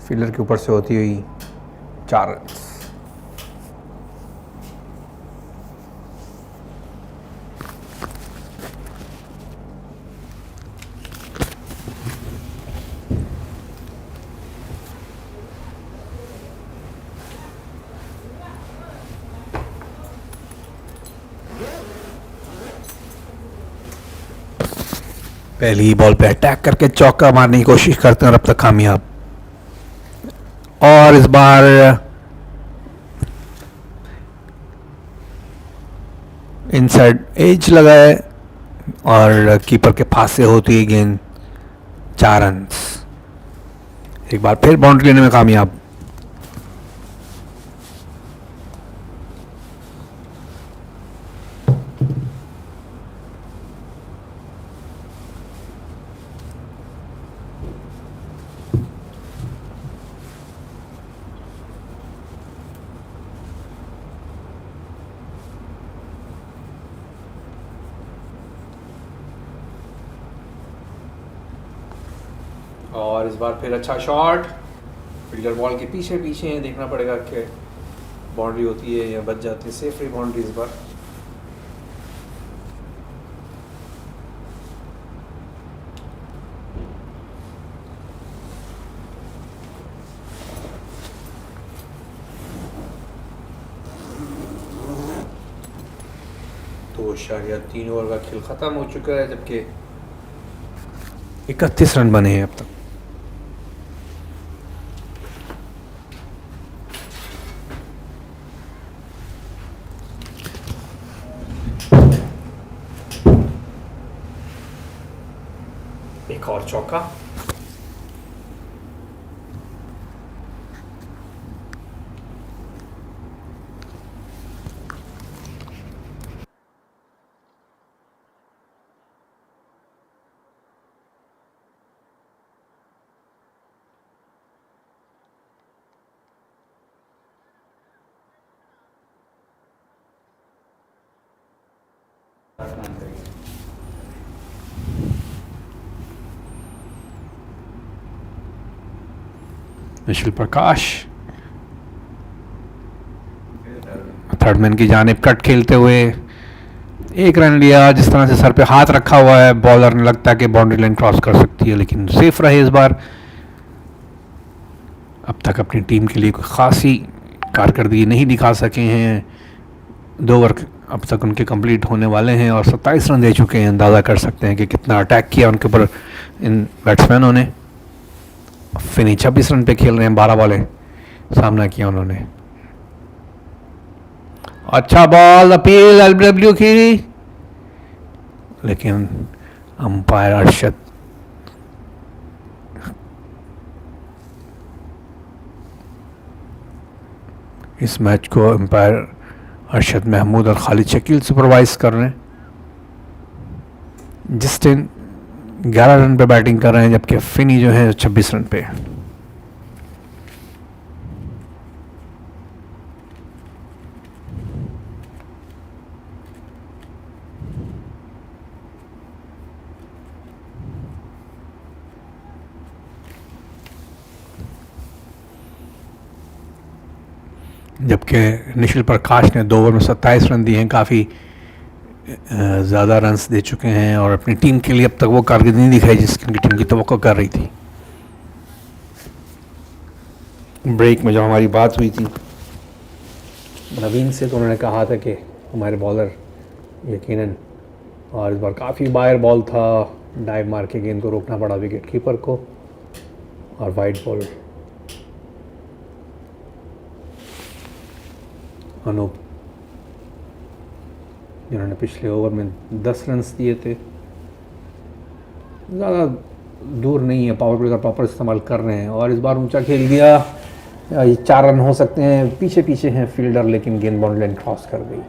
फील्डर के ऊपर से होती हुई 4 रन। पहली ही बॉल पे अटैक करके चौका मारने की कोशिश करते हैं और अब तक कामयाब। और इस बार इनसाइड एज लगाए और कीपर के पास से होती है गेंद, 4 रन। एक बार फिर बाउंड्री लेने में कामयाब। और इस बार फिर अच्छा शॉट, फील्डर बॉल के पीछे पीछे हैं, देखना पड़ेगा कि बाउंड्री होती है या बच जाती है। सेफ रही बाउंड्री इस बार। तो 3 ओवर का खेल ख़त्म हो चुका है, जबकि 31 रन बने हैं अब तक। एक और चौका। निशिल प्रकाश थर्ड मैन की जानिब कट खेलते हुए 1 रन लिया। जिस तरह से सर पे हाथ रखा हुआ है बॉलर ने लगता है कि बाउंड्री लाइन क्रॉस कर सकती है, लेकिन सेफ रहे इस बार। अब तक अपनी टीम के लिए कोई खासी कारकर्दगी नहीं दिखा सके हैं। 2 ओवर अब तक उनके कंप्लीट होने वाले हैं और 27 रन दे चुके हैं। अंदाज़ा कर सकते हैं कि कितना अटैक किया उनके ऊपर इन बैट्समैनों ने। फिनी 26 रन पे खेल रहे हैं, 12 बॉलें सामना किया उन्होंने। अच्छा बॉल, अपील एलबीडब्ल्यू की, लेकिन अंपायर अरशद इस मैच को अंपायर अरशद महमूद और खालिद शकील सुपरवाइज कर रहे हैं। जस्टिन 11 रन पे बैटिंग कर रहे हैं, जबकि फिनी जो है 26 रन पे। जबकि निशिल प्रकाश ने 2 ओवर में 27 रन दिए हैं, काफ़ी ज़्यादा रन्स दे चुके हैं और अपनी टीम के लिए अब तक वो कारकर्दगी नहीं दिखाई जिसकी उनकी टीम की तवक्को कर रही थी। ब्रेक में जब हमारी बात हुई थी नवीन से, तो उन्होंने कहा था कि हमारे बॉलर यकीनन, और इस बार काफ़ी बायर बॉल था, डाइव मार के गेंद को रोकना पड़ा विकेट कीपर को, और वाइड बॉल अनूप जिन्होंने पिछले ओवर में 10 रन्स दिए थे। ज़्यादा दूर नहीं है, पावर प्ले का प्रॉपर इस्तेमाल कर रहे हैं और इस बार ऊंचा खेल दिया। ये 4 रन हो सकते हैं, पीछे पीछे हैं फील्डर, लेकिन गेंद बाउंड्री लाइन क्रॉस कर गई।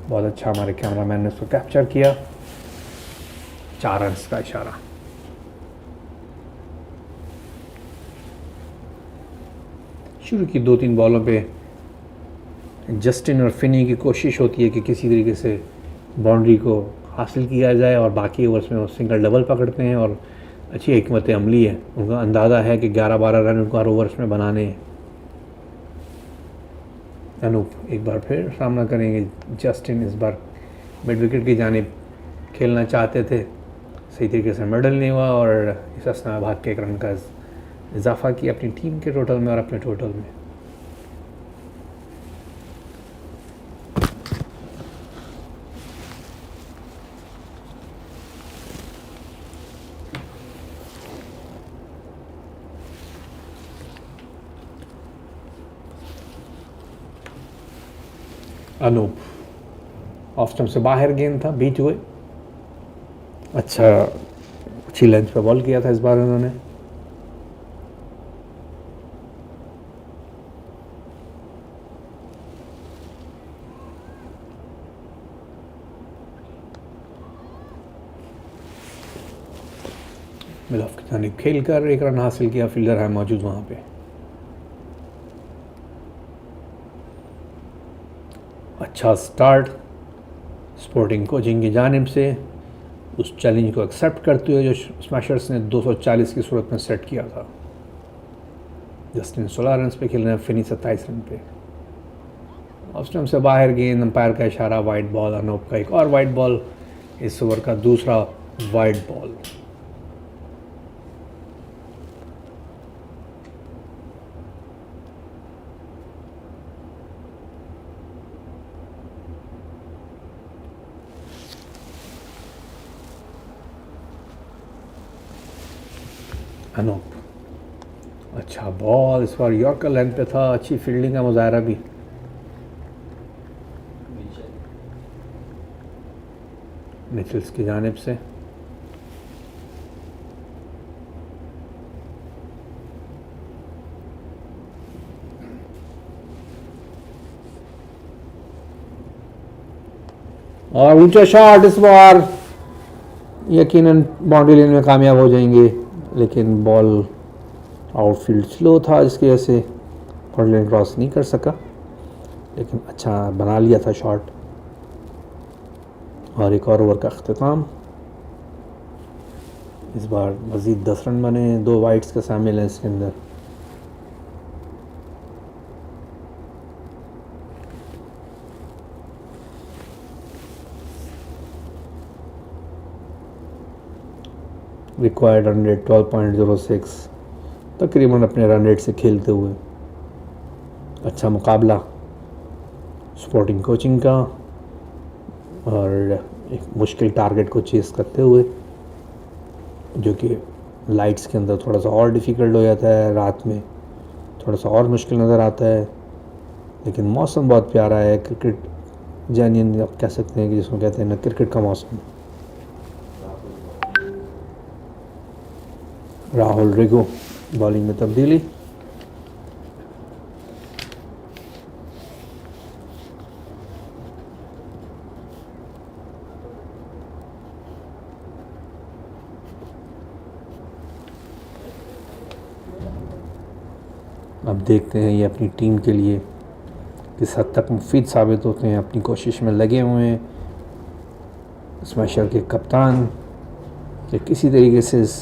बहुत अच्छा हमारे कैमरामैन ने उसको कैप्चर किया। 4 रन्स का इशारा। शुरू की 2-3 बॉलों पे जस्टिन और फिनी की कोशिश होती है कि किसी तरीके से बाउंड्री को हासिल किया जाए और बाकी ओवर्स में वो सिंगल डबल पकड़ते हैं और अच्छी हिकमत अमली है। उनका अंदाज़ा है कि 11-12 रन उनको हर ओवर्स में बनाने हैं। अनूप एक बार फिर सामना करेंगे। जस्टिन इस बार मिड विकेट की जानिब खेलना चाहते थे, सही तरीके से मिडल नहीं हुआ और इस असना भाग के 1 रन का इजाफा किया अपनी टीम के टोटल में और अपने टोटल में। अनूप ऑफ स्टंप से बाहर गेंद था, बीच हुए। अच्छा अच्छी लेंथ पे बॉल किया था इस बार उन्होंने। मिड ऑफ की जानिब खेल कर 1 रन हासिल किया। फील्डर है मौजूद वहाँ पे। अच्छा स्टार्ट स्पोर्टिंग कोचिंग की जानिब से, उस चैलेंज को एक्सेप्ट करते हुए जो स्मैशर्स ने 240 की सूरत में सेट किया था। जस्टिन 16 रन पे खेल रहे हैं, फिनी 27 रन पे। ऑफ स्टंप से बाहर गेंद, अंपायर का इशारा, वाइड बॉल। अनूप का एक और वाइड बॉल, इस ओवर का दूसरा वाइड बॉल। अनूप अच्छा बॉल, इस बार यॉर्कर लेंथ पे था। अच्छी फील्डिंग का मुजाहरा भी। मिचेल्स की जानिब से और ऊंचा शॉट, इस बार यकीनन बाउंड्री लाइन में कामयाब हो जाएंगे, लेकिन बॉल आउटफील्ड स्लो था जिसकी वजह से बाउंड्री लाइन क्रॉस नहीं कर सका, लेकिन अच्छा बना लिया था शॉट। और एक और ओवर का अख्तिताम। इस बार मज़ीद 10 रन बने, 2 वाइड्स का शामिल है इसके अंदर। रिक्वायर्ड रन रेट 12.06, तकरीबन अपने रन रेट से खेलते हुए। अच्छा मुकाबला स्पोर्टिंग कोचिंग का और एक मुश्किल टारगेट को चेस करते हुए, जो कि लाइट्स के अंदर थोड़ा सा और डिफ़िकल्ट हो जाता है, रात में थोड़ा सा और मुश्किल नज़र आता है। लेकिन मौसम बहुत प्यारा है, क्रिकेट जेन्युइन आप कह सकते हैं कि जिसको कहते हैं ना क्रिकेट का मौसम। राहुल रिगो बॉलिंग में तब्दीली। अब देखते हैं ये अपनी टीम के लिए किस हद तक मुफीद साबित होते हैं। अपनी कोशिश में लगे हुए हैं स्मैशर के कप्तान कि किसी तरीके से इस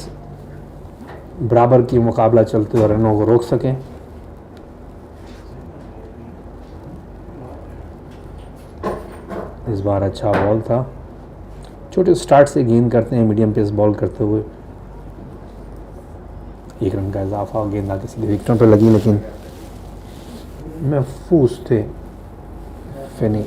बराबर की मुकाबला चलते हुए रनों को रोक सकें। इस बार अच्छा बॉल था, छोटे स्टार्ट से गेंद करते हैं मीडियम पेस बॉल करते हुए। 1 रन का इजाफा, गेंद आके सीधे विकेटों पर लगी, लेकिन महफूज थे फिनी।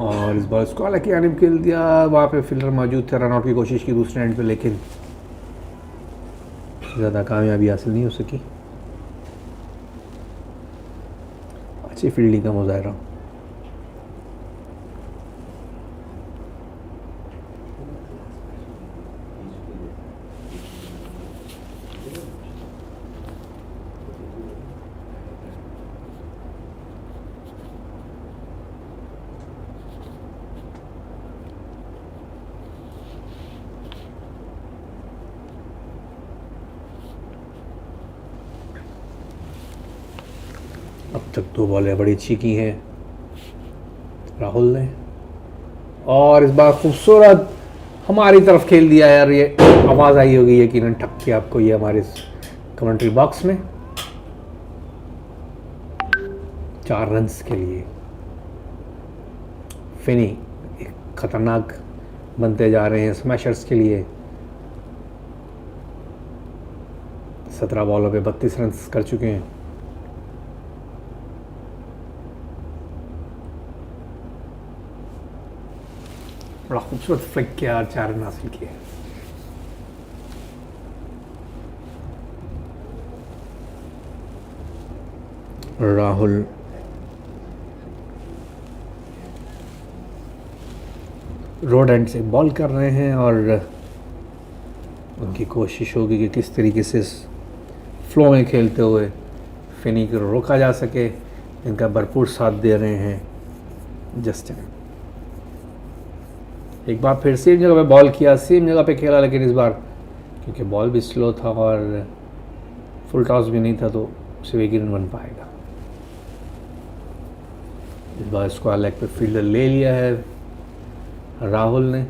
और इस बार स्कॉलर की जानिब खेल दिया, वहाँ पे फील्डर मौजूद थे, रन आउट की कोशिश की दूसरे एंड पे, लेकिन ज़्यादा कामयाबी हासिल नहीं हो सकी। अच्छी फील्डिंग का मुजाहरा। अब तक 2 बॉलें बड़ी अच्छी की हैं राहुल ने, और इस बार खूबसूरत हमारी तरफ खेल दिया यार। ये आवाज़ आई होगी यकीनन ठक के आपको, ये हमारे कमेंट्री बॉक्स में। 4 रन्स के लिए फिनी एक ख़तरनाक बनते जा रहे हैं स्मैशर्स के लिए। 17 बॉलों पे 32 रन्स कर चुके हैं। बड़ा खूबसूरत फ्लिक किया और 4 रन हासिल किए। राहुल रोड एंड से बॉल कर रहे हैं और उनकी कोशिश होगी कि किस तरीके से इस फ्लो में खेलते हुए फिनी को रोका जा सके। इनका भरपूर साथ दे रहे हैं जस्टिन। एक बार फिर सेम जगह पे बॉल किया, सेम जगह पे खेला, लेकिन इस बार क्योंकि बॉल भी स्लो था और फुल टॉस भी नहीं था तो सिर्फ 1 रन बन पाएगा। इस बार स्क्वायर लेग पे फील्डर ले लिया है राहुल ने,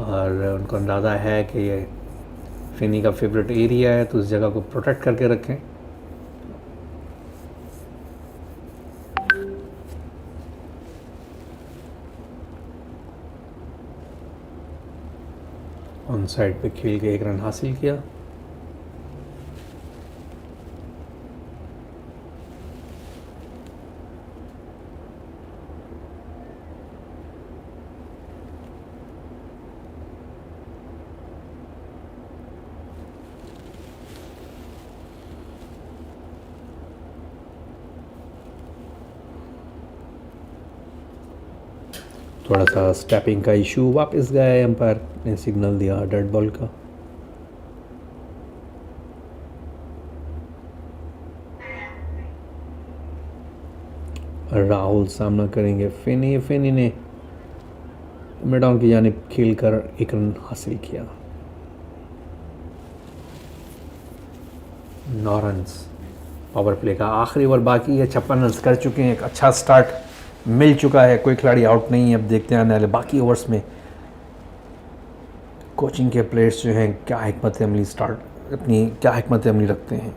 और उनको अंदाज़ा है कि ये फिनी का फेवरेट एरिया है, तो उस जगह को प्रोटेक्ट करके रखें। ऑन साइड पे खेल के 1 रन हासिल किया। थोड़ा सा स्टेपिंग का इशू, वापस गए, एम्पायर ने सिग्नल दिया डेड बॉल का। राहुल सामना करेंगे फिनी। फिनी ने मिड ऑन की जानिब खेल कर 1 रन हासिल किया। 9 रन्स। पावर प्ले का आखिरी ओवर बाकी है, 56 रन कर चुके हैं, एक अच्छा स्टार्ट मिल चुका है, कोई खिलाड़ी आउट नहीं है। अब देखते हैं आने वाले बाकी ओवर्स में कोचिंग के प्लेयर्स जो हैं क्या हिकमत अमली रखते हैं।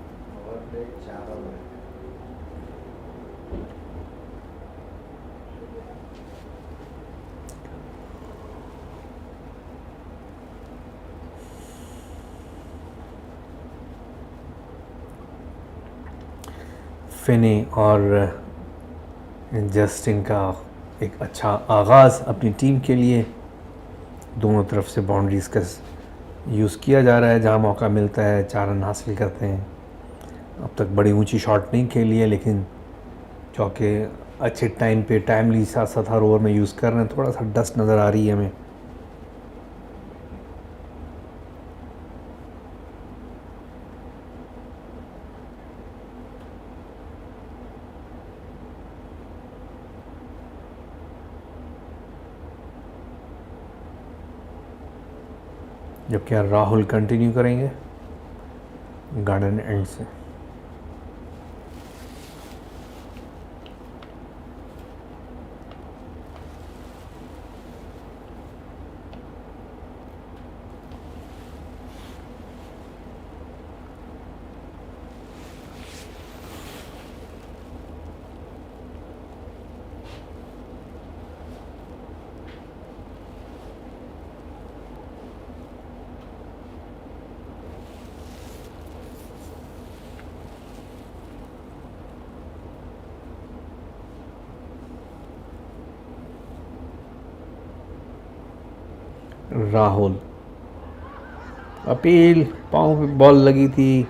फिनी और जस्टिन का एक अच्छा आगाज़ अपनी टीम के लिए, दोनों तरफ से बाउंड्रीज़ का यूज़ किया जा रहा है, जहां मौका मिलता है 4 रन हासिल करते हैं। अब तक बड़ी ऊंची शॉट नहीं खेली है, लेकिन चौके अच्छे टाइम पे टाइमली साथ साथ हर ओवर में यूज़ कर रहे हैं। थोड़ा सा डस्ट नज़र आ रही है हमें। जबकि राहुल कंटिन्यू करेंगे गार्डन एंड से। राहुल अपील, पाँव पे बॉल लगी थी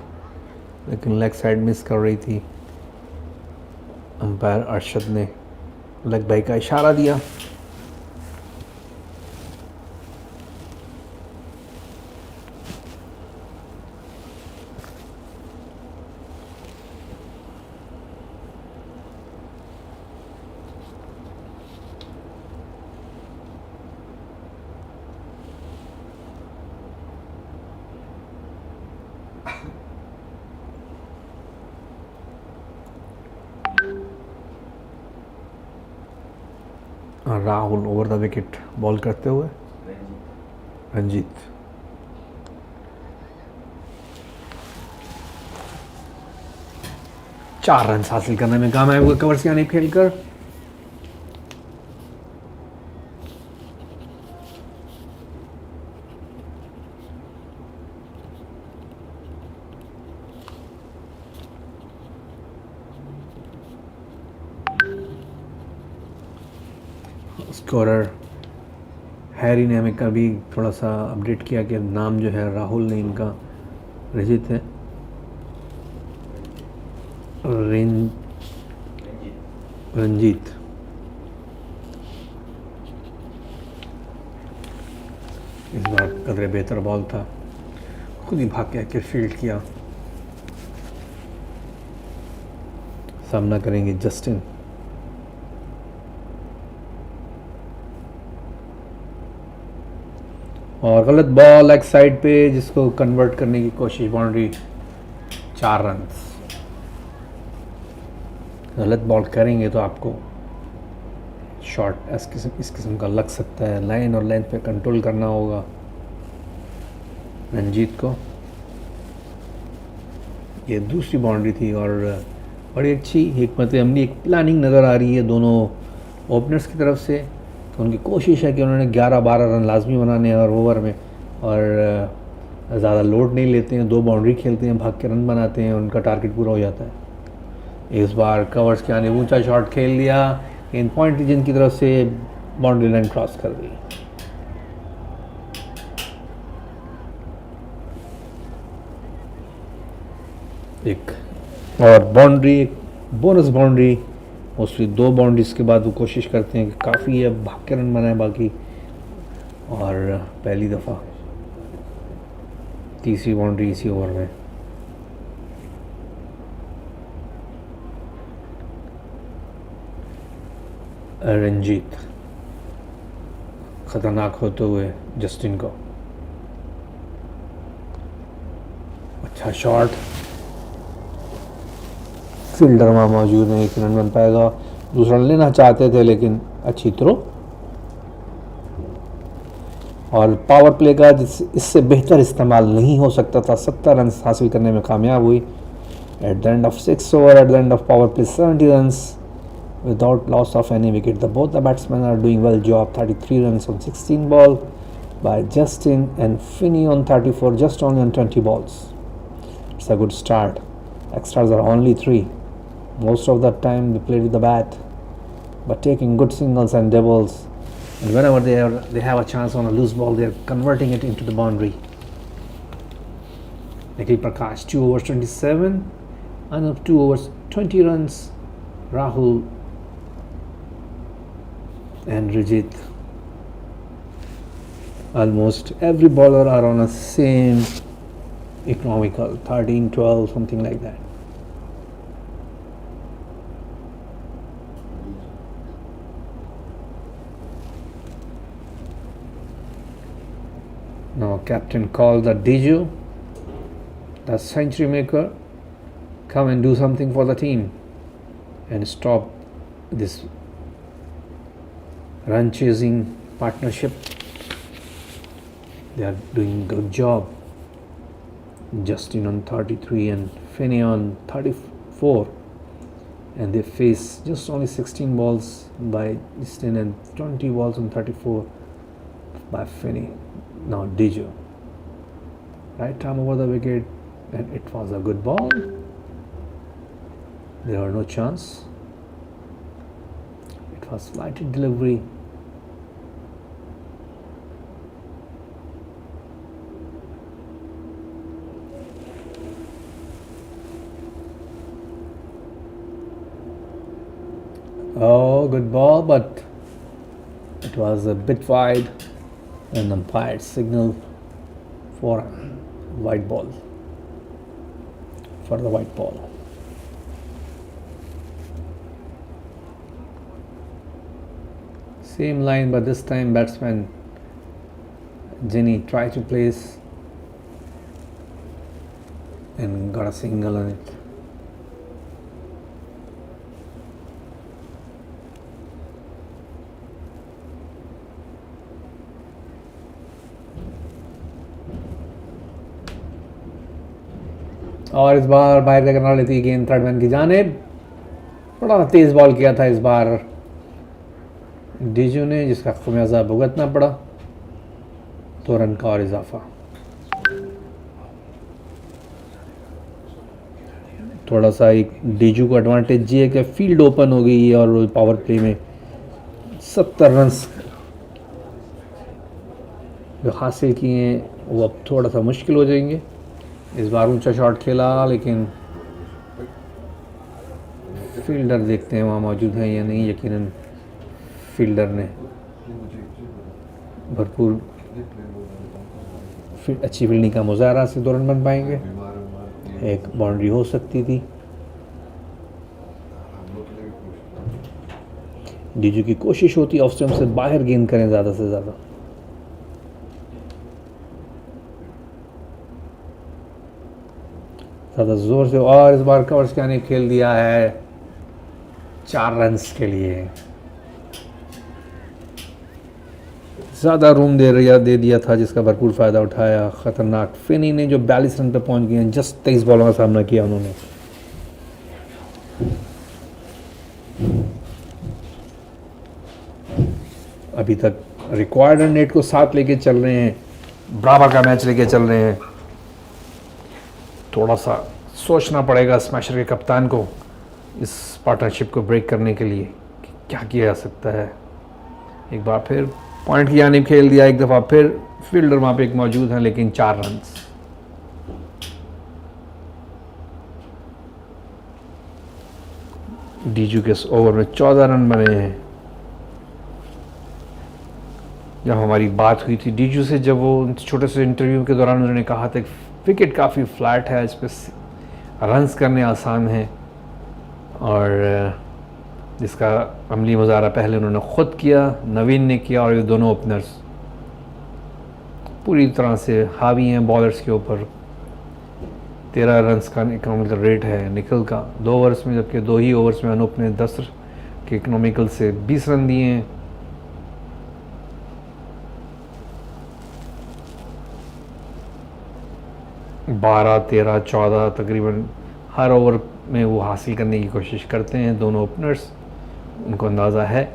लेकिन लेग साइड मिस कर रही थी। अंपायर अरशद ने लेग बाई का इशारा दिया। Rahul over the wicket ball करते हुए रंजीत। चार रन हासिल करने में कामयाब हुए कवर से आने खेलकर। स्कोरर हैरी ने हमें कभी थोड़ा सा अपडेट किया कि नाम जो है राहुल ने इनका रंजीत है, रंजीत। इस बार कदरे बेहतर बॉल था, खुद ही भाग के आके फील्ड किया। सामना करेंगे जस्टिन। और गलत बॉल लेग साइड पे, जिसको कन्वर्ट करने की कोशिश, बाउंड्री। 4 रन। गलत बॉल करेंगे तो आपको शॉट इस किस्म का लग सकता है। लाइन और लेंथ पे कंट्रोल करना होगा रंजीत को। ये दूसरी बाउंड्री थी और बड़ी अच्छी हिकमत अमली, एक प्लानिंग नज़र आ रही है दोनों ओपनर्स की तरफ से। तो उनकी कोशिश है कि उन्होंने 11-12 रन लाजमी बनाने हैं हर ओवर में, और ज़्यादा लोड नहीं लेते हैं, 2 बाउंड्री खेलते हैं, भाग के रन बनाते हैं, उनका टारगेट पूरा हो जाता है। इस बार कवर्स के आने ऊंचा शॉट खेल लिया, इन पॉइंट रीजन की तरफ से बाउंड्री लाइन क्रॉस कर दी। एक और boundary, bonus boundary. Mostly 2 boundaries के बाद वो कोशिश करते हैं कि काफ़ी है, भाग के रन बनाए बाकी। और पहली दफ़ा तीसरी बाउंड्री इसी ओवर में। रंजीत खतरनाक होते हुए जस्टिन को, अच्छा शॉट। फील्डर वहाँ मौजूद है, 1 रन बन पाएगा। दूसरा रन लेना चाहते थे लेकिन अच्छी थ्रो, और पावर प्ले का इससे बेहतर इस्तेमाल नहीं हो सकता था। 70 रन हासिल करने में कामयाब हुई। At the end of 6 over, at the end of power play 70 run without loss of any wicket. Both the batsmen are doing well job. 33 runs on 16 ball by Justin, and Finney on 34, just only on 20 balls. It's a good start. Extras are only 3. Most of the time they played with the bat, but taking good singles and doubles. And whenever they have a chance on a loose ball, they are converting it into the boundary. Nikhil Prakash, 2 overs 27, Anup 2 overs 20 runs, Rahul and Rijit. Almost every bowler are on a same economical 13, 12, something like that. Now captain called the Diju, the century maker, come and do something for the team and stop this run chasing partnership. They are doing a good job. Justin on 33 and Finney on 34, and they face just only 16 balls by Justin and 20 balls on 34 by Finney. Now Diju, right time over the wicket, and it was a good ball. There were no chance. It was slighted delivery. Oh, good ball, but it was a bit wide, and umpire signal for white ball, for the white ball. Same line, but this time batsman Jenny tried to place and got a single on it. और इस बार बाहर करने वाली थी गेंद third man की जानिब। थोड़ा तेज बॉल किया था इस बार डिजू ने, जिसका खमियाजा भुगतना पड़ा। 2 रन का और इजाफा। थोड़ा सा एक डिजू को एडवांटेज ये है कि फील्ड ओपन हो गई है और पावर प्ले में 70 रन जो हासिल किए हैं वो अब थोड़ा सा मुश्किल हो जाएंगे। इस बार ऊंचा शॉट खेला, लेकिन फील्डर देखते हैं वहाँ मौजूद है या नहीं। यकीनन फील्डर ने भरपूर अच्छी फील्डिंग का मुजाहरा से 2 रन बन पाएंगे। एक बाउंड्री हो सकती थी। डीजू की कोशिश होती है ऑफ स्टंप से बाहर गेंद करें ज़्यादा से ज़्यादा। ज़्यादा ज़ोर से, और इस बार कवर्स क्या ने खेल दिया है 4 रन्स के लिए। ज़्यादा रूम दे दिया था, जिसका भरपूर फ़ायदा उठाया ख़तरनाक फिनी ने, जो 42 रन पे पहुंच गए हैं। जस्ट 23 बॉलों का सामना किया उन्होंने। अभी तक रिक्वायर्ड रन रेट को 7 लेके चल रहे हैं, बराबर का मैच लेके चल रहे हैं। थोड़ा सा सोचना पड़ेगा स्मैशर के कप्तान को इस पार्टनरशिप को ब्रेक करने के लिए कि क्या किया जा सकता है। एक बार फिर पॉइंट की जानिब खेल दिया, एक दफ़ा फिर फील्डर वहाँ पे एक मौजूद हैं, लेकिन 4 रन। डीजू के इस ओवर में 14 रन बने हैं। जब हमारी बात हुई थी डीजू से, जब वो छोटे से इंटरव्यू के दौरान उन्होंने कहा था विकेट काफ़ी फ्लैट है, इस पर रन्स करने आसान हैं, और जिसका अमली मुजाहरा पहले उन्होंने ख़ुद किया, नवीन ने किया, और ये दोनों ओपनर्स पूरी तरह से हावी हैं बॉलर्स के ऊपर। 13 रन्स का इकोनॉमिकल रेट है निखिल का 2 ओवर्स में, जबकि 2 ही ओवर्स में अनूप ने 10 के इकोनॉमिकल से 20 रन दिए हैं। बारह 13 14 तकरीबन हर ओवर में वो हासिल करने की कोशिश करते हैं दोनों ओपनर्स, उनको अंदाज़ा है।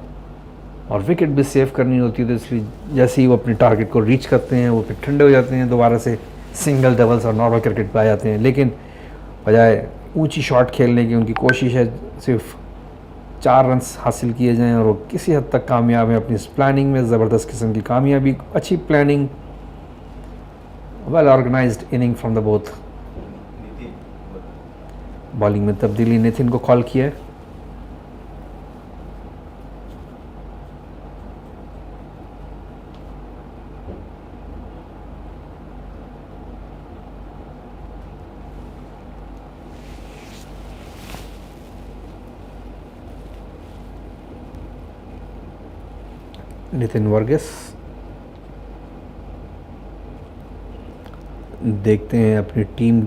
और विकेट भी सेव करनी होती है, तो इसलिए जैसे ही वो अपने टारगेट को रीच करते हैं वो फिर ठंडे हो जाते हैं, दोबारा से सिंगल डबल्स और नॉर्मल क्रिकेट पे आ जाते हैं। लेकिन बजाय ऊंची शॉट खेलने की उनकी कोशिश है सिर्फ 4 रन्स हासिल किए जाएं, और वो किसी हद तक कामयाब हैं अपनी इस प्लानिंग में। ज़बरदस्त किस्म की कामयाबी, अच्छी planning, well organized inning from the both. Bowling में तब्दीली नितिन को कॉल किया है। नितिन वर्गीस, देखते हैं अपनी टीम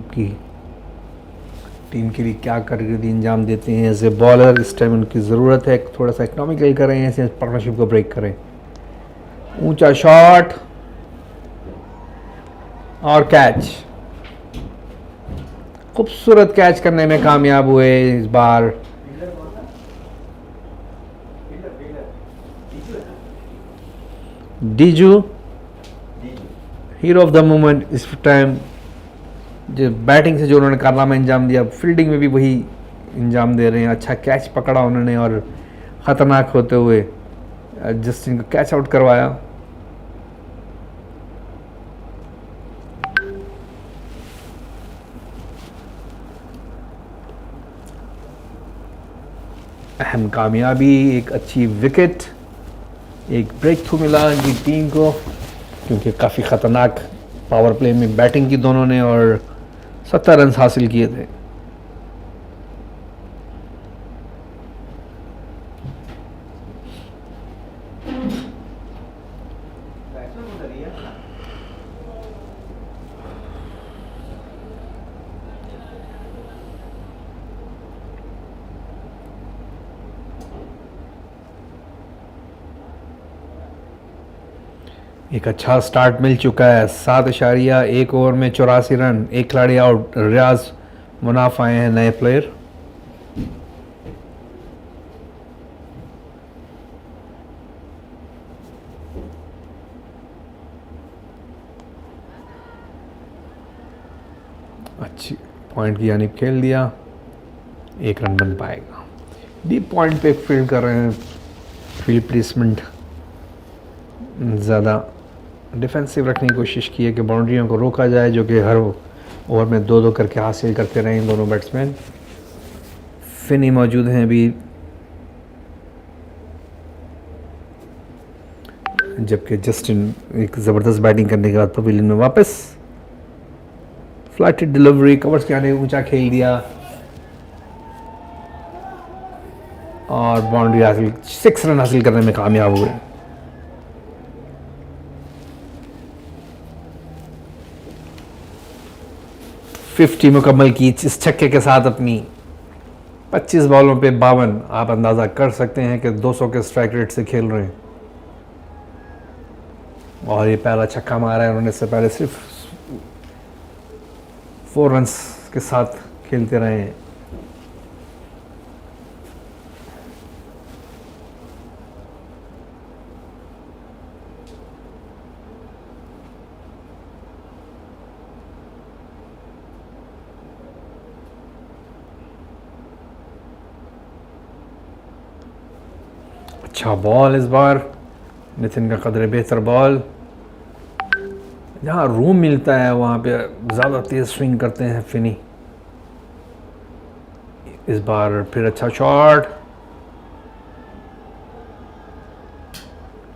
के लिए क्या कारकर्दगी अंजाम देते हैं एज ए बॉलर। इस टाइम उनकी ज़रूरत है थोड़ा सा इकोनॉमिकल करें, ऐसे पार्टनरशिप को ब्रेक करें। ऊंचा शॉट और कैच, खूबसूरत कैच करने में कामयाब हुए इस बार। डीजू हीरो ऑफ द मोमेंट इस टाइम, जो बैटिंग से जो उन्होंने कारनामा अंजाम दिया, फील्डिंग में भी वही अंजाम दे रहे हैं। अच्छा कैच पकड़ा उन्होंने और ख़तरनाक होते हुए जस्टिन को कैच आउट करवाया। अहम कामयाबी, एक अच्छी विकेट, एक ब्रेक थ्रू मिला इनकी टीम को, क्योंकि काफ़ी ख़तरनाक पावर प्ले में बैटिंग की दोनों ने और 70 रन हासिल किए थे। एक अच्छा स्टार्ट मिल चुका है। 7.1 ओवर में 84 रन, एक खिलाड़ी आउट। रियाज मुनाफ आए हैं नए प्लेयर। अच्छी पॉइंट की यानी खेल दिया, 1 रन बन पाएगा। डीप पॉइंट पे फील्ड कर रहे हैं, फील्ड प्लेसमेंट ज़्यादा डिफेंसिव रखने की कोशिश की है कि बाउंड्रियों को रोका जाए, जो कि हर ओवर में 2-2 करके हासिल करते रहे इन दोनों बैट्समैन। फिनी मौजूद हैं अभी, जबकि जस्टिन एक ज़बरदस्त बैटिंग करने के बाद पवेलियन में वापस। फ्लैटेड डिलीवरी, कवर्स के आने ऊंचा खेल दिया और बाउंड्री हासिल, 6 रन हासिल करने में कामयाब हुए। फिफ्टी मुकम्मल की इस छक्के के साथ अपनी 25 बॉलों पे 52। आप अंदाज़ा कर सकते हैं कि 200 के स्ट्राइक रेट से खेल रहे हैं और ये पहला छक्का मारा है उन्होंने। इससे पहले सिर्फ 4 रन्स के साथ खेलते रहे हैं। अच्छा बॉल इस बार नितिन का कदरे बेहतर बॉल। जहाँ रूम मिलता है वहाँ पे ज़्यादा तेज़ स्विंग करते हैं फिनी। इस बार फिर अच्छा शॉट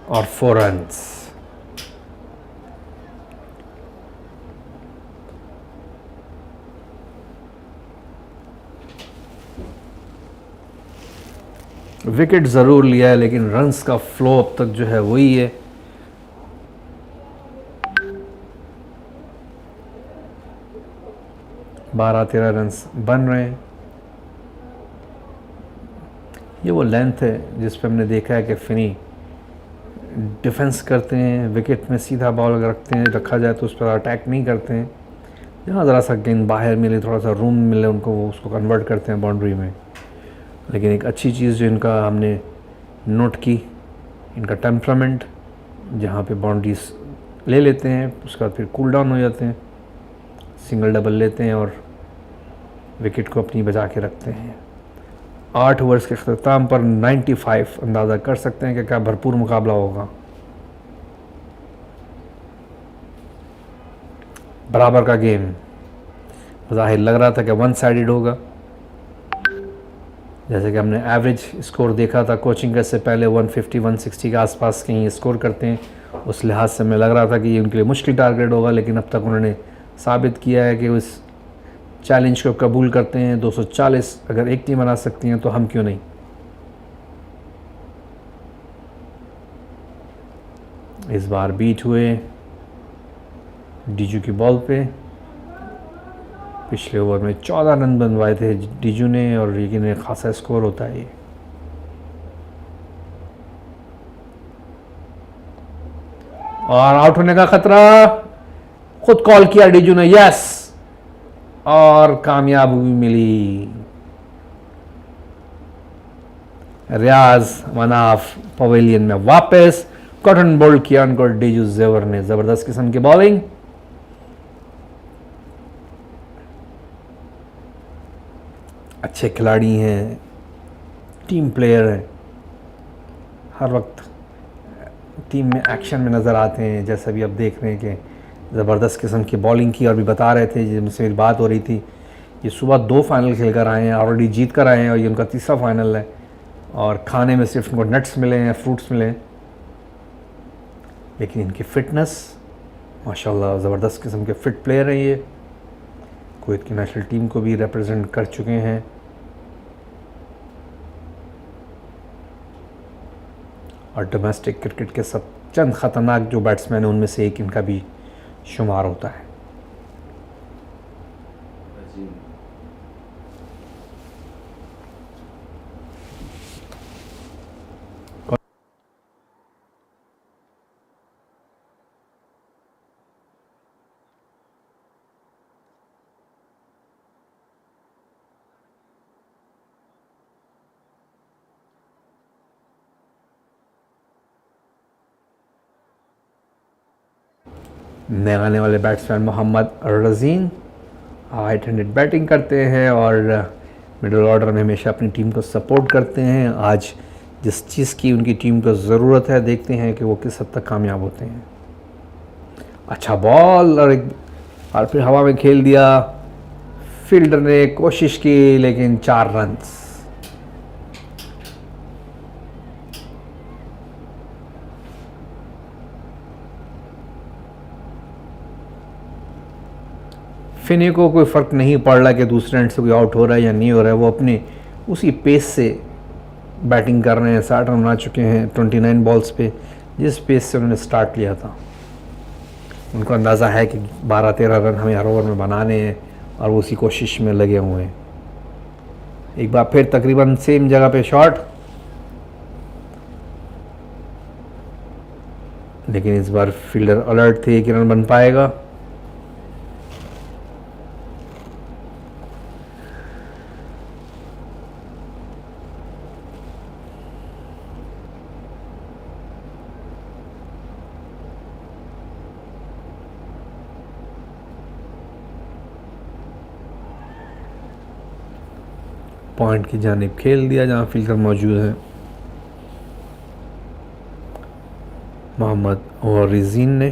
और 4 रन्स। विकेट ज़रूर लिया है लेकिन रन्स का फ्लो अब तक जो है वही है। 12-13 रन्स बन रहे हैं। ये वो लेंथ है जिस पे हमने देखा है कि फिनी डिफेंस करते हैं, विकेट में सीधा बॉल अगर रखा जाए तो उस पर अटैक नहीं करते हैं। जहाँ ज़रा सा गेंद बाहर मिले, थोड़ा सा रूम मिले उनको, वो उसको कन्वर्ट करते हैं बाउंड्री में। लेकिन एक अच्छी चीज़ जो इनका हमने नोट की, इनका टेम्परामेंट, जहाँ पे बाउंड्रीज ले लेते हैं उसके बाद फिर कूल डाउन हो जाते हैं, सिंगल डबल लेते हैं और विकेट को अपनी बचा के रखते हैं। 8 ओवर्स के अख्ताम पर 95, अंदाज़ा कर सकते हैं कि क्या भरपूर मुकाबला होगा। बराबर का गेम ज़ाहिर लग रहा था कि वन साइडेड होगा, जैसे कि हमने एवरेज स्कोर देखा था कोचिंग के से पहले 150-160 के आसपास कहीं स्कोर करते हैं, उस लिहाज से हमें लग रहा था कि ये उनके लिए मुश्किल टारगेट होगा। लेकिन अब तक उन्होंने साबित किया है कि उस चैलेंज को कबूल करते हैं। 240 अगर एक टीम बना सकती हैं तो हम क्यों नहीं। इस बार बीट हुए डीजू की बॉल पे। पिछले ओवर में 14 रन बनवाए थे डीजू ने और यकीन खासा स्कोर होता है ये। और आउट होने का खतरा, खुद कॉल किया डीजू ने, यस, और कामयाबी मिली। रियाज मनाफ पवेलियन में वापस, कॉटन बोल्ड किया उनको डीजू जेवर ने। जबरदस्त किस्म की बॉलिंग। अच्छे खिलाड़ी हैं, टीम प्लेयर हैं, हर वक्त टीम में एक्शन में नज़र आते हैं। जैसा भी अब देख रहे हैं कि ज़बरदस्त किस्म की बॉलिंग की, और भी बता रहे थे जिनसे मेरी बात हो रही थी, ये सुबह 2 फाइनल खेल कर आए हैं, ऑलरेडी जीत कर आए हैं और ये उनका तीसरा फाइनल है। और खाने में सिर्फ इनको नट्स मिले हैं, फ्रूट्स मिले हैं, लेकिन इनकी फ़िटनेस माशाल्लाह ज़बरदस्त किस्म के फ़िट प्लेयर हैं। ये कुवैत की नेशनल टीम को भी रिप्रेजेंट कर चुके हैं। और डोमेस्टिक क्रिकेट के सब चंद ख़तरनाक जो बैट्समैन हैं उनमें से एक इनका भी शुमार होता है। नए आने वाले batsman Mohammed Razeen right handed batting करते हैं और मिडल ऑर्डर में हमेशा अपनी टीम को सपोर्ट करते हैं। आज जिस चीज़ की उनकी टीम को ज़रूरत है, देखते हैं कि वो किस हद तक कामयाब होते हैं। अच्छा बॉल और फिर हवा में खेल दिया, फील्डर ने कोशिश की लेकिन 4 रन्स। फिनी को कोई फ़र्क नहीं पड़ रहा कि दूसरे एंड से कोई आउट हो रहा है या नहीं हो रहा है, वो अपने उसी पेस से बैटिंग कर रहे हैं। 60 रन बना चुके हैं 29 बॉल्स पे, जिस पेस से उन्होंने स्टार्ट लिया था। उनको अंदाज़ा है कि 12-13 रन हमें हर ओवर में बनाने हैं और वो उसी कोशिश में लगे हुए हैं। एक बार फिर तकरीबन सेम जगह पे शॉट, लेकिन इस बार फील्डर अलर्ट थे कि रन बन पाएगा। पॉइंट की जानिब खेल दिया जहाँ फील्डर मौजूद है। मोहम्मद और रज़ीन ने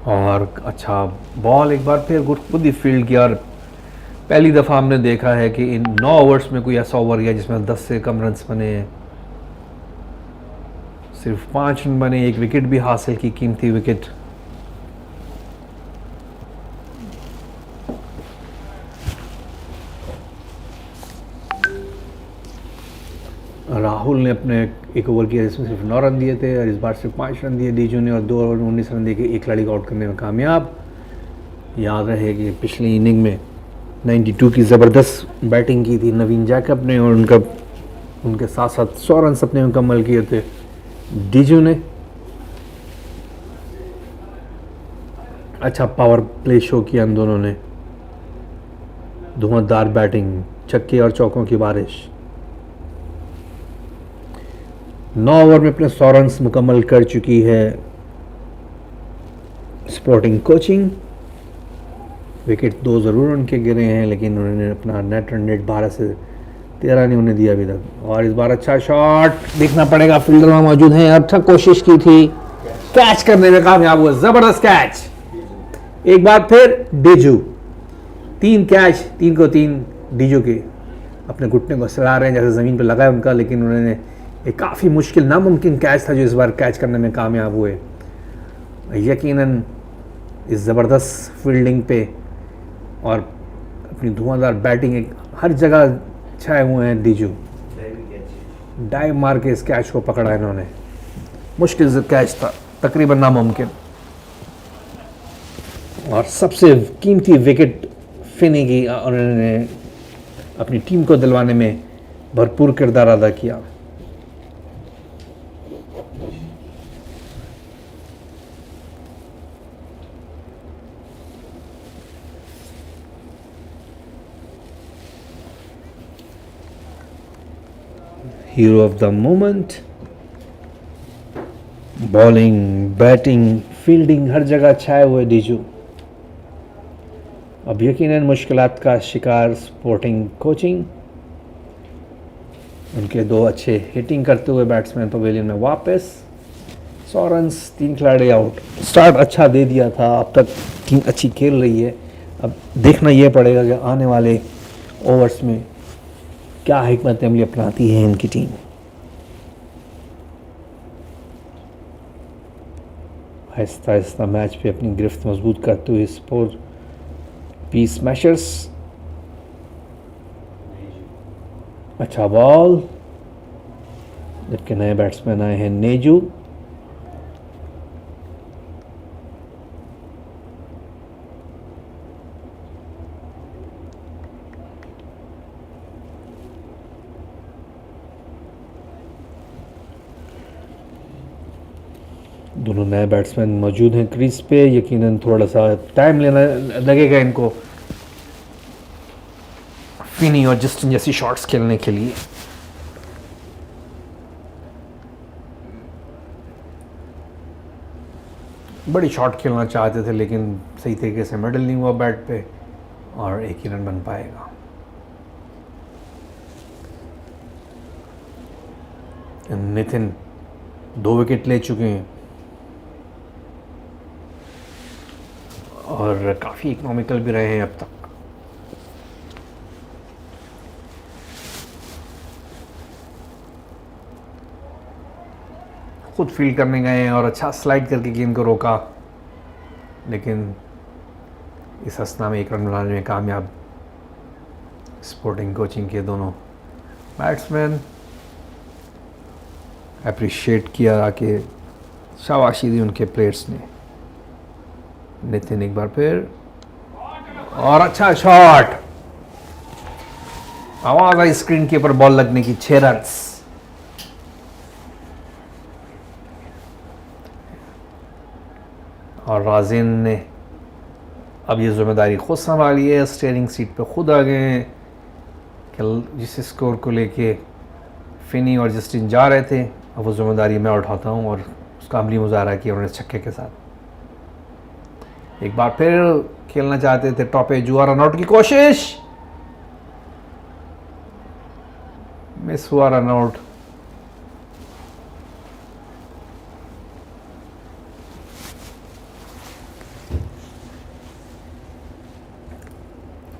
और अच्छा बॉल एक बार फिर खुद ही फील्ड किया। और पहली दफ़ा हमने देखा है कि इन 9 ओवर्स में कोई ऐसा ओवर गया जिसमें 10 से कम रन्स बने हैं। सिर्फ 5 रन बने, एक विकेट भी हासिल की, कीमती विकेट। राहुल ने अपने एक ओवर किया जिसमें सिर्फ 9 रन दिए थे और इस बार सिर्फ 5 रन दिए डीजू ने और 2 ओवर में 19 रन दे के एक खिलाड़ी को आउट करने में कामयाब। याद रहे कि पिछली इनिंग में 92 की ज़बरदस्त बैटिंग की थी नवीन जैकब ने और उनके साथ साथ 100 रन अपने मुकम्मल किए थे डीजू ने। अच्छा पावर प्ले शो किया इन दोनों ने, धुआंधार बैटिंग, छक्के और चौकों की बारिश। 9 ओवर में अपने 100 रन मुकम्मल कर चुकी है स्पोर्टिंग कोचिंग। विकेट 2 ज़रूर उनके गिरे हैं लेकिन उन्होंने अपना नेट रन रेट 12 से 13 नहीं उन्हें दिया अभी तक। और इस बार अच्छा शॉट देखना पड़ेगा, फील्डर वहाँ मौजूद हैं, अच्छा कोशिश की थी, कैच करने में कामयाब हुआ, ज़बरदस्त कैच। एक बार फिर डीजू 3 कैच, 3 को 3 डीजू के अपने घुटने को सड़ा रहे हैं जैसे ज़मीन पर लगा है उनका, लेकिन उन्होंने एक काफ़ी मुश्किल नामुमकिन कैच था जो इस बार कैच करने में कामयाब हुए। यकीनन इस ज़बरदस्त फील्डिंग पे और अपनी धुआंधार बैटिंग एक हर जगह छाए हुए हैं डीजू। डाइव मार के इस कैच को पकड़ा इन्होंने, मुश्किल से कैच था, तकरीबन नामुमकिन। और सबसे कीमती विकेट फिनी की उन्होंने अपनी टीम को दिलवाने में भरपूर किरदार अदा किया। Hero of the moment, bowling, batting, fielding हर जगह छाए हुए डीजू। अब यकीनन मुश्किलात का शिकार स्पोर्टिंग कोचिंग। उनके 2 अच्छे हिटिंग करते हुए बैट्समैन पवेलियन में वापस। 100 रन्स, 3 खिलाड़ी आउट। स्टार्ट अच्छा दे दिया था, अब तक टीम अच्छी खेल रही है। अब देखना यह पड़ेगा कि आने वाले ओवर्स में क्या हिकमत अमली अपनाती है इनकी टीम। आहिस्ता आहिस्ता मैच पे अपनी गिरफ्त मजबूत करते हुए स्पोर्ट पीस स्मैशर्स। अच्छा बॉल, जबकि नए बैट्समैन आए हैं नेजू। दोनों नए बैट्समैन मौजूद हैं क्रीज पे। यकीनन थोड़ा सा टाइम लेना लगेगा इनको फिनी और जस्टिन जैसी शॉट्स खेलने के लिए। बड़ी शॉट खेलना चाहते थे लेकिन सही तरीके से मेडल नहीं हुआ बैट पे और एक ही रन बन पाएगा। नितिन 2 विकेट ले चुके हैं और काफ़ी इकोनॉमिकल भी रहे हैं अब तक। खुद फील्ड करने गए हैं और अच्छा स्लाइड करके गेंद को रोका, लेकिन इस हसना में 1 रन बनाने में कामयाब स्पोर्टिंग कोचिंग के दोनों बैट्समैन। अप्रिशिएट किया कि शाबाशी दी उनके प्लेयर्स ने। नितिन एक बार फिर और अच्छा शॉट, आवाज आई स्क्रीन के ऊपर बॉल लगने की। 6 रन्स। और राजिन ने अब ये जिम्मेदारी खुद संभाली है, स्टीयरिंग सीट पे खुद आ गए हैं कि जिस स्कोर को लेके फिनी और जस्टिन जा रहे थे अब वो जिम्मेदारी मैं उठाता हूँ और उसका अमली मुजाहरा किया उन्होंने छक्के के साथ। एक बार फिर खेलना चाहते थे टॉप पे, जुआ रन आउट की कोशिश, मिस हुआ रन आउट।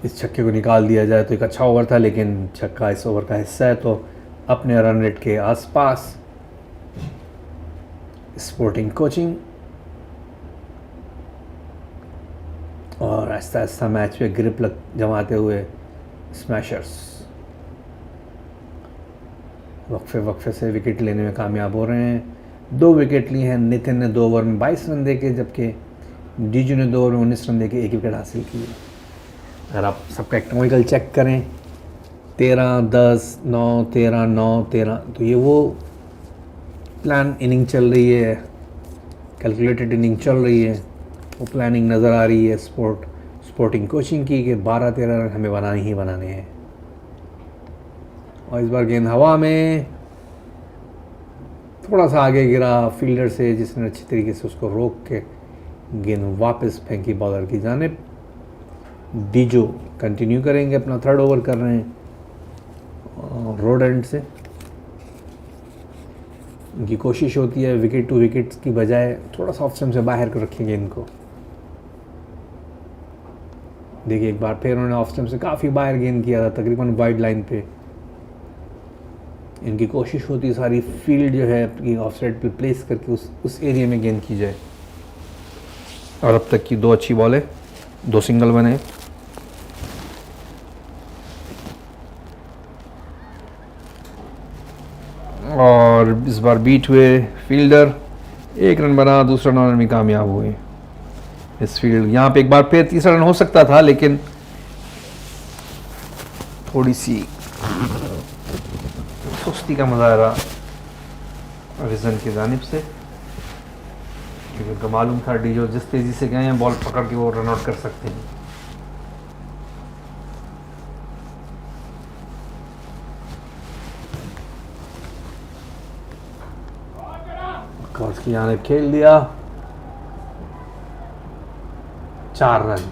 इस छक्के को निकाल दिया जाए तो एक अच्छा ओवर था, लेकिन छक्का इस ओवर का हिस्सा है तो अपने रन रेट के आसपास स्पोर्टिंग कोचिंग। और आहिस्ता आहिस्ता मैच पे ग्रिप जमाते हुए स्मैशर्स। वो वक्फे से विकेट लेने में कामयाब हो रहे हैं। 2 विकेट लिए हैं नितिन ने 2 ओवर में 22 रन देके, जबकि डीजू ने 2 ओवर में 19 रन देके 1 विकेट हासिल की है। अगर आप सबका टेक्निकल चेक करें 13, 10, 9, 13, 9, 13, तो ये वो प्लान इनिंग चल रही है, कैलकुलेटेड इनिंग चल रही है, वो प्लानिंग नज़र आ रही है स्पोर्टिंग कोचिंग की कि 12-13 रन हमें बनाने ही बनाने हैं। और इस बार गेंद हवा में थोड़ा सा आगे गिरा फील्डर से, जिसने अच्छी तरीके से उसको रोक के गेंद वापस फेंकी बॉलर की जानिब। डीजो कंटिन्यू करेंगे, अपना 3rd ओवर कर रहे हैं रोड एंड से। उनकी कोशिश होती है विकेट टू विकेट की बजाय थोड़ा सा ऑफ स्टंप से बाहर को रखेंगे इनको। देखिए एक बार फिर उन्होंने ऑफ स्टंप से काफ़ी बाहर गेंद किया था, तकरीबन वाइड लाइन पे। इनकी कोशिश होती है सारी फील्ड जो है अपनी ऑफ साइड पे प्लेस करके उस एरिया में गेंद की जाए। और अब तक की 2 अच्छी बॉलें, 2 सिंगल बने। और इस बार बीट हुए फील्डर, 1 रन बना, दूसरा रन में कामयाब हुए इस फील्ड। यहाँ पे एक बार फिर तीसरा रन हो सकता था, लेकिन थोड़ी सी सुस्ती का मुजाहरा रिजन की जानिब से, क्योंकि उनको मालूम था डीजो जिस तेज़ी से गए हैं बॉल पकड़ के वो रन आउट कर सकते हैं। क्रॉस की जानिब खेल दिया, 4 रन।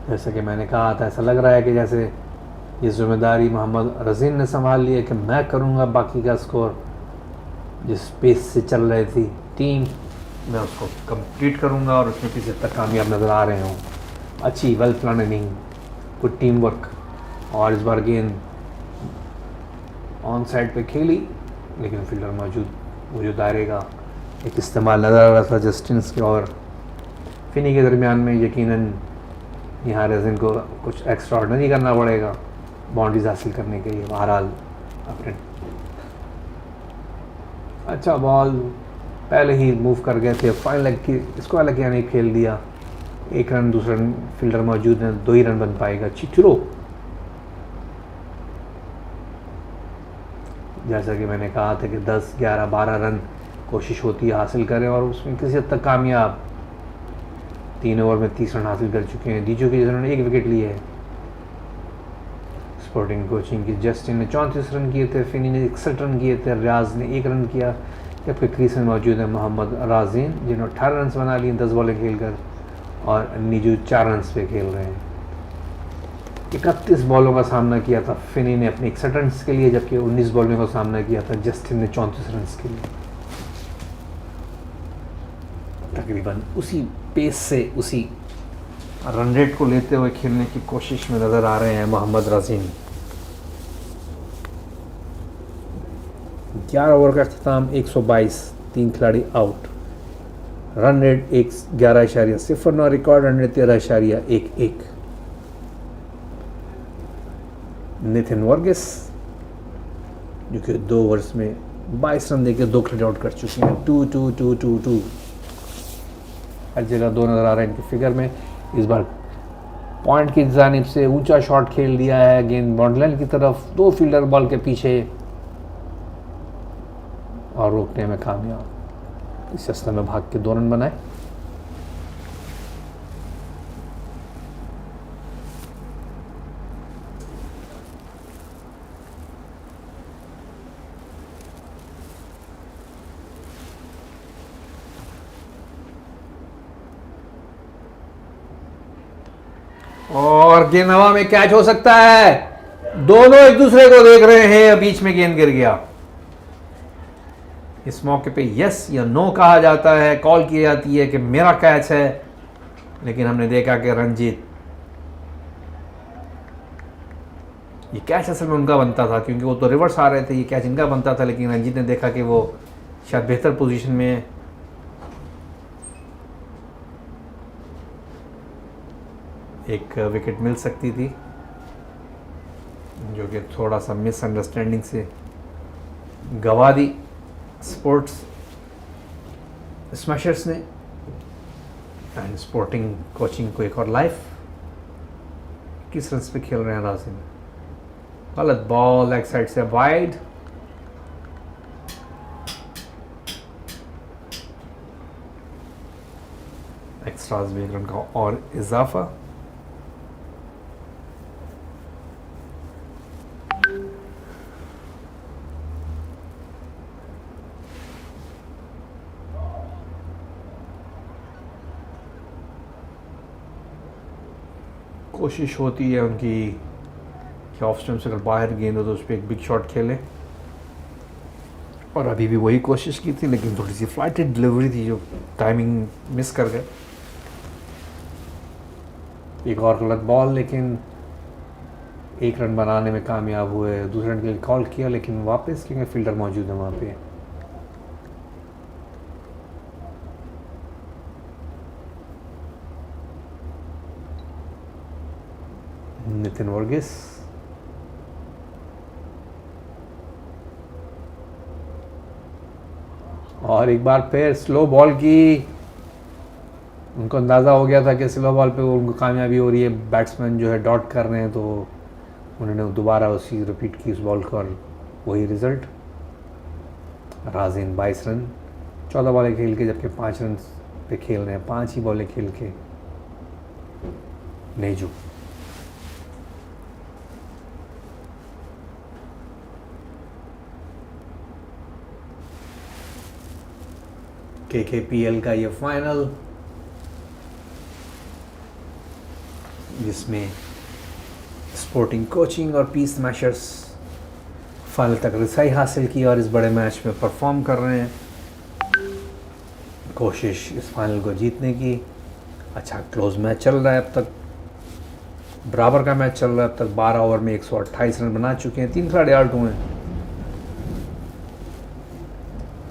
जैसा कि मैंने कहा था, ऐसा लग रहा है कि जैसे ये जिम्मेदारी मोहम्मद रज़ीन ने संभाल ली है कि मैं करूंगा बाकी का स्कोर। जिस पेस से चल रही थी टीम, मैं उसको कंप्लीट करूंगा और उसमें किसी तक कामयाब नज़र आ रहे हूँ। अच्छी well plan inning, good team work. और इस बार गेंद ऑन साइड पे खेली, लेकिन फील्डर मौजूद दायरे का एक इस्तेमाल नज़र आ रहा था जस्टिन्स के और फिनी के दरमियान में। यकीनन यहाँ रेजिन को कुछ एक्स्ट्रा ऑर्डिनरी करना पड़ेगा बाउंड्रीज हासिल करने के लिए। बहरहाल अपने अच्छा बॉल पहले ही मूव कर गए थे, फाइनल लेग की इसको अलग किया नहीं, खेल दिया। 1 रन, दूसरा फील्डर मौजूद है, 2 ही रन बन पाएगा। चिचरो, जैसा कि मैंने कहा था कि 10, 11, 12 रन कोशिश होती है हासिल करें, और उसमें किसी हद तक कामयाब। 3 ओवर में 30 रन हासिल कर चुके हैं डीजो के, जिन्होंने 1 विकेट लिए है। स्पोर्टिंग कोचिंग की जस्टिन ने 34 रन किए थे, फिनी ने 61 रन किए थे, रियाज ने 1 रन किया, जबकि क्रीज में मौजूद है मोहम्मद राजीन, जिन्होंने 18 रन बना लिए 10 बॉलें खेलकर, और नीजू 4 रन पे खेल रहे हैं। 31 बॉलों का सामना किया था फिनी ने अपने 61 रन के लिए, जबकि 19 बॉलों का सामना किया था जस्टिन ने 34 रन के लिए। तकरीबन उसी पेस से, उसी रन रेट को लेते हुए खेलने की कोशिश में नज़र आ रहे हैं मोहम्मद राजीन। 11 ओवर का अख्ताम, 122, 3 खिलाड़ी out. Run rate 11.09, record run rate 13.11। Nitin Varghese जो कि 2 ओवर्स में 22 रन देकर 2 खिलाड़ी आउट कर चुके हैं। 2-2-2-2-2 हर जगह 2 नज़र आ रहे हैं इनके फिगर में। इस बार पॉइंट की जानिब से ऊंचा शॉट खेल दिया है, गेंद बाउंड्री लाइन की तरफ, 2 फील्डर बॉल के पीछे और रोकने में कामयाब। इस रास्ते में भाग के 2 रन बनाए। और गेंद हवा में कैच हो सकता है, दोनों एक दूसरे को देख रहे हैं, बीच में गेंद गिर गया। इस मौके पे यस या नो कहा जाता है, कॉल की जाती है कि मेरा कैच है, लेकिन हमने देखा कि रंजीत, ये कैच असल में उनका बनता था, क्योंकि वो तो रिवर्स आ रहे थे, ये कैच इनका बनता था, लेकिन रंजीत ने देखा कि वो शायद बेहतर पोजीशन में है। एक विकेट मिल सकती थी। जो कि थोड़ा सा मिसअंडरस्टैंडिंग से गवा दी स्पोर्ट्स स्मैशर्स ने। एंड स्पोर्टिंग कोचिंग को एक और लाइफ। किस रन पे खेल रहे हैं राजिन? गलत बॉल, लेग साइड से वाइड। एक्स्ट्राज में 1 रन का और इजाफा। कोशिश होती है उनकी कि ऑफ स्टंप से अगर बाहर गेंद हो तो उस पर एक बिग शॉट खेले, और अभी भी वही कोशिश की थी, लेकिन थोड़ी सी फ्लाइटेड डिलीवरी थी जो टाइमिंग मिस कर गए। एक और गलत बॉल, लेकिन 1 रन बनाने में कामयाब हुए। दूसरे रन के लिए कॉल किया, लेकिन वापस क्योंकि फील्डर मौजूद है वहाँ पे। नितिन वर्गीस, और एक बार फिर स्लो बॉल की। उनको अंदाज़ा हो गया था कि स्लो बॉल पे उनको कामयाबी हो रही है, बैट्समैन जो है डॉट कर रहे हैं, तो उन्होंने दोबारा उसी रिपीट की उस बॉल को, और वही रिज़ल्ट। राजिन 22 रन 14 बॉलें खेल के, जबकि 5 रन पे खेल रहे हैं, 5 ही बॉलें खेल के। नेजू KKPL का ये फाइनल, जिसमें स्पोर्टिंग कोचिंग और पीस स्मैशर्स फाइनल तक रसाई हासिल की और इस बड़े मैच में परफॉर्म कर रहे हैं। कोशिश इस फाइनल को जीतने की। अच्छा क्लोज मैच चल रहा है, अब तक बराबर का मैच चल रहा है। अब तक 12 ओवर में 128 रन बना चुके हैं, 3 खिलाड़ी आउट हुए हैं।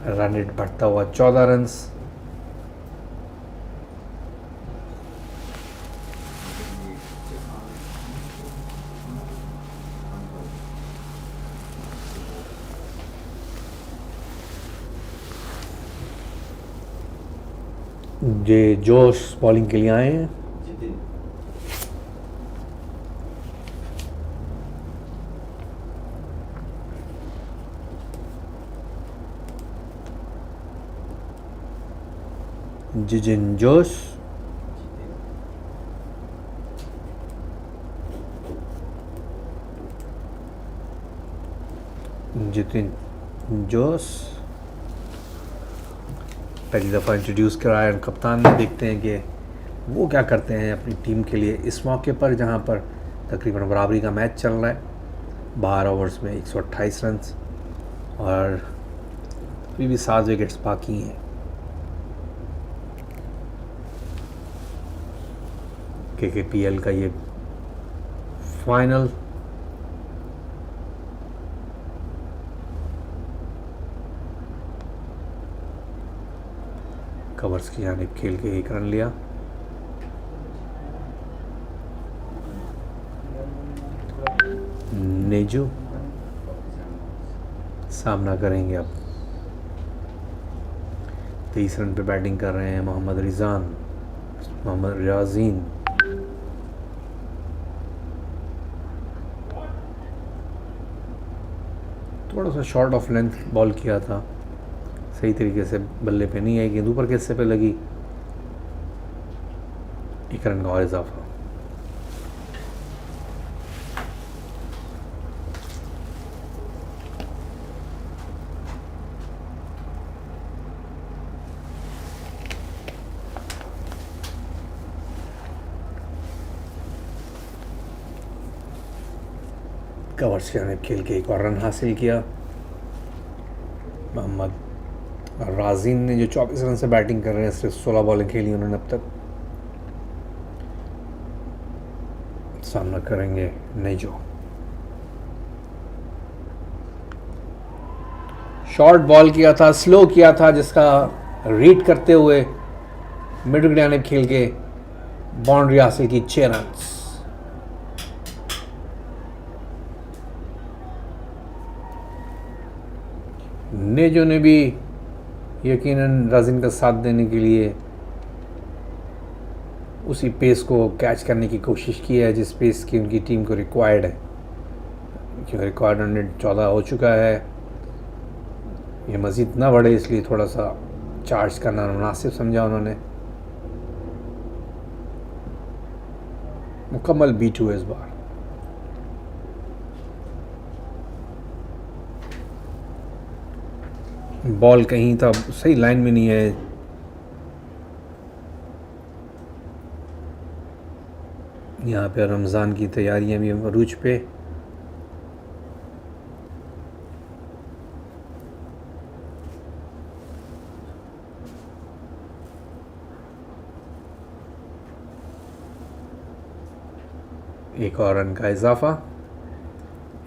रन रेट बढ़ता हुआ 14 रन्स। जे जोश बॉलिंग के लिए आए हैं। जिजिन जोश, जितिन जोश पहली दफ़ा इंट्रोड्यूस कराया कप्तान ने। देखते हैं कि वो क्या करते हैं अपनी टीम के लिए इस मौके पर, जहां पर तकरीबन बराबरी का मैच चल रहा है। 12 ओवर्स में 128 रन और अभी भी 7 विकेट्स बाकी हैं। KKPL का ये फाइनल कवर्स की जानिब खेल के 1 रन लिया। नेजू सामना करेंगे अब। 23 रन पे बैटिंग कर रहे हैं मोहम्मद रियाजीन। थोड़ा सा शॉर्ट ऑफ लेंथ बॉल किया था, सही तरीके से बल्ले पे नहीं आई, गेंद ऊपर के हिस्से पे लगी। 1 रन का और इजाफा। कवर्स के आने खेल के 1 और रन हासिल किया। मोहम्मद राजीन ने जो 24 रन से बैटिंग कर रहे हैं, सिर्फ 16 बॉलें खेली उन्होंने अब तक। सामना करेंगे नेजो। शॉर्ट बॉल किया था, स्लो किया था, जिसका रीड करते हुए मिड विकेट आने खेल के बाउंड्री हासिल की 6 रन। नेजो ने भी यकीनन राजिन का साथ देने के लिए उसी पेस को कैच करने की कोशिश की है जिस पेस की उनकी टीम को रिक्वायर्ड है, क्योंकि रिक्वायर्ड 14 हो चुका है। ये मज़ीद ना बढ़े इसलिए थोड़ा सा चार्ज करना मुनासिब समझा उन्होंने। मुकम्मल B2 है इस बार। बॉल कहीं था सही लाइन में नहीं है। यहाँ पे रमज़ान की तैयारियां भी अरूज पे। एक और रन का इजाफा।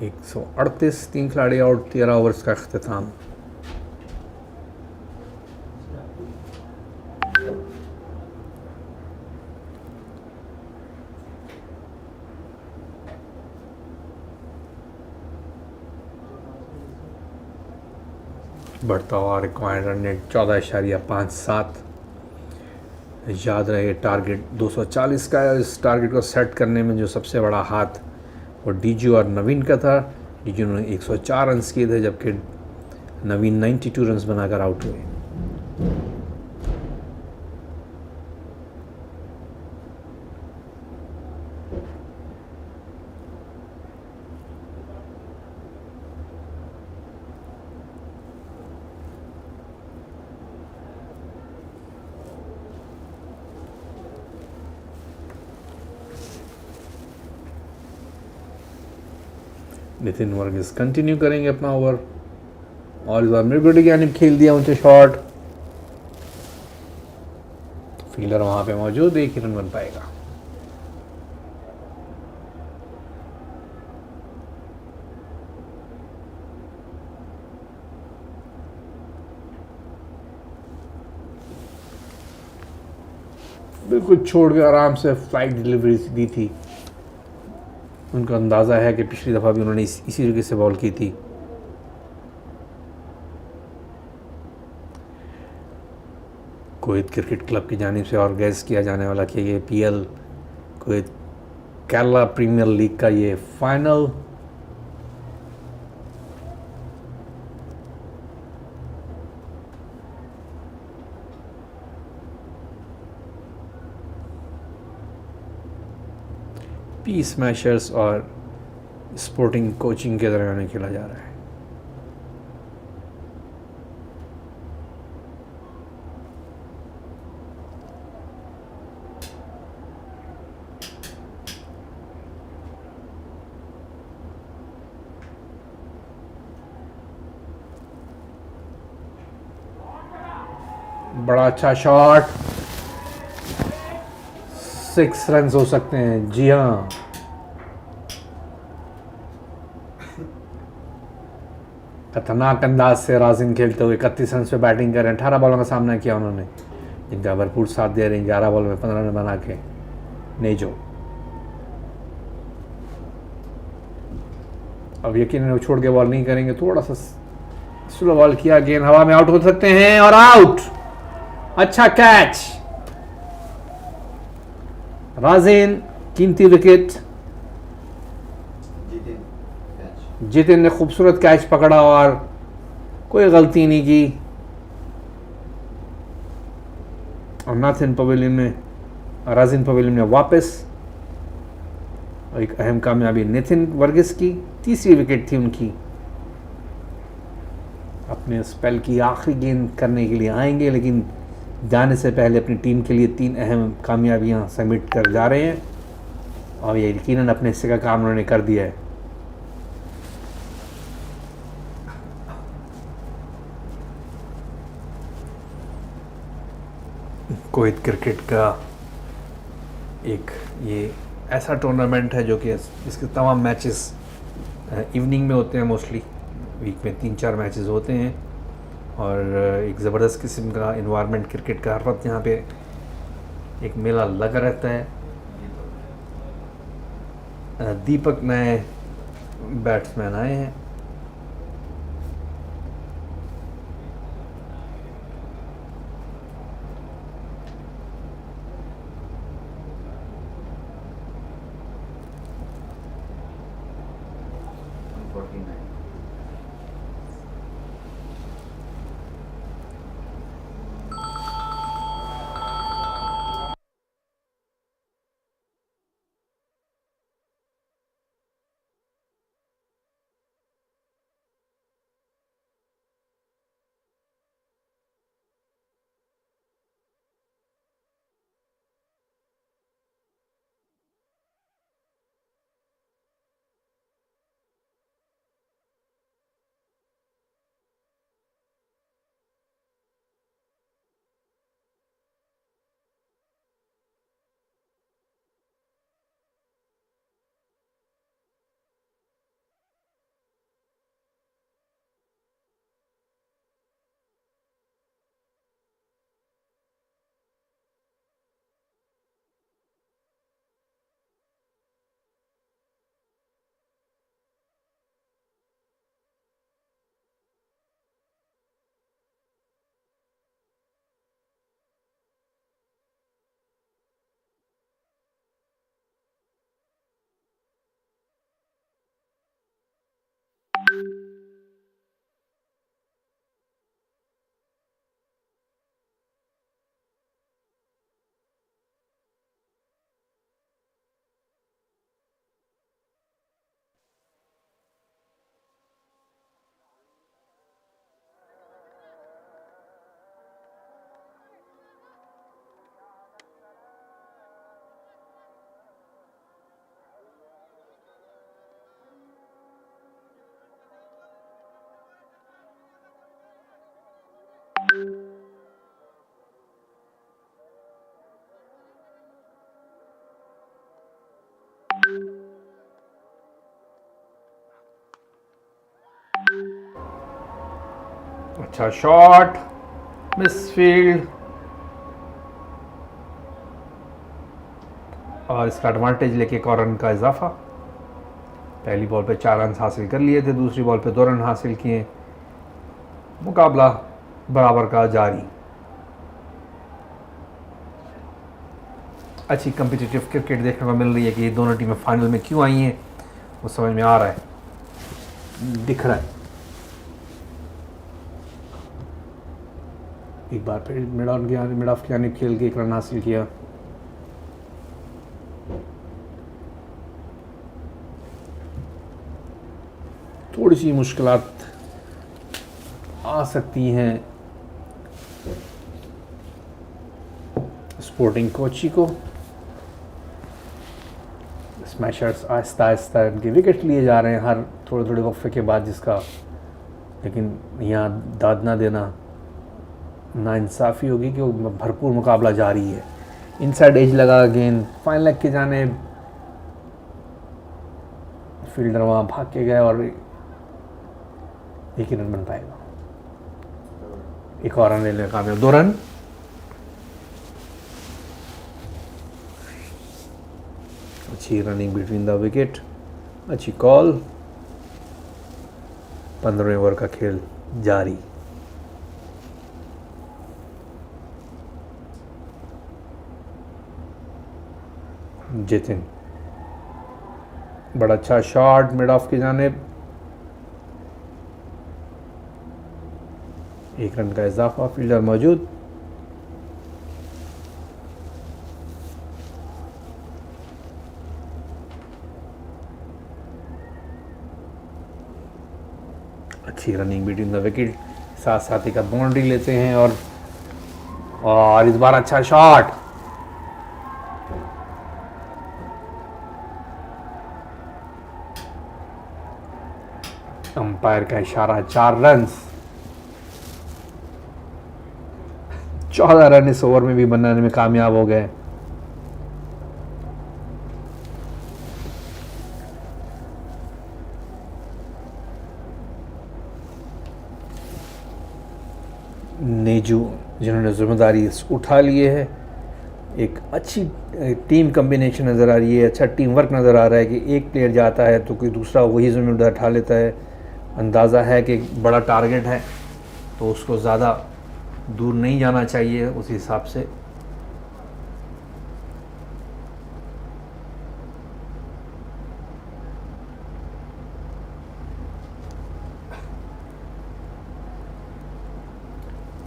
138, 3 खिलाड़ी आउट, 13 ओवर्स का अख्तिताम। बढ़ता हुआ रिक्वायर्ड रन रेट 14.57। याद रहे टारगेट 240 का है। इस टारगेट को सेट करने में जो सबसे बड़ा हाथ वो डीजू और नवीन का था। डीजू ने 104 रन किए थे जबकि नवीन 92 रन बनाकर आउट हुए। नितिन वर्गीस कंटिन्यू करेंगे अपना ओवर और इस बार मिर्गुडी की जानिब खेल दिया ऊंचे शॉट। फील्डर वहां पे मौजूद, एक ही रन बन पाएगा। बिल्कुल छोड़ के आराम से फ्लाइट डिलीवरी दी थी। उनका अंदाज़ा है कि पिछली दफ़ा भी उन्होंने इसी तरीके से बॉल की थी। कुवैत क्रिकेट क्लब की जानिब से ऑर्गेनाइज किया जाने वाला कि ये PL Kuwait Kerala premier league का ये फाइनल पीस स्मैशर्स और स्पोर्टिंग कोचिंग के दरमियान खेला जा रहा है। बड़ा अच्छा शॉट, 6 रन हो सकते हैं। जी हाँ, खतरनाक अंदाज से राजिन खेलते हुए 31 रन पे बैटिंग कर रहे हैं। 18 बॉलों का सामना किया उन्होंने, जिनका भरपूर साथ दे रहे हैं 11 बॉल में 15 रन बना के नेजो। अब यकीनन वो छोड़ के बॉल नहीं करेंगे, थोड़ा सा स्लो बॉल किया, गेंद हवा में आउट हो सकते हैं और आउट। अच्छा कैच, राजिन कीमती विकेट। जितिन ने खूबसूरत कैच पकड़ा और कोई गलती नहीं की। और नाथिन पवेलियन में, राजिन पवेलियन में वापस एक अहम कामयाबी नितिन वर्गीस की। तीसरी विकेट थी उनकी। अपने स्पेल की आखिरी गेंद करने के लिए आएंगे, लेकिन जाने से पहले अपनी टीम के लिए 3 अहम कामयाबियां सबमिट कर जा रहे हैं और ये यकीनन अपने हिस्से का काम उन्होंने कर दिया है। कुवैत क्रिकेट का एक ये ऐसा टूर्नामेंट है जो कि इसके तमाम मैचेस इवनिंग में होते हैं। मोस्टली वीक में 3-4 मैचेस होते हैं और एक ज़बरदस्त किस्म का इन्वायरमेंट क्रिकेट का हर वक्त यहाँ पे एक मेला लगा रहता है। दीपक नए बैट्समैन आए हैं। अच्छा शॉट, मिसफील्ड, और इसका एडवांटेज लेके एक और रन का इजाफा। पहली बॉल पे 4 रन हासिल कर लिए थे, दूसरी बॉल पे 2 रन हासिल किए। मुकाबला बराबर का जारी। अच्छी कम्पिटिटिव क्रिकेट देखने को मिल रही है कि ये दोनों टीमें फाइनल में क्यों आई हैं वो समझ में आ रहा है, दिख रहा है। एक बार फिर मिड ऑफ की जानिब खेल के 1 रन हासिल किया। थोड़ी सी मुश्किलात आ सकती हैं स्पोर्टिंग कोची को। स्मैशर्स आहिस्ता आहिस्ता इनके विकेट लिए जा रहे हैं हर थोड़े थोड़े वक्फे के बाद, जिसका लेकिन यहाँ दाद ना देना नाइंसाफ़ी होगी कि भरपूर मुकाबला जारी है। इनसाइड एज लगा गेंद फाइन लेग के जाने, फील्डर वहाँ भाग के गए और 1 ही रन बन पाएगा। एक और रन लेने में कामयाब, 2 रन। अच्छी रनिंग बिटवीन द विकेट, अच्छी कॉल। 15वें ओवर का खेल जारी। जितिन, बड़ा अच्छा शॉट मिड ऑफ की जानिब, 1 रन का इजाफा, फील्डर मौजूद। अच्छी रनिंग बिटवीन द विकेट, साथ साथ एक बाउंड्री लेते हैं और इस बार अच्छा शॉट। अंपायर का इशारा, 4 रन। 14 रन इस ओवर में भी बनाने में कामयाब हो गए। नेजू जिन्होंने जिम्मेदारी उठा लिए है, एक अच्छी टीम कम्बिनेशन नज़र आ रही है, अच्छा टीम वर्क नज़र आ रहा है कि एक प्लेयर जाता है तो कोई दूसरा वही जिम्मेदारी उठा लेता है। अंदाज़ा है कि बड़ा टारगेट है तो उसको ज़्यादा दूर नहीं जाना चाहिए, उस हिसाब से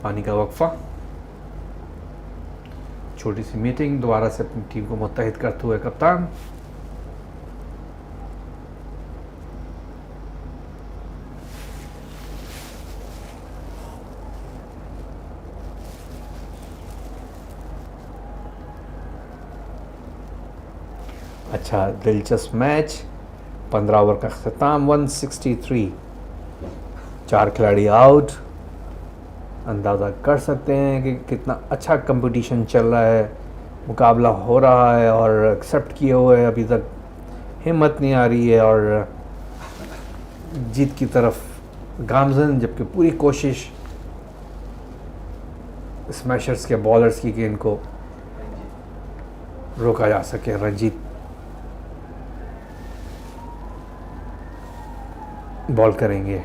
पानी का वक्फा, छोटी सी मीटिंग, दोबारा से अपनी टीम को मुत्तहिद करते हुए कप्तान। अच्छा दिलचस्प मैच, 15 ओवर का ख़त्म, 163, 4 खिलाड़ी आउट। अंदाज़ा कर सकते हैं कि कितना अच्छा कंपटीशन चल रहा है, मुकाबला हो रहा है और एक्सेप्ट किए हुए अभी तक हिम्मत नहीं आ रही है और जीत की तरफ गामजन, जबकि पूरी कोशिश स्मैशर्स के बॉलर्स की कि इनको रोका जा सके। रंजीत बॉल करेंगे।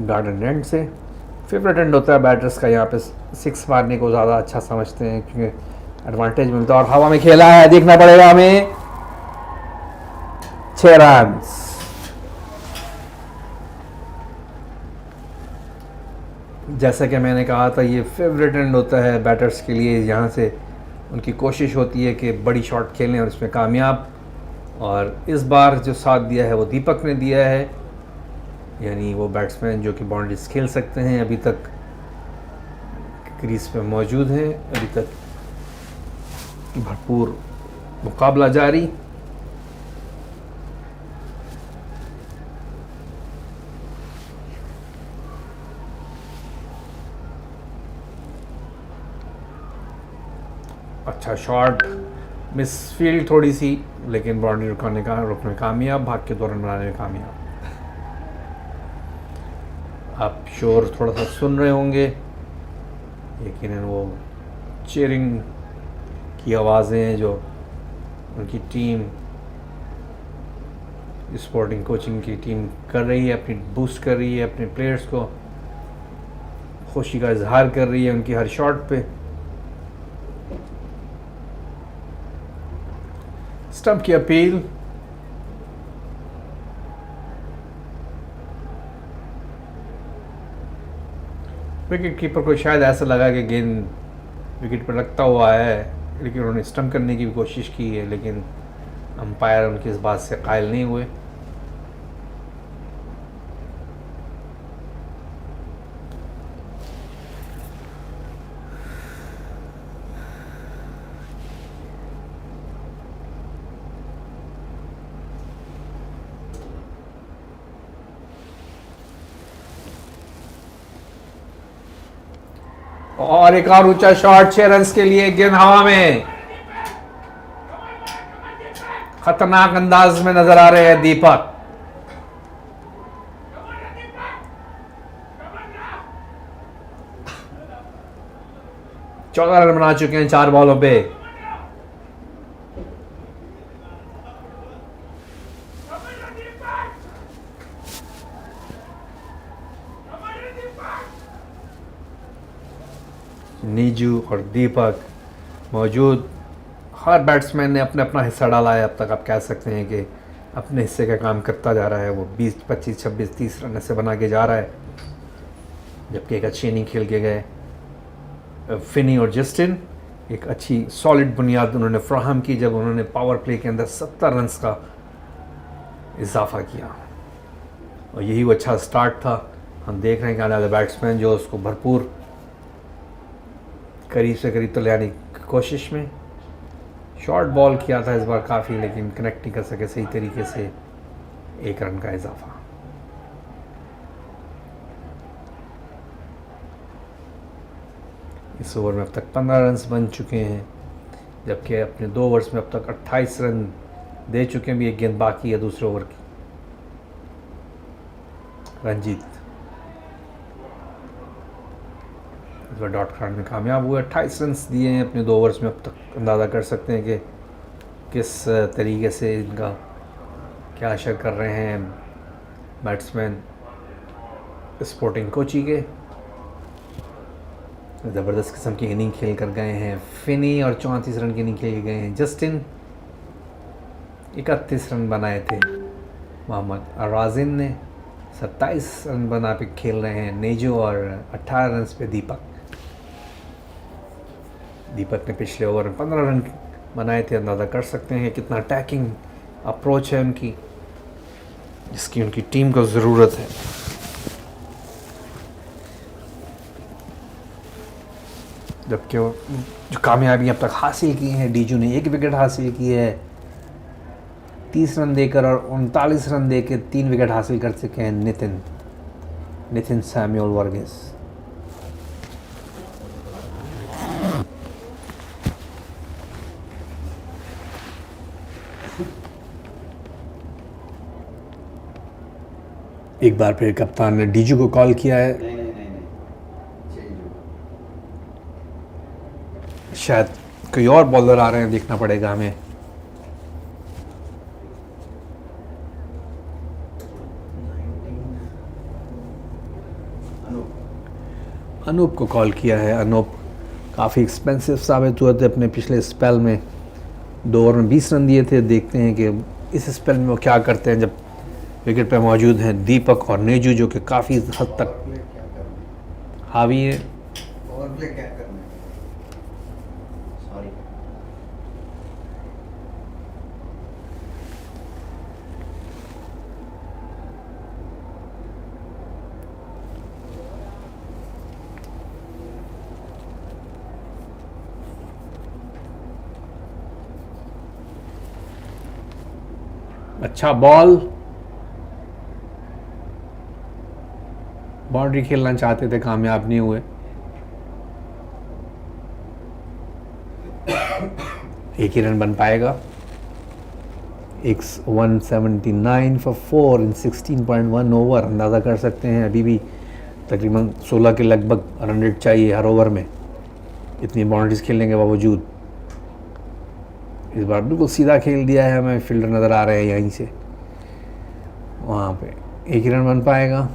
गार्डन एंड से फेवरेट एंड होता है बैटर्स का, यहाँ पे 6 मारने को ज़्यादा अच्छा समझते हैं क्योंकि एडवांटेज मिलता है। और हवा में खेला है, देखना पड़ेगा हमें, 6 रन। जैसा कि मैंने कहा था ये फेवरेट एंड होता है बैटर्स के लिए, यहाँ से उनकी कोशिश होती है कि बड़ी शॉट खेलें और इसमें कामयाब। और इस बार जो साथ दिया है वो दीपक ने दिया है, यानी वो बैट्समैन जो कि बाउंड्रीज खेल सकते हैं, अभी तक क्रीज पे मौजूद हैं। अभी तक भरपूर मुकाबला जारी। अच्छा शॉट, मिस फील्ड थोड़ी सी, लेकिन बाउंड्री रुकने कामयाब, भाग के 2 रन बनाने में कामयाब। आप शोर थोड़ा सा सुन रहे होंगे, यकीनन वो चीयरिंग की आवाज़ें हैं जो उनकी टीम, स्पोर्टिंग कोचिंग की टीम कर रही है, अपनी बूस्ट कर रही है, अपने प्लेयर्स को खुशी का इजहार कर रही है उनकी हर शॉट पे। स्टंप की अपील, विकेट कीपर को शायद ऐसा लगा कि गेंद विकेट पर लगता हुआ है, लेकिन उन्होंने स्टंप करने की भी कोशिश की है, लेकिन अंपायर उनकी इस बात से कायल नहीं हुए। और एक और ऊंचा शॉट 6 रन के लिए, गेंद हवा में, खतरनाक अंदाज में नजर आ रहे हैं दीपक। चौदह रन बना चुके हैं 4 बॉलों पे। नीजू और दीपक मौजूद, हर बैट्समैन ने अपना अपना हिस्सा डाला है अब तक। आप कह सकते हैं कि अपने हिस्से का काम करता जा रहा है। वो 20, 25, 26, 30 रन से बना के जा रहा है, जबकि एक अच्छी इनिंग खेल के गए फिनी और जस्टिन। एक अच्छी सॉलिड बुनियाद उन्होंने फ्राहम की जब उन्होंने पावर प्ले के अंदर 70 रन का इजाफा किया, और यही वो अच्छा स्टार्ट था। हम देख रहे हैं कि आने वाले बैट्समैन जो उसको भरपूर करीब से करीब तो ले आने की कोशिश में। शॉर्ट बॉल किया था इस बार काफ़ी, लेकिन कनेक्ट नहीं कर सके सही तरीके से। 1 रन का इजाफा। इस ओवर में अब तक 15 रन बन चुके हैं, जबकि अपने 2 ओवर्स में अब तक 28 रन दे चुके हैं। भी एक गेंद बाकी है दूसरे ओवर की। रंजीत इस बार डॉट कराने में कामयाब हुए। 28 रन दिए हैं अपने 2 ओवर्स में अब तक। अंदाज़ा कर सकते हैं कि किस तरीके से इनका क्या असर कर रहे हैं बैट्समैन स्पोर्टिंग कोची के। ज़बरदस्त किस्म की इनिंग खेल कर गए हैं फिनी, और 34 रन की इनिंग खेल के गए हैं जस्टिन। 31 रन बनाए थे मोहम्मद राजिन ने। 27 रन बना पे खेल रहे हैं नेजो, और 18 रन पे दीपक। दीपक ने पिछले ओवर में 15 रन बनाए थे। अंदाज़ा कर सकते हैं कितना अटैकिंग अप्रोच है उनकी, जिसकी उनकी टीम को ज़रूरत है। जबकि जो कामयाबी अब तक हासिल की हैं, डीजू ने 1 विकेट हासिल की है 30 रन देकर, और 39 रन देकर 3 विकेट हासिल कर चुके हैं नितिन सैमुअल वर्गीस। एक बार फिर कप्तान ने डीजू को कॉल किया है। शायद कोई और बॉलर आ रहे हैं, देखना पड़ेगा हमें। अनूप को कॉल किया है। अनूप काफ़ी एक्सपेंसिव साबित हुए थे अपने पिछले स्पेल में। 2 ओवर में 20 रन दिए थे। देखते हैं कि इस स्पेल में वो क्या करते हैं, जब विकेट पे मौजूद हैं दीपक और नेजू, जो कि काफ़ी हद तक हावी है। अच्छा बॉल, बाउंड्री खेलना चाहते थे, कामयाब नहीं हुए। एक ही रन बन पाएगा। 179 फॉर 4 इन 16.1 ओवर। अंदाज़ा कर सकते हैं अभी भी तकरीबन 16 के लगभग रन रेट चाहिए हर ओवर में, इतनी बाउंड्रीज खेलने के बावजूद। इस बार बिल्कुल सीधा खेल दिया है, हमें फील्डर नज़र आ रहे हैं यहीं से वहाँ पे। एक ही रन बन पाएगा।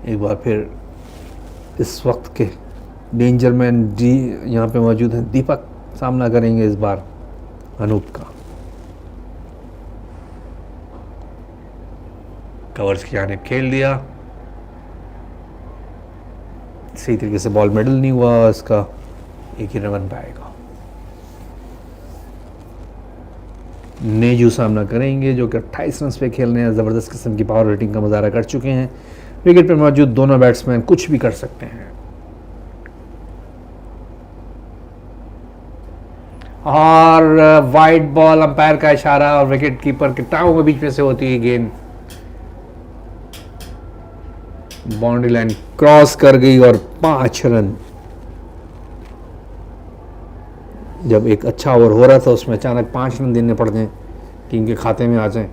एक बार फिर इस वक्त के डेंजर मैन डी यहाँ पे मौजूद हैं। दीपक सामना करेंगे इस बार अनूप का। कवर्स की जानिब खेल दिया, सही तरीके से बॉल मिडल नहीं हुआ इसका। एक ही रन बन पाएगा। नेजू सामना करेंगे जो कि 28 रन पे खेल रहे हैं। ज़बरदस्त किस्म की पावर रेटिंग का मुजाहरा कर चुके हैं। विकेट पर मौजूद दोनों बैट्समैन कुछ भी कर सकते हैं। और वाइड बॉल, अंपायर का इशारा और विकेट कीपर के टाँगों के बीच में से होती है गेंद, बाउंड्री लाइन क्रॉस कर गई और 5 रन। जब एक अच्छा ओवर हो रहा था उसमें अचानक 5 रन देने पड़ जाएं, टीम के खाते में आ जाएं,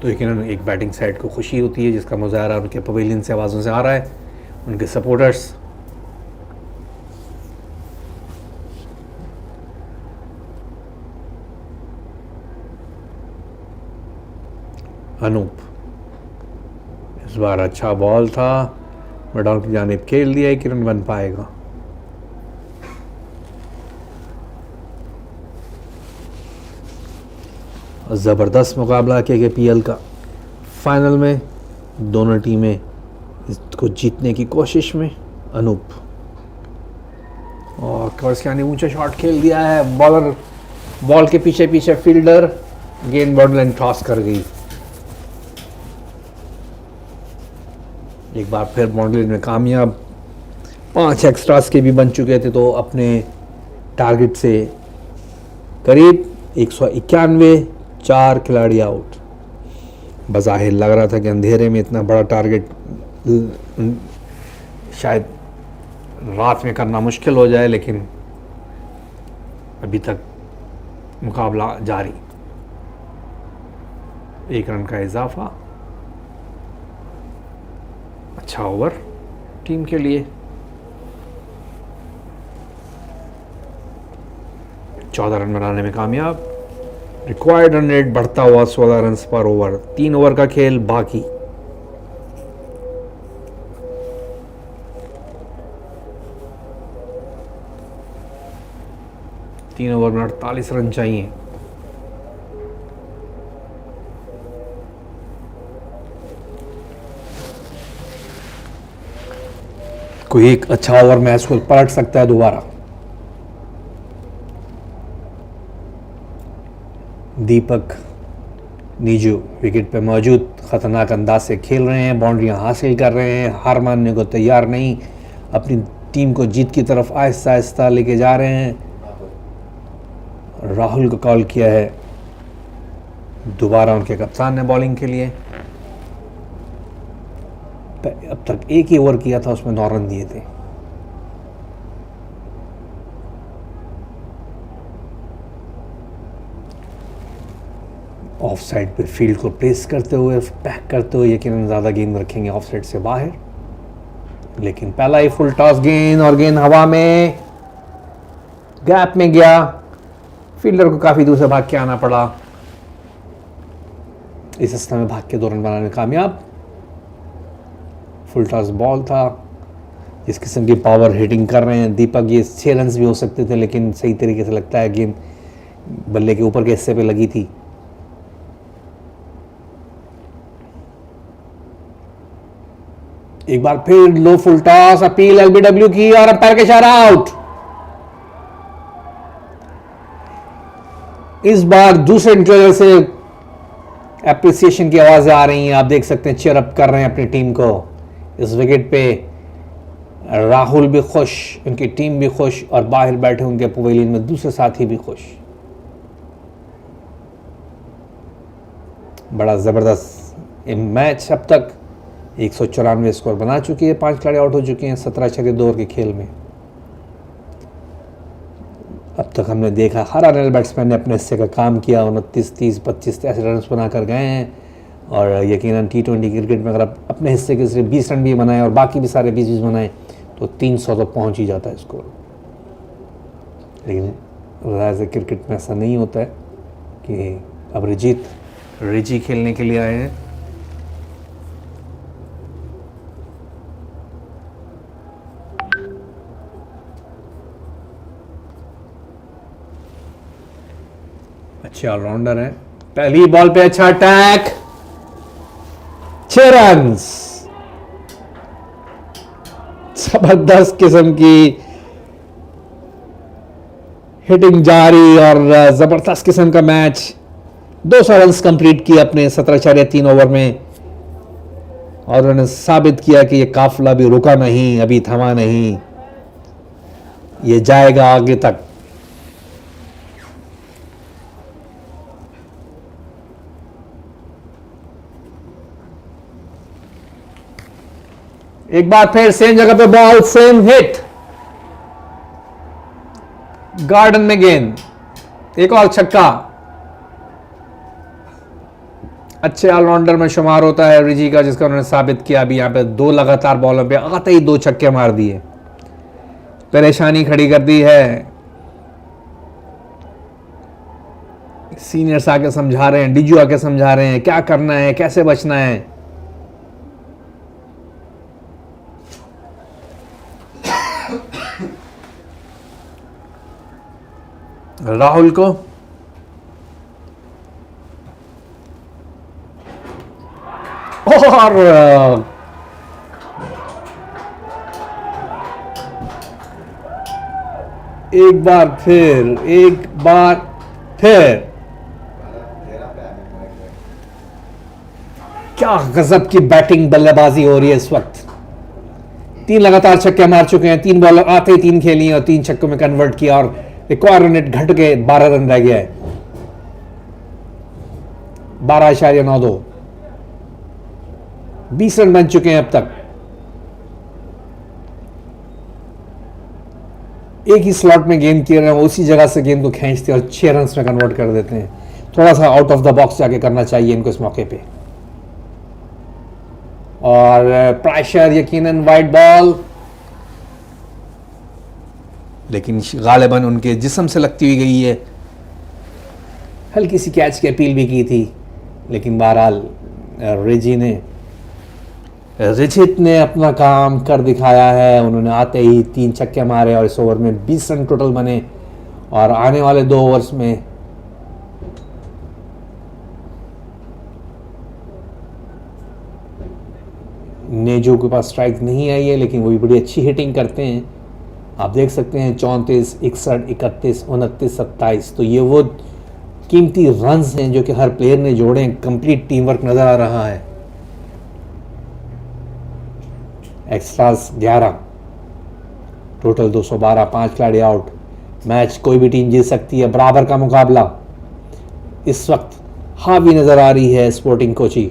तो यकीनन एक बैटिंग साइड को खुशी होती है, जिसका मुजाहरा उनके पवेलियन से आवाज़ों से आ रहा है। उनके सपोर्टर्स अनूप, इस बार अच्छा बॉल था, डाउन की जानिब खेल दिया। एक रन बन पाएगा। ज़बरदस्त मुकाबला KKPL का। फाइनल में दोनों टीमें इसको जीतने की कोशिश में। अनूप और कवर्स के आने ऊंचा शॉट खेल दिया है। बॉलर बॉल के पीछे पीछे फील्डर, गेंद बाउंड्री लाइन क्रॉस कर गई। एक बार फिर बाउंड्री में कामयाब। 5 एक्स्ट्रास के भी बन चुके थे, तो अपने टारगेट से करीब 191, 4 खिलाड़ी आउट। बज़ाहिर लग रहा था कि अंधेरे में इतना बड़ा टारगेट शायद रात में करना मुश्किल हो जाए, लेकिन अभी तक मुकाबला जारी। 1 रन का इजाफा, अच्छा ओवर टीम के लिए। 14 रन बनाने में कामयाब। रिक्वायर्ड रन रेट बढ़ता हुआ 16 रन पर ओवर। 3 ओवर का खेल बाकी। तीन ओवर में 48 रन चाहिए। कोई एक अच्छा ओवर मैच को पलट सकता है दोबारा। दीपक नीजू विकेट पे मौजूद, खतरनाक अंदाज से खेल रहे हैं, बाउंड्रियां हासिल कर रहे हैं, हार मानने को तैयार नहीं, अपनी टीम को जीत की तरफ आहिस्ता आहिस्ता लेके जा रहे हैं। राहुल को कॉल किया है दोबारा उनके कप्तान ने बॉलिंग के लिए। अब तक एक ही ओवर किया था, उसमें 9 रन दिए थे। ऑफ साइड पे फील्ड को प्रेस करते हुए, पैक करते हुए यकीनन ज़्यादा गेंद रखेंगे ऑफ साइड से बाहर, लेकिन पहला ही फुल टॉस गेंद और गेंद हवा में गैप में गया। फील्डर को काफ़ी दूर से भाग के आना पड़ा। इस अवस्था में भाग के 2 रन बनाने में कामयाब। फुल टॉस बॉल था। जिस किस्म की पावर हिटिंग कर रहे हैं दीपक, ये 6 रन भी हो सकते थे, लेकिन सही तरीके से लगता है गेंद बल्ले के ऊपर के हिस्से पे लगी थी। एक बार फिर लो फुल टॉस, अपील एलबीडब्ल्यू की और अंपायर का इशारा, आउट। इस बार दूसरे इंटरवल से एप्रिसिएशन की आवाजें आ रही हैं। आप देख सकते हैं चीयर अप कर रहे हैं अपनी टीम को। इस विकेट पे राहुल भी खुश, उनकी टीम भी खुश, और बाहर बैठे उनके पवेलियन में दूसरे साथी भी खुश। बड़ा ज़बरदस्त मैच। अब तक 194 स्कोर बना चुकी है, 5 खिलाड़ी आउट हो चुके हैं 17 छक्के 2 ओवर के खेल में। अब तक हमने देखा हर आने बैट्समैन ने अपने हिस्से का काम किया, 29, 30, 25 ऐसे रन बनाकर गए हैं। और यकीनन T20 क्रिकेट में अगर आप अपने हिस्से के सिर्फ 20 रन भी बनाएं और बाकी भी सारे 20-20 बनाएं तो 300 तो पहुंच ही जाता है स्कोर। लेकिन वैसे क्रिकेट में ऐसा नहीं होता है कि अब रिजी खेलने के लिए आए हैं। अच्छे ऑलराउंडर हैं। पहली बॉल पे अच्छा अटैक, 6 रन। जबरदस्त किस्म की हिटिंग जारी और जबरदस्त किस्म का मैच। 200 रन कंप्लीट किए अपने 17.3 ओवर में और उन्होंने साबित किया कि ये काफिला भी रुका नहीं, अभी थमा नहीं, ये जाएगा आगे तक। एक बार फिर सेम जगह पे बॉल, सेम हिट, गार्डन में गेंद, एक और छक्का। अच्छे ऑलराउंडर में शुमार होता है रिजी का, जिसका उन्होंने साबित किया। अभी यहां पे 2 लगातार बॉलों पे आते ही 2 छक्के मार दिए, परेशानी खड़ी कर दी है। सीनियर्स आके समझा रहे हैं, डीजू आके समझा रहे हैं क्या करना है, कैसे बचना है। राहुल को और एक बार फिर क्या गजब की बैटिंग बल्लेबाजी हो रही है इस वक्त। 3 लगातार छक्के मार चुके हैं, 3 बॉलर आते ही 3 खेली और 3 छक्कों में कन्वर्ट किया और रिक्वायर्ड रन घट के 12 रन रह गया है। 12.92, 20 रन बन चुके हैं अब तक। एक ही स्लॉट में गेंद किए रहे हैं, उसी जगह से गेंद को खींचते और 6 रन में कन्वर्ट कर देते हैं। थोड़ा सा आउट ऑफ द बॉक्स जाके करना चाहिए इनको इस मौके पे। और प्रेशर यकीनन वाइड बॉल, लेकिन गालिबन उनके जिस्म से लगती हुई गई है। हल्की सी कैच की अपील भी की थी, लेकिन बहरहाल रिजित ने अपना काम कर दिखाया है। उन्होंने आते ही 3 छक्के मारे और इस ओवर में 20 रन टोटल बने। और आने वाले 2 ओवर्स में नेजो के पास स्ट्राइक नहीं आई है, लेकिन वो भी बड़ी अच्छी हिटिंग करते हैं। आप देख सकते हैं 34, 61, 31, 29, 27। तो ये वो कीमती रन्स हैं जो कि हर प्लेयर ने जोड़े हैं। कंप्लीट टीम वर्क नजर आ रहा है। एक्स्ट्रास 11, टोटल 212, 5 खिलाड़ी आउट। मैच कोई भी टीम जीत सकती है, बराबर का मुकाबला इस वक्त हावी नजर आ रही है स्पोर्टिंग कोची।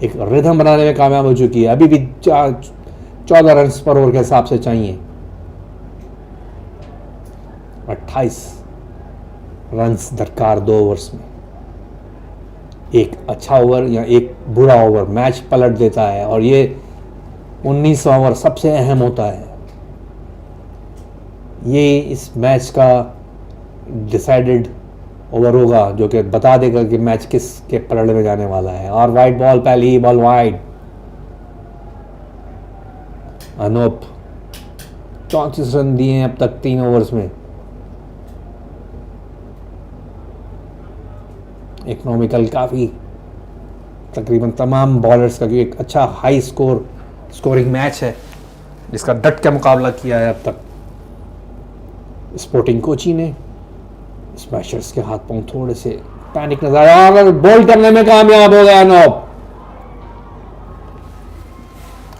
एक रिदम बनाने में कामयाब हो चुकी है। अभी भी 14 रन पर ओवर के हिसाब से चाहिए। 28 रन दरकार 2 ओवर्स में। एक अच्छा ओवर या एक बुरा ओवर मैच पलट देता है, और ये 19वां ओवर सबसे अहम होता है। ये इस मैच का डिसाइडेड ओवर होगा जो कि बता देगा कि मैच किस के पलड़े में जाने वाला है। और वाइड बॉल, पहली बॉल वाइड। अनूप 34 रन दिए हैं अब तक 3 ओवर्स में। इकोनॉमिकल काफ़ी तकरीबन तमाम बॉलर्स का एक अच्छा हाई स्कोरिंग मैच है जिसका डट का मुकाबला किया है अब तक स्पोर्टिंग कोची ने। स्मैशर्स के हाथ पांव थोड़े से पैनिक नजर आया और बॉल करने में कामयाब हो गया अनूप।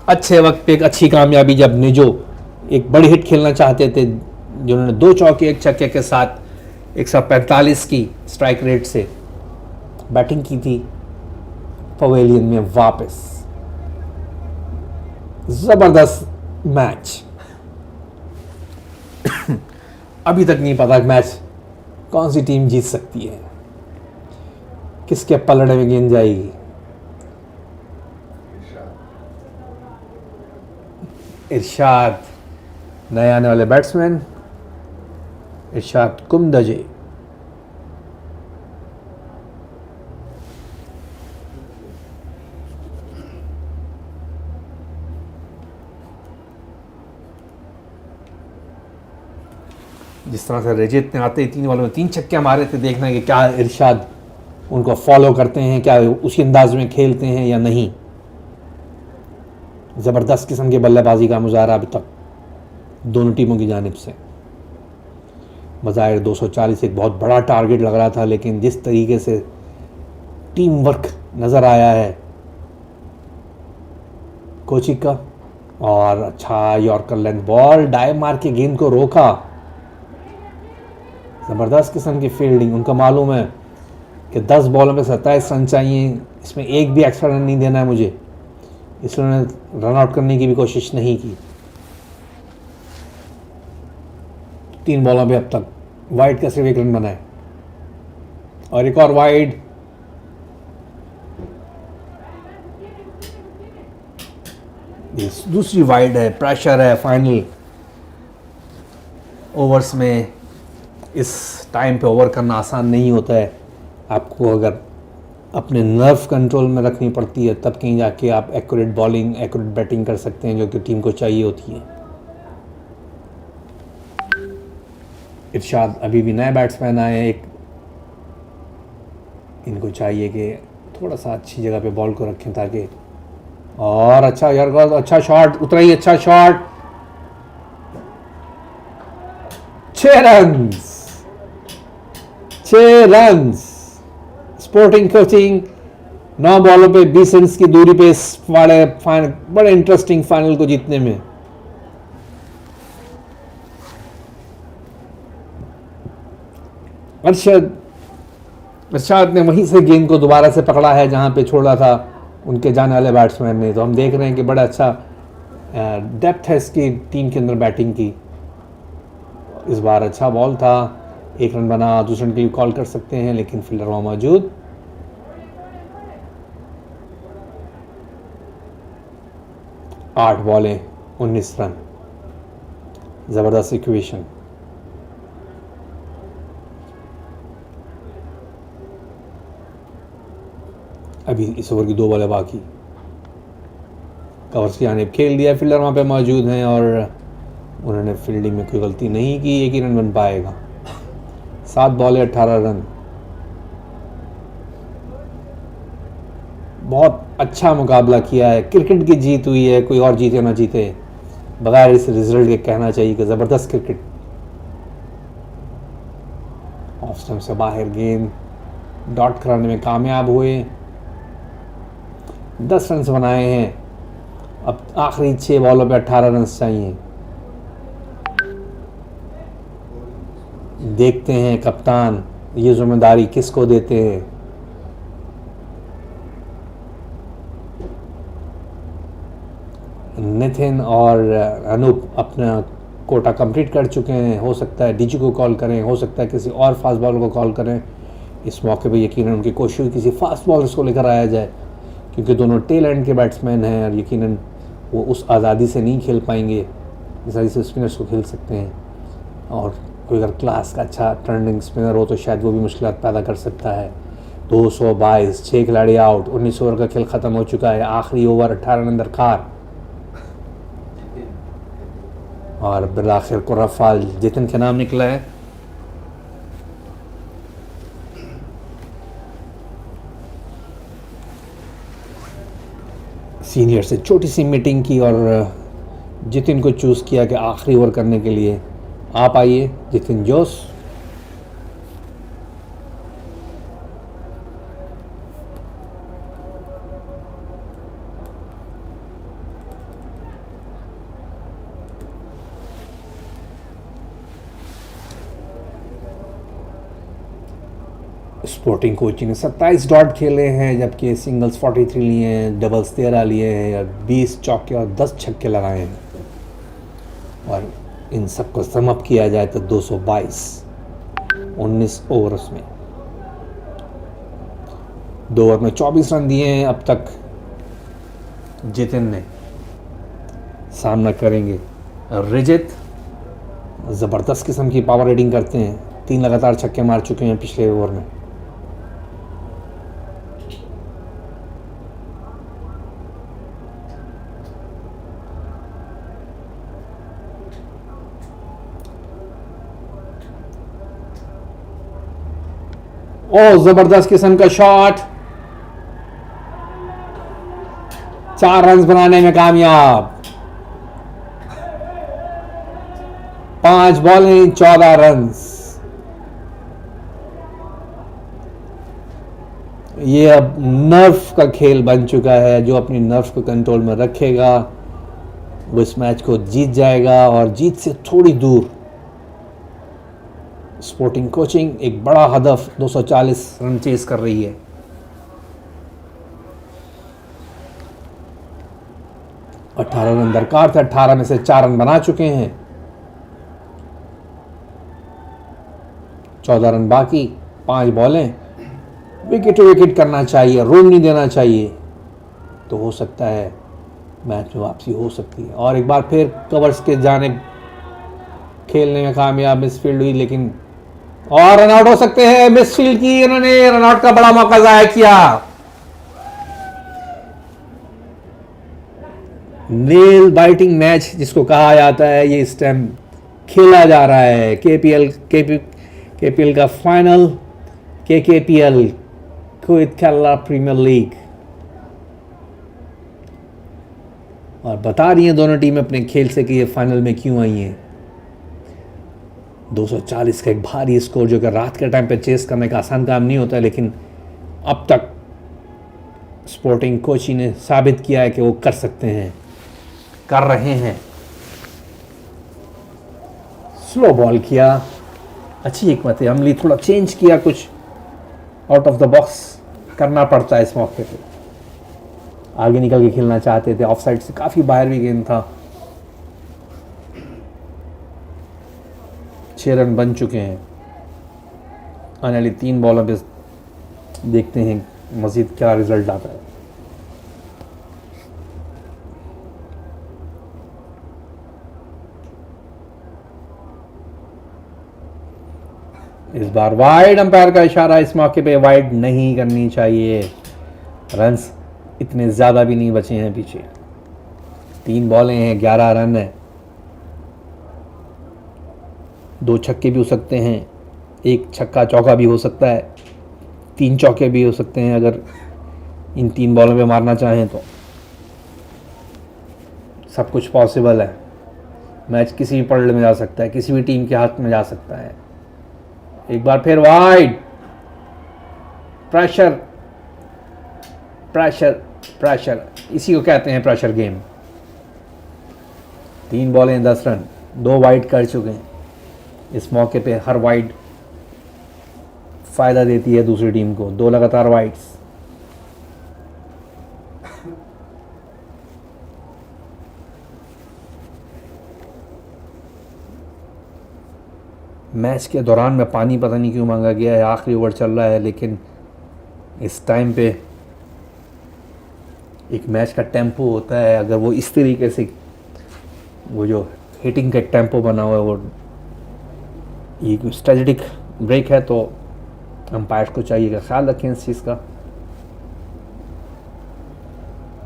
अच्छे वक्त पे एक अच्छी कामयाबी, जब निजो एक बड़ी हिट खेलना चाहते थे, जिन्होंने 2 चौके 1 छक्के के साथ 145 की स्ट्राइक रेट से बैटिंग की थी पवेलियन में वापस। जबरदस्त मैच। अभी तक नहीं पता मैच कौन सी टीम जीत सकती है, किसके पलड़े में गेंद जाएगी। इरशाद नए आने वाले बैट्समैन, इरशाद कुमदजे। जिस तरह से रजित ने आते ही 3 बॉलों में 3 छक्के मारे थे, देखना है कि क्या इरशाद उनको फॉलो करते हैं, क्या उसी अंदाज में खेलते हैं या नहीं। ज़बरदस्त किस्म की बल्लेबाजी का मुजाहरा अभी तक दोनों टीमों की जानिब से। बज़ाहिर 240 एक बहुत बड़ा टारगेट लग रहा था, लेकिन जिस तरीके से टीम वर्क नज़र आया है कोची का, और अच्छा यॉर्कर लेंथ बॉल, डाइव मार के गेंद को रोका। ज़बरदस्त किस्म की फील्डिंग। उनको मालूम है कि 10 बॉलों में 27 रन चाहिए, इसमें एक भी एक्स्ट्रा रन नहीं देना है मुझे, इसलिए उन्होंने रन आउट करने की भी कोशिश नहीं की। 3 बॉलों पे अब तक वाइड का सिर्फ 1 रन बना है, और एक और वाइड। दूसरी वाइड है, प्रेशर है। फाइनल ओवर्स में इस टाइम पे ओवर करना आसान नहीं होता है। आपको अगर अपने नर्व कंट्रोल में रखनी पड़ती है, तब कहीं जाके आप एक्यूरेट बॉलिंग, एक्यूरेट बैटिंग कर सकते हैं, जो कि टीम को चाहिए होती है। इरशाद अभी भी नए बैट्समैन आए हैं, इनको चाहिए कि थोड़ा सा अच्छी जगह पे बॉल को रखें, ताकि और अच्छा यार, अच्छा शॉट उतरा ही, अच्छा शॉट। 6 रन। स्पोर्टिंग कोचिंग 9 बॉलों पे 20 रन की दूरी पे इस बड़े इंटरेस्टिंग फाइनल को जीतने में। इरशाद ने वहीं से गेंद को दोबारा से पकड़ा है जहां पे छोड़ा था उनके जाने वाले बैट्समैन ने। तो हम देख रहे हैं कि बड़ा अच्छा डेप्थ है इसकी टीम के अंदर बैटिंग की। इस बार अच्छा बॉल था, 1 रन बना, दूसरे रन के लिए कॉल कर सकते हैं, लेकिन फील्डर वहाँ मौजूद। आठ बॉलें 19 रन, ज़बरदस्त इक्वेशन। अभी इस ओवर की 2 बॉलें बाकी। कवर्स की जानिब खेल दिया, फील्डर वहाँ पे मौजूद हैं और उन्होंने फील्डिंग में कोई गलती नहीं की। 1 ही रन बन पाएगा। 7 बॉलें 18 रन। बहुत अच्छा मुकाबला किया है। क्रिकेट की जीत हुई है, कोई और जीते ना जीते, बगैर इस रिजल्ट के कहना चाहिए कि ज़बरदस्त क्रिकेट। ऑफ स्टंप से बाहर गेंद डॉट कराने में कामयाब हुए। 10 रन बनाए हैं। अब आखिरी 6 बॉलों पे 18 रन चाहिए। देखते हैं कप्तान ये जिम्मेदारी किसको देते हैं। नितिन और अनूप अपना कोटा कंप्लीट कर चुके हैं। हो सकता है डीजी को कॉल करें, हो सकता है किसी और फास्ट बॉलर को कॉल करें। इस मौके पे यकीनन उनकी कोशिश किसी फास्ट बॉलर्स को लेकर आया जाए, क्योंकि दोनों टेल एंड के बैट्समैन हैं और यकीनन वो उस आज़ादी से नहीं खेल पाएंगे जैसे से स्पिनर्स को खेल सकते हैं। और कोई अगर क्लास का अच्छा टर्निंग स्पिनर हो तो शायद वो भी मुश्किलात पैदा कर सकता है। 222, 6 खिलाड़ी आउट, 19 ओवर का खेल ख़त्म हो चुका है। आखिरी ओवर 18 रन दरकार और बिलाखिर को रफाल जितिन के नाम निकला है। सीनियर से छोटी सी मीटिंग की और जितिन को चूज़ किया कि आखिरी ओवर करने के लिए आप आइए जितिन जोश। स्पोर्टिंग कोचिंग ने 27 डॉट खेले हैं, जबकि सिंगल्स 43 लिए हैं, डबल्स 13 लिए हैं और 20 चौके और 10 छक्के लगाए हैं। और इन सबको समअप किया जाए तो 222 19 ओवर्स में, 2 ओवर में 24 रन दिए हैं अब तक जितिन ने। सामना करेंगे रिजित, ज़बरदस्त किस्म की पावर रेटिंग करते हैं, 3 लगातार छक्के मार चुके हैं पिछले ओवर में। ओ जबरदस्त किस्म का शॉट, 4 रन बनाने में कामयाब। 5 बॉलें 14 रन। ये अब नर्व का खेल बन चुका है, जो अपनी नर्व को कंट्रोल में रखेगा वो इस मैच को जीत जाएगा, और जीत से थोड़ी दूर स्पोर्टिंग कोचिंग एक बड़ा हदफ 240 रन चेस कर रही है। और 18 रन दरकार थे, 18 में से 4 रन बना चुके हैं, 14 रन बाकी, 5 बॉलें। विकेट टू विकेट करना चाहिए, रोन नहीं देना चाहिए, तो हो सकता है मैच में वापसी हो सकती है। और एक बार फिर कवर्स के जानिब खेलने में कामयाब, मिसफील्ड हुई लेकिन, और रन आउट हो सकते हैं। मिसफील्ड की, उन्होंने रन आउट का बड़ा मौका जाया किया। नेल बाइटिंग मैच जिसको कहा जाता है, ये इस टाइम खेला जा रहा है। केपीएल का final, KKPL Kuwait Kerala premier league. और बता रही हैं दोनों टीमें अपने खेल से कि ये फाइनल में क्यों आई हैं। 240 का एक भारी स्कोर, जो कि रात के टाइम पे चेस करने का आसान काम नहीं होता है, लेकिन अब तक स्पोर्टिंग कोची ने साबित किया है कि वो कर सकते हैं, कर रहे हैं। स्लो बॉल किया, अच्छी हिकमत अमली, थोड़ा चेंज किया, कुछ आउट ऑफ द बॉक्स करना पड़ता है इस मौके पे। आगे निकल के खेलना चाहते थे, ऑफ साइड से काफ़ी बाहर भी गेंद था। 6 रन बन चुके हैं। आने वाली 3 बॉलों पे देखते हैं मज़ीद क्या रिजल्ट आता है। इस बार वाइड, अंपायर का इशारा, इस मौके पे वाइड नहीं करनी चाहिए। रन्स इतने ज़्यादा भी नहीं बचे हैं पीछे, 3 बॉलें हैं, 11 रन है। 2 छक्के भी हो सकते हैं, 1 छक्का चौका भी हो सकता है, 3 चौके भी हो सकते हैं अगर इन 3 बॉलों पे मारना चाहें तो। सब कुछ पॉसिबल है। मैच किसी भी पलड़े में जा सकता है, किसी भी टीम के हाथ में जा सकता है। एक बार फिर वाइड, प्रेशर प्रेशर प्रेशर, इसी को कहते हैं प्रेशर गेम। 3 बॉलें 10 रन, 2 वाइड कर चुके हैं। इस मौके पे हर वाइड फ़ायदा देती है दूसरी टीम को। 2 लगातार वाइड्स। मैच के दौरान में पानी पता नहीं क्यों मांगा गया है, आखिरी ओवर चल रहा है, लेकिन इस टाइम पे एक मैच का टेम्पो होता है, अगर वो इस तरीके से, वो जो हिटिंग का टेम्पो बना हुआ है, वो ये स्ट्रेटेजिक ब्रेक है, तो अंपायर को चाहिए कि ख्याल रखें इस चीज़ का,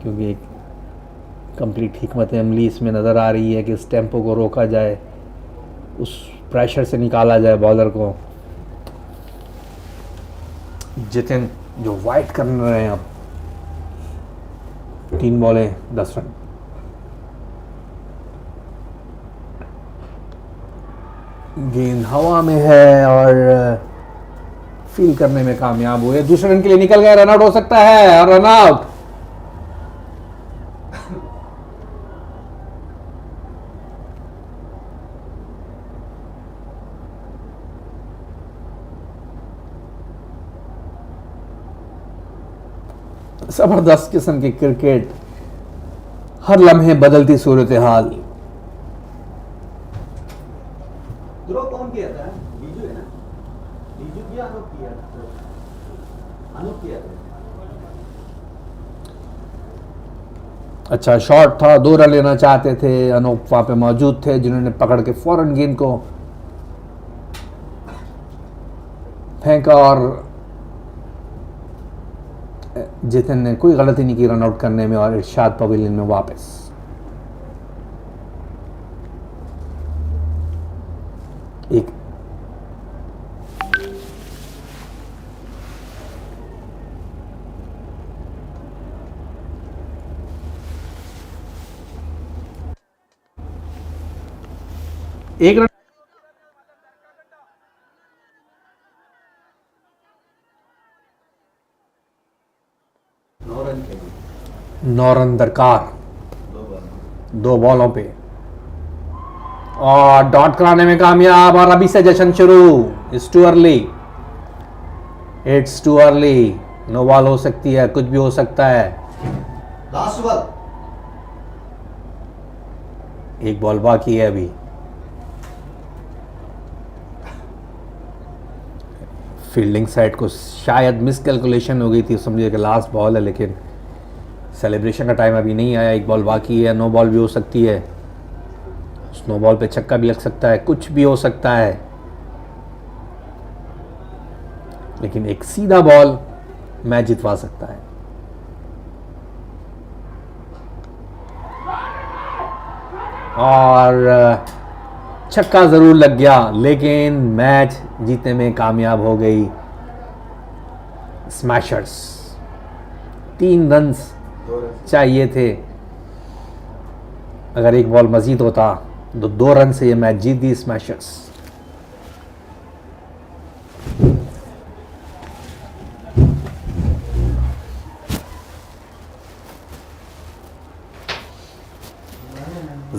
क्योंकि एक कंप्लीट हिकमत अमली इसमें नज़र आ रही है कि इस टेम्पो को रोका जाए, उस प्रेशर से निकाला जाए बॉलर को। जितिन जो वाइड कर रहे हैं अब, 3 बॉलें 10 रन। गेंद हवा में है और फील करने में कामयाब हुए। दूसरे रन के लिए निकल गए, रन आउट हो सकता है, और रन आउट। ज़बरदस्त किस्म की क्रिकेट, हर लम्हे बदलती सूरत हाल। ड्रॉ कौन किया था? बीजू है ना? बीजू किया, अनूप किया? अनूप किया था। अच्छा शॉट था, 2 रन लेना चाहते थे, अनूप वहाँ पे मौजूद थे जिन्होंने पकड़ के फौरन गेंद को फेंका और जितिन ने कोई गलती नहीं की रन आउट करने में और इरशाद पवेलियन में वापस। एक रन 9 रन दरकार 2 बॉलों पे और डॉट कराने में कामयाब। और अभी से जश्न शुरू। It's too early, it's too early. No ball हो सकती है, कुछ भी हो सकता है। लास्ट बॉल, एक बॉल बाकी है अभी। फील्डिंग साइड को शायद मिसकैलकुलेशन हो गई थी, समझिए कि लास्ट बॉल है, लेकिन सेलिब्रेशन का टाइम अभी नहीं आया। एक बॉल बाकी है, नो बॉल भी हो सकती है, स्नो बॉल पे छक्का भी लग सकता है, कुछ भी हो सकता है, लेकिन एक सीधा बॉल मैच जितवा सकता है। और छक्का ज़रूर लग गया, लेकिन मैच जीतने में कामयाब हो गई स्मैशर्स। 3 रन्स चाहिए थे, अगर एक बॉल मजीद होता तो 2 रन से ये मैच जीत दी स्मैशर्स।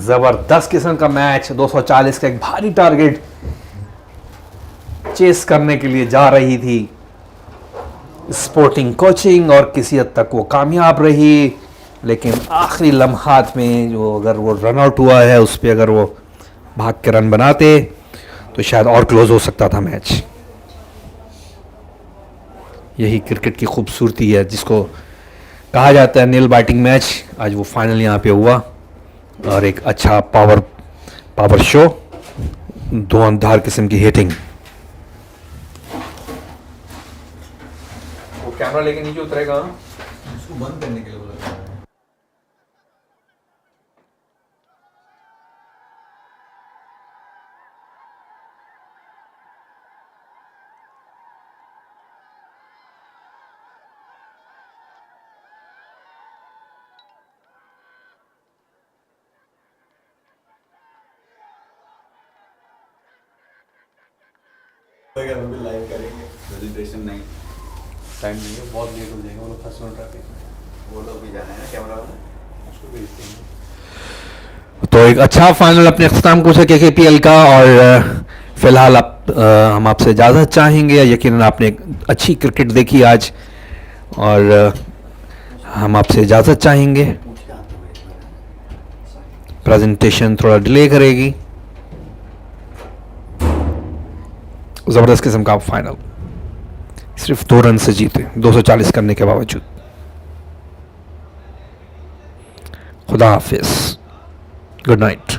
जबरदस्त किस्म का मैच। 240 का एक भारी टारगेट चेस करने के लिए जा रही थी स्पोर्टिंग कोचिंग और किसी हद तक वो कामयाब रही, लेकिन आखिरी लम्हात में जो अगर वो रन आउट हुआ है उस पर अगर वो भाग के रन बनाते तो शायद और क्लोज हो सकता था मैच। यही क्रिकेट की खूबसूरती है जिसको कहा जाता है नेल बाइटिंग मैच। आज वो फाइनल यहाँ पे हुआ और एक अच्छा पावर शो, धुआंधार किस्म की हिटिंग। वो कैमरा लेके नीचे उतरेगा, उसको बंद करने के लिए बोला। हम भी लाइव करेंगे, रजिस्ट्रेशन नहीं, टाइम नहीं है, बहुत लेट हो जाएगा, वो लोग फंस ट्रैफिक में। वो लोग भी जाना है ना कैमरा वाला, उसको भेजते हैं। तो एक अच्छा फाइनल अपने अख्ताम को KKPL का। और फिलहाल हम आपसे इजाज़त चाहेंगे। यकीनन आपने एक अच्छी क्रिकेट देखी आज और हम आपसे इजाज़त चाहेंगे। प्रेजेंटेशन थोड़ा डिले करेगी। ज़बरदस्त किस्म का फाइनल, सिर्फ 2 रन से जीते 240 करने के बावजूद। खुदा हाफिज़, गुड नाइट।